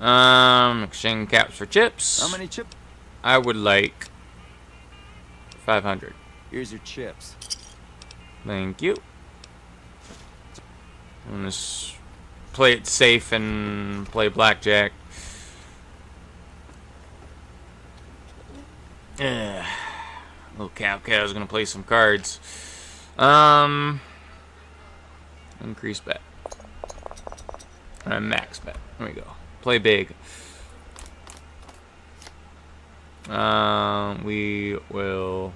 Exchange caps for chips. How many chips? I would like 500. Here's your chips. Thank you. I'm gonna play it safe and play blackjack. Little cow's gonna play some cards. Increase bet. Max bet. There we go. Play big. We will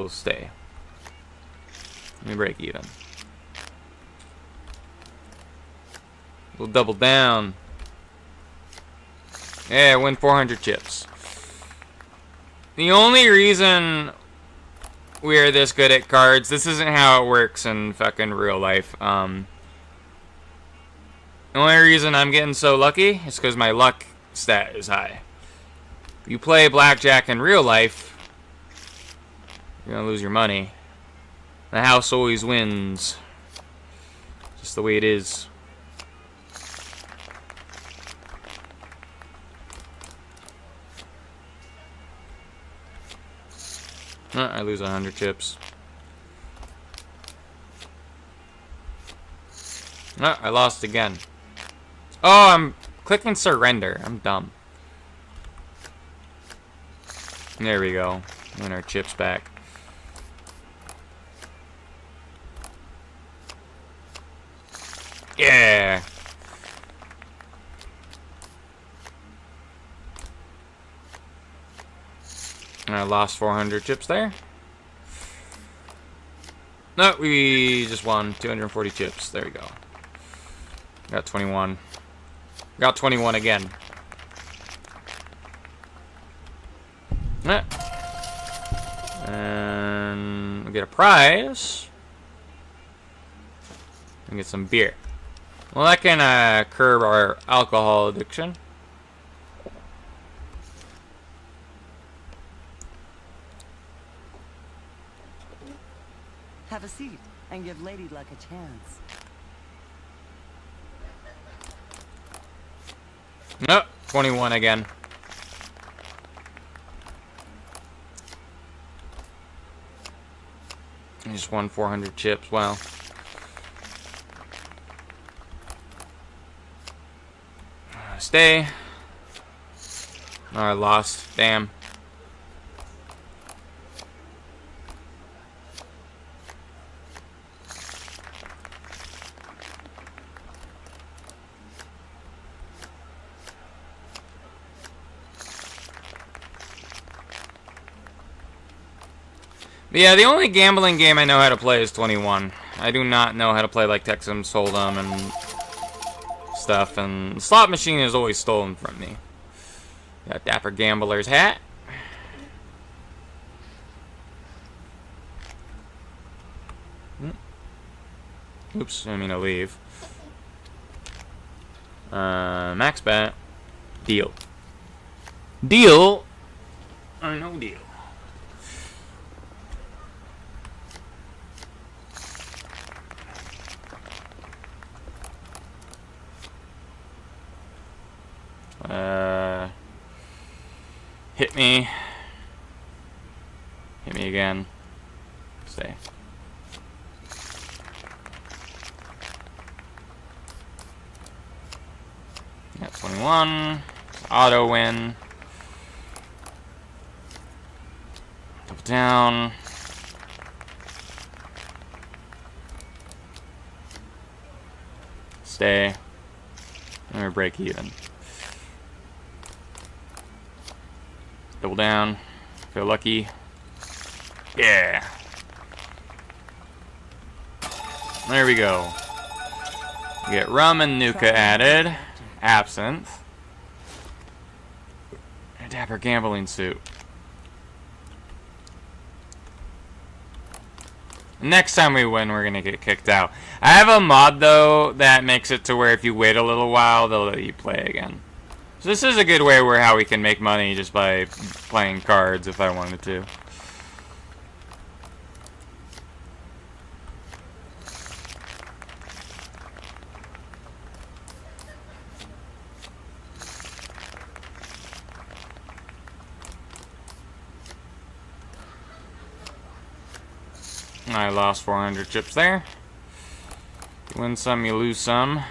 stay. Let me break even. We'll double down. Yeah, win 400 chips. The only reason we are this good at cards, this isn't how it works in fucking real life. The only reason I'm getting so lucky is because my luck stat is high. You play blackjack in real life, you're gonna lose your money. The house always wins. Just the way it is. I lose 100 chips. I lost again. Oh, I'm clicking surrender. I'm dumb. There we go. Win our chips back. Yeah. And I lost 400 chips there. No, we just won 240 chips. There we go. Got 21. Got 21 again. And we get a prize. And get some beer. Well, that can curb our alcohol addiction. Have a seat and give Lady Luck a chance. Nope, 21 again. I just won 400 chips. Wow. Stay. Oh, I lost. Damn. But yeah, the only gambling game I know how to play is 21. I do not know how to play like Texas Hold'em and stuff, and the slot machine is always stolen from me. Got Dapper Gambler's hat. Oops, I mean to leave. Max bet. Deal. Deal or no deal? Hit me. Hit me again. Stay. Got 21. Auto win. Double down. Stay. And we're break even. Double down. Feel lucky. Yeah. There we go. Get rum and nuka added. Absinthe. A dapper gambling suit. Next time we win, we're gonna get kicked out. I have a mod though that makes it to where if you wait a little while, they'll let you play again. So this is a good way where how we can make money just by playing cards if I wanted to. I lost 400 chips there. You win some, you lose some.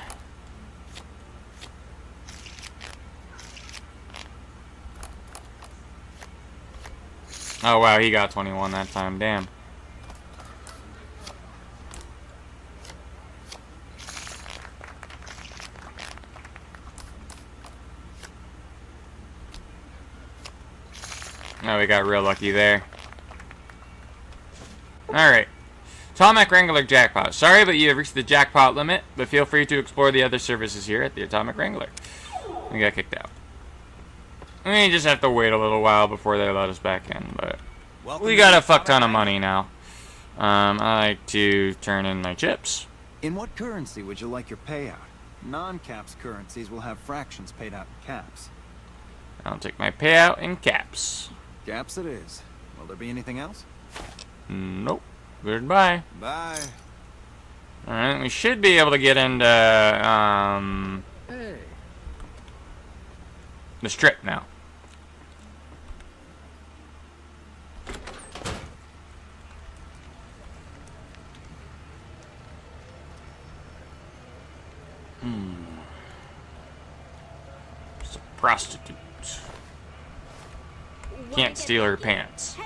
Oh wow, he got 21 that time, damn. Oh, we got real lucky there. Alright. Atomic Wrangler Jackpot. Sorry, but you have reached the jackpot limit, but feel free to explore the other services here at the Atomic Wrangler. We got kicked out. We just have to wait a little while before they let us back in, but we got a fuck ton of money now. I like to turn in my chips. In what currency would you like your payout? Non-caps currencies will have fractions paid out in caps. I'll take my payout in caps. Caps it is. Will there be anything else? Nope. Goodbye. Bye. Alright, we should be able to get into, the strip now. It's a prostitute. Can't steal her pants.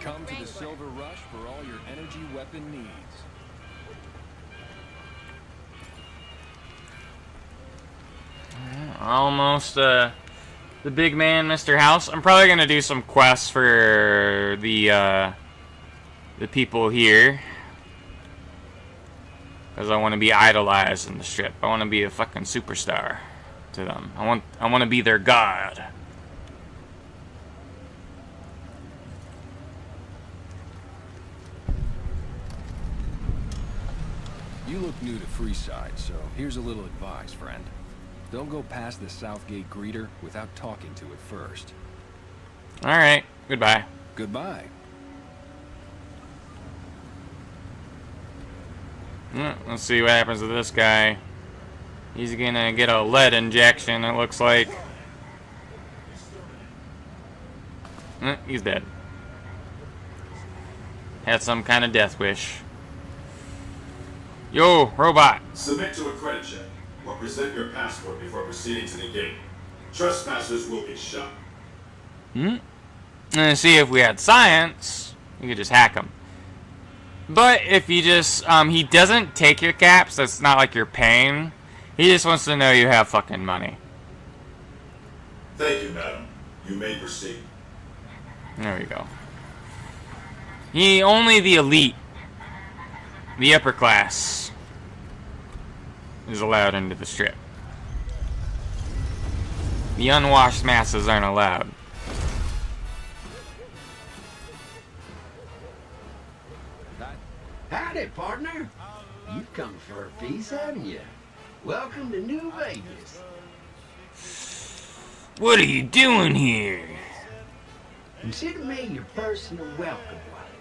Come to the Silver Rush for all your energy weapon needs. Almost the big man, Mr. House. I'm probably gonna do some quests for the people here, because I want to be idolized in the strip. I want to be a fucking superstar to them. I want to be their god. You look new to Freeside, so here's a little advice, friend. Don't go past the Southgate greeter without talking to it first. Alright, goodbye. Goodbye. Let's see what happens to this guy. He's gonna get a lead injection, it looks like. He's dead. Had some kind of death wish. Yo, robot. Submit to a credit check or present your passport before proceeding to the gate. Trespassers will be shot. And see, if we had science, we could just hack him. But if you just, he doesn't take your caps, that's not like you're paying. He just wants to know you have fucking money. Thank you, madam. You may proceed. There we go. Only the elite, the upper class, is allowed into the strip. The unwashed masses aren't allowed. Howdy, partner. You've come for a piece, haven't you? Welcome to New Vegas. What are you doing here? Consider me your personal welcome wagon.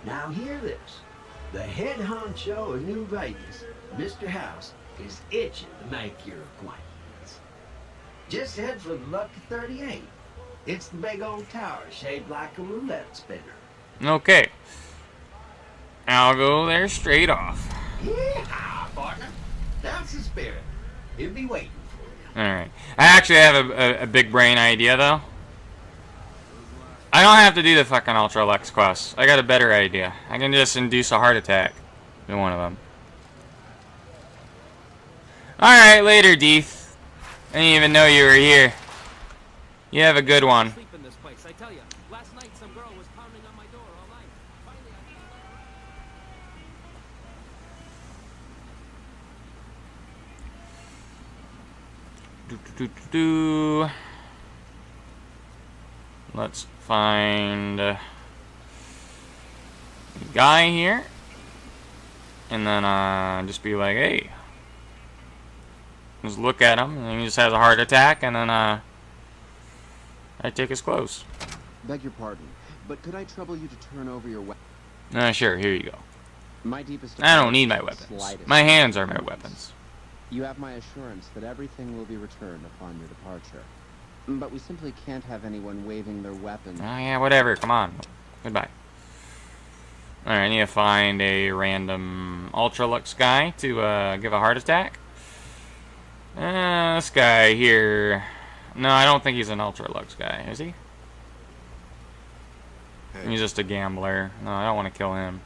Now hear this. The head honcho of New Vegas, Mr. House, is itching to make your acquaintance. Just head for the Lucky 38. It's the big old tower shaped like a roulette spinner. Okay. I'll go there straight off. Yeah, partner. That's the spirit. He'll be waiting for you. Alright. I actually have a big brain idea, though. I don't have to do the fucking Ultra Lux quest. I got a better idea. I can just induce a heart attack in one of them. Alright, later, Deeth. I didn't even know you were here. You have a good one. Let's find a guy here. And then just be like, hey. Just look at him, and he just has a heart attack, and then I take his clothes. Beg your pardon, but could I trouble you to turn over your weapon? Sure, here you go. My deepest I don't need my weapons. My hands are my weapons. You have my assurance that everything will be returned upon your departure. But we simply can't have anyone waving their weapon. Oh yeah, whatever, come on. Goodbye. Alright, I need to find a random Ultralux guy to give a heart attack. This guy here... No, I don't think he's an Ultralux guy, is he? Hey. He's just a gambler. No, I don't want to kill him.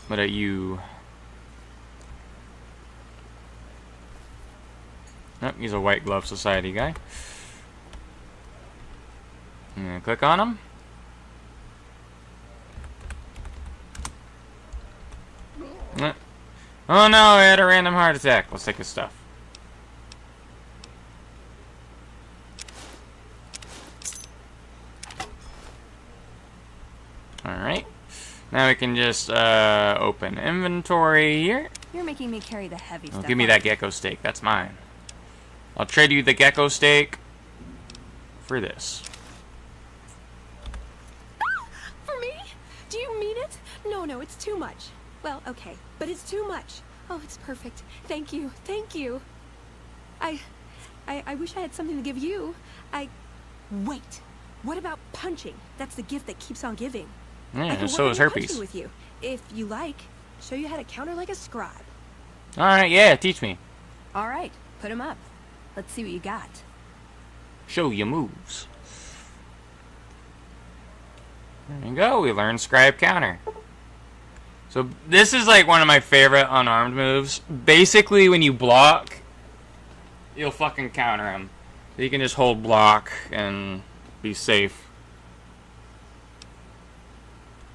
But at you... Nope, he's a White Glove Society guy. I'm gonna click on him. Oh no, I had a random heart attack. Let's take his stuff. Alright. Now we can just open inventory here. You're making me carry the heavy stuff. Give me that gecko steak. That's mine. I'll trade you the gecko steak for this. For me? Do you mean it? No, it's too much. Well, okay, but it's too much. Oh, it's perfect. Thank you. Thank you. I wish I had something to give you. Wait. What about punching? That's the gift that keeps on giving. Yeah, so is herpes. With you, if you like. Show you how to counter like a scribe. Alright, yeah, teach me. Alright, put him up. Let's see what you got. Show your moves. There you go, we learned scribe counter. So this is like one of my favorite unarmed moves. Basically, when you block, you'll fucking counter him. So you can just hold block and be safe.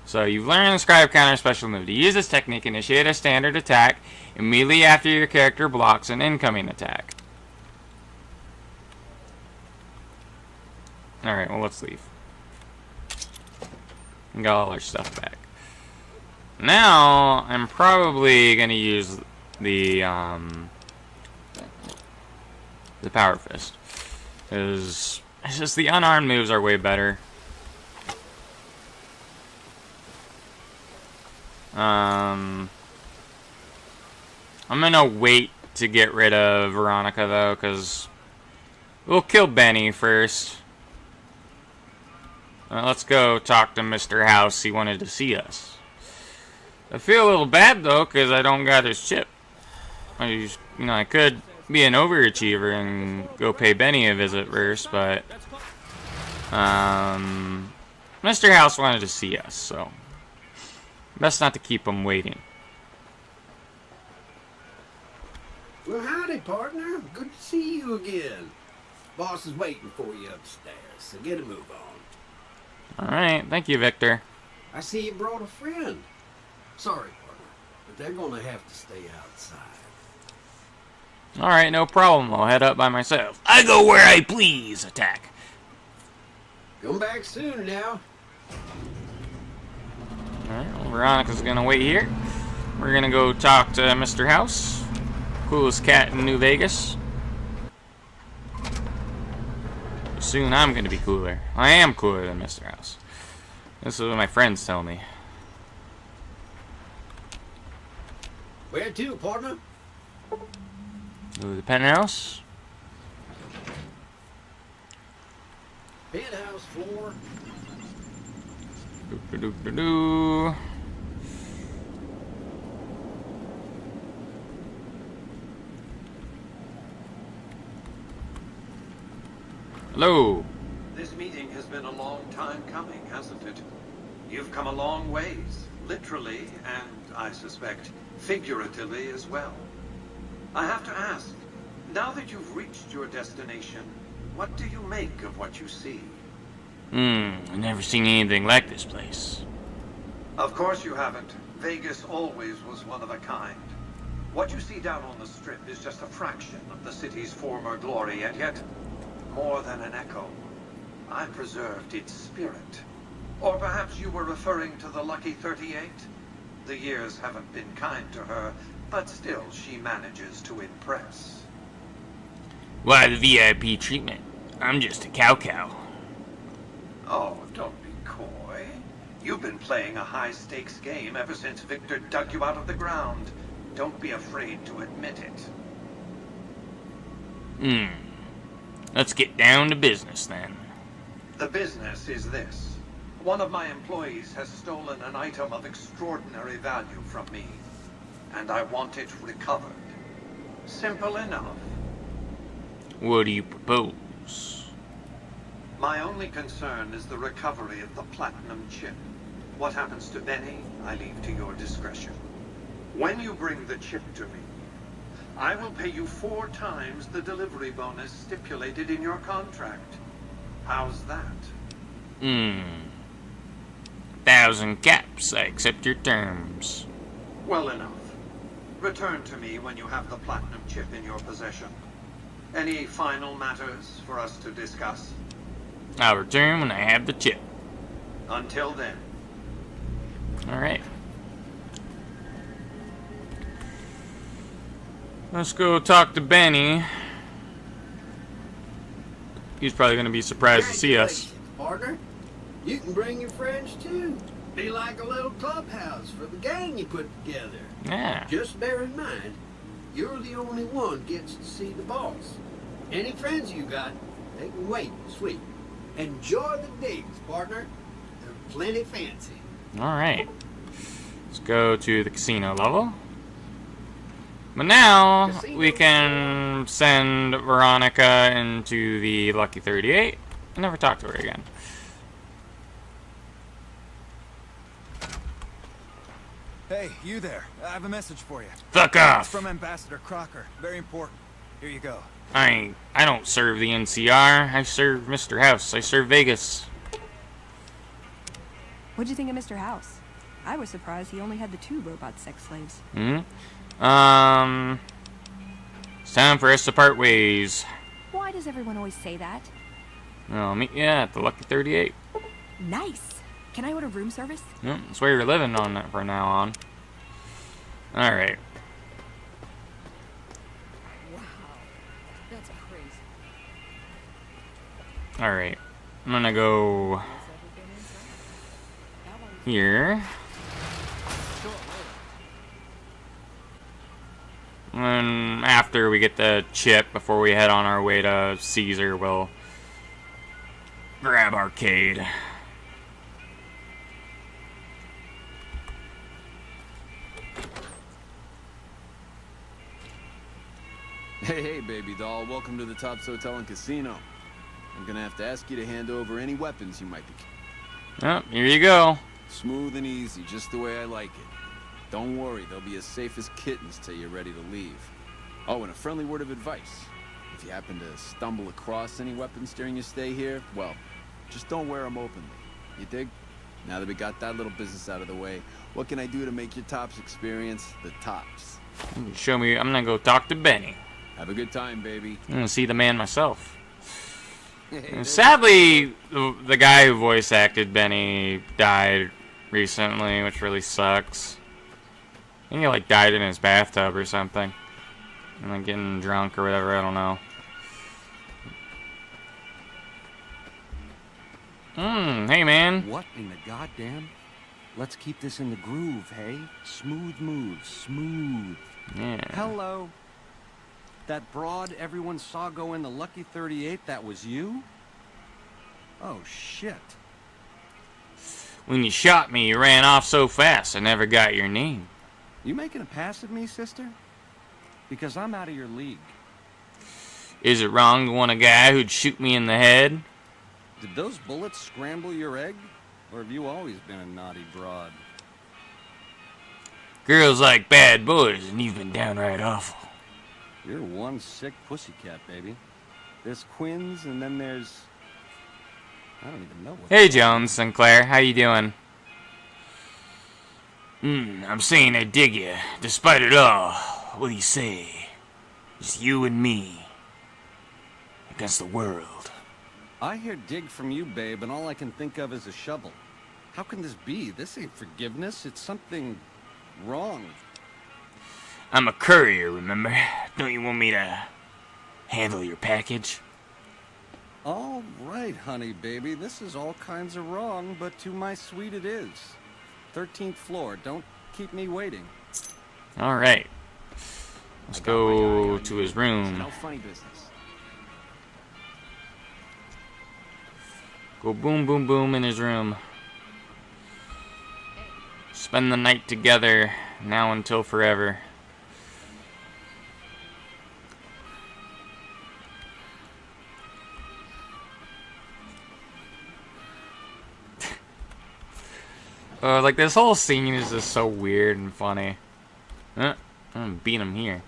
So you've learned the scribe counter special move. To use this technique, initiate a standard attack immediately after your character blocks an incoming attack. Alright, well let's leave. We got all our stuff back. Now, I'm probably gonna use the Power Fist. Because it's just the unarmed moves are way better. I'm gonna wait to get rid of Veronica though, because we'll kill Benny first. Let's go talk to Mr. House. He wanted to see us. I feel a little bad though, because I don't got his chip. I could be an overachiever and go pay Benny a visit first, but Mr. House wanted to see us, so best not to keep him waiting. Well, howdy, partner. Good to see you again. Boss is waiting for you upstairs, so get a move on. Alright, thank you, Victor. I see you brought a friend. Sorry, partner, but they're gonna have to stay outside. Alright, no problem. I'll head up by myself. I go where I please. Attack. Come back soon now. Alright, well, Veronica's gonna wait here. We're gonna go talk to Mr. House. Coolest cat in New Vegas. Soon I'm gonna be cooler. I am cooler than Mr. House. This is what my friends tell me. Where to, partner? Go to the penthouse. Penthouse floor. Do-do-do-do-do. Hello. This meeting has been a long time coming, hasn't it? You've come a long ways, literally, and I suspect figuratively as well. I have to ask, now that you've reached your destination, what do you make of what you see? I've never seen anything like this place. Of course you haven't. Vegas always was one of a kind. What you see down on the strip is just a fraction of the city's former glory, and yet, more than an echo, I preserved its spirit. Or perhaps you were referring to the Lucky 38? The years haven't been kind to her, but still she manages to impress. Why the VIP treatment? I'm just a cow. Oh, don't be coy. You've been playing a high-stakes game ever since Victor dug you out of the ground. Don't be afraid to admit it. Let's get down to business then. The business is this. One of my employees has stolen an item of extraordinary value from me, and I want it recovered. Simple enough. What do you propose? My only concern is the recovery of the platinum chip. What happens to Benny, I leave to your discretion. When you bring the chip to me, I will pay you 4 times the delivery bonus stipulated in your contract. How's that? 1,000 caps. I accept your terms. Well enough. Return to me when you have the platinum chip in your possession. Any final matters for us to discuss? I'll return when I have the chip. Until then. Alright. Let's go talk to Benny. He's probably going to be surprised to see us. Partner, you can bring your friends too. Be like a little clubhouse for the gang you put together. Yeah. Just bear in mind, you're the only one gets to see the boss. Any friends you got, they can wait, sweet. Enjoy the digs, partner. They're plenty fancy. Alright. Let's go to the casino level. But now, we can send Veronica into the Lucky 38 and never talk to her again. Hey, you there. I have a message for you. Fuck off! It's from Ambassador Crocker. Very important. Here you go. I don't serve the NCR. I serve Mr. House. I serve Vegas. What'd you think of Mr. House? I was surprised he only had the 2 robot sex slaves. It's time for us to part ways. Why does everyone always say that? I'll meet you at the Lucky 38. Nice. Can I order room service? Yep, that's where you're living on that from now on. Alright. Wow. That's crazy. Alright. I'm gonna go here. And after we get the chip, before we head on our way to Caesar, we'll grab Arcade. Hey, baby doll. Welcome to the Tops Hotel and Casino. I'm gonna have to ask you to hand over any weapons you might be... Oh, here you go. Smooth and easy, just the way I like it. Don't worry, they'll be as safe as kittens till you're ready to leave. Oh, and a friendly word of advice. If you happen to stumble across any weapons during your stay here, well, just don't wear them openly. You dig? Now that we got that little business out of the way, what can I do to make your Tops experience the tops? Show me. I'm gonna go talk to Benny. Have a good time, baby. I'm gonna see the man myself. And sadly, the guy who voice acted Benny died recently, which really sucks. I think he like died in his bathtub or something. And like getting drunk or whatever, I don't know. Hey man. What in the goddamn? Let's keep this in the groove, hey? Smooth moves, smooth. Yeah. Hello. That broad everyone saw go in the Lucky 38, that was you? Oh, shit. When you shot me, you ran off so fast, I never got your name. You making a pass at me, sister? Because I'm out of your league. Is it wrong to want a guy who'd shoot me in the head? Did those bullets scramble your egg? Or have you always been a naughty broad? Girls like bad boys, and you've been downright awful. You're one sick pussycat, baby. There's Quinn's, and then there's... I don't even know what... Hey, Jones Sinclair, how you doing? I'm saying I dig you, despite it all. what do you say? Just you and me against the world. I hear dig from you, babe, and all I can think of is a shovel. How can this be? This ain't forgiveness. It's something wrong. I'm a courier, remember? Don't you want me to handle your package? All right, honey, baby. This is all kinds of wrong, but to my suite it is. 13th floor. Don't keep me waiting. All right. Let's go to his room. No funny business. Go boom, boom, boom in his room. Spend the night together, now until forever. Like, this whole scene is just so weird and funny. I'm gonna beat him here.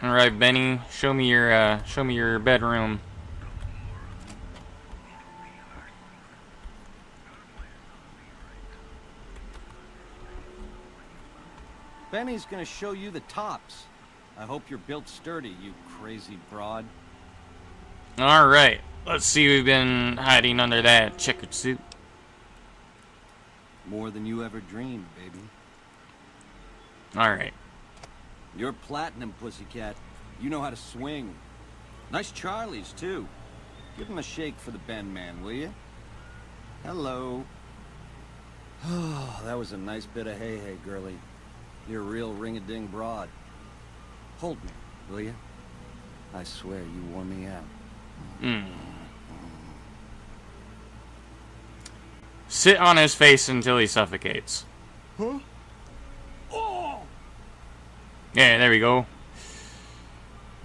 All right, Benny, show me your bedroom. Benny's gonna show you the tops. I hope you're built sturdy, you crazy broad. All right, let's see who's been hiding under that checkered suit. More than you ever dreamed, baby. All right. You're platinum, pussycat. You know how to swing. Nice Charlies, too. Give him a shake for the Ben man, will you? Hello. Oh, that was a nice bit of hey-hey, girlie. You're a real ring-a-ding broad. Hold me, will you? I swear you wore me out. Sit on his face until he suffocates. Huh? Oh! Yeah, there we go.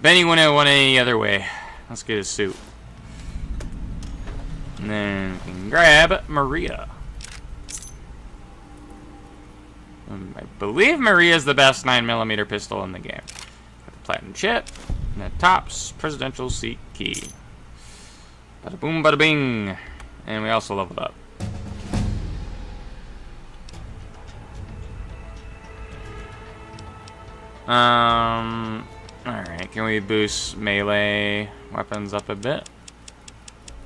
Benny wouldn't have went any other way. Let's get his suit. And then we can grab Maria. I believe Maria's the best 9mm pistol in the game. Got the platinum chip and the tops presidential seat key. Bada boom, bada bing. And we also leveled up. Alright, can we boost melee weapons up a bit?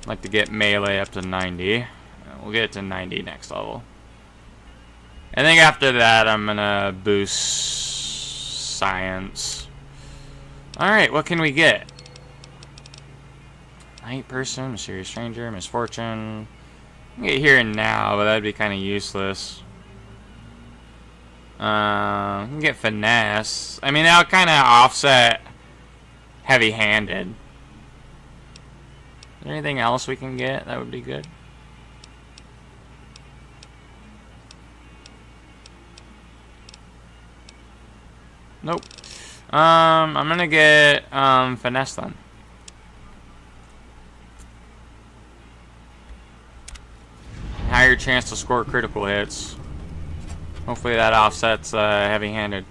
I'd like to get melee up to 90. We'll get it to 90 next level. I think after that I'm gonna boost science. Alright, what can we get? Night person, mysterious stranger, misfortune. I can get here and now, but that'd be kind of useless. I can get finesse. I mean, that'll kind of offset heavy-handed. Is there anything else we can get that would be good? Nope. I'm gonna get finesse then. Higher chance to score critical hits. Hopefully that offsets heavy-handed.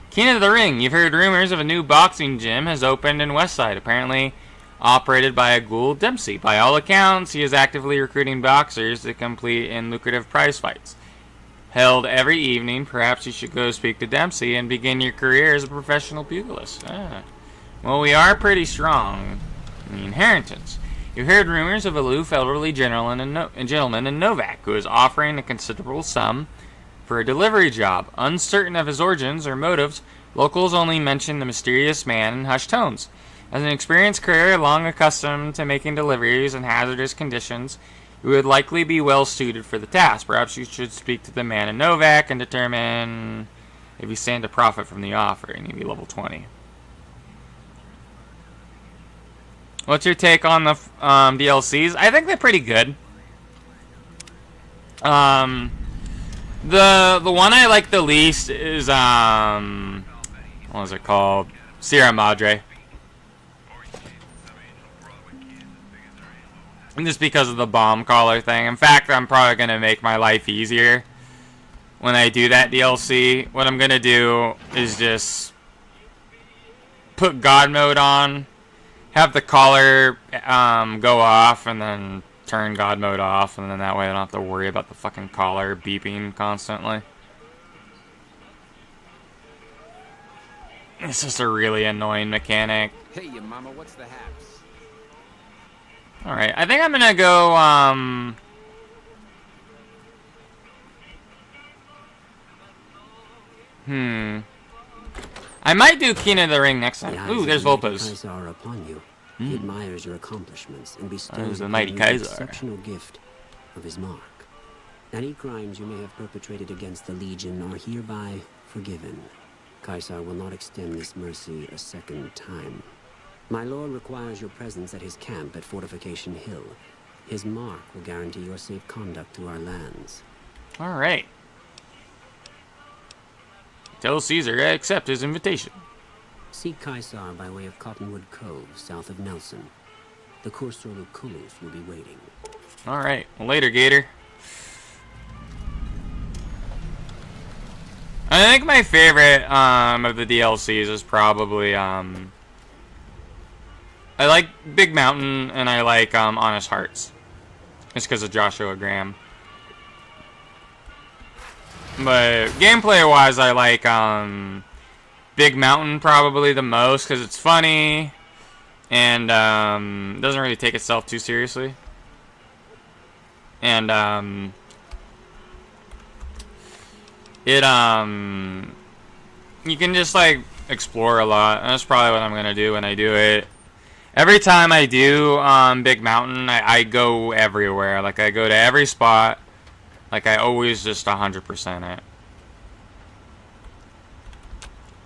King of the Ring. You've heard rumors of a new boxing gym has opened in Westside, apparently operated by a ghoul Dempsey. By all accounts, he is actively recruiting boxers to compete in lucrative prize fights held every evening. Perhaps you should go speak to Dempsey and begin your career as a professional pugilist. Well, we are pretty strong. The inheritance. You heard rumors of a aloof elderly gentleman in Novak who is offering a considerable sum for a delivery job. Uncertain of his origins or motives, locals only mention the mysterious man in hushed tones. As an experienced courier long accustomed to making deliveries in hazardous conditions, you would likely be well suited for the task. Perhaps you should speak to the man in Novak and determine if you stand to profit from the offer. And you'd be level 20. What's your take on the DLCs? I think they're pretty good. The one I like the least is what was it called? Sierra Madre. Just because of the bomb collar thing. In fact, I'm probably going to make my life easier when I do that DLC. What I'm going to do is just put God mode on, have the collar go off, and then turn God mode off, and then that way I don't have to worry about the fucking collar beeping constantly. It's just a really annoying mechanic. Hey, you mama, what's the haps? Alright, I think I'm gonna go, I might do King of the Ring next time. Ooh, there's Volpos. Kaiser are upon you. He admires your accomplishments and bestows the upon mighty you Kaiser. the exceptional gift of his mark. Any crimes you may have perpetrated against the Legion are hereby forgiven. Kaiser will not extend this mercy a second time. My lord requires your presence at his camp at Fortification Hill. His mark will guarantee your safe conduct through our lands. Alright. Tell Caesar I accept his invitation. Seek Kaiser by way of Cottonwood Cove, south of Nelson. The Cursor Lucullus will be waiting. Alright, well, later, Gator. I think my favorite of the DLCs is probably I like Big Mountain and I like Honest Hearts. It's because of Joshua Graham. But gameplay wise I like Big Mountain probably the most because it's funny and doesn't really take itself too seriously. And you can just like explore a lot, and that's probably what I'm gonna do when I do it. Every time I do Big Mountain, I go everywhere. Like I go to every spot. Like I always just 100% it.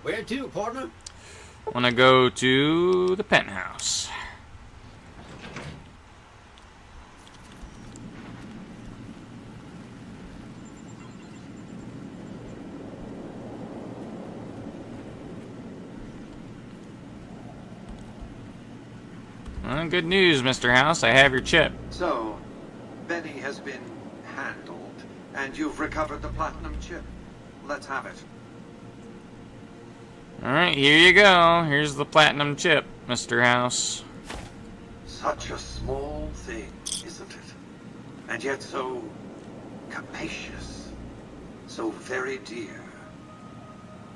Where to, partner? Wanna go to the penthouse. Good news, Mr. House. I have your chip. So, Benny has been handled, and you've recovered the platinum chip. Let's have it. Alright, here you go. Here's the platinum chip, Mr. House. Such a small thing, isn't it? And yet so capacious. So very dear.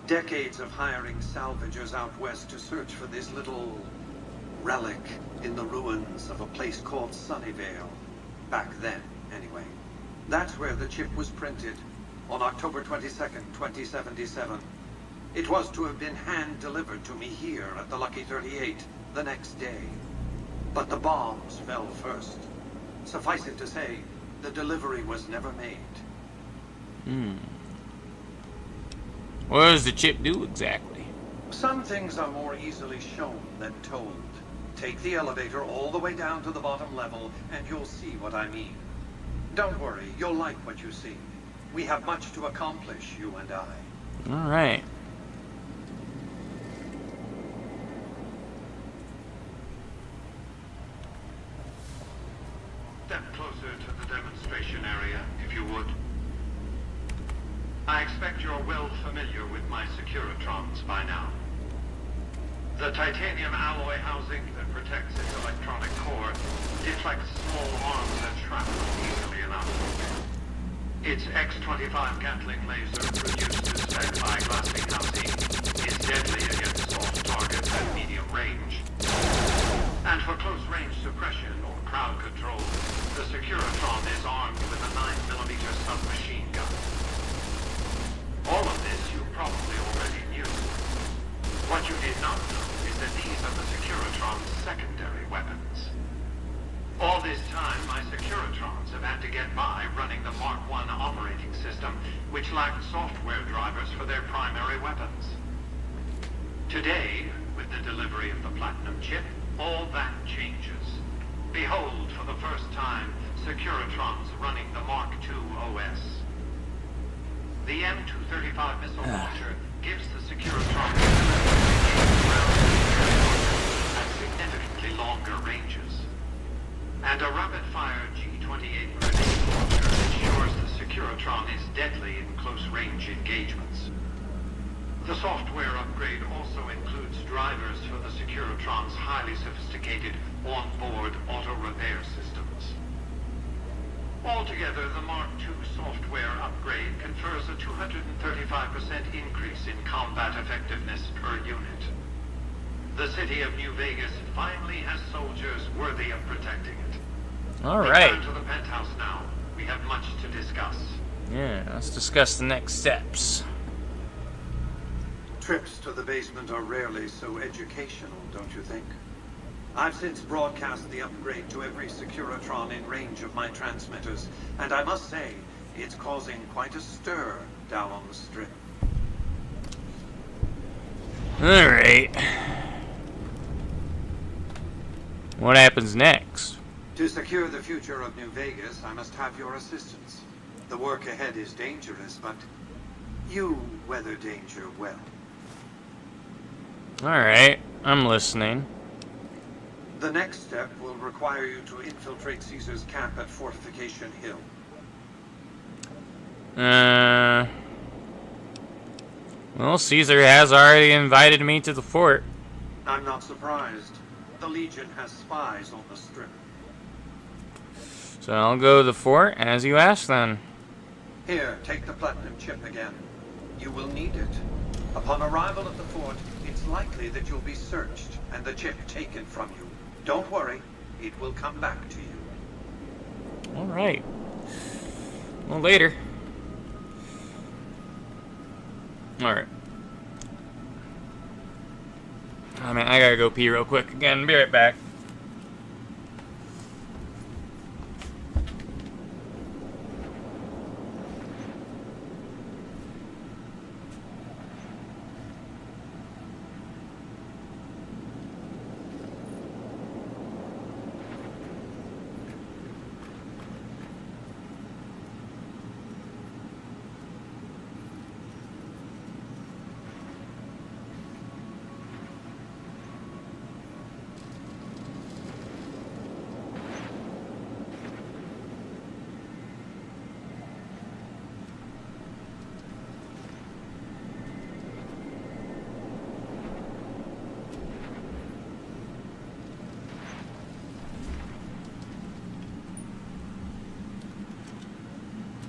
Decades of hiring salvagers out west to search for this little relic in the ruins of a place called Sunnyvale. Back then, anyway. That's where the chip was printed, on October 22nd, 2077. It was to have been hand-delivered to me here at the Lucky 38 the next day. But the bombs fell first. Suffice it to say, the delivery was never made. What does the chip do exactly? Some things are more easily shown than told. Take the elevator all the way down to the bottom level, and you'll see what I mean. Don't worry, you'll like what you see. We have much to accomplish, you and I. Alright. Step closer to the demonstration area, if you would. I expect you're well familiar with my Securitrons by now. The titanium alloy housing that protects its electronic core deflects small arms and shrapnel easily enough. Its X-25 Gatling laser, produced instead by glassing housing, is deadly against soft targets at medium range. And for close-range suppression or crowd control, the Securitron is armed with a 9mm submachine gun. All of this you probably already knew. What you did not know is that these are the Securitron's secondary weapons. All this time, my Securitrons have had to get by running the Mark I operating system, which lacked software drivers for their primary weapons. Today, with the delivery of the Platinum chip, all that changes. Behold, for the first time, Securitrons running the Mark II OS. The M235 missile launcher gives the Securitron at significantly longer ranges. and a rapid-fire G-28 grenade launcher ensures the Securitron is deadly in close-range engagements. The software upgrade also includes drivers for the Securitron's highly sophisticated on-board auto-repair systems. Altogether, the Mark II software upgrade confers a 235% increase in combat effectiveness per unit. The city of New Vegas finally has soldiers worthy of protecting it. All right. Return to the penthouse now. We have much to discuss. Yeah, let's discuss the next steps. Trips to the basement are rarely so educational, don't you think? I've since broadcast the upgrade to every Securitron in range of my transmitters, and I must say, it's causing quite a stir down on the strip. Alright. What happens next? To secure the future of New Vegas, I must have your assistance. The work ahead is dangerous, but you weather danger well. Alright, I'm listening. The next step will require you to infiltrate Caesar's camp at Fortification Hill. Well, Caesar has already invited me to the fort. I'm not surprised. The Legion has spies on the strip. So I'll go to the fort as you asked then. Here, take the platinum chip again. You will need it. Upon arrival at the fort, it's likely that you'll be searched and the chip taken from you. Don't worry, it will come back to you. Alright. Well, later. Alright. Oh man, I gotta go pee real quick again. Be right back.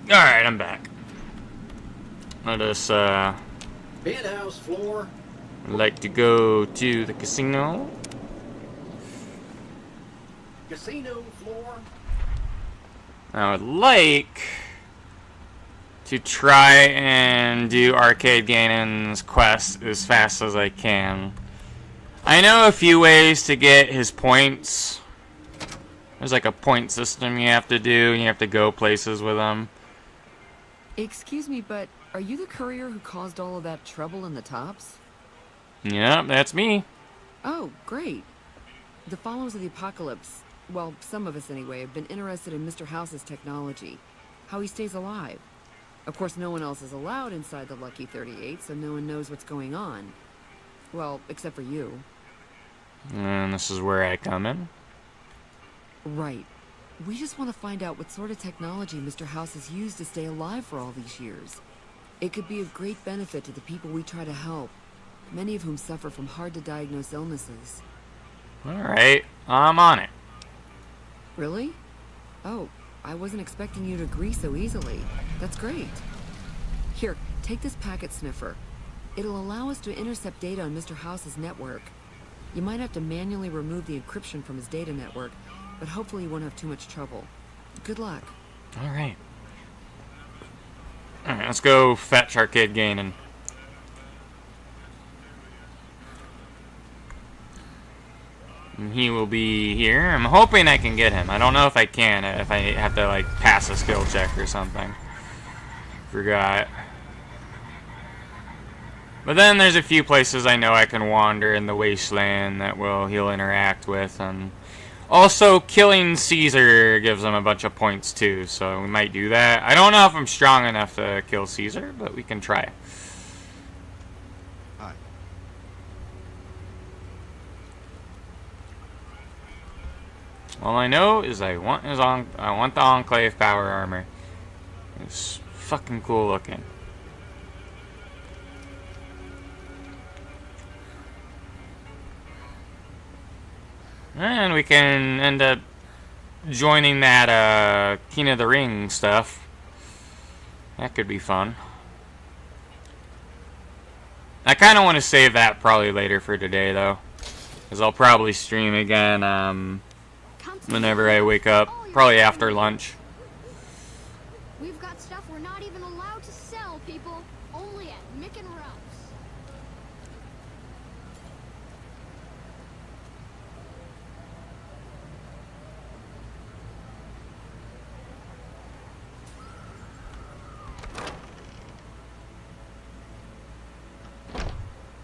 Alright, I'm back. Let us, Penthouse floor. like to go to the casino. Casino floor. I would like to try and do Arcade Ganon's quest as fast as I can. I know a few ways to get his points. There's like a point system you have to do, and you have to go places with them. Excuse me, but are you the courier who caused all of that trouble in the tops? Yeah, that's me. Oh, great. The followers of the apocalypse, well, some of us anyway, have been interested in Mr. House's technology. How he stays alive. Of course, no one else is allowed inside the Lucky 38, so no one knows what's going on. Well, except for you. And this is where I come in. Right. We just want to find out what sort of technology Mr. House has used to stay alive for all these years. It could be of great benefit to the people we try to help, many of whom suffer from hard-to-diagnose illnesses. Alright, I'm on it. Really? Oh, I wasn't expecting you to agree so easily. That's great. Here, take this packet sniffer. It'll allow us to intercept data on Mr. House's network. You might have to manually remove the encryption from his data network, but hopefully you won't have too much trouble. Good luck. Alright. Alright, let's go fetch Arcade Ganon. And he will be here. I'm hoping I can get him. I don't know if I can, if I have to like pass a skill check or something. Forgot. But then there's a few places I know I can wander in the wasteland that he'll interact with, and also killing Caesar gives him a bunch of points too, so we might do that. I don't know if I'm strong enough to kill Caesar, but we can try. Hi. All I know is I want the Enclave power armor. It's fucking cool looking. And we can end up joining that King of the Ring stuff. That could be fun. I kind of want to save that probably later for today, though. Because I'll probably stream again whenever I wake up. Probably after lunch. We've got stuff we're not even allowed to sell, people. Only at Mick and Ralph's.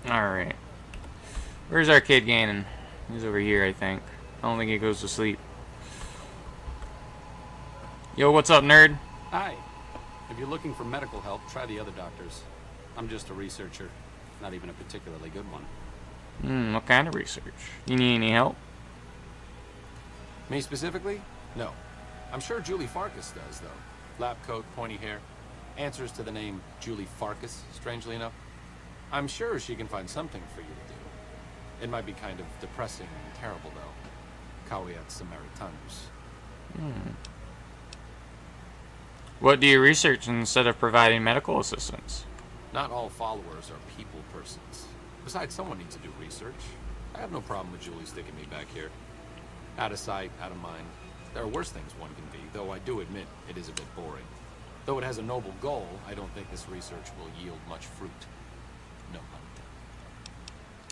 Alright. Where's Arcade Ganon? He's over here, I think. I don't think he goes to sleep. Yo, what's up, nerd? Hi. If you're looking for medical help, try the other doctors. I'm just a researcher. Not even a particularly good one. What kind of research? You need any help? Me specifically? No. I'm sure Julie Farkas does, though. Lab coat, pointy hair. Answers to the name Julie Farkas, strangely enough. I'm sure she can find something for you to do. It might be kind of depressing and terrible, though. Caveat Samaritanus. What do you research instead of providing medical assistance? Not all followers are people persons. Besides, someone needs to do research. I have no problem with Julie sticking me back here. Out of sight, out of mind. There are worse things one can be, though I do admit it is a bit boring. Though it has a noble goal, I don't think this research will yield much fruit. No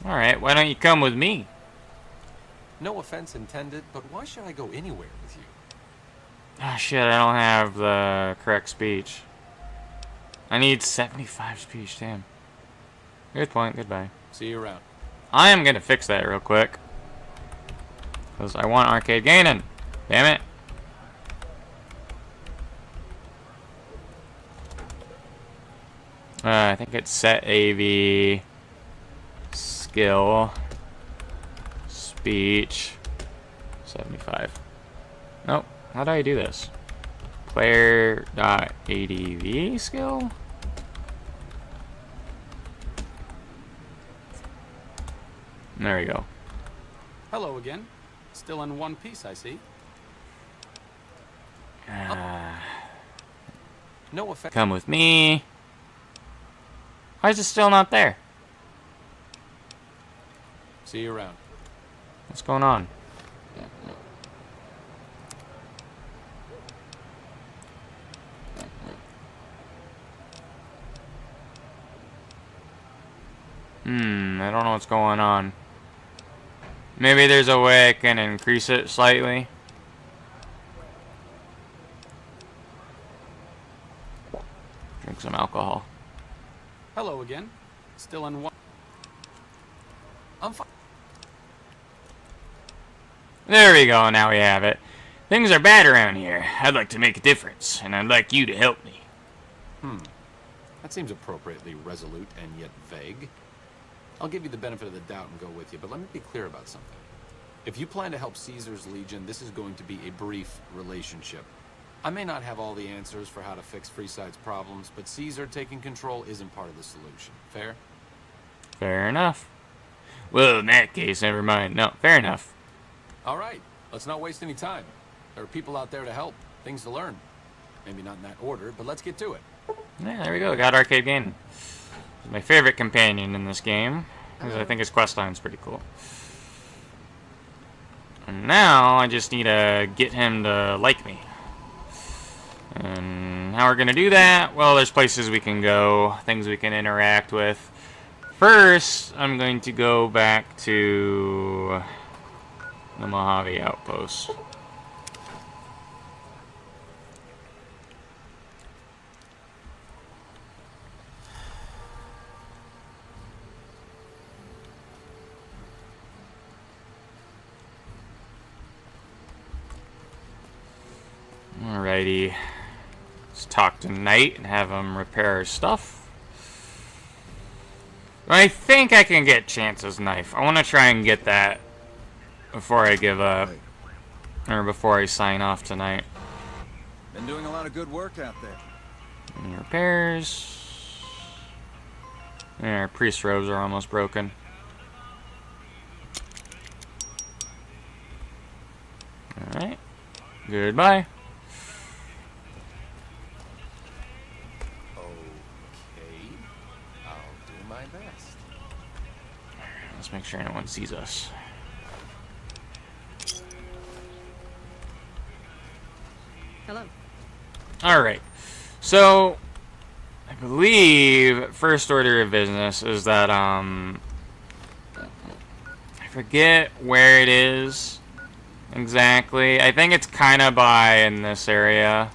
pun. Alright, why don't you come with me? No offense intended, but why should I go anywhere with you? Ah, shit, I don't have the correct speech. I need 75 speech, damn. Good point, goodbye. See you around. I am gonna fix that real quick. Because I want Arcade Ganon. Damn it. I think it's set AV, skill, speech, 75. Nope. How do I do this? Player.adv skill? There we go. Hello again. Still in one piece, I see. No offense. Come with me. Why is it still not there? See you around. What's going on? I don't know what's going on. Maybe there's a way I can increase it slightly. Drink some alcohol. Hello again. Still in one. I'm fine. There we go, now we have it. Things are bad around here. I'd like to make a difference, and I'd like you to help me. That seems appropriately resolute and yet vague. I'll give you the benefit of the doubt and go with you, but let me be clear about something. If you plan to help Caesar's Legion, this is going to be a brief relationship. I may not have all the answers for how to fix Freeside's problems, but Caesar taking control isn't part of the solution. Fair? Fair enough. Well, in that case, never mind. No, fair enough. All right, let's not waste any time. There are people out there to help, things to learn. Maybe not in that order, but let's get to it. Yeah, there we go. Got Arcade Ganon. He's my favorite companion in this game, because I think his quest line's pretty cool. And now I just need to get him to like me. And how we're gonna do that? Well, there's places we can go, things we can interact with. First, I'm going to go back to the Mojave Outpost. Alrighty. Let's talk to Knight and have him repair our stuff. I think I can get Chance's knife. I want to try and get that before I give up. Or before I sign off tonight. Been doing a lot of good work out there. Any repairs? Yeah, our priest robes are almost broken. Alright. Goodbye. Okay. I'll do my best. Let's make sure no one sees us. Hello. Alright. So, I believe first order of business is that, I forget where it is exactly. I think it's kind of by in this area.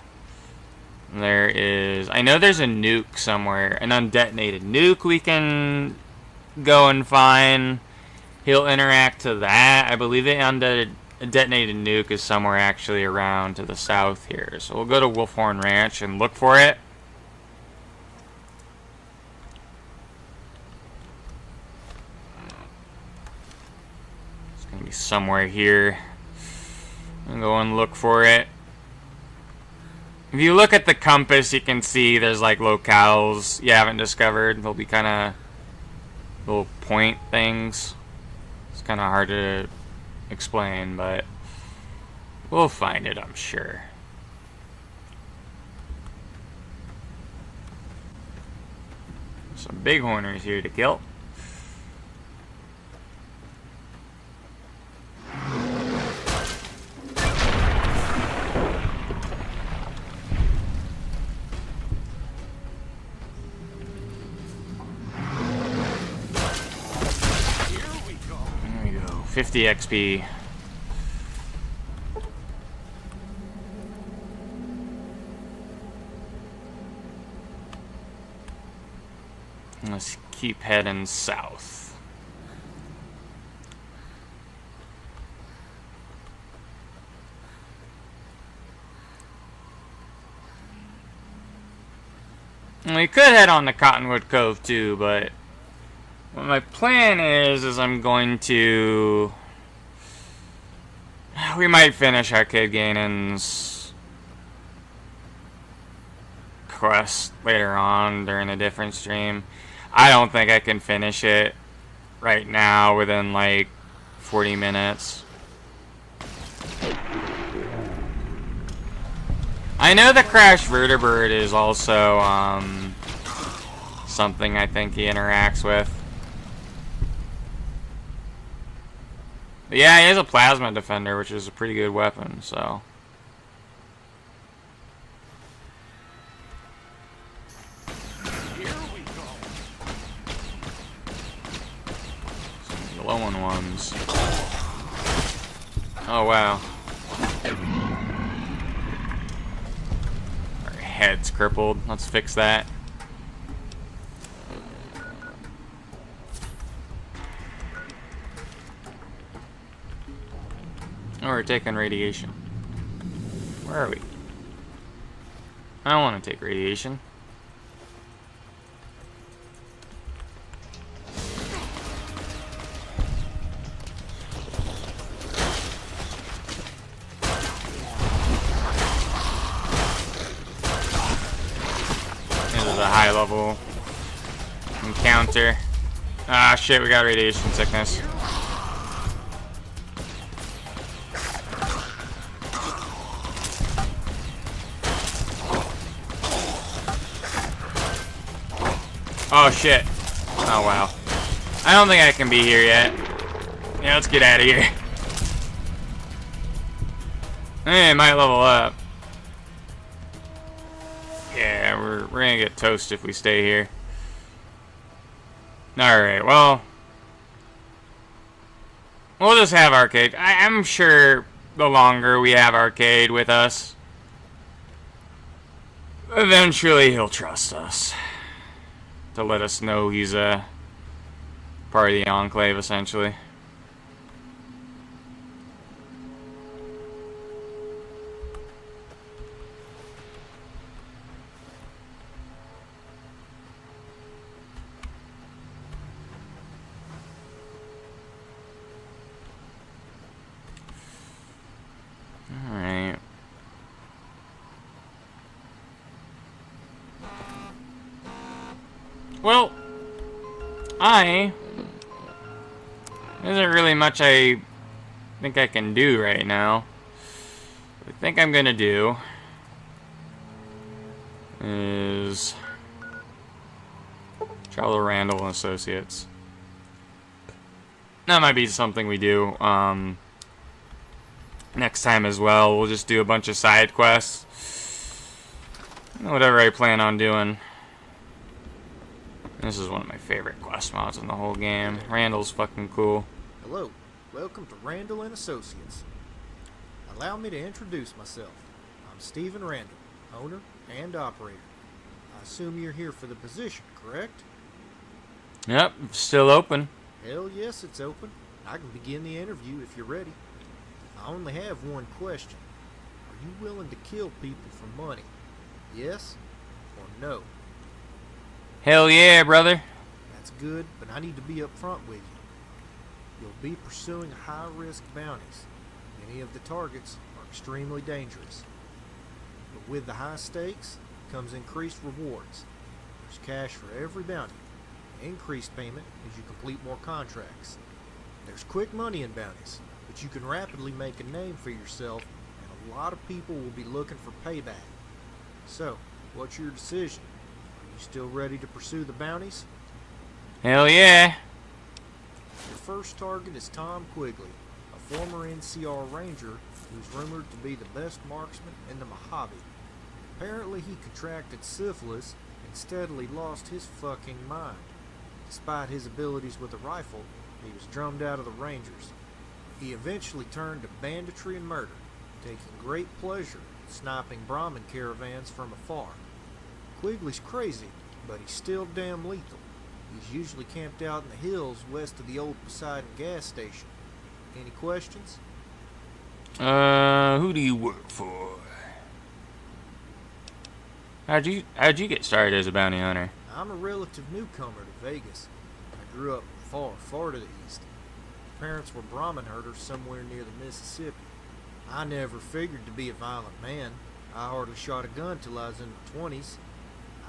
There is, I know there's a nuke somewhere, an undetonated nuke we can go and find. He'll interact to that. I believe the undetonated nuke is somewhere actually around to the south here. So we'll go to Wolfhorn Ranch and look for it. It's gonna be somewhere here. I'll go and look for it. If you look at the compass, you can see there's like locales you haven't discovered. They'll be kind of little point things. It's kind of hard to explain, but we'll find it, I'm sure. Some bighorners here to kill. There we go. 50 XP. Let's keep heading south. And we could head on to Cottonwood Cove too, but what my plan is I'm going to... We might finish Arcade Ganon's quest later on during a different stream. I don't think I can finish it right now within like 40 minutes. I know the Crash Vertibird is also something I think he interacts with. But yeah, he has a Plasma Defender, which is a pretty good weapon, so... Glowing ones. Oh wow. Our head's crippled. Let's fix that. Oh, we're taking radiation. Where are we? I don't want to take radiation. High level encounter. Ah shit, we got radiation sickness. Oh shit. Oh wow. I don't think I can be here yet. Yeah, let's get out of here. Hey, it might level up. Yeah, we're gonna get toast if we stay here. Alright, well... We'll just have Arcade. I'm sure the longer we have Arcade with us, eventually he'll trust us. To let us know he's a part of the Enclave, essentially. Well, there isn't really much I think I can do right now. What I think I'm gonna do is travel to Randall and Associates. That might be something we do next time as well. We'll just do a bunch of side quests. Whatever I plan on doing. This is one of my favorite quest mods in the whole game. Randall's fucking cool. Hello, welcome to Randall and Associates. Allow me to introduce myself. I'm Stephen Randall, owner and operator. I assume you're here for the position, correct? Yep, still open. Hell yes, it's open. I can begin the interview if you're ready. I only have one question. Are you willing to kill people for money? Yes or no? Hell yeah, brother. That's good, but I need to be upfront with you. You'll be pursuing high-risk bounties. Many of the targets are extremely dangerous. But with the high stakes comes increased rewards. There's cash for every bounty. Increased payment as you complete more contracts. There's quick money in bounties, but you can rapidly make a name for yourself, and a lot of people will be looking for payback. So, what's your decision? Are you still ready to pursue the bounties? Hell yeah. Your first target is Tom Quigley, a former NCR Ranger who's rumored to be the best marksman in the Mojave. Apparently he contracted syphilis and steadily lost his fucking mind. Despite his abilities with a rifle, he was drummed out of the Rangers. He eventually turned to banditry and murder, taking great pleasure in sniping Brahmin caravans from afar. Quigley's crazy, but he's still damn lethal. He's usually camped out in the hills west of the old Poseidon gas station. Any questions? Who do you work for? How'd you get started as a bounty hunter? I'm a relative newcomer to Vegas. I grew up far, far to the east. My parents were Brahmin herders somewhere near the Mississippi. I never figured to be a violent man. I hardly shot a gun till I was in my 20s.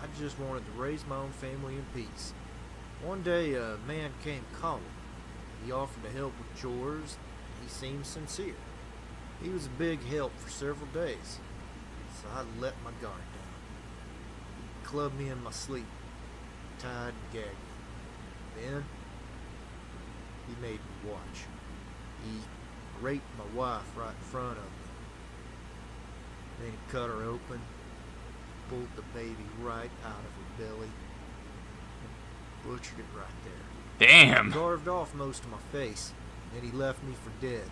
I just wanted to raise my own family in peace. One day a man came calling. He offered to help with chores. He seemed sincere. He was a big help for several days, so I let my guard down. He clubbed me in my sleep, tied and gagged me. Then he made me watch. He raped my wife right in front of me. Then he cut her open, pulled the baby right out of her belly, and butchered it right there. Damn. He carved off most of my face, and then he left me for dead.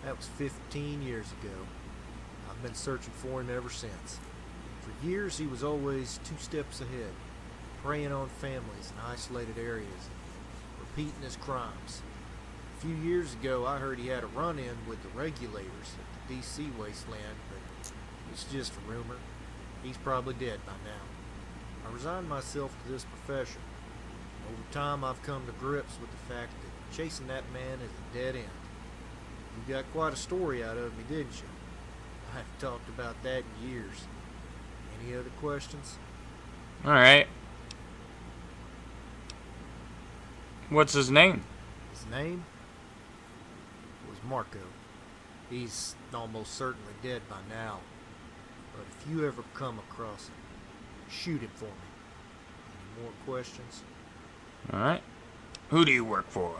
That was 15 years ago. I've been searching for him ever since. For years he was always 2 steps ahead, preying on families in isolated areas, repeating his crimes. A few years ago I heard he had a run-in with the regulators at the DC wasteland, but it's just a rumor. He's probably dead by now. I resigned myself to this profession. Over time I've come to grips with the fact that chasing that man is a dead end. You got quite a story out of me, didn't you? I haven't talked about that in years. Any other questions? Alright. What's his name? His name was Marco. He's almost certainly dead by now. But if you ever come across him, shoot him for me. Any more questions? Alright. Who do you work for?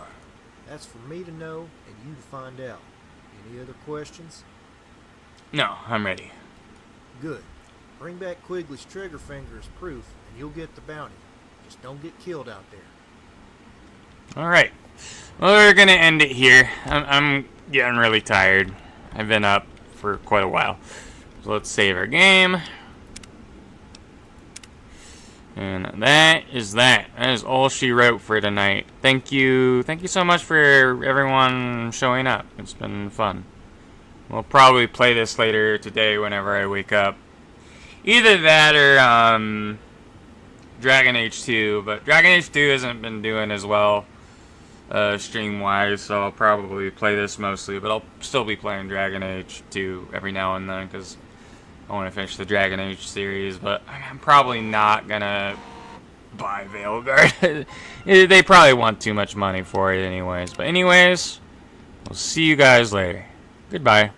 That's for me to know and you to find out. Any other questions? No, I'm ready. Good. Bring back Quigley's trigger finger as proof and you'll get the bounty. Just don't get killed out there. Alright. Well, we're gonna end it here. I'm getting really tired. I've been up for quite a while. So let's save our game. And that is that. That is all she wrote for tonight. Thank you so much for everyone showing up. It's been fun. We'll probably play this later today whenever I wake up. Either that or Dragon Age 2, but Dragon Age 2 hasn't been doing as well stream-wise, so I'll probably play this mostly, but I'll still be playing Dragon Age 2 every now and then, because I want to finish the Dragon Age series, but I'm probably not gonna Bye, Veilguard. They probably want too much money for it anyways. But anyways, we'll see you guys later. Goodbye.